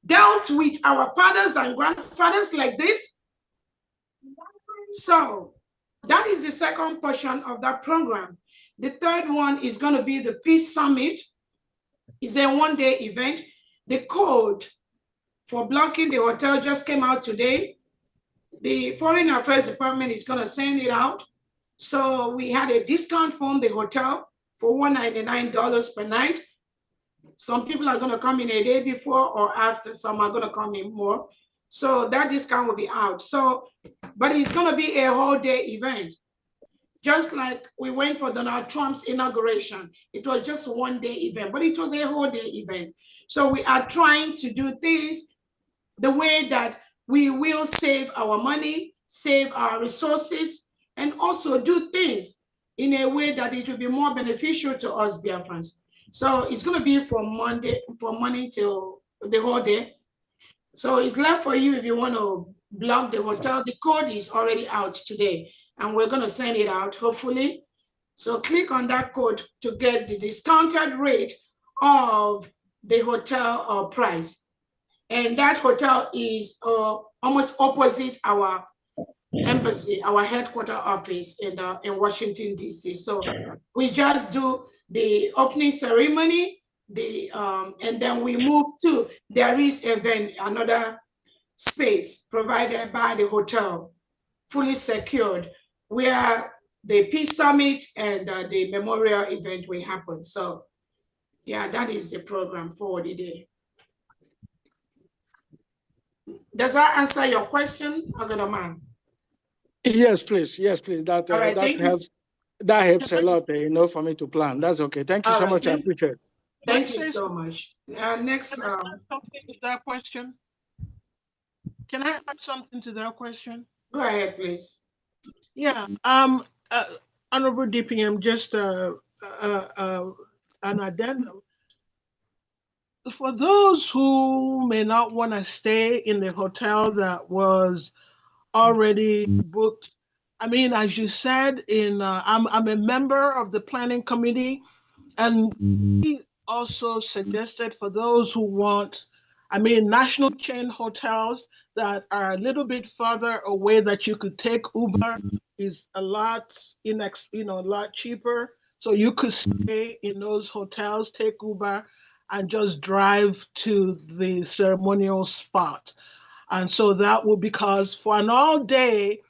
dealt with our fathers and grandfathers like this? So that is the second portion of that program. The third one is going to be the Peace Summit. It's a one-day event. The code for blocking the hotel just came out today. The Foreign Affairs Department is going to send it out. So we had a discount from the hotel for $199 per night. Some people are going to come in a day before or after. Some are going to come in more. So that discount will be out. So, but it's going to be a whole day event. Just like we went for Donald Trump's inauguration. It was just one day event, but it was a whole day event. So we are trying to do things the way that we will save our money, save our resources, and also do things in a way that it will be more beneficial to us Biafrans. So it's going to be from Monday till the whole day. So it's left for you if you want to block the hotel. The code is already out today, and we're going to send it out, hopefully. So click on that code to get the discounted rate of the hotel price. And that hotel is almost opposite our embassy, our headquarters office in Washington, D.C. So we just do the opening ceremony, and then we move to, there is another space provided by the hotel, fully secured, where the Peace Summit and the memorial event will happen. So yeah, that is the program for the day. Does that answer your question, Agadaman? Yes, please. Yes, please. That All right, that helps a lot, for me to plan. That's okay. Thank you so much. I appreciate it. Thank you so much. Next. Something to that question. Can I add something to that question? Go ahead, please. Yeah. Honorable DPM, just an addendum. For those who may not want to stay in the hotel that was already booked, I mean, as you said, I'm a member of the planning committee, and we also suggested for those who want, I mean, national chain hotels that are a little bit further away that you could take Uber is a lot, a lot cheaper. So you could stay in those hotels, take Uber, and just drive to the ceremonial spot. And so that will, because for an all day,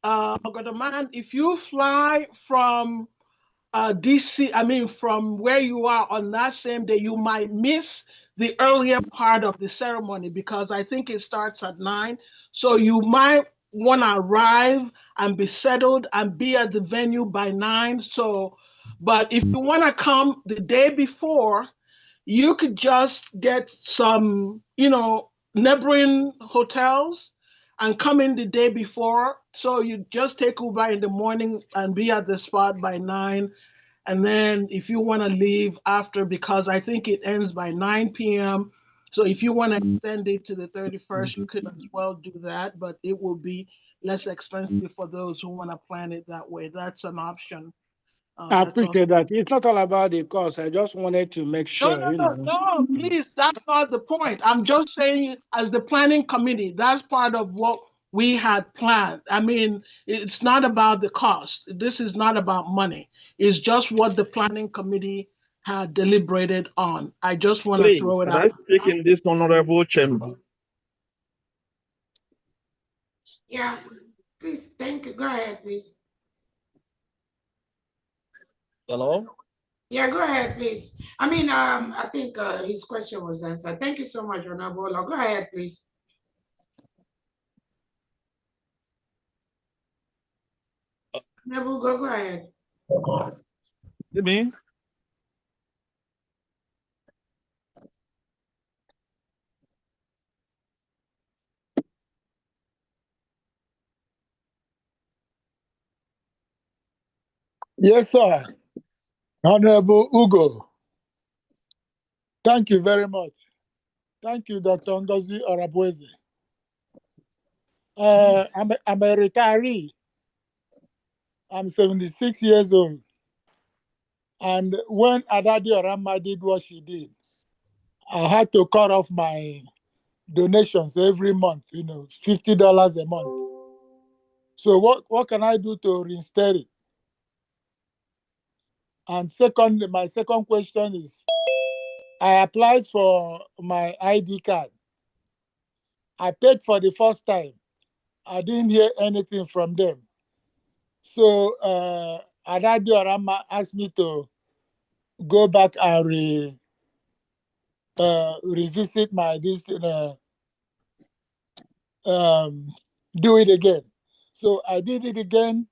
if you fly from DC, I mean, from where you are on that same day, you might miss the earlier part of the ceremony because I think it starts at 9. So you might want to arrive and be settled and be at the venue by 9. So, but if you want to come the day before, you could just get some, neighboring hotels and come in the day before. So you just take Uber in the morning and be at the spot by 9. And then if you want to leave after, because I think it ends by 9 p.m. So if you want to extend it to the 31st, you could as well do that, but it will be less expensive for those who want to plan it that way. That's an option. I appreciate that. It's not all about the cost. I just wanted to make sure, No, please, that's not the point. I'm just saying, as the planning committee, that's part of what we had planned. I mean, it's not about the cost. This is not about money. It's just what the planning committee had deliberated on. I just want to throw it out. Can I speak in this honorable chamber? Yeah, please, thank you. Go ahead, please. Hello? Yeah, go ahead, please. I mean, I think his question was answered. Thank you so much, Honorable. Go ahead, please. Honorable, go ahead. You mean? Yes, sir. Honorable Ugo. Thank you very much. Thank you, Dr. Ngozi Orabueze. I'm a retiree. I'm 76 years old. And when Adadi Orama did what she did, I had to cut off my donations every month, $50 a month. So what can I do to reinstate it? And secondly, my second question is, I applied for my ID card. I paid for the first time. I didn't hear anything from them. So Adadi Orama asked me to go back and revisit my do it again. So I did it again,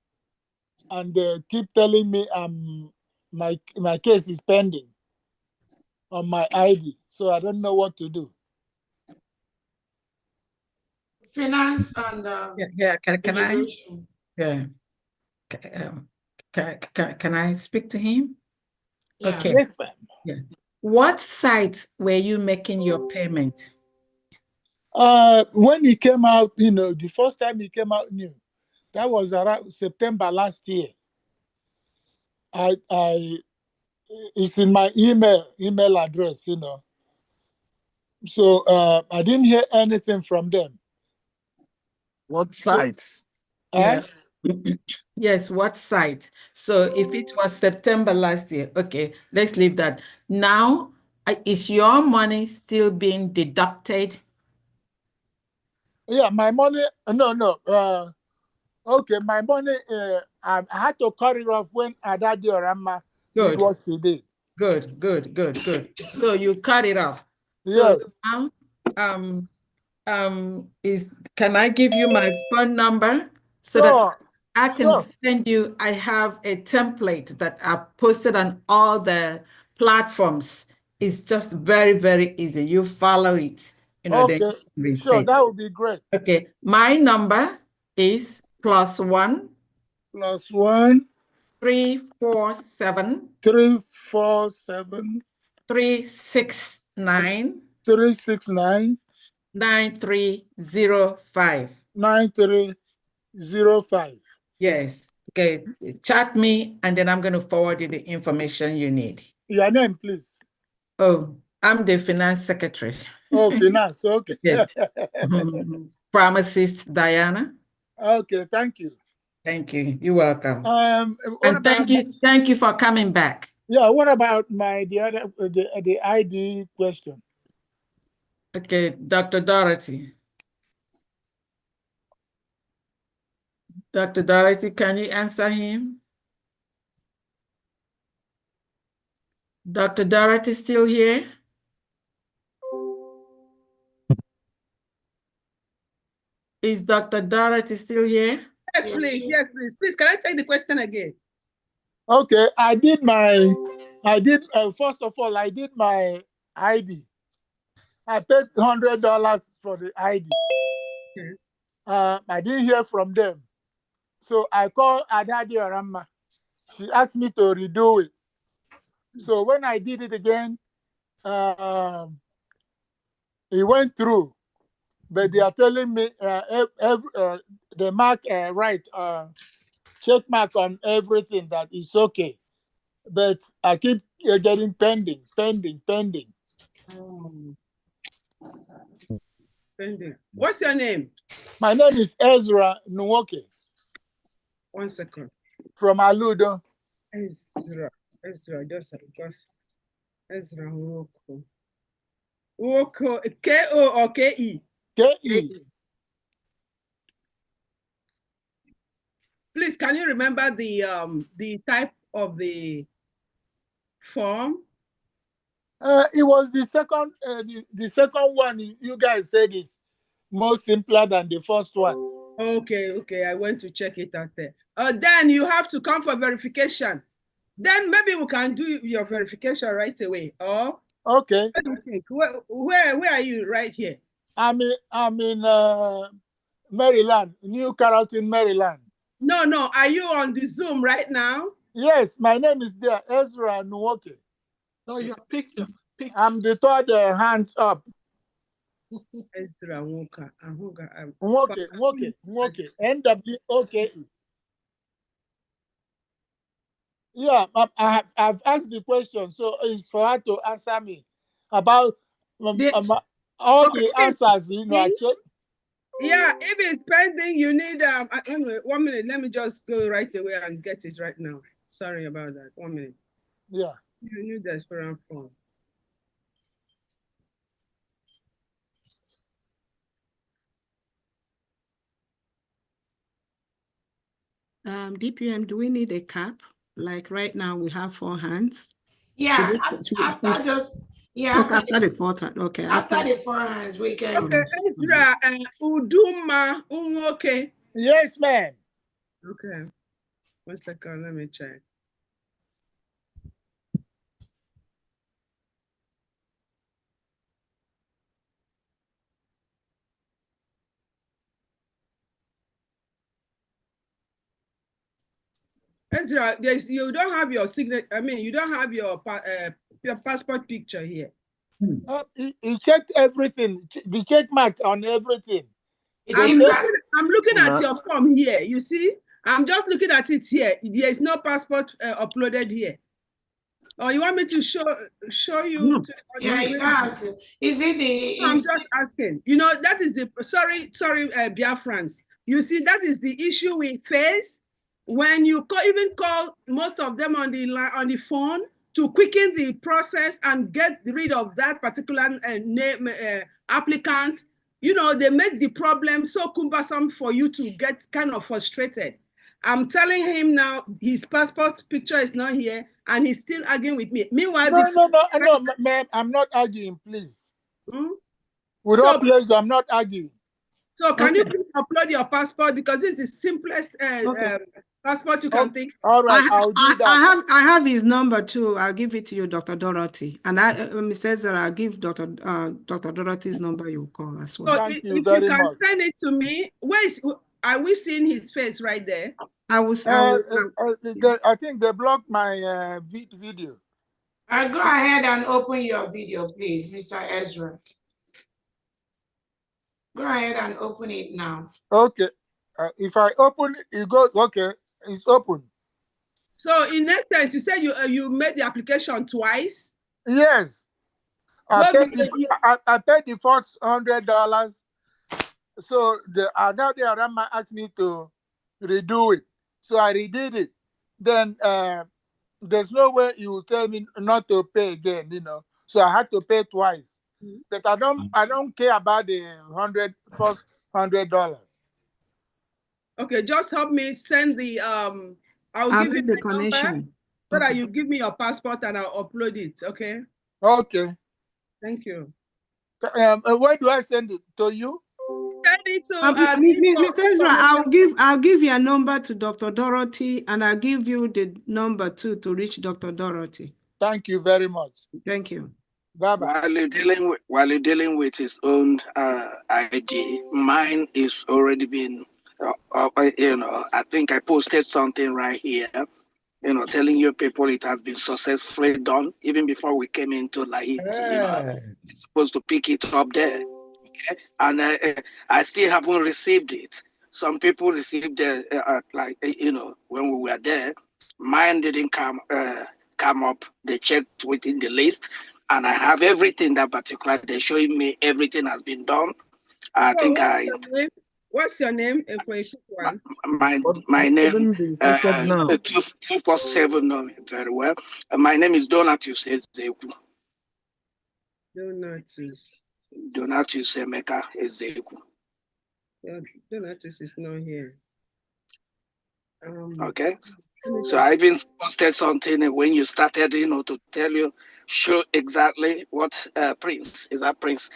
and they keep telling me my case is pending on my ID. So I don't know what to do. Finance and Can I? immigration. Yeah. Can I speak to him? Yeah. Okay. Yes, ma'am. Yeah. What site were you making your payment? When he came out, the first time he came out new, that was around September last year. It's in my email address, So I didn't hear anything from them. What site? Yeah. Yes, what site? So if it was September last year, okay, let's leave that. Now, is your money still being deducted? Yeah, my money, no. Okay, my money, I had to cut it off when Adadi Orama did what she did. Good. So you cut it off. Yes. So now, can I give you my phone number so that I can send you? I have a template that I've posted on all the platforms. It's just very, very easy. You follow it, Okay, then sure, that would be great. Okay, my number is +1 +1 347 347 369 369 9305. 9305. Yes. Okay. Chat me, and then I'm going to forward you the information you need. Your name, please. Oh, I'm the finance secretary. Oh, finance. Okay. Yes. Pharmacist Diana. Okay, thank you. Thank you. You're welcome. What about thank you for coming back. Yeah, what about the ID question? Okay, Dr. Dorothy. Dr. Dorothy, can you answer him? Dr. Dorothy still here? Is Dr. Dorothy still here? Yes, please. Yes, please. Please, can I take the question again? Okay, first of all, I did my ID. I paid $100 for the ID. I didn't hear from them. So I called Adadi Orama. She asked me to redo it. So when I did it again, it went through. But they are telling me they mark check mark on everything that is okay. But I keep getting pending. What's your name? My name is Ezra Nwoke. 1 second. From Aludo. Ezra, just Ezra Nwoko. Nwoko, K-O or K-E? K-E. Please, can you remember the type of the form? It was the second one you guys said is more simpler than the first one. Okay, I went to check it out there. Then you have to come for verification. Then maybe we can do your verification right away. Oh, okay. What do you think? Where are you right here? I'm in Maryland, New Carrollton, Maryland. No. Are you on the Zoom right now? Yes, my name is there, Ezra Nwoke. No, your picture. I'm the third hands up. Ezra Nwoke. Nwoke. NWOKE. Yeah, I've asked the question, so it's for her to answer me about all the answers. You know, I check. Yeah, if it's pending, you need anyway, 1 minute. Let me just go right away and get it right now. Sorry about that. 1 minute. Yeah. You need the Esperanto form. DPM, do we need a cap? Like right now, we have 4 hands. Yeah, after just after the 4 hands. Okay. After the 4 hands, we can. Okay, Ezra Uduma Unwoke. Yes, ma'am. Okay. 1 second, let me check. Ezra, you don't have your signature. I mean, you don't have your passport picture here. He checked everything. The check mark on everything. I'm looking at your form here. You see, I'm just looking at it here. There is no passport uploaded here. Or you want me to show you? Yeah, you don't have to. Is it the? I'm just asking. You know, that is the sorry, Biafrans. You see, that is the issue we face when you even call most of them on the phone to quicken the process and get rid of that particular name applicant. You know, they make the problem so cumbersome for you to get kind of frustrated. I'm telling him now his passport picture is not here, and he's still arguing with me. Meanwhile, no, ma'am, I'm not arguing, please. With all pleasure, I'm not arguing. So can you please upload your passport, because it's the simplest passport you can think. All right, I'll do that. I have his number too. I'll give it to you, Dr. Dorothy. And says that I'll give Dr. Dorothy's number. You call as well. So if you can send it to me, are we seeing his face right there? I think they blocked my video. Go ahead and open your video, please, Mr. Ezra. Go ahead and open it now. Okay. If I open it, goes, okay, it's open. So in essence, you said you made the application twice? Yes. I paid the $400. So now they asked me to redo it. So I redid it. Then there's no way you will tell me not to pay again, you know. So I had to pay twice. But I don't care about the first $100. Okay, just help me send the I'll give you the connection so that you give me your passport and I'll upload it. Okay. Okay. Thank you. Where do I send it to you? Send it to Mr. Ezra, I'll give your number to Dr. Dorothy, and I'll give you the number too to reach Dr. Dorothy. Thank you very much. Thank you. Bye-bye. While you're dealing with his own ID, mine is already been, I think I posted something right here, telling you people it has been successfully done even before we came into Laiti. It's supposed to pick it up there. Okay? And I still haven't received it. Some people received it, when we were there. Mine didn't come up. They checked within the list. And I have everything that particular. They're showing me everything has been done. What's your name? My name 247 know me very well. My name is Donatus Ezeku. Donatus Emeka Ezeku. Donatus is not here. Okay. So I even posted something when you started, to tell you, show exactly what Prince is. That Prince,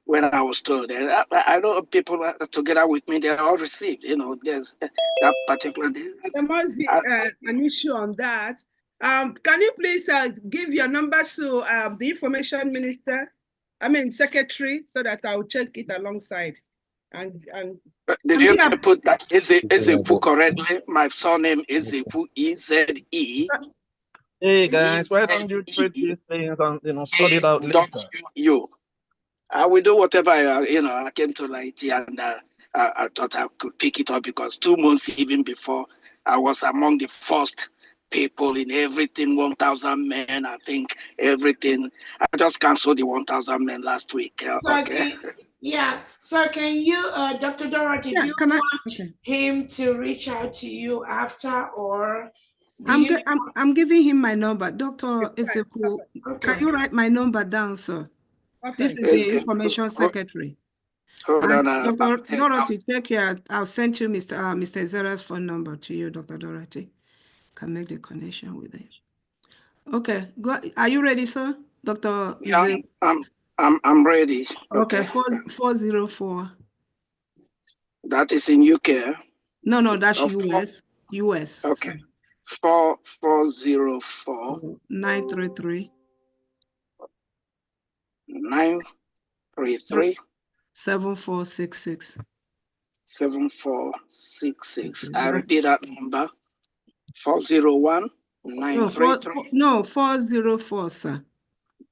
when I was told. And I know people together with me, they all received, there's that particular day. There must be an issue on that. Can you please give your number to the information minister, secretary, so that I'll check it alongside. And did you put that Ezeku correctly? My surname is Ezeku, E-Z-E. Hey guys, why don't you treat these things and sort it out later? I will do whatever I came to Laiti and I thought I could pick it up because 2 months even before I was among the first people in everything, 1,000 men, I think everything. I just canceled the 1,000 men last week. So Okay. So can you, Dr. Dorothy, do you want him to reach out to you after, or I'm giving him my number. Dr. Ezeku, can you write my number down, sir? This is the information secretary. Hold on. Dr. Dorothy, check here. I'll send you Mr. Ezera's phone number to you, Dr. Dorothy. Can make the connection with him. Okay, go. Are you ready, sir? Dr. Yeah, I'm ready. Okay, 404. That is in UK. No, that's US. US. Okay. 404 933 933 7466. 7466. I repeat that number. 401 933. No, 404, sir.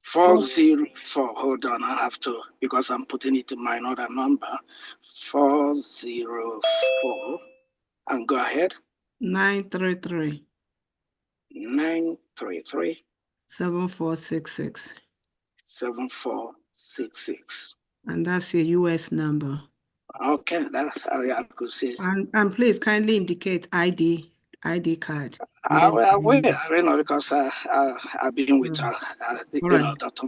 404. Hold on, I have to, because I'm putting it in my other number. 404. And go ahead. 933 933 7466. 7466. And that's a US number. Okay, that's how I could see. And please kindly indicate ID card. I will, because I've been with Dr.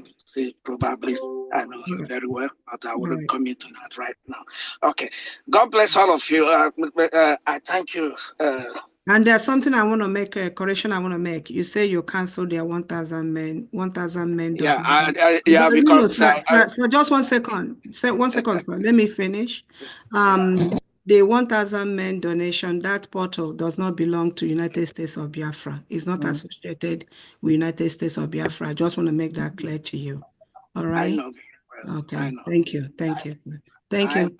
Probably I know her very well, but I wouldn't come into that right now. Okay, God bless all of you. I thank you. And there's something I want to make, a correction I want to make. You say you canceled their 1,000 men. 1,000 men. Because so just 1 second. 1 second, sir. Let me finish. The 1,000 men donation, that portal does not belong to United States of Biafra. It's not associated with United States of Biafra. I just want to make that clear to you. All right? I know very well. Okay. Thank you. Thank you. Thank you.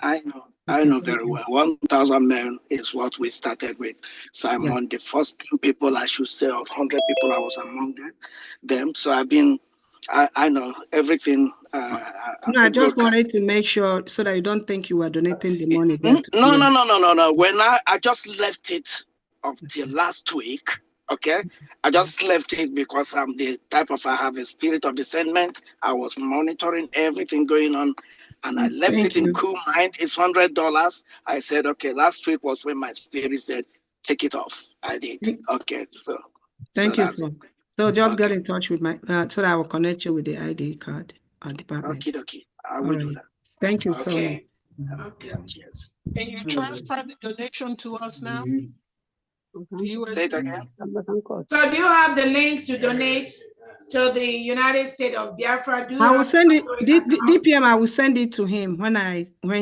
I know very well. 1,000 men is what we started with. So I'm on the first people, I should say, 100 people, I was among them. So I know everything. I just wanted to make sure so that you don't think you were donating the money. No. When I just left it until last week, okay? I just left it because I'm the type of, I have a spirit of discernment. I was monitoring everything going on, and I left it in cool mind. It's $100. I said, okay, last week was when my spirit said, take it off. I did. Okay. Thank you, sir. So just get in touch with my, so that I will connect you with the ID card department. Okay. I will do that. Thank you so much. Okay. Cheers. Can you transfer the donation to us now? Say it again. So do you have the link to donate to the United States of Biafra? I will send it. DPM, I will send it to him when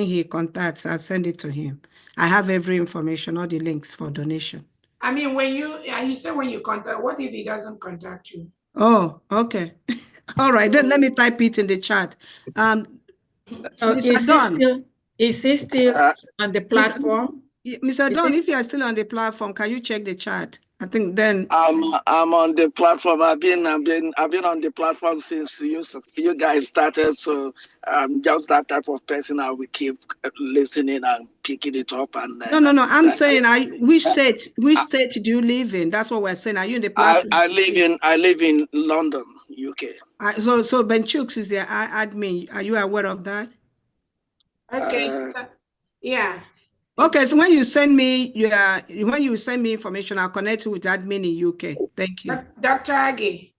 he contacts. I'll send it to him. I have every information, all the links for donation. I mean, when you said when you contact, what if he doesn't contact you? Oh, okay. All right, then let me type it in the chat. Is he still on the platform? Mr. Don, if you are still on the platform, can you check the chat? I think then I'm on the platform. I've been on the platform since you guys started. So I'm just that type of person. I will keep listening and picking it up. And no. I'm saying, which state do you live in? That's what we're saying. Are you in the platform? I live in London, UK. So Ben Chooks is the admin. Are you aware of that? Okay. Yeah. Okay, so when you send me information, I'll connect you with admin in UK. Thank you. Dr. Agi,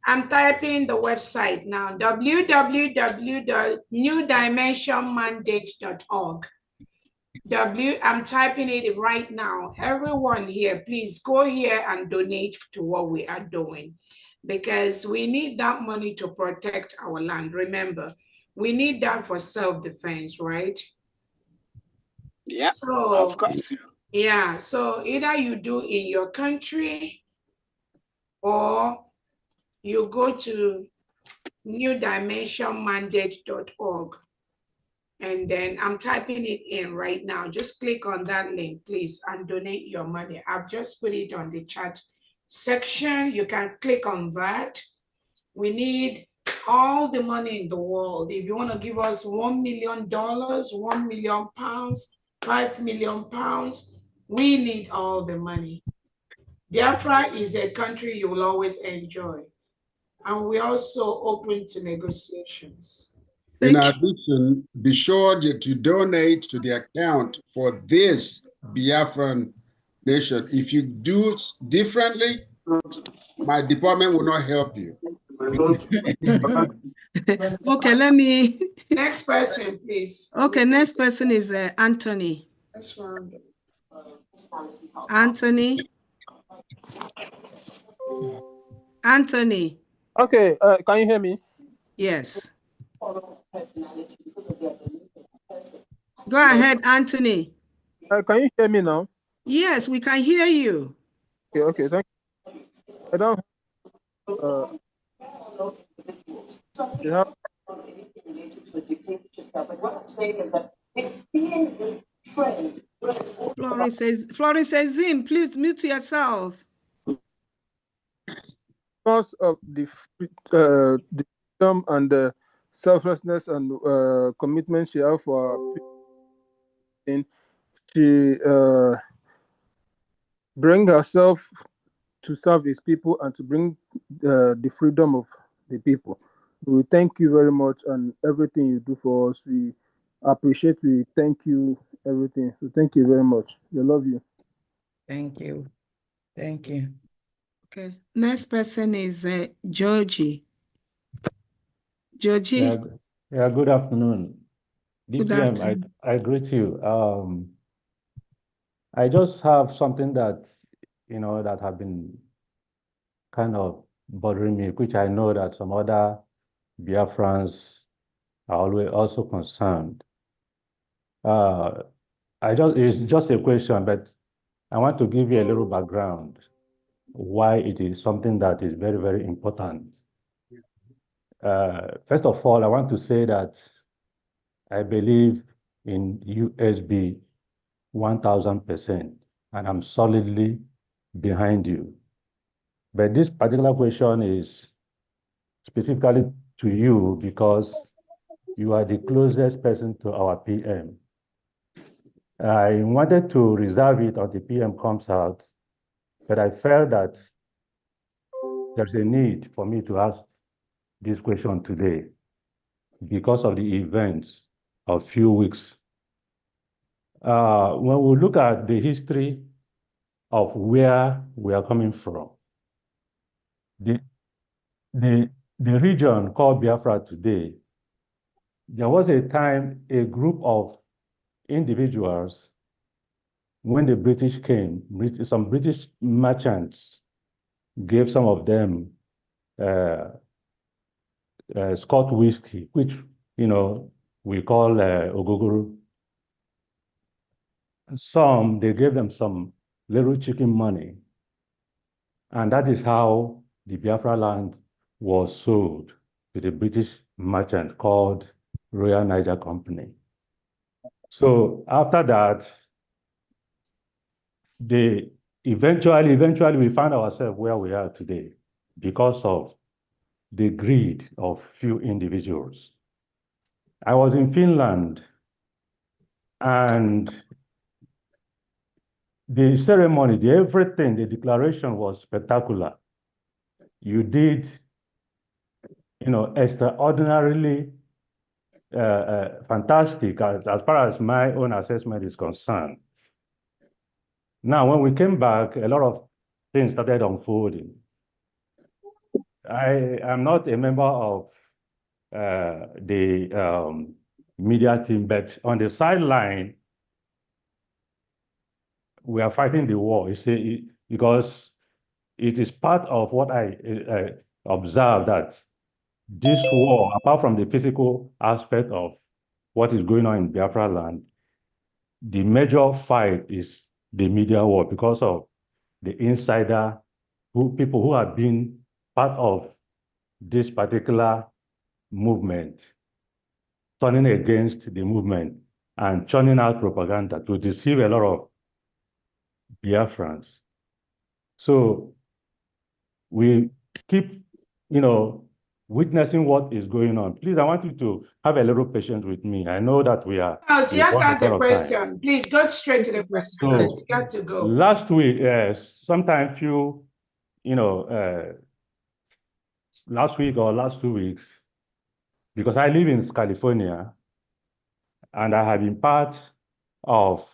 I'm typing the website now, www.newdimensionmandate.org. I'm typing it right now. Everyone here, please go here and donate to what we are doing, because we need that money to protect our land. Remember, we need that for self-defense, right? Yeah, so of course. Yeah, so either you do in your country or you go to newdimensionmandate.org, and then I'm typing it in right now. Just click on that link, please, and donate your money. I've just put it on the chat section. You can click on that. We need all the money in the world. If you want to give us $1 million, 1 million pounds, 5 million pounds, we need all the money. Biafra is a country you will always enjoy. And we're also open to negotiations. In addition, be sure that you donate to the account for this Biafran nation. If you do differently, my department will not help you. Okay, let me. Next person, please. Okay, next person is Anthony. Anthony. Anthony. Okay, can you hear me? Yes. Go ahead, Anthony. Can you hear me now? Yes, we can hear you. Okay, thank you. I don't. You have. Florence says, Zim, please mute yourself. Because of the freedom and the selflessness and commitment she has for people, she bring herself to serve his people and to bring the freedom of the people. We thank you very much and everything you do for us. We appreciate, we thank you, everything. So thank you very much. We love you. Thank you. Thank you. Okay. Next person is Georgie. Georgie. Yeah, good afternoon. Good DPM, afternoon. I greet you. I just have something that, that have been kind of bothering me, which I know that some other Biafrans are always also concerned. It's just a question, but I want to give you a little background why it is something that is very, very important. First of all, I want to say that I believe in USB 1000%, and I'm solidly behind you. But this particular question is specifically to you because you are the closest person to our PM. I wanted to reserve it until the PM comes out, but I felt that there's a need for me to ask this question today because of the events of few weeks. When we look at the history of where we are coming from, the region called Biafra today, there was a time a group of individuals, when the British came, some British merchants gave some of them Scotch whiskey, which, we call ogogoro. Some, they gave them some little chicken money. And that is how the Biafra land was sold to the British merchant called Royal Niger Company. So after that, eventually we found ourselves where we are today because of the greed of few individuals. I was in Finland and the ceremony, everything, the declaration was spectacular. You did, extraordinarily fantastic as far as my own assessment is concerned. Now, when we came back, a lot of things started unfolding. I am not a member of the media team, but on the sideline, we are fighting the war. Because it is part of what I observe that this war, apart from the physical aspect of what is going on in Biafra land, the major fight is the media war because of the insider people who have been part of this particular movement, turning against the movement and churning out propaganda to deceive a lot of Biafrans. So we keep, witnessing what is going on. Please, I want you to have a little patience with me. I know that we are. Just ask the question. Please go straight to the question because we got to go. Last week, sometime last week or last 2 weeks, because I live in California, and I have been part of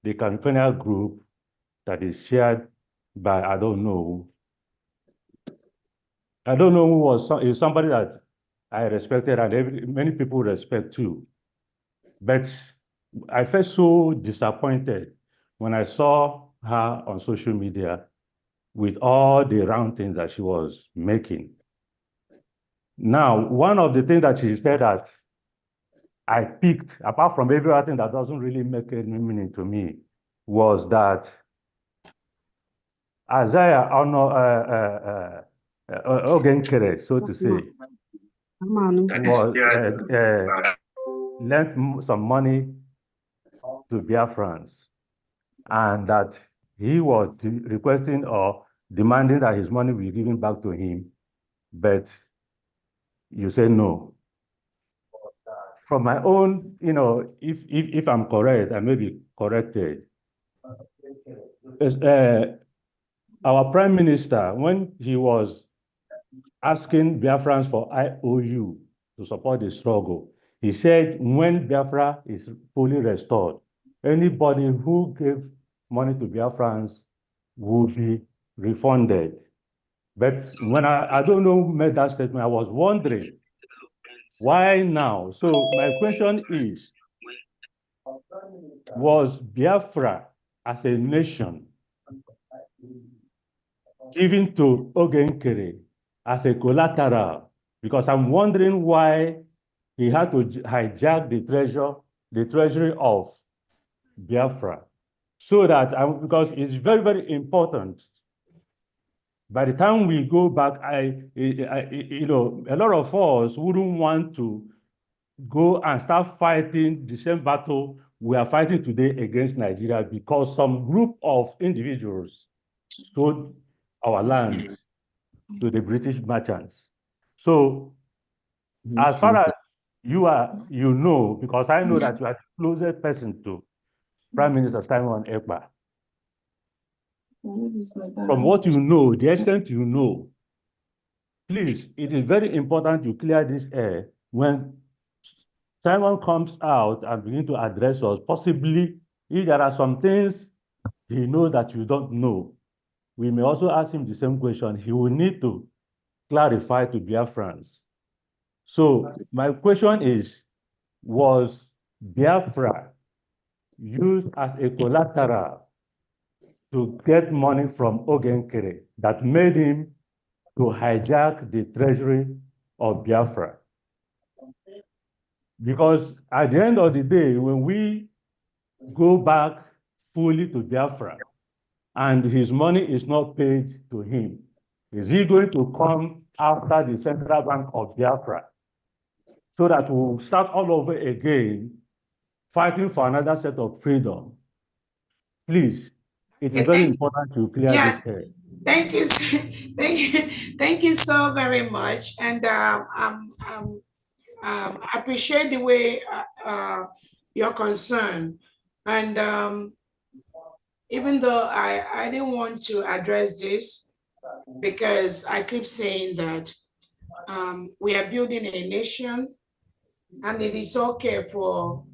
the California group that is shared by I don't know who was somebody that I respected and many people respect too. But I felt so disappointed when I saw her on social media with all the round things that she was making. Now, one of the things that she said that I picked, apart from everything that doesn't really make any meaning to me, was that Isaiah Ogenkere, so to say, was lent some money to Biafrans, and that he was requesting or demanding that his money be given back to him, but you say no. From my own, if I'm correct, I may be corrected. Our Prime Minister, when he was asking Biafrans for IOU to support the struggle, he said when Biafra is fully restored, anybody who gave money to Biafrans will be refunded. But when I don't know who made that statement, I was wondering, why now? So my question is, was Biafra as a nation given to Ogenkere as a collateral? Because I'm wondering why he had to hijack the treasury of Biafra. So that, because it's very, very important. By the time we go back, a lot of us wouldn't want to go and start fighting the same battle we are fighting today against Nigeria, because some group of individuals sold our land to the British merchants. So as far as you know, because I know that you are the closest person to Prime Minister Simon Ekpa, from what you know, the extent you know, please, it is very important you clear this air when Simon comes out and begins to address us. Possibly, if there are some things he knows that you don't know, we may also ask him the same question. He will need to clarify to Biafrans. So my question is, was Biafra used as a collateral to get money from Ogenkere that made him to hijack the treasury of Biafra? Because at the end of the day, when we go back fully to Biafra and his money is not paid to him, is he going to come after the Central Bank of Biafra so that we'll start all over again fighting for another set of freedom? Please, it is very important to clear this air. Thank you, thank you so very much, and I appreciate the way you're concerned. And even though I didn't want to address this, because I keep saying that we are building a nation, and it is okay for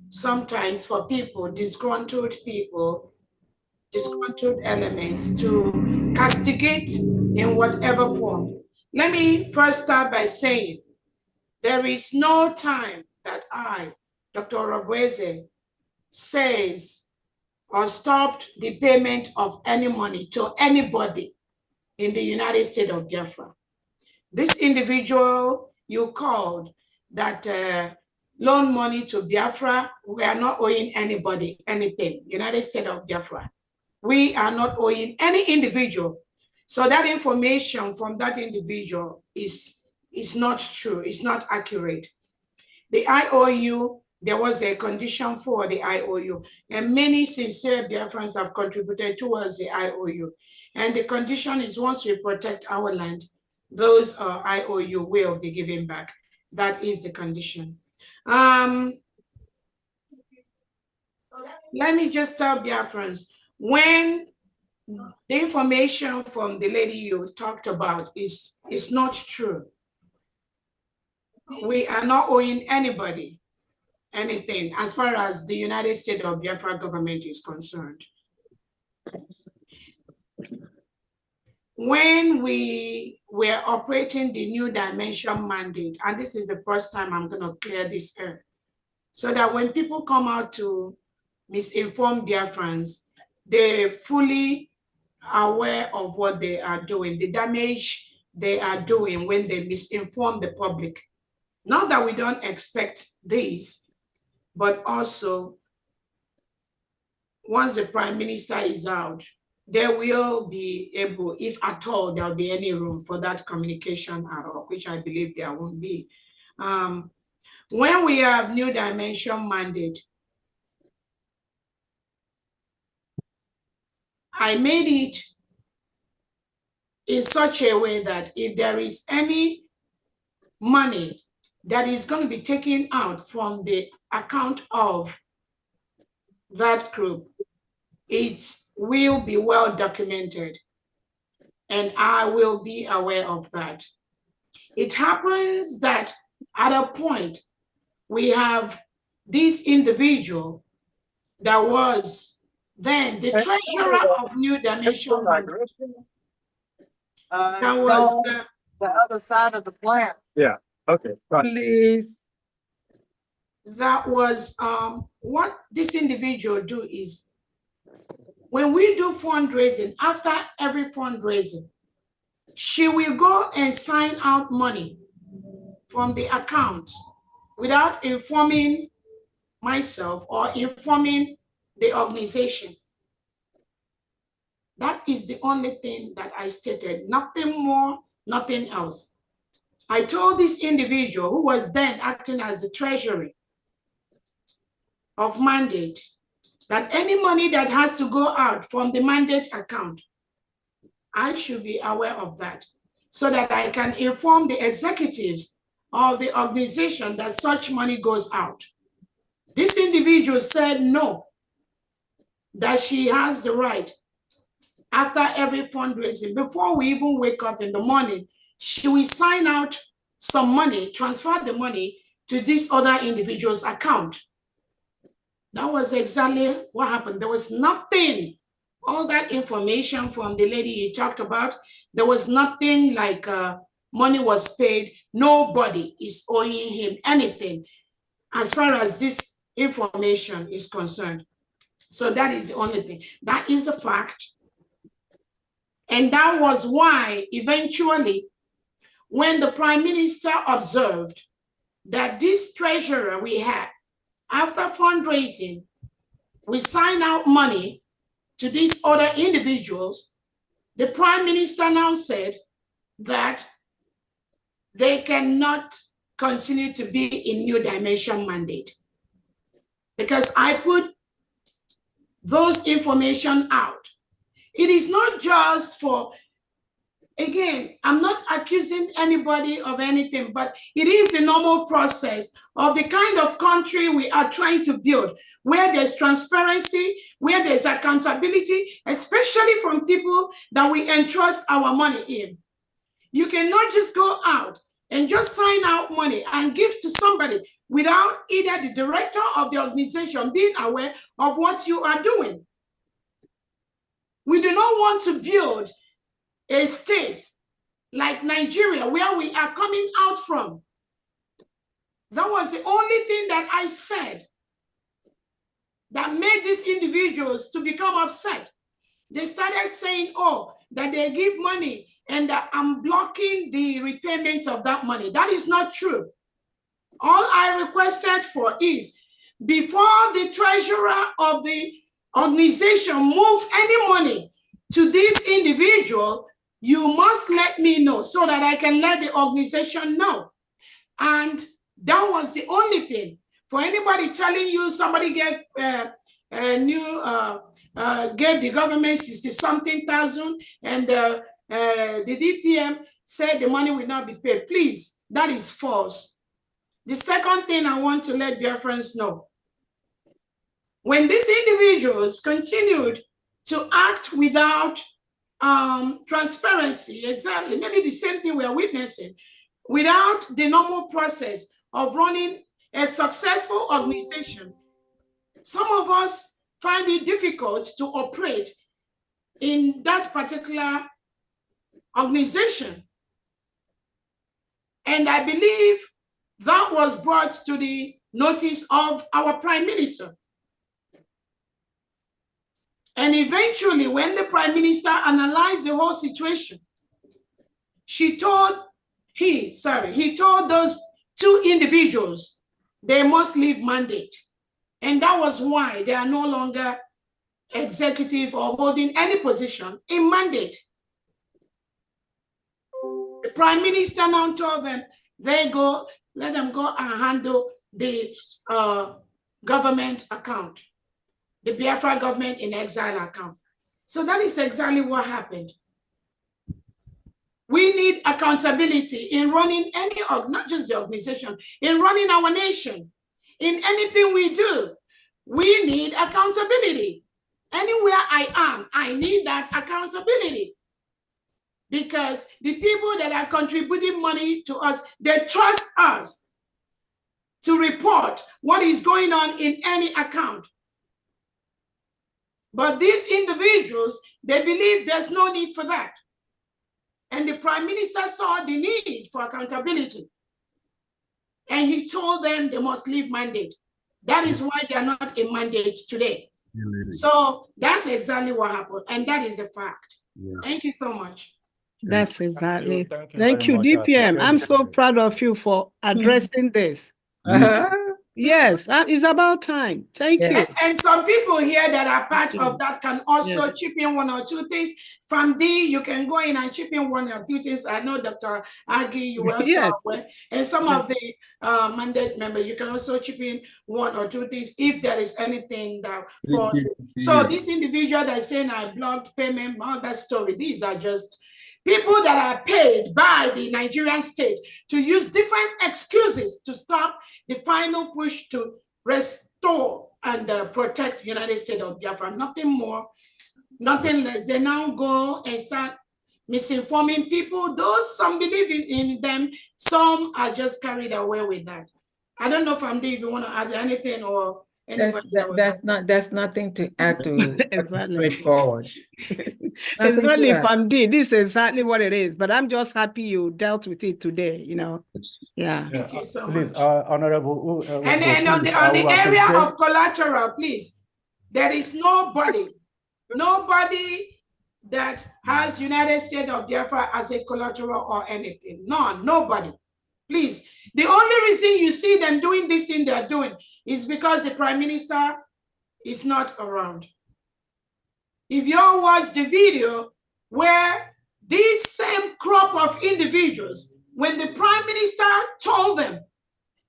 sometimes for people, disgruntled elements to castigate in whatever form. Let me first start by saying there is no time that I, Dr. Orabueze, says or stopped the payment of any money to anybody in the United States of Biafra. This individual you called that loan money to Biafra, we are not owing anybody anything, United States of Biafra. We are not owing any individual. So that information from that individual is not true, it's not accurate. The IOU, there was a condition for the IOU, and many sincere Biafrans have contributed towards the IOU. And the condition is once we protect our land, those IOU will be given back. That is the condition. Let me just tell Biafrans, when the information from the lady you talked about is not true, we are not owing anybody anything as far as the United States of Biafra government is concerned. When we were operating the New Dimension mandate, and this is the first time I'm going to clear this air, so that when people come out to misinform Biafrans, they're fully aware of what they are doing, the damage they are doing when they misinform the public. Not that we don't expect this, but also once the Prime Minister is out, they will be able, if at all there'll be any room for that communication at all, which I believe there won't be. When we have New Dimension mandate, I made it in such a way that if there is any money that is going to be taken out from the account of that group, it will be well documented, and I will be aware of that. It happens that at a point, we have this individual that was then the treasurer of New Dimension. That was the other side of the plant. Yeah, okay. Please. That was what this individual do is, when we do fundraising, after every fundraising, she will go and sign out money from the account without informing myself or informing the organization. That is the only thing that I stated, nothing more, nothing else. I told this individual, who was then acting as the treasury of mandate, that any money that has to go out from the mandate account, I should be aware of that, so that I can inform the executives of the organization that such money goes out. This individual said no, that she has the right, after every fundraising, before we even wake up in the morning, she will sign out some money, transfer the money to this other individual's account. That was exactly what happened. There was nothing, all that information from the lady you talked about, there was nothing like money was paid. Nobody is owing him anything as far as this information is concerned. So that is the only thing. That is the fact. And that was why eventually, when the Prime Minister observed that this treasurer we had, after fundraising, we sign out money to these other individuals, the Prime Minister now said that they cannot continue to be in New Dimension mandate, because I put those information out. It is not just for, again, I'm not accusing anybody of anything, but it is the normal process of the kind of country we are trying to build, where there's transparency, where there's accountability, especially from people that we entrust our money in. You cannot just go out and just sign out money and give to somebody without either the director of the organization being aware of what you are doing. We do not want to build a state like Nigeria, where we are coming out from. That was the only thing that I said that made these individuals to become upset. They started saying, oh, that they give money and that I'm blocking the repayment of that money. That is not true. All I requested for is, before the treasurer of the organization move any money to this individual, you must let me know so that I can let the organization know. And that was the only thing. For anybody telling you somebody gave gave the government 60-something thousand and the DPM say the money will not be paid. Please, that is false. The second thing I want to let dear friends know, when these individuals continued to act without transparency, exactly, maybe the same thing we are witnessing, without the normal process of running a successful organization, some of us find it difficult to operate in that particular organization. And I believe that was brought to the notice of our Prime Minister. And eventually, when the Prime Minister analyzed the whole situation, he told those two individuals they must leave mandate. And that was why they are no longer executive or holding any position in mandate. The Prime Minister now told them, let them go and handle the government account, the Biafra government in exile account. So that is exactly what happened. We need accountability in running any, not just the organization, in running our nation. In anything we do, we need accountability. Anywhere I am, I need that accountability. Because the people that are contributing money to us, they trust us to report what is going on in any account. But these individuals, they believe there's no need for that. And the Prime Minister saw the need for accountability. And he told them they must leave mandate. That is why they are not in mandate today. So that's exactly what happened. And that is a fact. Yeah. Thank you so much. That's exactly. Thank you, DPM. I'm so proud of you for addressing this. Yes, it's about time. Thank you. And some people here that are part of that can also chip in one or two things. From D, you can go in and chip in one or two things. I know Dr. Agi, you will start with. And some of the mandate members, you can also chip in one or two things if there is anything that falls. So this individual that's saying I blocked payment, all that story, these are just people that are paid by the Nigerian state to use different excuses to stop the final push to restore and protect the United States of Biafra. Nothing more, nothing less. They now go and start misinforming people. Those some believe in them, some are just carried away with that. I don't know if I'm if you want to add anything or there's nothing to add to exactly. Straightforward. Exactly, if I'm this is exactly what it is. But I'm just happy you dealt with it today, you know. Yeah. Thank you so please, much. Honorable. And on the area of collateral, please, there is nobody that has United States of Biafra as a collateral or anything. Nobody. Please, the only reason you see them doing this thing they're doing is because the Prime Minister is not around. If you all watch the video where this same crop of individuals, when the Prime Minister told them,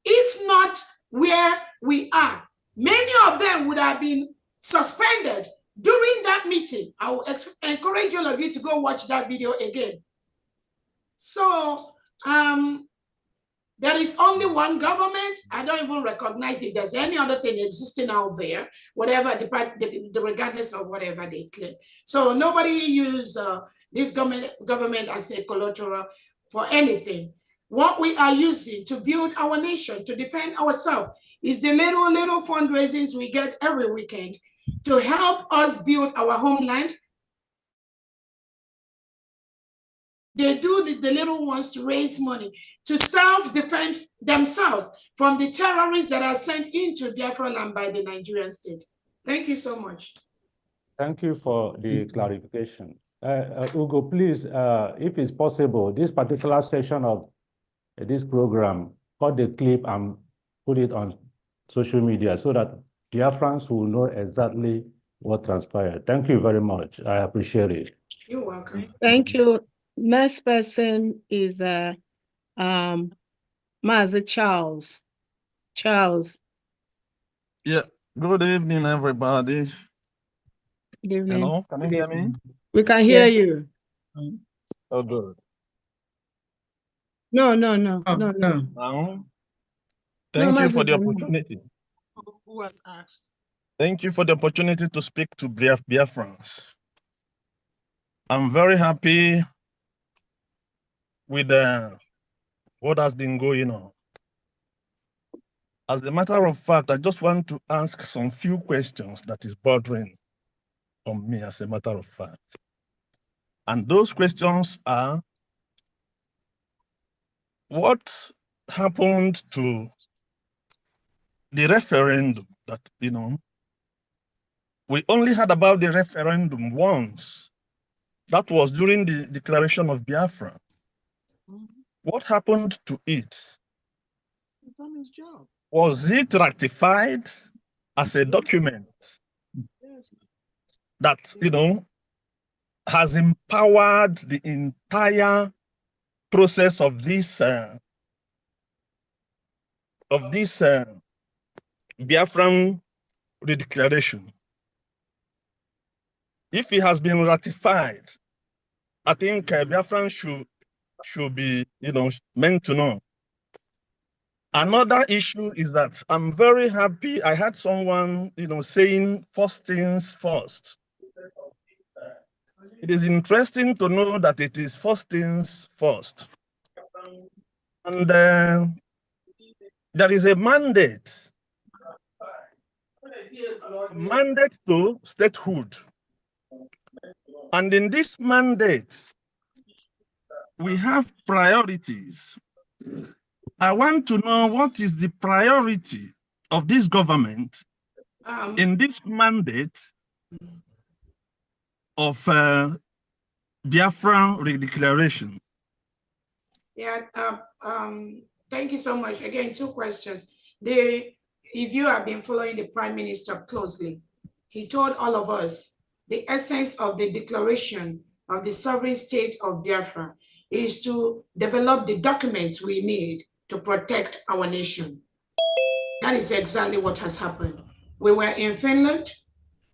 if not where we are, many of them would have been suspended during that meeting. I will encourage all of you to go watch that video again. So, there is only one government. I don't even recognize if there's any other thing existing out there, whatever, regardless of whatever they claim. So nobody use this government as a collateral for anything. What we are using to build our nation, to defend ourselves, is the little fundraisings we get every weekend to help us build our homeland. They do the little ones to raise money, to self-defend themselves from the terrorists that are sent into Biafra land by the Nigerian state. Thank you so much. Thank you for the clarification. Ugo, please, if it's possible, this particular session of this program, cut the clip and put it on social media so that Biafrans will know exactly what transpired. Thank you very much. I appreciate it. You're welcome. Thank you. Next person is Mazi Charles. Charles. Yeah. Good evening, everybody. Good evening. Hello, can you hear me? We can hear you. Oh, good. No. Thank you for the Mazi, no. opportunity. Who has asked? Thank you for the opportunity to speak to Biafrans. I'm very happy with what has been going on. As a matter of fact, I just want to ask some few questions that is bothering on me as a matter of fact. And those questions are, what happened to the referendum that, we only heard about the referendum once. That was during the declaration of Biafra. What happened to it? He's done his job. Was it ratified as a document that, has empowered the entire process of this Biafran redeclaration? If it has been ratified, I think Biafran should be, meant to know. Another issue is that I'm very happy. I had someone, saying first things first. It is interesting to know that it is first things first. And there is a mandate to statehood. And in this mandate, we have priorities. I want to know what is the priority of this government in this mandate of Biafran redeclaration. Yeah, thank you so much. Again, two questions. If you have been following the Prime Minister closely, he told all of us the essence of the declaration of the sovereign state of Biafra is to develop the documents we need to protect our nation. That is exactly what has happened. We were in Finland,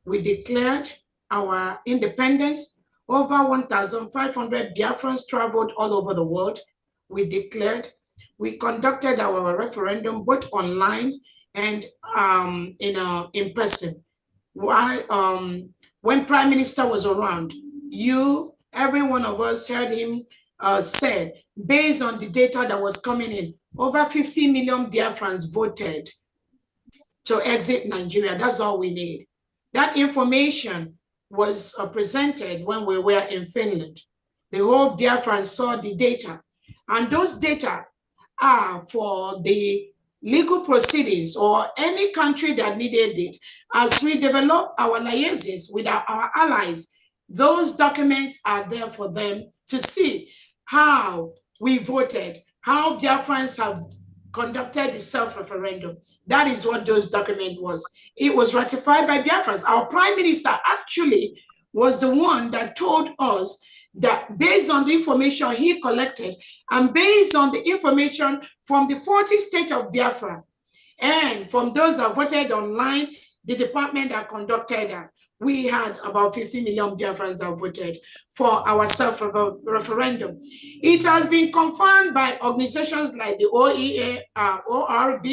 we declared our independence. Over 1,500 Biafrans traveled all over the world. We declared, we conducted our referendum both online and in person. When Prime Minister was around, every one of us heard him say, based on the data that was coming in, over 50 million Biafrans voted to exit Nigeria. That's all we need. That information was presented when we were in Finland. The whole Biafrans saw the data. And those data are for the legal proceedings or any country that needed it. As we develop our liaisons with our allies, those documents are there for them to see how we voted, how Biafrans have conducted the self-referendum. That is what those documents was. It was ratified by Biafrans. Our Prime Minister actually was the one that told us that based on the information he collected and based on the information from the 40 states of Biafra and from those that voted online, the department that conducted that, we had about 50 million Biafrans that voted for our self-referendum. It has been confirmed by organizations like the OEA, ORB.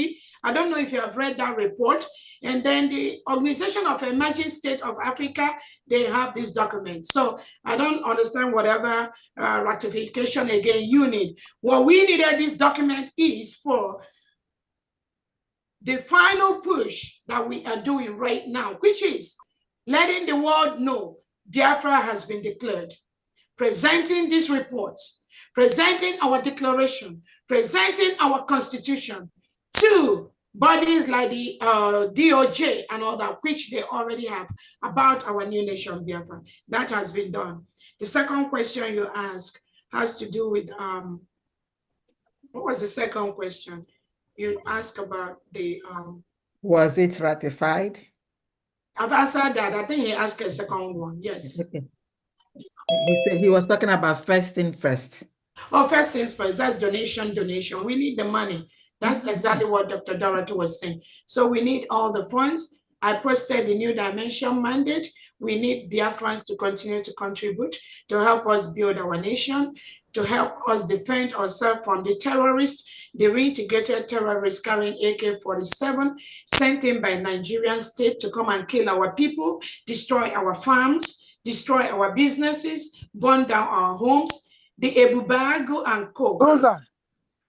I don't know if you have read that report. And then the Organization of Emerging States of Africa, they have these documents. So I don't understand whatever ratification again you need. What we needed this document is for the final push that we are doing right now, which is letting the world know Biafra has been declared, presenting these reports, presenting our declaration, presenting our constitution to bodies like the DOJ and all that, which they already have about our new nation, Biafra. That has been done. The second question you asked has to do with, what was the second question? You asked about the... Was it ratified? I've answered that. I think he asked a second one. Yes. Okay. He was talking about first thing first. Oh, first things first. That's donation. We need the money. That's exactly what Dr. Dorothy was saying. So we need all the funds. I posted the New Dimension mandate. We need Biafrans to continue to contribute to help us build our nation, to help us defend ourselves from the terrorists, the reintegrated terrorists carrying AK-47 sent in by Nigerian state to come and kill our people, destroy our farms, destroy our businesses, burn down our homes, the Ebubago and Co.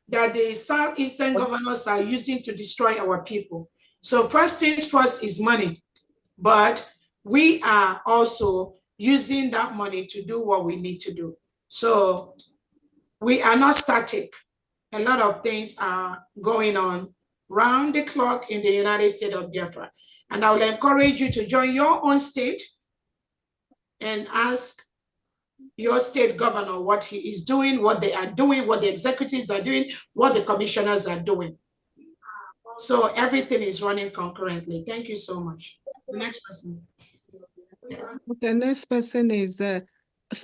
that the Southeastern governors are using to destroy our people. So first things first is money, but we are also using that money to do what we need to do. So we are not static. A lot of things are going on round the clock in the United States of Biafra. And I will encourage you to join your own state and ask your state governor what he is doing, what they are doing, what the executives are doing, what the commissioners are doing. So everything is running concurrently. Thank you so much. The next person. Okay, next person is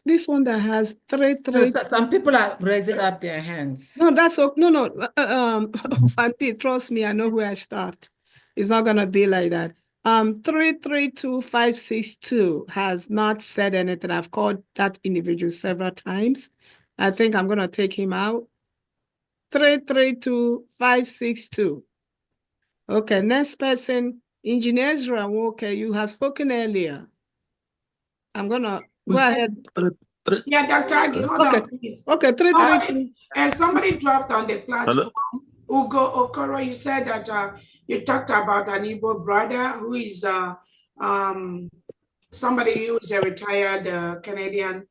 this one that has three. Some people are raising up their hands. No, that's okay. No. Fanti, trust me, I know where I start. It's not gonna be like that. 332562 has not said anything. I've called that individual several times. I think I'm gonna take him out. 332562. Okay, next person, Engineer Ezra. Okay, you have spoken earlier. I'm gonna go ahead. Yeah, Dr. Agi, hold on, please. Okay, somebody dropped on the platform. Hello? Ugo Okoro, you said that you talked about an Igbo brother who is somebody who is a retired Canadian.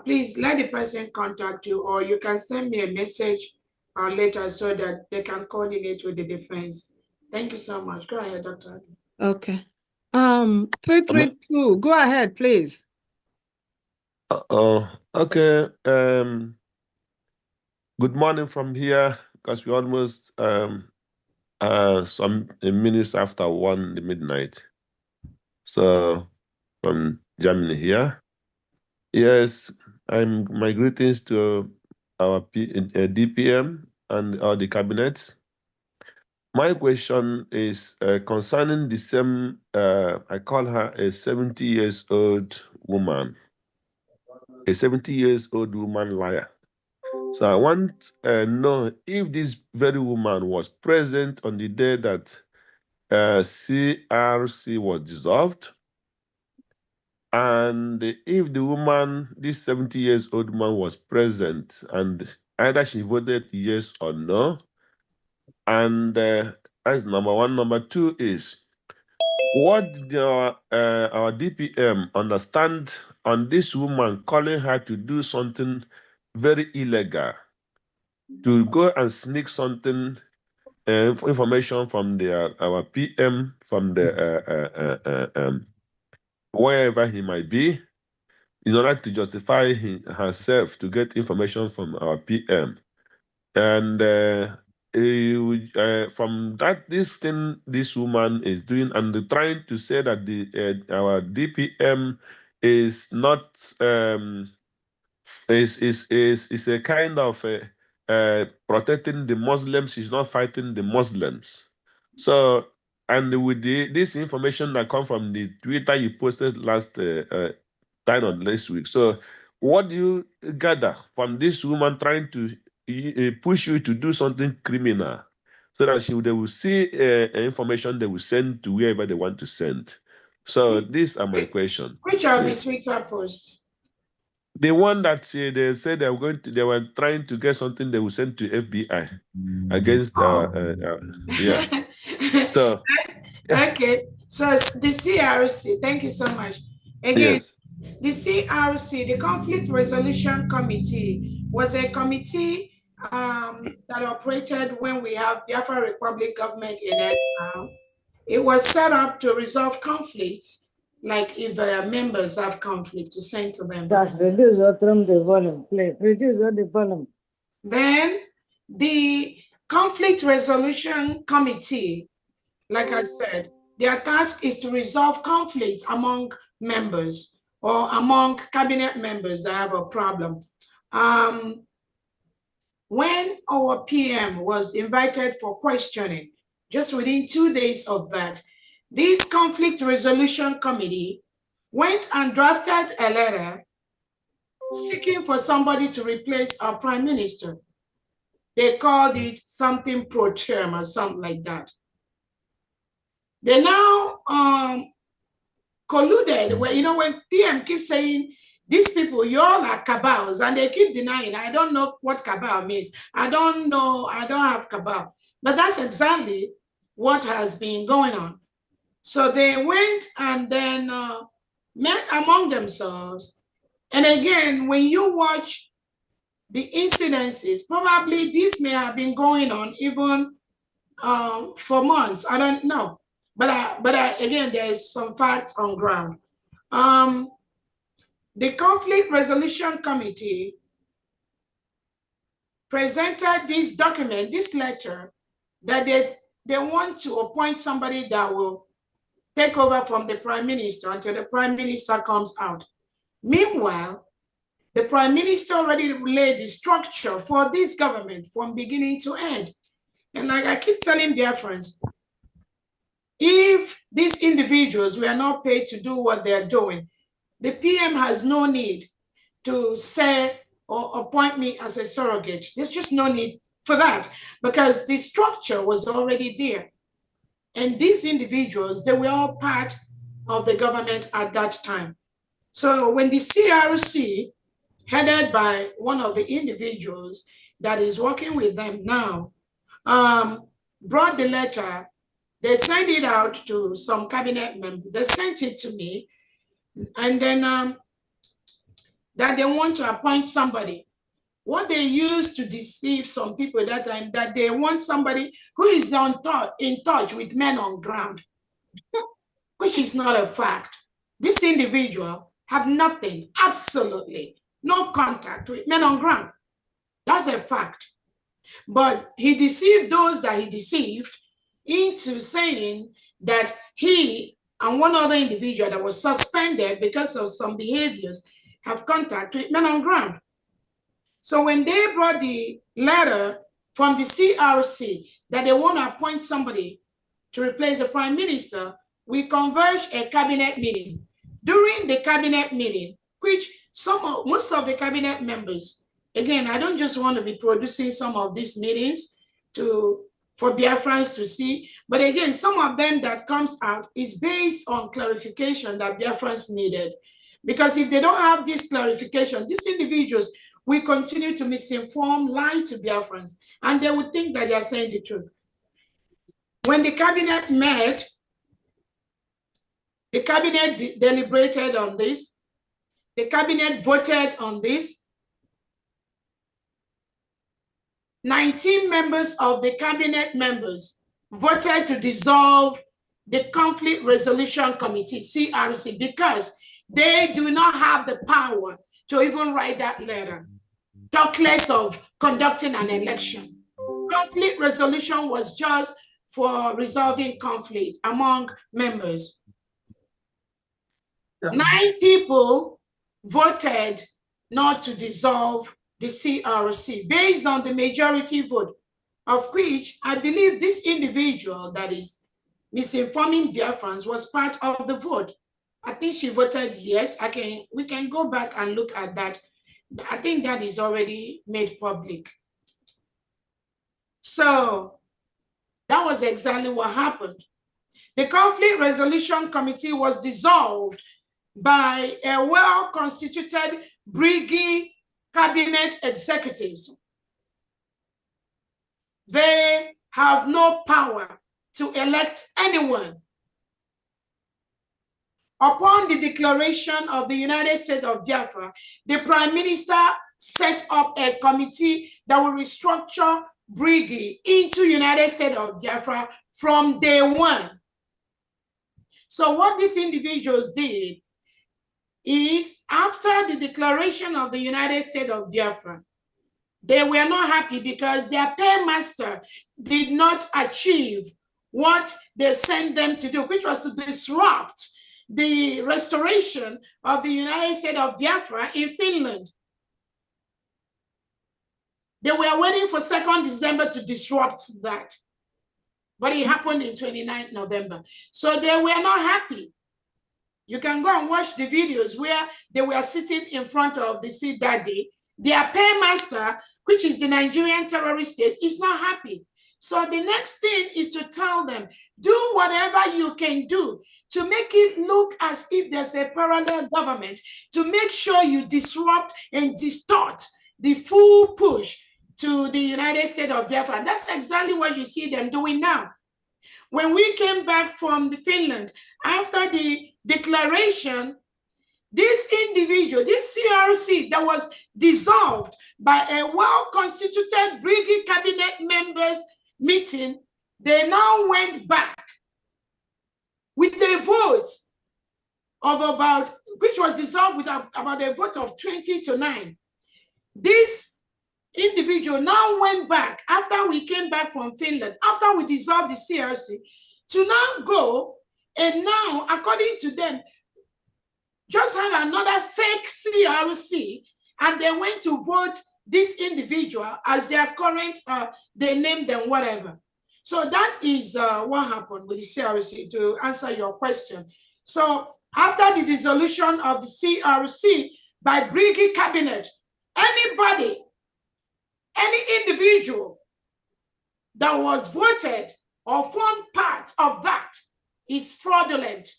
Please let the person contact you, or you can send me a message later so that they can coordinate with the defense. Thank you so much. Go ahead, Dr. Agi. Okay. 332, go ahead, please. Okay. Good morning from here, because we're almost some minutes after 1 in the midnight. So from Germany here. Yes, my greetings to our DPM and all the cabinets. My question is concerning the same, I call her a 70-years-old woman, a 70-years-old woman liar. So I want to know if this very woman was present on the day that CRC was dissolved, and if the woman, this 70-years-old woman, was present, and either she voted yes or no. And that's number one. Number two is, what did our DPM understand on this woman calling her to do something very illegal, to go and sneak something, information from our PM, from the wherever he might be, in order to justify herself to get information from our PM. And from that, this thing this woman is doing, and trying to say that our DPM is not is a kind of protecting the Muslims. She's not fighting the Muslims. So, and with this information that come from the Twitter you posted last time on last week. So, what do you gather from this woman trying to push you to do something criminal, so that they will see information they will send to wherever they want to send? So these are my questions. Which of the Twitter posts? The one that they said they were trying to get something they will send to FBI against yeah. So okay, so the CRC, thank you so much. Again, yes. The CRC, the Conflict Resolution Committee, was a committee that operated when we have Biafra Republic government in exile. It was set up to resolve conflicts, like if members have conflict, to send to them. Just reduce or trim the volume, please. Reduce the volume. Then the Conflict Resolution Committee, like I said, their task is to resolve conflicts among members or among cabinet members that have a problem. When our PM was invited for questioning, just within 2 days of that, this conflict resolution committee went and drafted a letter seeking for somebody to replace our prime minister. They called it something pro term or something like that. They now colluded, where, you know, when PM keeps saying, these people, you all are cabals, and they keep denying. I don't know what cabal means. I don't know, I don't have cabal. But that's exactly what has been going on. So they went and then met among themselves. And again, when you watch the incidences, probably this may have been going on even for months. I don't know. But again, there is some facts on ground. The Conflict Resolution Committee presented this document, this letter, that they want to appoint somebody that will take over from the prime minister until the prime minister comes out. Meanwhile, the prime minister already laid the structure for this government from beginning to end. And like I keep telling dear friends, if these individuals were not paid to do what they're doing, the PM has no need to say or appoint me as a surrogate. There's just no need for that because the structure was already there. And these individuals, they were all part of the government at that time. So when the CRC, headed by one of the individuals that is working with them now, brought the letter, they sent it out to some cabinet members. They sent it to me. And then that they want to appoint somebody. What they used to deceive some people at that time, that they want somebody who is in touch with men on ground, which is not a fact. This individual have nothing, absolutely no contact with men on ground. That's a fact. But he deceived those that he deceived into saying that he and one other individual that was suspended because of some behaviors have contact with men on ground. So when they brought the letter from the CRC that they want to appoint somebody to replace the prime minister, we converged a cabinet meeting. During the cabinet meeting, which most of the cabinet members, again, I don't just want to be producing some of these meetings for Biafrans to see. But again, some of them that comes out is based on clarification that Biafrans needed. Because if they don't have this clarification, these individuals will continue to misinform, lie to Biafrans, and they would think that they are saying the truth. When the cabinet met, the cabinet deliberated on this, the cabinet voted on this. 19 members of the cabinet members voted to dissolve the Conflict Resolution Committee, CRC, because they do not have the power to even write that letter, talk less of conducting an election. Conflict resolution was just for resolving conflict among members. 9 people voted not to dissolve the CRC based on the majority vote, of which I believe this individual that is misinforming Biafrans was part of the vote. I think she voted yes. We can go back and look at that. I think that is already made public. So that was exactly what happened. The Conflict Resolution Committee was dissolved by a well-constituted Brigade cabinet executives. They have no power to elect anyone. Upon the declaration of the United States of Biafra, the Prime Minister set up a committee that will restructure Brigade into United States of Biafra from day one. So what these individuals did is, after the declaration of the United States of Biafra, they were not happy because their paymaster did not achieve what they sent them to do, which was to disrupt the restoration of the United States of Biafra in Finland. They were waiting for 2nd December to disrupt that. but it happened in 29th November. So they were not happy. You can go and watch the videos where they were sitting in front of the seat that day. Their paymaster, which is the Nigerian terrorist state, is not happy. So the next thing is to tell them, do whatever you can do to make it look as if there's a parallel government, to make sure you disrupt and distort the full push to the United States of Biafra. And that's exactly what you see them doing now. When we came back from Finland, after the declaration, this individual, this CRC that was dissolved by a well-constituted brigade cabinet members meeting, they now went back with a vote of about, which was dissolved with about a vote of 20-9. This individual now went back after we came back from Finland, after we dissolved the CRC, to now go and now, according to them, just have another fake CRC, and they went to vote this individual as their current, they named them whatever. So that is what happened with the CRC, to answer your question. So after the dissolution of the CRC by brigade cabinet, anybody, any individual that was voted or formed part of that is fraudulent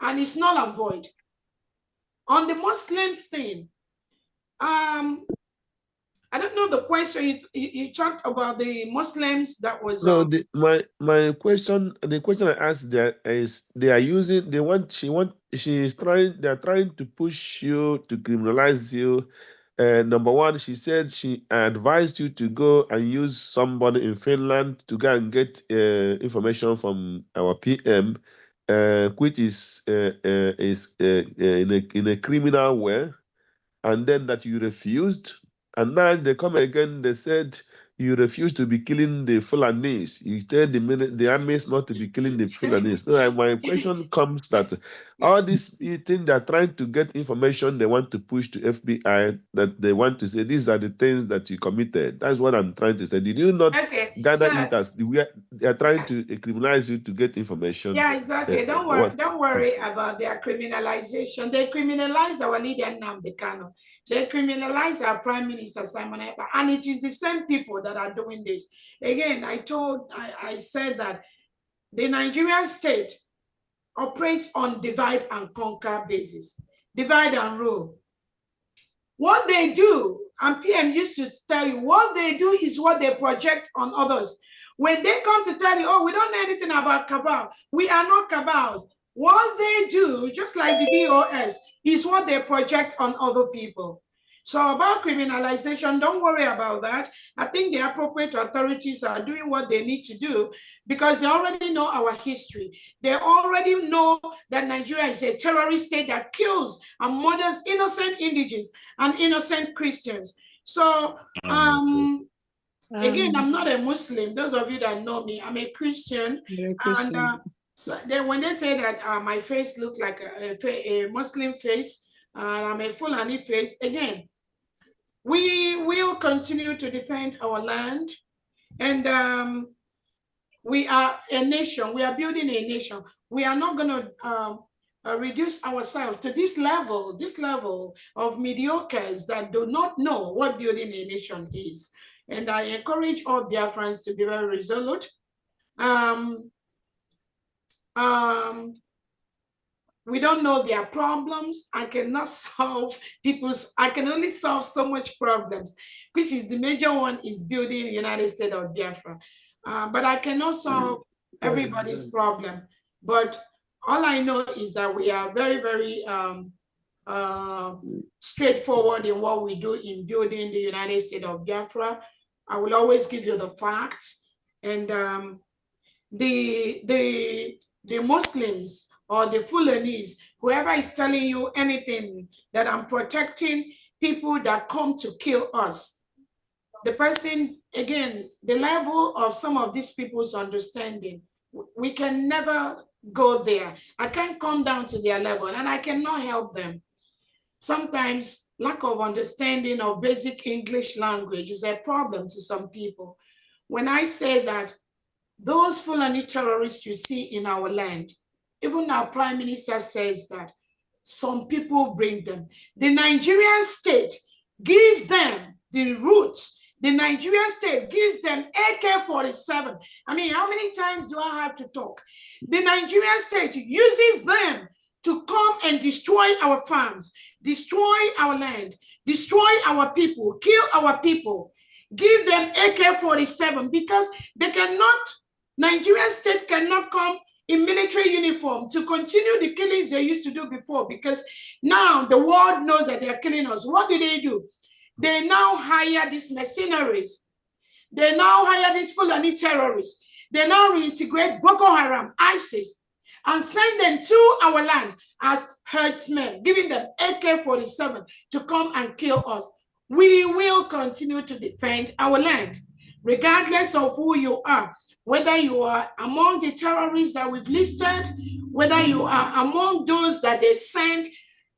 and it's null and void. On the Muslims thing, I don't know the question you talked about the Muslims that was. No, my question, the question I asked there is, they are using, they are trying to push you to criminalize you. Number one, she said she advised you to go and use somebody in Finland to go and get information from our PM, which is in a criminal way, and then that you refused. And now they come again, they said you refused to be killing the Fulanese. You said the army is not to be killing the Fulanese. So my question comes that all these things they're trying to get information, they want to push to FBI, that they want to say these are the things that you committed. That's what I'm trying to say. Did you not gather it as they are trying to criminalize you to get information? Yeah, it's okay. Don't worry about their criminalization. They criminalized our leader Nnamdi Kanu. They criminalized our Prime Minister Simon Ekpa, and it is the same people that are doing this. Again, I said that the Nigerian state operates on divide and conquer basis, divide and rule. What they do, and PM used to tell you, what they do is what they project on others. When they come to tell you, oh, we don't know anything about cabal, we are not cabals. What they do, just like the DOS, is what they project on other people. So about criminalization, don't worry about that. I think the appropriate authorities are doing what they need to do because they already know our history. They already know that Nigeria is a terrorist state that kills and murders innocent indigenous and innocent Christians. So, again, I'm not a Muslim. Those of you that know me, I'm a Christian. And so then when they say that my face looks like a Muslim face, and I'm a Fulani face, again, we will continue to defend our land. And we are a nation. We are building a nation. We are not going to reduce ourselves to this level of mediocres that do not know what building a nation is. And I encourage all Biafrans to be very resolute. We don't know their problems. I cannot solve I can only solve so much problems, which is the major one is building the United States of Biafra. But I cannot solve everybody's problem. But all I know is that we are very, very straightforward in what we do in building the United States of Biafra. I will always give you the facts. And the Muslims or the Fulanese, whoever is telling you anything that I'm protecting people that come to kill us, the person, again, the level of some of these people's understanding, we can never go there. I can't come down to their level and I cannot help them. Sometimes lack of understanding of basic English language is a problem to some people. When I say that those Fulani terrorists you see in our land, even our prime minister says that some people bring them. The Nigerian state gives them the roots. The Nigerian state gives them AK-47. I mean, how many times do I have to talk? The Nigerian state uses them to come and destroy our farms, destroy our land, destroy our people, kill our people, give them AK-47 because they cannot, Nigerian state cannot come in military uniform to continue the killings they used to do before, because now the world knows that they are killing us. What do? They now hire these mercenaries. They now hire these Fulani terrorists. They now reintegrate Boko Haram, ISIS, and send them to our land as herdsmen, giving them AK-47 to come and kill us. We will continue to defend our land, regardless of who you are, whether you are among the terrorists that we've listed, whether you are among those that they send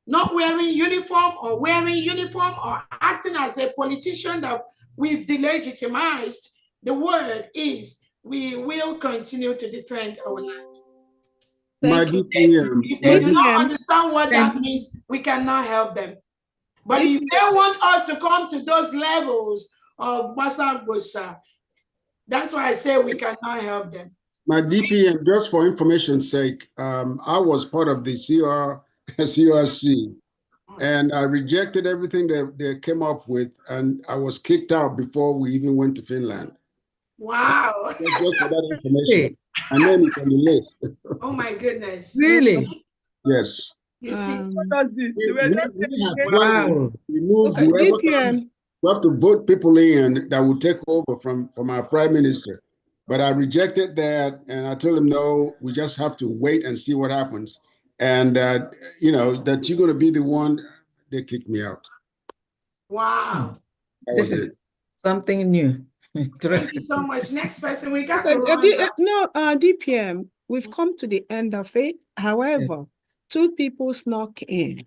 not wearing uniform or wearing uniform or acting as a politician that we've delegitimized. The word is we will continue to defend our land. If they do not understand what that means, we cannot help them. But if they want us to come to those levels of Basa Bosa, that's why I say we cannot help them. My DPM, just for information's sake, I was part of the CRC, and I rejected everything that they came up with, and I was kicked out before we even went to Finland. Wow. Just for that information. My name is on the list. Oh my goodness. Really? Yes. You see, we have to vote people in that will take over from our prime minister. But I rejected that, and I told him, no, we just have to wait and see what happens. And, you know, that you're going to be the one, they kicked me out. Wow. This is something new. Thank you so much. Next person, we got DPM, we've come to the end of it. However, two people snuck in.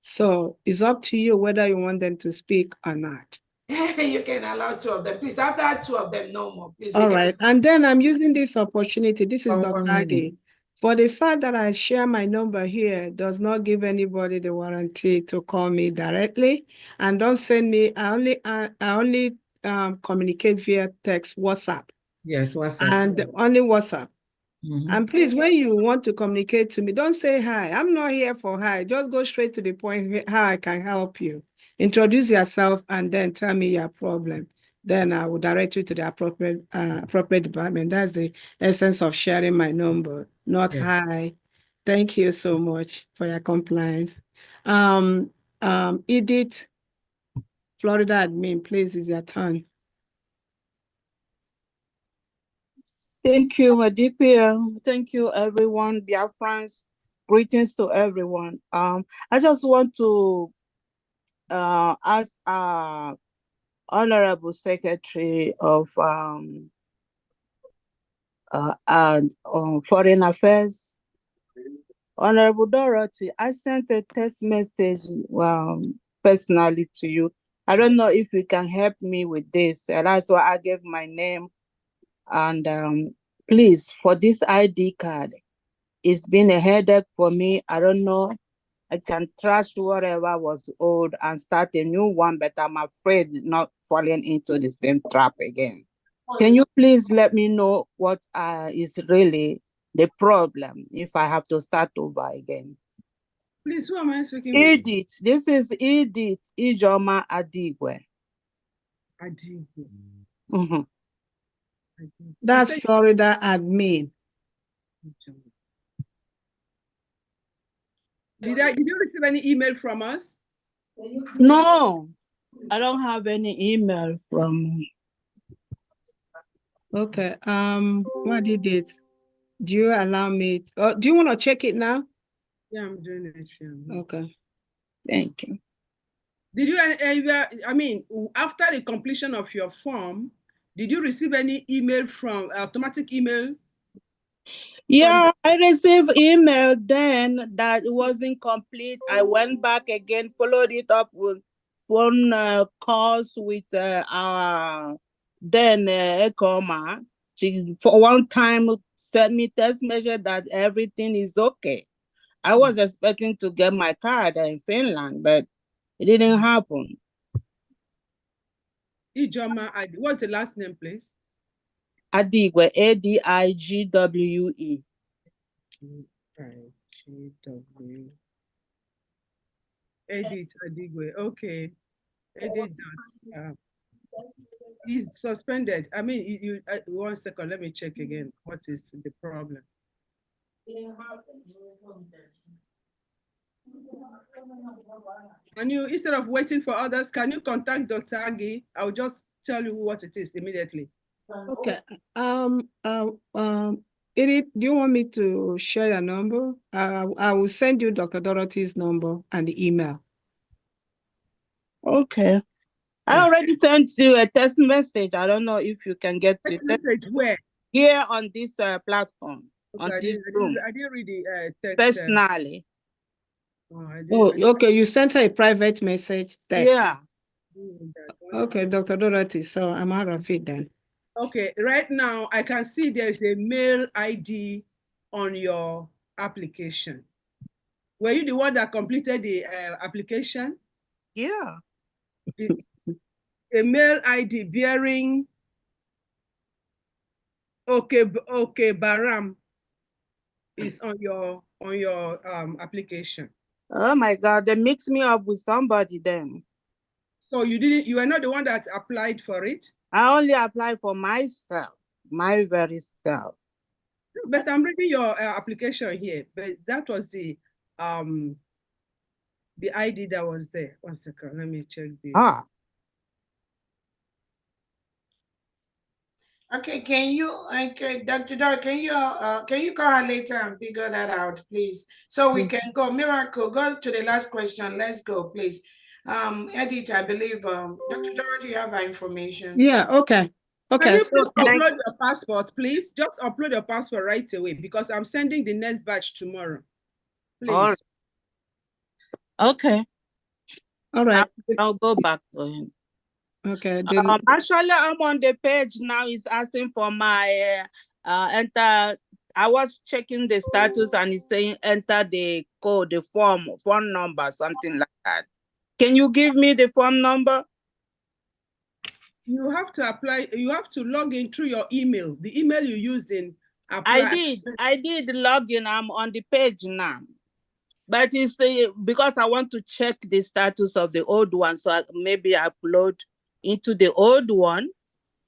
So it's up to you whether you want them to speak or not. You can allow two of them. Please, after two of them, no more. Please. All right. And then I'm using this opportunity. This is Dr. Ade. For the fact that I share my number here does not give anybody the warranty to call me directly. And don't send me, I only communicate via text, WhatsApp. Yes, WhatsApp. And only WhatsApp. And please, when you want to communicate to me, don't say hi. I'm not here for hi. Just go straight to the point, how I can help you. Introduce yourself and then tell me your problem. Then I will direct you to the appropriate department. That's the essence of sharing my number, not hi. Thank you so much for your compliance. Edith, Florida admin, please, is your turn. Thank you, my DPM. Thank you, everyone, dear friends. Greetings to everyone. I just want to ask Honorable Secretary of Foreign Affairs, Honorable Dorothy, I sent a text message personally to you. I don't know if you can help me with this. That's why I gave my name. And please, for this ID card, it's been a headache for me. I don't know. I can trash whatever was old and start a new one, but I'm afraid not falling into the same trap again. Can you please let me know what is really the problem if I have to start over again? Please, who am I speaking with? Edith. This is Edith Ijoma Adigwe. Adigwe. That's Florida admin. Did you receive any email from us? No, I don't have any email from. Okay. What did it? Do you allow me? Do you want to check it now? Yeah, I'm doing it. Okay. Thank you. Did you? I mean, after the completion of your form, did you receive any email from automatic email? Yeah, I received email then that it wasn't complete. I went back again, followed it up with one course with our then ECOMA. She for one time sent me text message that everything is okay. I was expecting to get my card in Finland, but it didn't happen. Ijoma, what's the last name, please? Adigwe, Adigwe. Edith Adigwe. Okay. Edith. He's suspended. I mean, you 1 second. Let me check again. What is the problem? And you, instead of waiting for others, can you contact Dr. Agi? I'll just tell you what it is immediately. Okay. Edith, do you want me to share your number? I will send you Dr. Dorothy's number and the email. Okay. I already sent you a text message. I don't know if you can get text message where? Here on this platform. Okay, on I this didn't, room. I didn't read the text. Personally. Okay. You sent her a private message. Text. Yeah. Okay, Dr. Dorothy. So I'm out of it then. Okay, right now I can see there's a mail ID on your application. Were you the one that completed the application? Yeah. A mail ID bearing okay Baram is on your application. Oh my God, they mixed me up with somebody then. So you were not the one that applied for it? I only applied for myself, my very self. But I'm reading your application here, but that was the ID that was there. 1 second, let me check the. Okay, Dr. Dora, can you call her later and figure that out, please? So we can go. Miracle, go to the last question. Let's go, please. Edith, I believe, Dr. Dora, do you have our information? Yeah, okay. Okay. Can you please upload your passport, please? Just upload your passport right away because I'm sending the next batch tomorrow. Please. Okay. All right. I'll go back to him. Okay. Actually, I'm on the page now. It's asking for my enter. I was checking the status and it's saying enter the code, the phone number, something like that. Can you give me the phone number? You have to apply. You have to log in through your email. The email you used in apply. I did log in. I'm on the page now. But it's because I want to check the status of the old one, so maybe I upload into the old one,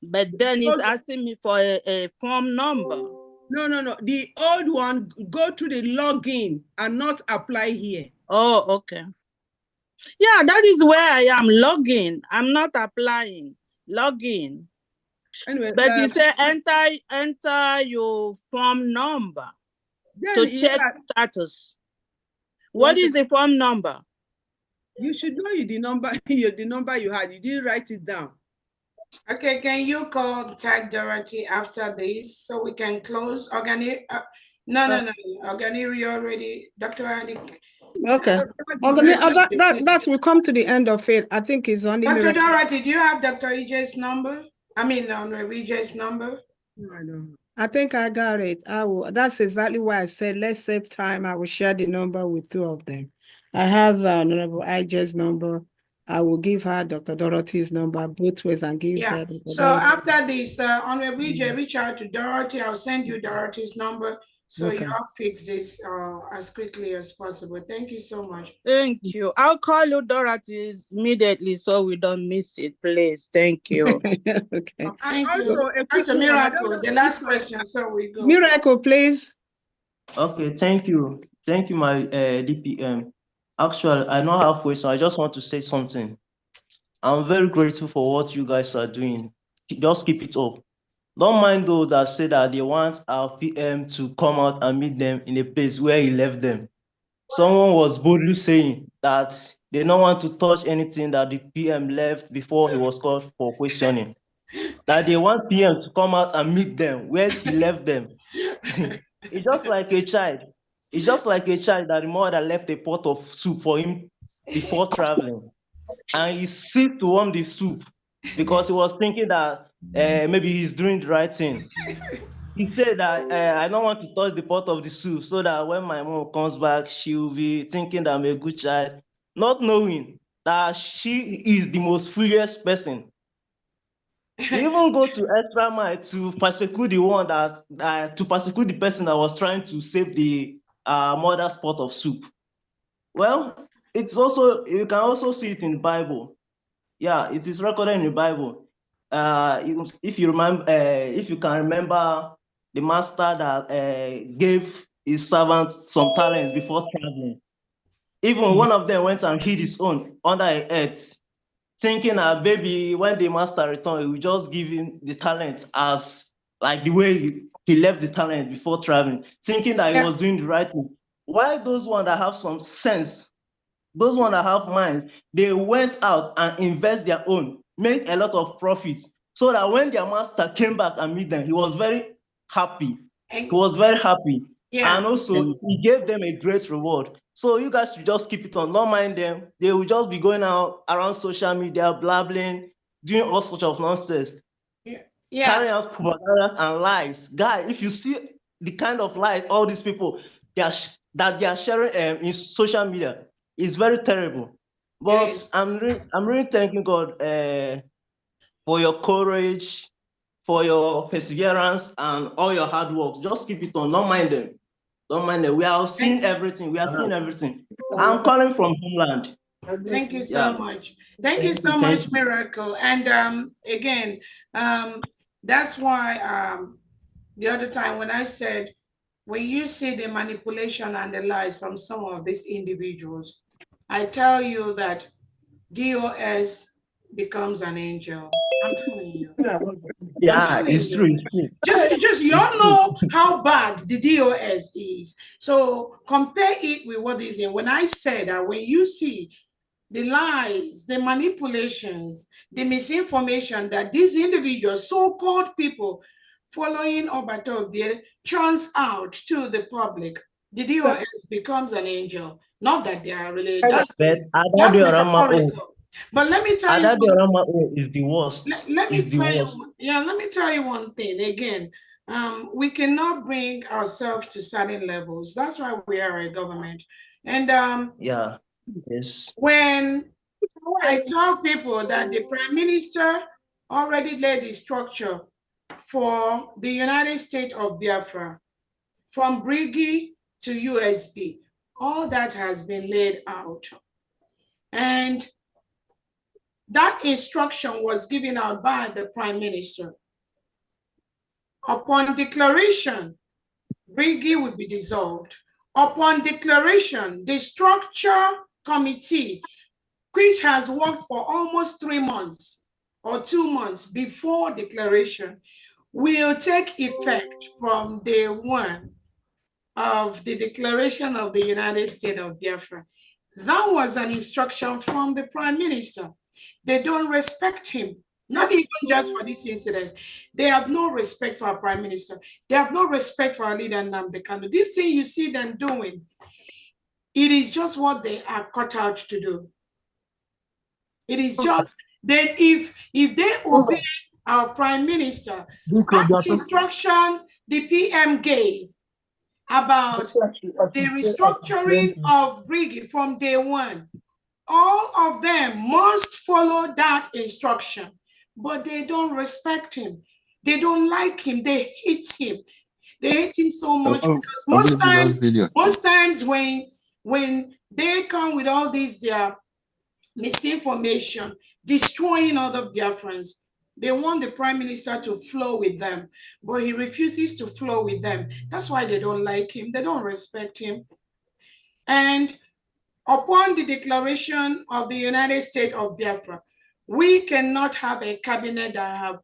but then it's asking me for a form number. No. The old one, go to the login and not apply here. Oh, okay. Yeah, that is where I am logging. I'm not applying. Login. Anyway, but you say enter your form number to check status. What is the form number? You should know the number. The number you had. You didn't write it down. Okay, can you contact Dorothy after this so we can close? No. Organi already, Dr. Andy. Okay. That will come to the end of it. I think it's only. Dr. Dorothy, do you have Dr. EJ's number? I mean, EJ's number? No, I don't. I think I got it. I will. That's exactly why I said let's save time. I will share the number with two of them. I have Honorable IJ's number. I will give her Dr. Dorothy's number both ways and give her. So after this, Honorable EJ, reach out to Dorothy. I'll send you Dorothy's number. So y'all fix this as quickly as possible. Thank you so much. Thank you. I'll call you Dorothy immediately so we don't miss it, please. Thank you. Okay. Thank you. Dr. Miracle, the last question, so we go. Miracle, please. Okay, thank you. Thank you, my DPM. Actually, I don't have questions. I just want to say something. I'm very grateful for what you guys are doing. Just keep it up. Don't mind those that say that they want our PM to come out and meet them in a place where he left them. Someone was boldly saying that they don't want to touch anything that the PM left before he was called for questioning. That they want PM to come out and meet them where he left them. It's just like a child. It's just like a child that the mother left a pot of soup for him before traveling. And he ceased to warm the soup. because he was thinking that maybe he's doing the right thing. He said that I don't want to touch the pot of the soup so that when my mom comes back, she will be thinking that I'm a good child, not knowing that she is the most foolish person. He even go to extra mile to persecute the one to persecute the person that was trying to save the mother's pot of soup. Well, it's also, you can also see it in the Bible. Yeah, it is recorded in the Bible. If you remember, if you can remember, the master that gave his servants some talents before traveling. Even one of them went and hid his own under a earth, thinking that maybe when the master returned, he would just give him the talents as like the way he left the talent before traveling, thinking that he was doing the right thing. Why those ones that have some sense, those ones that have minds, they went out and invest their own, make a lot of profits, so that when their master came back and meet them, he was very happy. He was very happy. Yeah. And also he gave them a great reward. So you guys should just keep it on, don't mind them. They will just be going out around social media, blabbling, doing all sorts of nonsense. Yeah. Carrying out propagandas and lies. Guy, if you see the kind of lies all these people that they are sharing in social media, is very terrible. But I'm really thanking God for your courage, for your perseverance, and all your hard work. Just keep it on. Don't mind them. Don't mind them. We are seeing everything. We are seeing everything. I'm calling from homeland. Thank you so much. Thank you so much, Miracle. And again, that's why the other time when I said, when you see the manipulation and the lies from some of these individuals, I tell you that DOS becomes an angel. I'm telling you. Yeah, it's true. Just you all know how bad the DOS is. So compare it with what is in. When I said that when you see the lies, the manipulations, the misinformation that these individuals, so-called people following Obatobie, churns out to the public, the DOS becomes an angel. Not that they are really, that's metaphorical. But let me tell you, is the worst. Let me tell you one thing again. We cannot bring ourselves to certain levels. That's why we are a government. And yeah, yes. When I tell people that the Prime Minister already laid the structure for the United States of Biafra, from Brigi to USB, all that has been laid out. And that instruction was given out by the Prime Minister. Upon declaration, Brigi will be dissolved. Upon declaration, the structure committee, which has worked for almost 3 months or 2 months before declaration, will take effect from day one of the declaration of the United States of Biafra. That was an instruction from the Prime Minister. They don't respect him, not even just for this incident. They have no respect for our Prime Minister. They have no respect for our leader, Nnamdi Kanu. This thing you see them doing, it is just what they are cut out to do. It is just that if they obey our Prime Minister, that instruction the PM gave about the restructuring of Brigi from day one, all of them must follow that instruction, but they don't respect him. They don't like him. They hate him. They hate him so much because most times when they come with all these their misinformation, destroying other Biafrans, they want the Prime Minister to flow with them, but he refuses to flow with them. That's why they don't like him. They don't respect him. And upon the declaration of the United States of Biafra, we cannot have a cabinet that have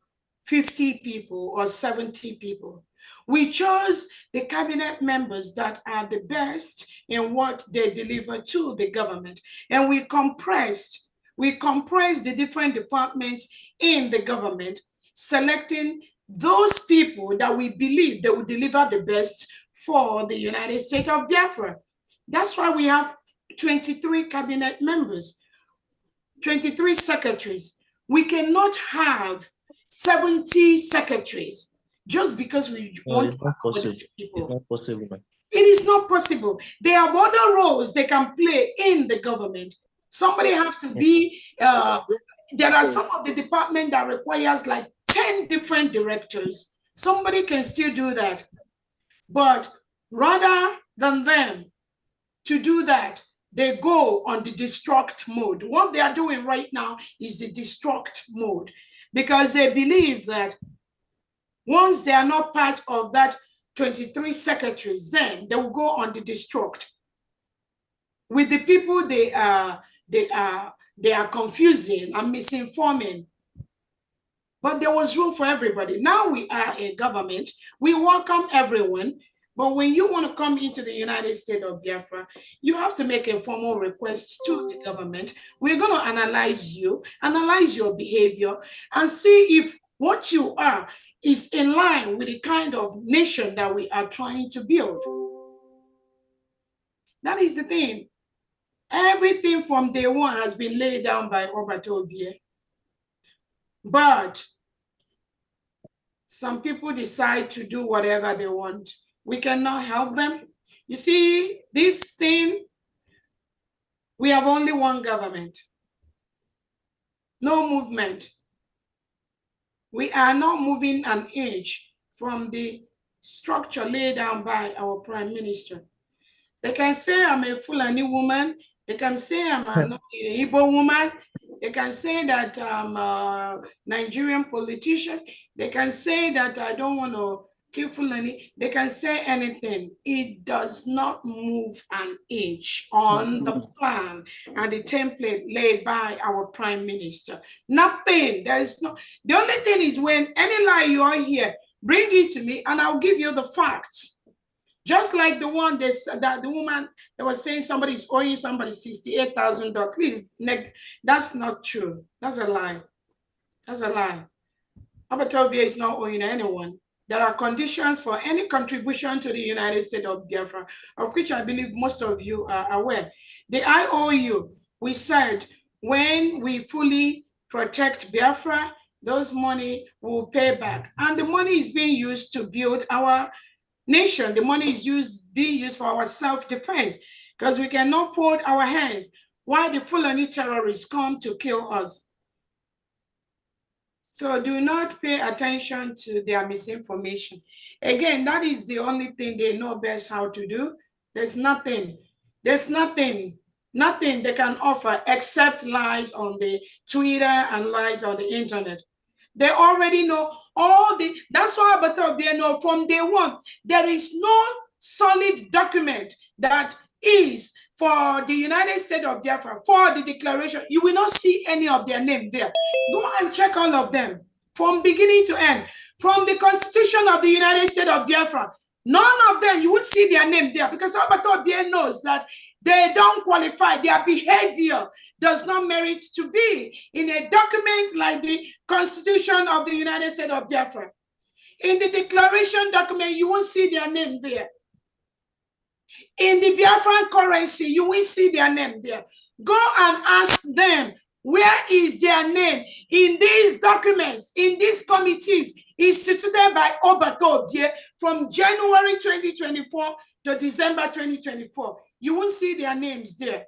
50 people or 70 people. We chose the cabinet members that are the best in what they deliver to the government. And we compressed the different departments in the government, selecting those people that we believe they will deliver the best for the United States of Biafra. That's why we have 23 cabinet members, 23 secretaries. We cannot have 70 secretaries just because we want to accommodate people. It's not possible. It is not possible. They have other roles they can play in the government. Somebody has to be, there are some of the department that requires like 10 different directors. Somebody can still do that. But rather than them to do that, they go on the destruct mode. What they are doing right now is the destruct mode, because they believe that once they are not part of that 23 secretaries, then they will go on the destruct. With the people they are confusing and misinforming. But there was room for everybody. Now we are a government. We welcome everyone. But when you want to come into the United States of Biafra, you have to make a formal request to the government. We're going to analyze you, analyze your behavior, and see if what you are is in line with the kind of nation that we are trying to build. That is the thing. Everything from day one has been laid down by Orabueze. But some people decide to do whatever they want. We cannot help them. You see, this thing, we have only one government. No movement. We are not moving an inch from the structure laid down by our Prime Minister. They can say I'm a Fulani woman. They can say I'm an Igbo woman. They can say that I'm a Nigerian politician. They can say that I don't want to kill Fulani. They can say anything. It does not move an inch on the plan and the template laid by our Prime Minister. Nothing. There is no. The only thing is when any lie you are here, bring it to me and I'll give you the facts. Just like the one that the woman that was saying somebody's owing somebody $68,000. Please, that's not true. That's a lie. That's a lie. Orabueze is not owing anyone. There are conditions for any contribution to the United States of Biafra, of which I believe most of you are aware. The IOU, we said when we fully protect Biafra, those money will pay back. And the money is being used to build our nation. The money is being used for our self-defense, because we cannot fold our hands while the Fulani terrorists come to kill us. So do not pay attention to their misinformation. Again, that is the only thing they know best how to do. There's nothing they can offer except lies on the Twitter and lies on the internet. They already know all the, that's why Orabueze know from day one, there is no solid document that is for the United States of Biafra, for the declaration. You will not see any of their name there. Go and check all of them from beginning to end. From the Constitution of the United States of Biafra, none of them, you won't see their name there, because Orabueze knows that they don't qualify. Their behavior does not merit to be in a document like the Constitution of the United States of Biafra. In the declaration document, you won't see their name there. In the Biafran currency, you will see their name there. Go and ask them, where is their name in these documents, in these committees instituted by Orabueze from January 2024 to December 2024. You won't see their names there,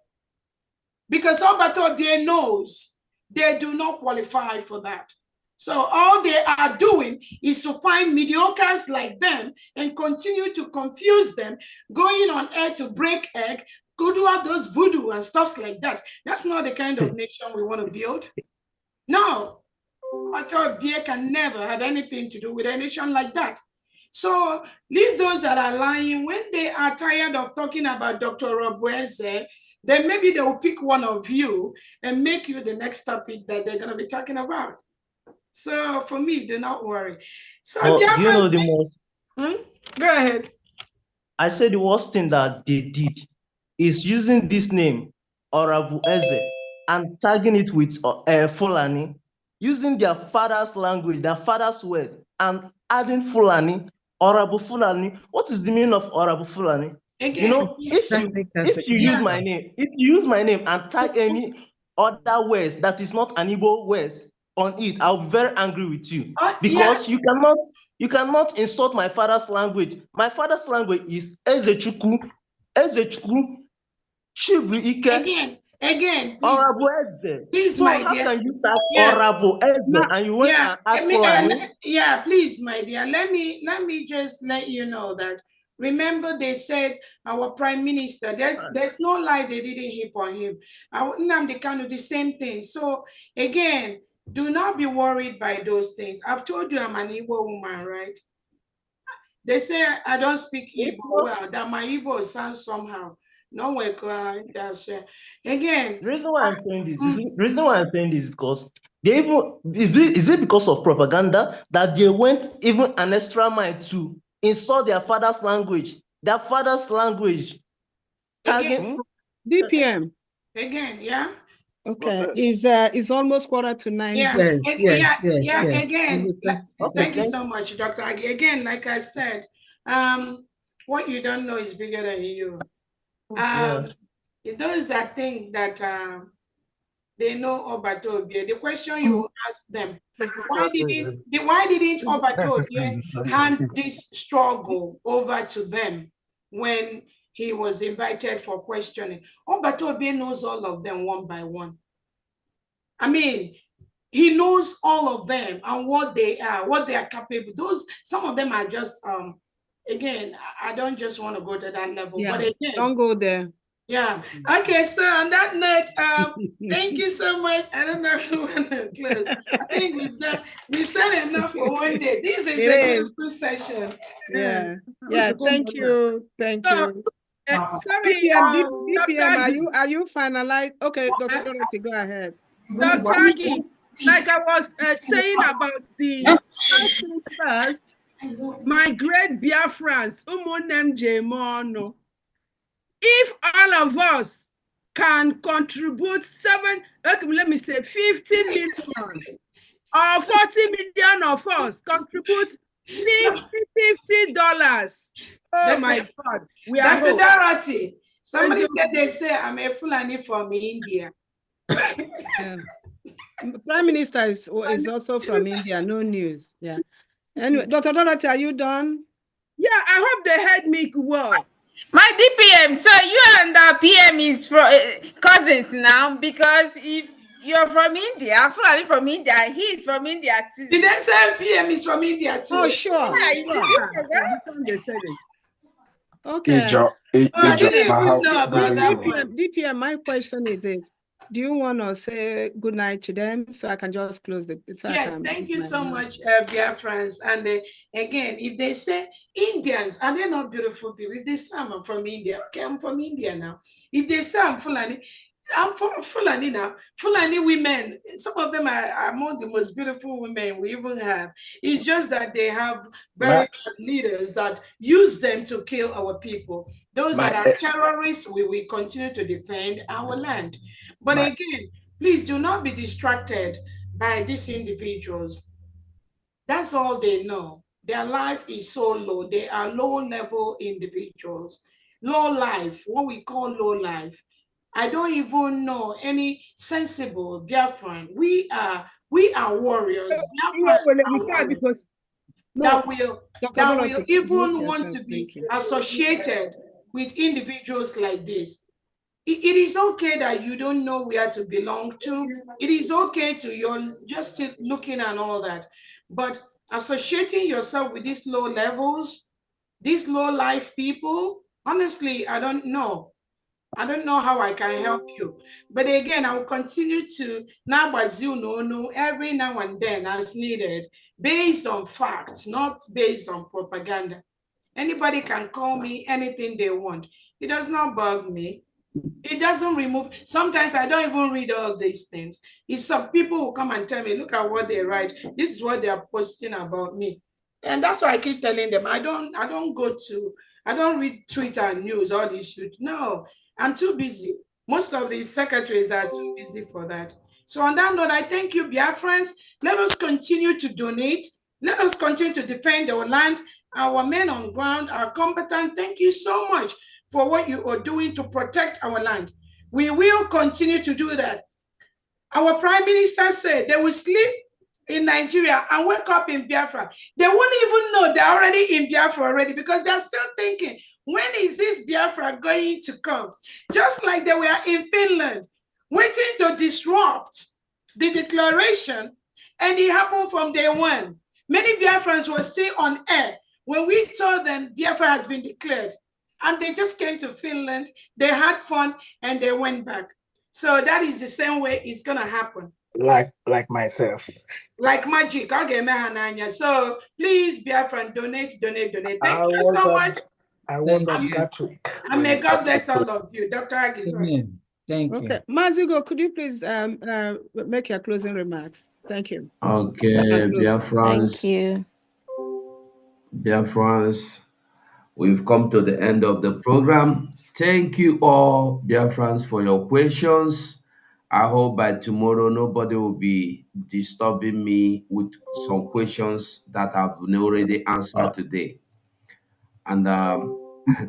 because Orabueze knows they do not qualify for that. So all they are doing is to find mediocres like them and continue to confuse them, going on air to break egg, go do all those voodoo and stuff like that. That's not the kind of nation we want to build. No, Orabueze can never have anything to do with a nation like that. So leave those that are lying. When they are tired of talking about Dr. Orabueze, then maybe they will pick one of you and make you the next topic that they're going to be talking about. So for me, do not worry. So do you know the most? Go ahead. I said the worst thing that they did is using this name, Orabueze, and tagging it with Fulani, using their father's language, their father's word, and adding Fulani, Orabu Fulani. What is the meaning of Orabu Fulani? Again, you know, if you use my name, and tag any other words that is not an Igbo words, on it, I'll be very angry with you yeah. because you cannot insult my father's language. My father's language is Ezechukwu, Chibuike, Again, please. Orabueze. Please, So my how dear. can you start Yeah. Orabueze and you went Yeah. and ask for me? Yeah, please, my dear. Let me just let you know that. Remember, they said our prime minister. There's no lie they didn't hip on him. Nnamdi Kanu the same thing. So again, do not be worried by those things. I've told you I'm an Igbo woman, right? They say I don't speak Igbo well. That my Igbo sounds somehow. No way, that's again. The reason why I'm saying this, is because they even is it because of propaganda that they went even an extra mile to insult their father's language, tagging DPM. Again, yeah. Okay, it's almost 8:45. Yeah. Again, Okay, thank you so much, Dr. Agi. Again, like I said, what you don't know is bigger than you. Those that think that they know Obatobie, the question you will ask them, why didn't Obatobie hand this struggle over to them when he was invited for questioning? Obatobie knows all of them one by one. I mean, he knows all of them and what they are capable. Some of them are just again, I don't just want to go to that level, but again, don't go there. Yeah. Okay, so on that note, thank you so much. I don't know who want to close. I think we've said enough for one day. This is a good session. Yeah. Thank you. Sorry, DPM, are you finalized? Okay, Dr. Dorothy, go ahead. Dr. Agi, like I was saying about the first, my great Biafrans, Umunem Jemono. If all of us can contribute 50 million or 40 million of us contribute $50. Oh my God, we are Dr. Dorothy, somebody said they say I'm a Fulani from India. Prime Minister is also from India, no news. Yeah. Anyway, Dr. Dorothy, are you done? Yeah, I hope they heard me well. My DPM, so you and PM is cousins now, because if you're from India, Fulani from India, he's from India too. Did they say PM is from India too? Oh, sure. Okay. DPM, my question is this. Do you want to say good night to them so I can just close the... Yes, thank you so much, Biafrans. And again, if they say Indians, are they not beautiful people? If they say I'm from India, okay, I'm from India now. If they say I'm Fulani, I'm from Fulani now. Fulani women, some of them are among the most beautiful women we even have. It's just that they have very bad leaders that use them to kill our people. Those that are terrorists, we will continue to defend our land. But again, please do not be distracted by these individuals. That's all they know. Their life is so low. They are low-level individuals. Low life, what we call low life. I don't even know any sensible Biafran. We are warriors. That will even want to be associated with individuals like this. It is okay that you don't know where to belong to. It is okay to you're just looking and all that. But associating yourself with these low levels, these low life people, honestly, I don't know. I don't know how I can help you. But again, I will continue to every now and then as needed, based on facts, not based on propaganda. Anybody can call me anything they want. It does not bug me. It doesn't remove. Sometimes I don't even read all these things. It's some people who come and tell me, look at what they write. This is what they are posting about me. And that's why I keep telling them, I don't read Twitter and news, all this shit. No, I'm too busy. Most of the secretaries are too busy for that. So on that note, I thank you, Biafrans. Let us continue to donate. Let us continue to defend our land. Our men on ground are competent. Thank you so much for what you are doing to protect our land. We will continue to do that. Our Prime Minister said they will sleep in Nigeria and wake up in Biafra, they won't even know they're already in Biafra already because they're still thinking, when is this Biafra going to come? Just like they were in Finland, waiting to disrupt the declaration, and it happened from day one. Many Biafrans were still on air when we told them Biafra has been declared. And they just came to Finland, they had fun, and they went back. So that is the same way it's gonna happen. Like myself. Like magic. Okay, Mahananya. So please, Biafran, donate. Thank you so much. I was a Catholic. And may God bless all of you. Dr. Agi. Amen. Thank you. Okay, Mazigo, could you please make your closing remarks? Thank you. Okay, Biafrans. Thank you. Biafrans, we've come to the end of the program. Thank you all, Biafrans, for your questions. I hope by tomorrow nobody will be disturbing me with some questions that have been already answered today. And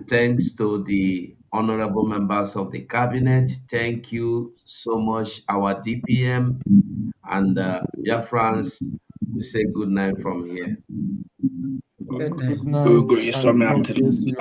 thanks to the honorable members of the cabinet. Thank you so much, our DPM. And Biafrans, we say good night from here. Good night. Good night.